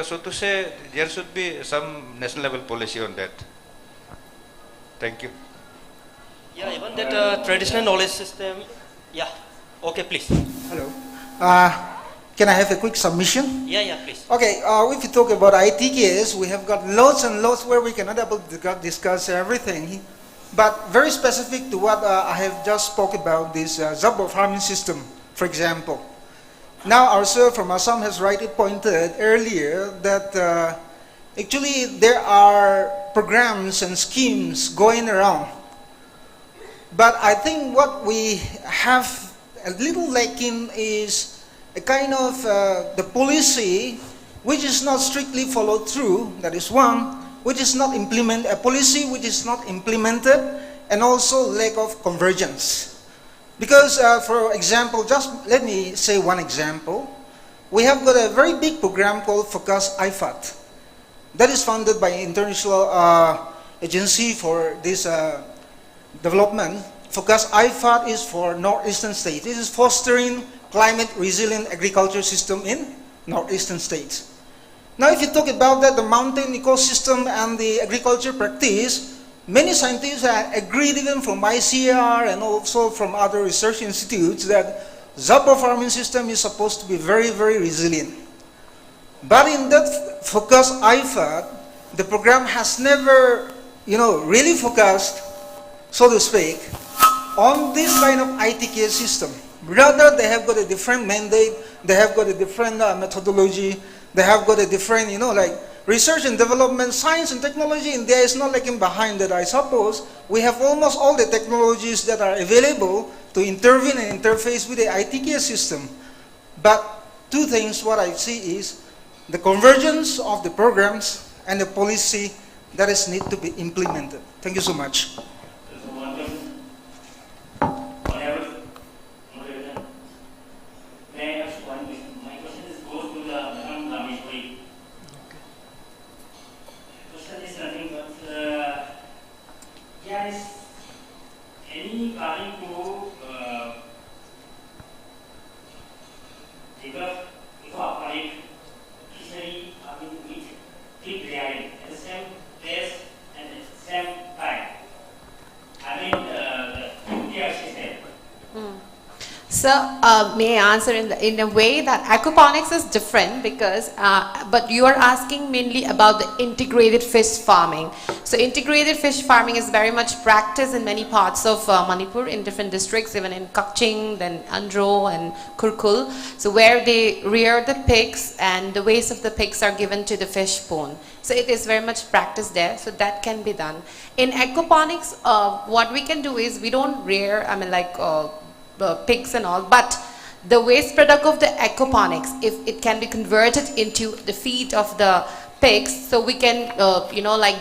so to say, there should be some national level policy on that. Thank you. Yeah, even that traditional knowledge system. Yeah. Okay, please. Hello. Can I have a quick submission? Yeah, please. Okay, if you talk about ITKs, we have got loads and loads where we cannot able to discuss everything. But very specific to what I have just spoke about, this Zabur farming system, for example. Now our sir from Assam has rightly pointed earlier that actually there are programs and schemes going around. But I think what we have a little lacking is a kind of the policy which is not strictly followed through, that is one, which is not a policy which is not implemented, and also lack of convergence. Because, for example, just let me say one example. We have got a very big program called Focus IFAT. That is funded by an international agency for this development. Focus IFAT is for northeastern states. This is fostering climate resilient agriculture system in northeastern states. Now, if you talk about that, the mountain ecosystem and the agriculture practice, many scientists have agreed, even from ICAR and also from other research institutes, that Zabur farming system is supposed to be very, very resilient. But in that Focus IFAT, the program has never, really focused, so to speak, on this kind of ITK system. Rather, they have got a different mandate, they have got a different methodology, they have got a different, like research and development, science and technology. India is not lagging behind that, I suppose. We have almost all the technologies that are available to intervene and interface with the ITK system. But two things what I see is the convergence of the programs and the policy that is need to be implemented. Thank you so much. Any planning to develop aquatic fishery with deep layering at the same place and at the same time? The nuclear system. So may I answer in a way that aquaponics is different because, but you are asking mainly about the integrated fish farming. So integrated fish farming is very much practiced in many parts of Manipur, in different districts, even in Kakching, then Andro and Kurkul. So where they rear the pigs and the waste of the pigs are given to the fish pond. So it is very much practiced there, so that can be done. In aquaponics, what we can do is we don't rear, pigs and all, but the waste product of the aquaponics, if it can be converted into the feed of the pigs, so we can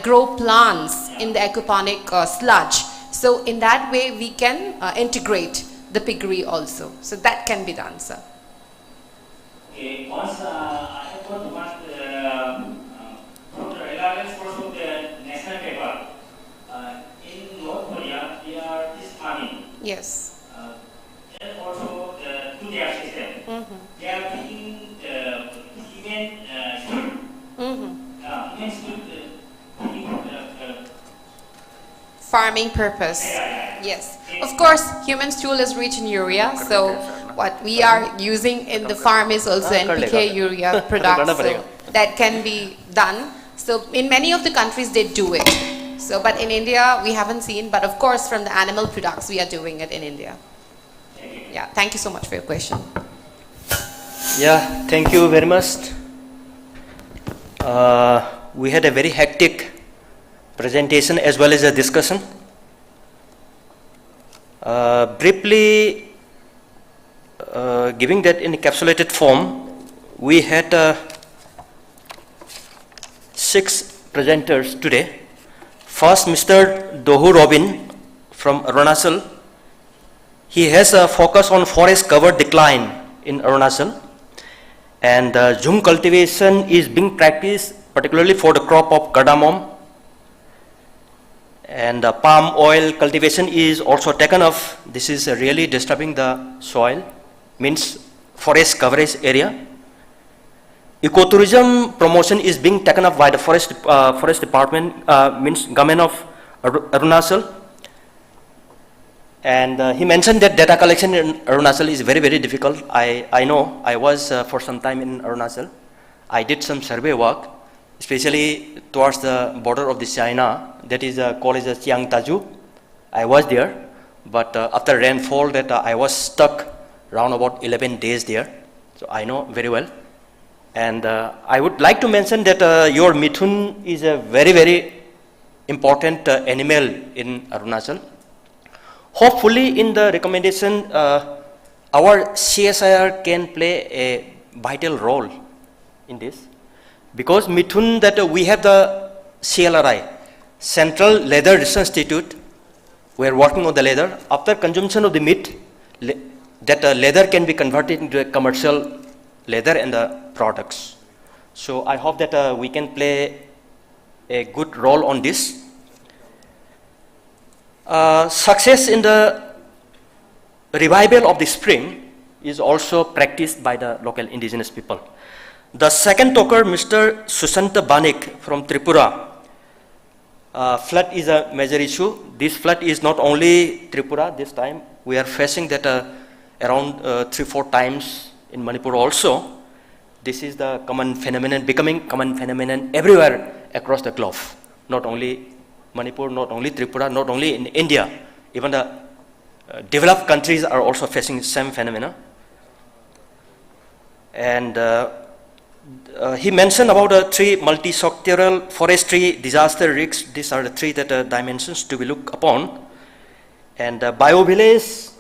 grow plants in the aquaponic sludge. So in that way we can integrate the piggery also. So that can be done, sir. Okay, once I have got one from the relevance of the national paper. In North Korea, they are this farming. Yes. And also to their system. They are taking human stool. Human stool farming purpose. Yes. Of course, human stool is rich in urea, so what we are using in the farm is also NPK urea product. So that can be done. So in many of the countries they do it. So, but in India we haven't seen, but of course from the animal products we are doing it in India. Yeah, thank you so much for your question. Yeah, thank you very much. We had a very hectic presentation as well as a discussion. Briefly giving that in encapsulated form, we had 6 presenters today. First, Mr. Dohu Robin from Arunachal. He has a focus on forest cover decline in Arunachal. And Jhum cultivation is being practiced particularly for the crop of cardamom. And palm oil cultivation is also taken up. This is really disturbing the soil, means forest coverage area. Ecotourism promotion is being taken up by the forest department, means government of Arunachal. And he mentioned that data collection in Arunachal is very, very difficult. I know, I was for some time in Arunachal. I did some survey work, especially towards the border of the China, that is called as Chiang Taju. I was there, but after rainfall that I was stuck around about 11 days there. So I know very well. And I would like to mention that your mithun is a very, very important animal in Arunachal. Hopefully in the recommendation, our CSIR can play a vital role in this. Because mithun that we have the CLRI, Central Leather Research Institute, we are working on the leather. After consumption of the meat, that leather can be converted into a commercial leather and the products. So I hope that we can play a good role on this. Success in the revival of the spring is also practiced by the local indigenous people. The second talker, Mr. Sushanta Banik from Tripura. Flood is a major issue. This flood is not only Tripura this time. We are facing that around 3-4 times in Manipur also. This is the common phenomenon, becoming common phenomenon everywhere across the globe. Not only Manipur, not only Tripura, not only in India. Even the developed countries are also facing the same phenomena. And he mentioned about 3 multi-sectoral forestry disaster risks. These are the 3 dimensions to be looked upon. And BioVillage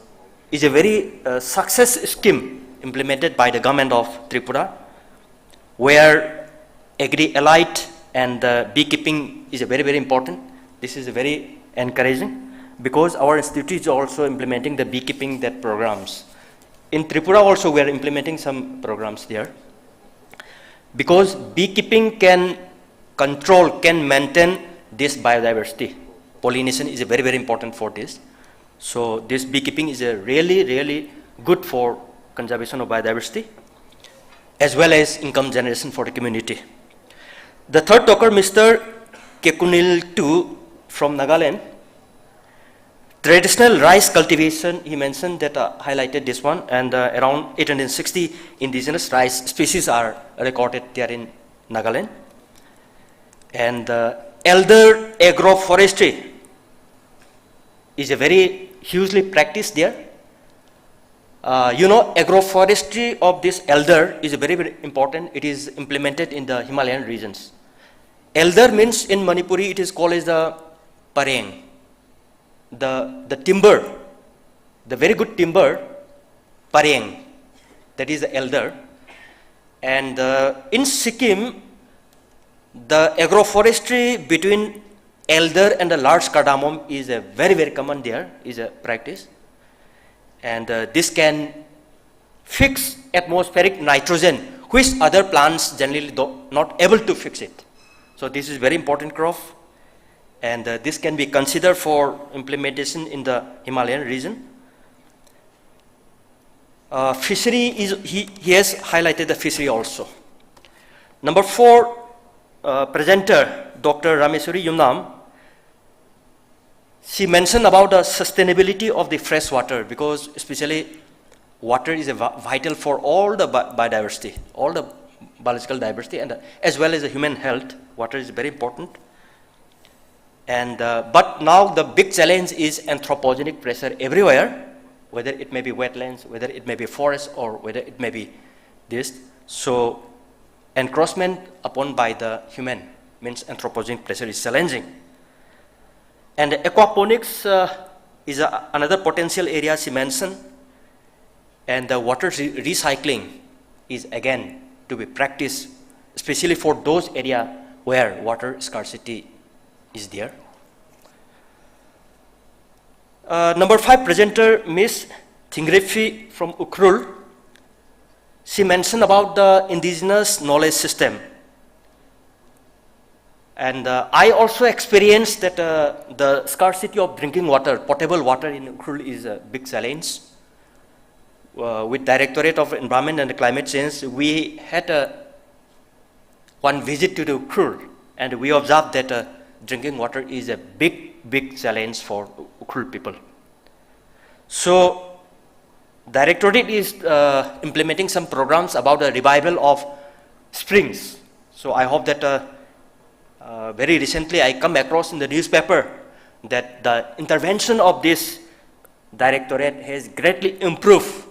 is a very success scheme implemented by the government of Tripura, where agri-allied and beekeeping is a very, very important. This is very encouraging because our institute is also implementing the beekeeping programs. In Tripura also we are implementing some programs there. Because beekeeping can control, can maintain this biodiversity. Pollination is very, very important for this. So this beekeeping is a really, really good for conservation of biodiversity as well as income generation for the community. The third talker, Mr. Kekunil Tu from Nagaland. Traditional rice cultivation, he mentioned that highlighted this one, and around 860 indigenous rice species are recorded there in Nagaland. And elder agroforestry is a very hugely practiced there. Agroforestry of this elder is very, very important. It is implemented in the Himalayan regions. Elder means in Manipuri it is called as the pareng. The timber, the very good timber, pareng, that is the elder. And in Sikkim, the agroforestry between elder and the large cardamom is a very, very common there, is a practice. And this can fix atmospheric nitrogen, which other plants generally not able to fix it. So this is very important crop. And this can be considered for implementation in the Himalayan region. Fishery is, he has highlighted the fishery also. Number 4, presenter, Dr. Rameswari Yumnam, she mentioned about the sustainability of the fresh water, because especially water is vital for all the biodiversity, all the biological diversity, and as well as the human health. Water is very important. And but now the big challenge is anthropogenic pressure everywhere, whether it may be wetlands, whether it may be forest, or whether it may be this. So encroachment upon by the human means anthropogenic pressure is challenging. And aquaponics is another potential area she mentioned. And the water recycling is again to be practiced, especially for those areas where water scarcity is there. Number 5 presenter, Miss Thingrefi from Ukhrul. she mentioned about the indigenous knowledge system. And I also experienced that the scarcity of drinking water, potable water in Ukhrul is a big challenge. With Directorate of Environment and Climate Change, we had one visit to the Ukhrul, and we observed that drinking water is a big challenge for Ukhrul people. So, Directorate is implementing some programs about the revival of springs. So, I hope that very recently I come across in the newspaper that the intervention of this Directorate has greatly improved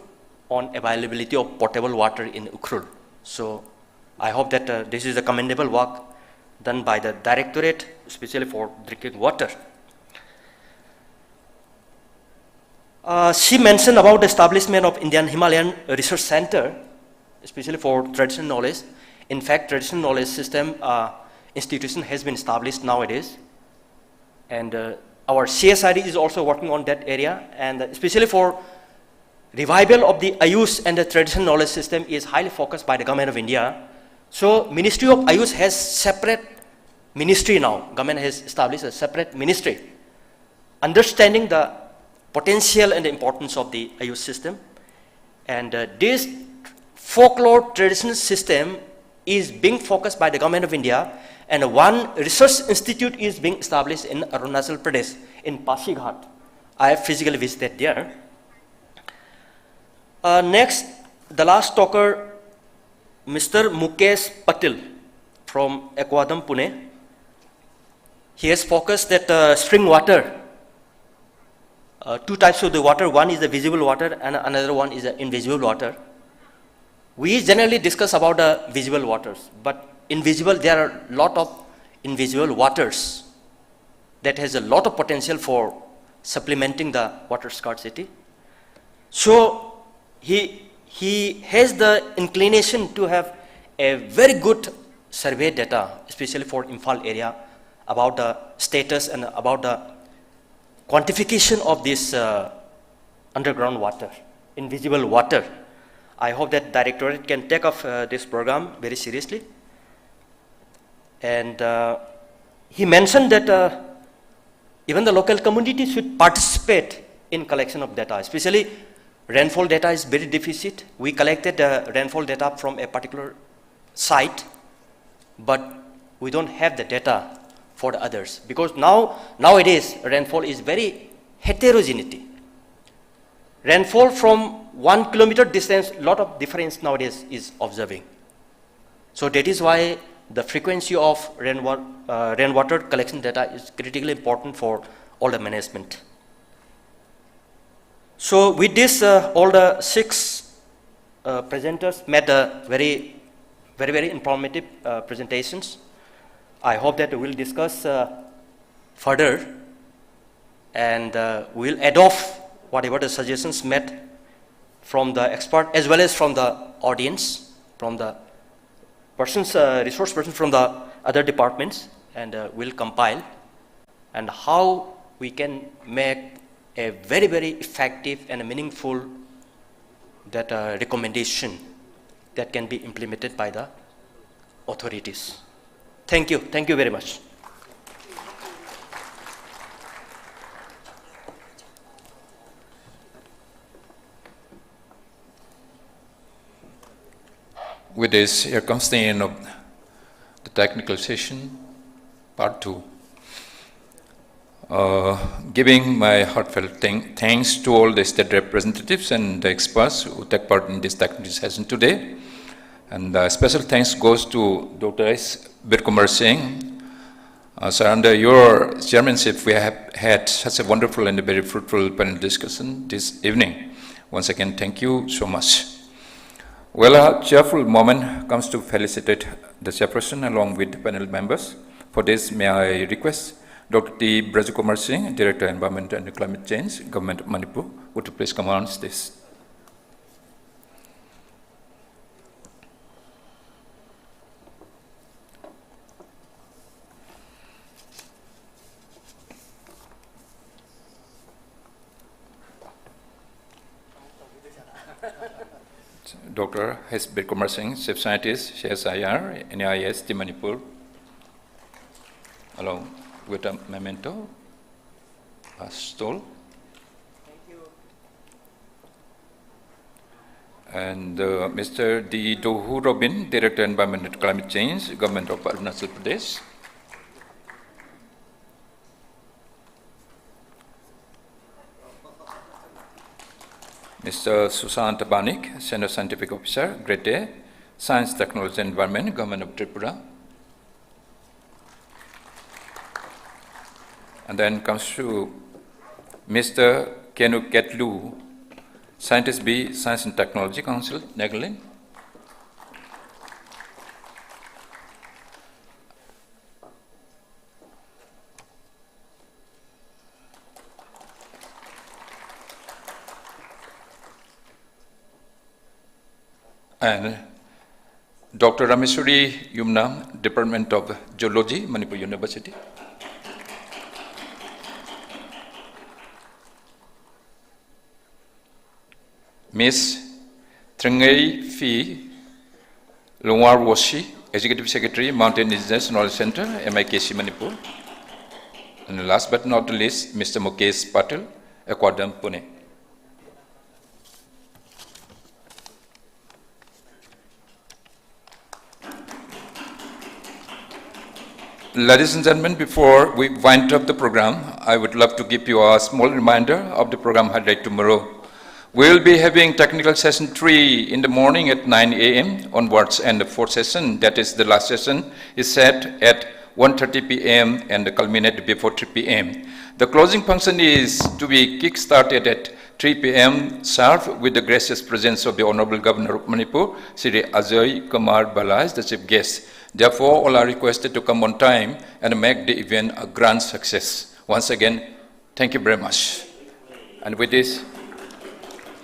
on availability of potable water in Ukhrul. So I hope that this is a commendable work done by the Directorate, especially for drinking water. She mentioned about the establishment of Indian Himalayan Research Center, especially for traditional knowledge. In fact, traditional knowledge system institution has been established nowadays, and our CSID is also working on that area, and especially for revival of the Ayush and the traditional knowledge system is highly focused by the government of India. So Ministry of Ayush has separate ministry now. Government has established a separate ministry, understanding the potential and the importance of the Ayush system. And this folklore traditional system is being focused by the government of India, and one research institute is being established in Arunachal Pradesh, in Pasighat. I have physically visited there. Next, the last talker, Mr. Mukesh Patil from Aquadam, Pune. He has focused that spring water, two types of the water, one is the visible water and another one is the invisible water. We generally discuss about the visible waters, but invisible, there are a lot of invisible waters that has a lot of potential for supplementing the water scarcity. So he has the inclination to have a very good survey data, especially for IMPHAL area, about the status and about the quantification of this underground water, invisible water. I hope that Directorate can take up this program very seriously. And he mentioned that even the local community should participate in collection of data, especially rainfall data is very deficit. We collected rainfall data from a particular site, but we don't have the data for the others, because nowadays rainfall is very heterogeneity. Rainfall from 1 kilometer distance, lot of difference nowadays is observing. So that is why the frequency of rainwater collection data is critically important for all the management. So with this, all the 6 presenters made very informative presentations. I hope that we'll discuss further, and we'll add off whatever the suggestions made from the expert as well as from the audience, from the persons, resource person from the other departments, and we'll compile and how we can make a very effective and meaningful that recommendation that can be implemented by the authorities. Thank you very much. With this, here comes the end of the technical session, part 2. Giving my heartfelt thanks to all the state representatives and the experts who take part in this technical session today. And special thanks goes to Dr. S. Birkumar Singh. So under your chairmanship, we have had such a wonderful and a very fruitful panel discussion this evening. Once again, thank you so much. Well, a cheerful moment comes to felicitate the chairperson along with the panel members. For this, may I request Dr. T. Brajakumar Singh, Director of Environment and Climate Change, Government of Manipur, would you please come on stage. Dr. H.B. Kumar Singh, Chief Scientist, CSIR, NIS, Team Manipur, along with a memento, a stole. And Mr. D. Dohu Robin, Director Environment and Climate Change, Government of Arunachal Pradesh. Mr. Sushant Banik, Senior Scientific Officer, Grade A, Science, Technology and Environment, Government of Tripura. And then comes to Mr. Kenu Ketlu, Scientist B, Science and Technology Council, Nagaland. And Dr. Rameshwari Yumna, Department of Geology, Manipur University. Ms. Trengei Phi Longwar Washi, Executive Secretary, Mountain Indigenous Knowledge Center, MIKC, Manipur. And last but not least, Mr. Mukesh Patel, Aquadam, Pune. Ladies and gentlemen, before we wind up the program, I would love to give you a small reminder of the program highlight tomorrow. We will be having technical session 3 in the morning at 9 a.m. onwards, and the fourth session, that is the last session, is set at 1:30 p.m. and culminated before 3 p.m. The closing function is to be kick-started at 3 p.m. sharp with the gracious presence of the Honorable Governor of Manipur, Sri Ajay Kumar Balai, the chief guest. Therefore, all are requested to come on time and make the event a grand success. Once again, thank you very much. And with this,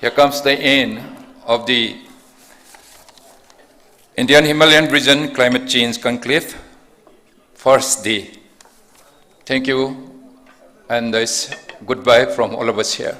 here comes the end of the Indian Himalayan Region Climate Change Conclave, first day. Thank you, and it's goodbye from all of us here.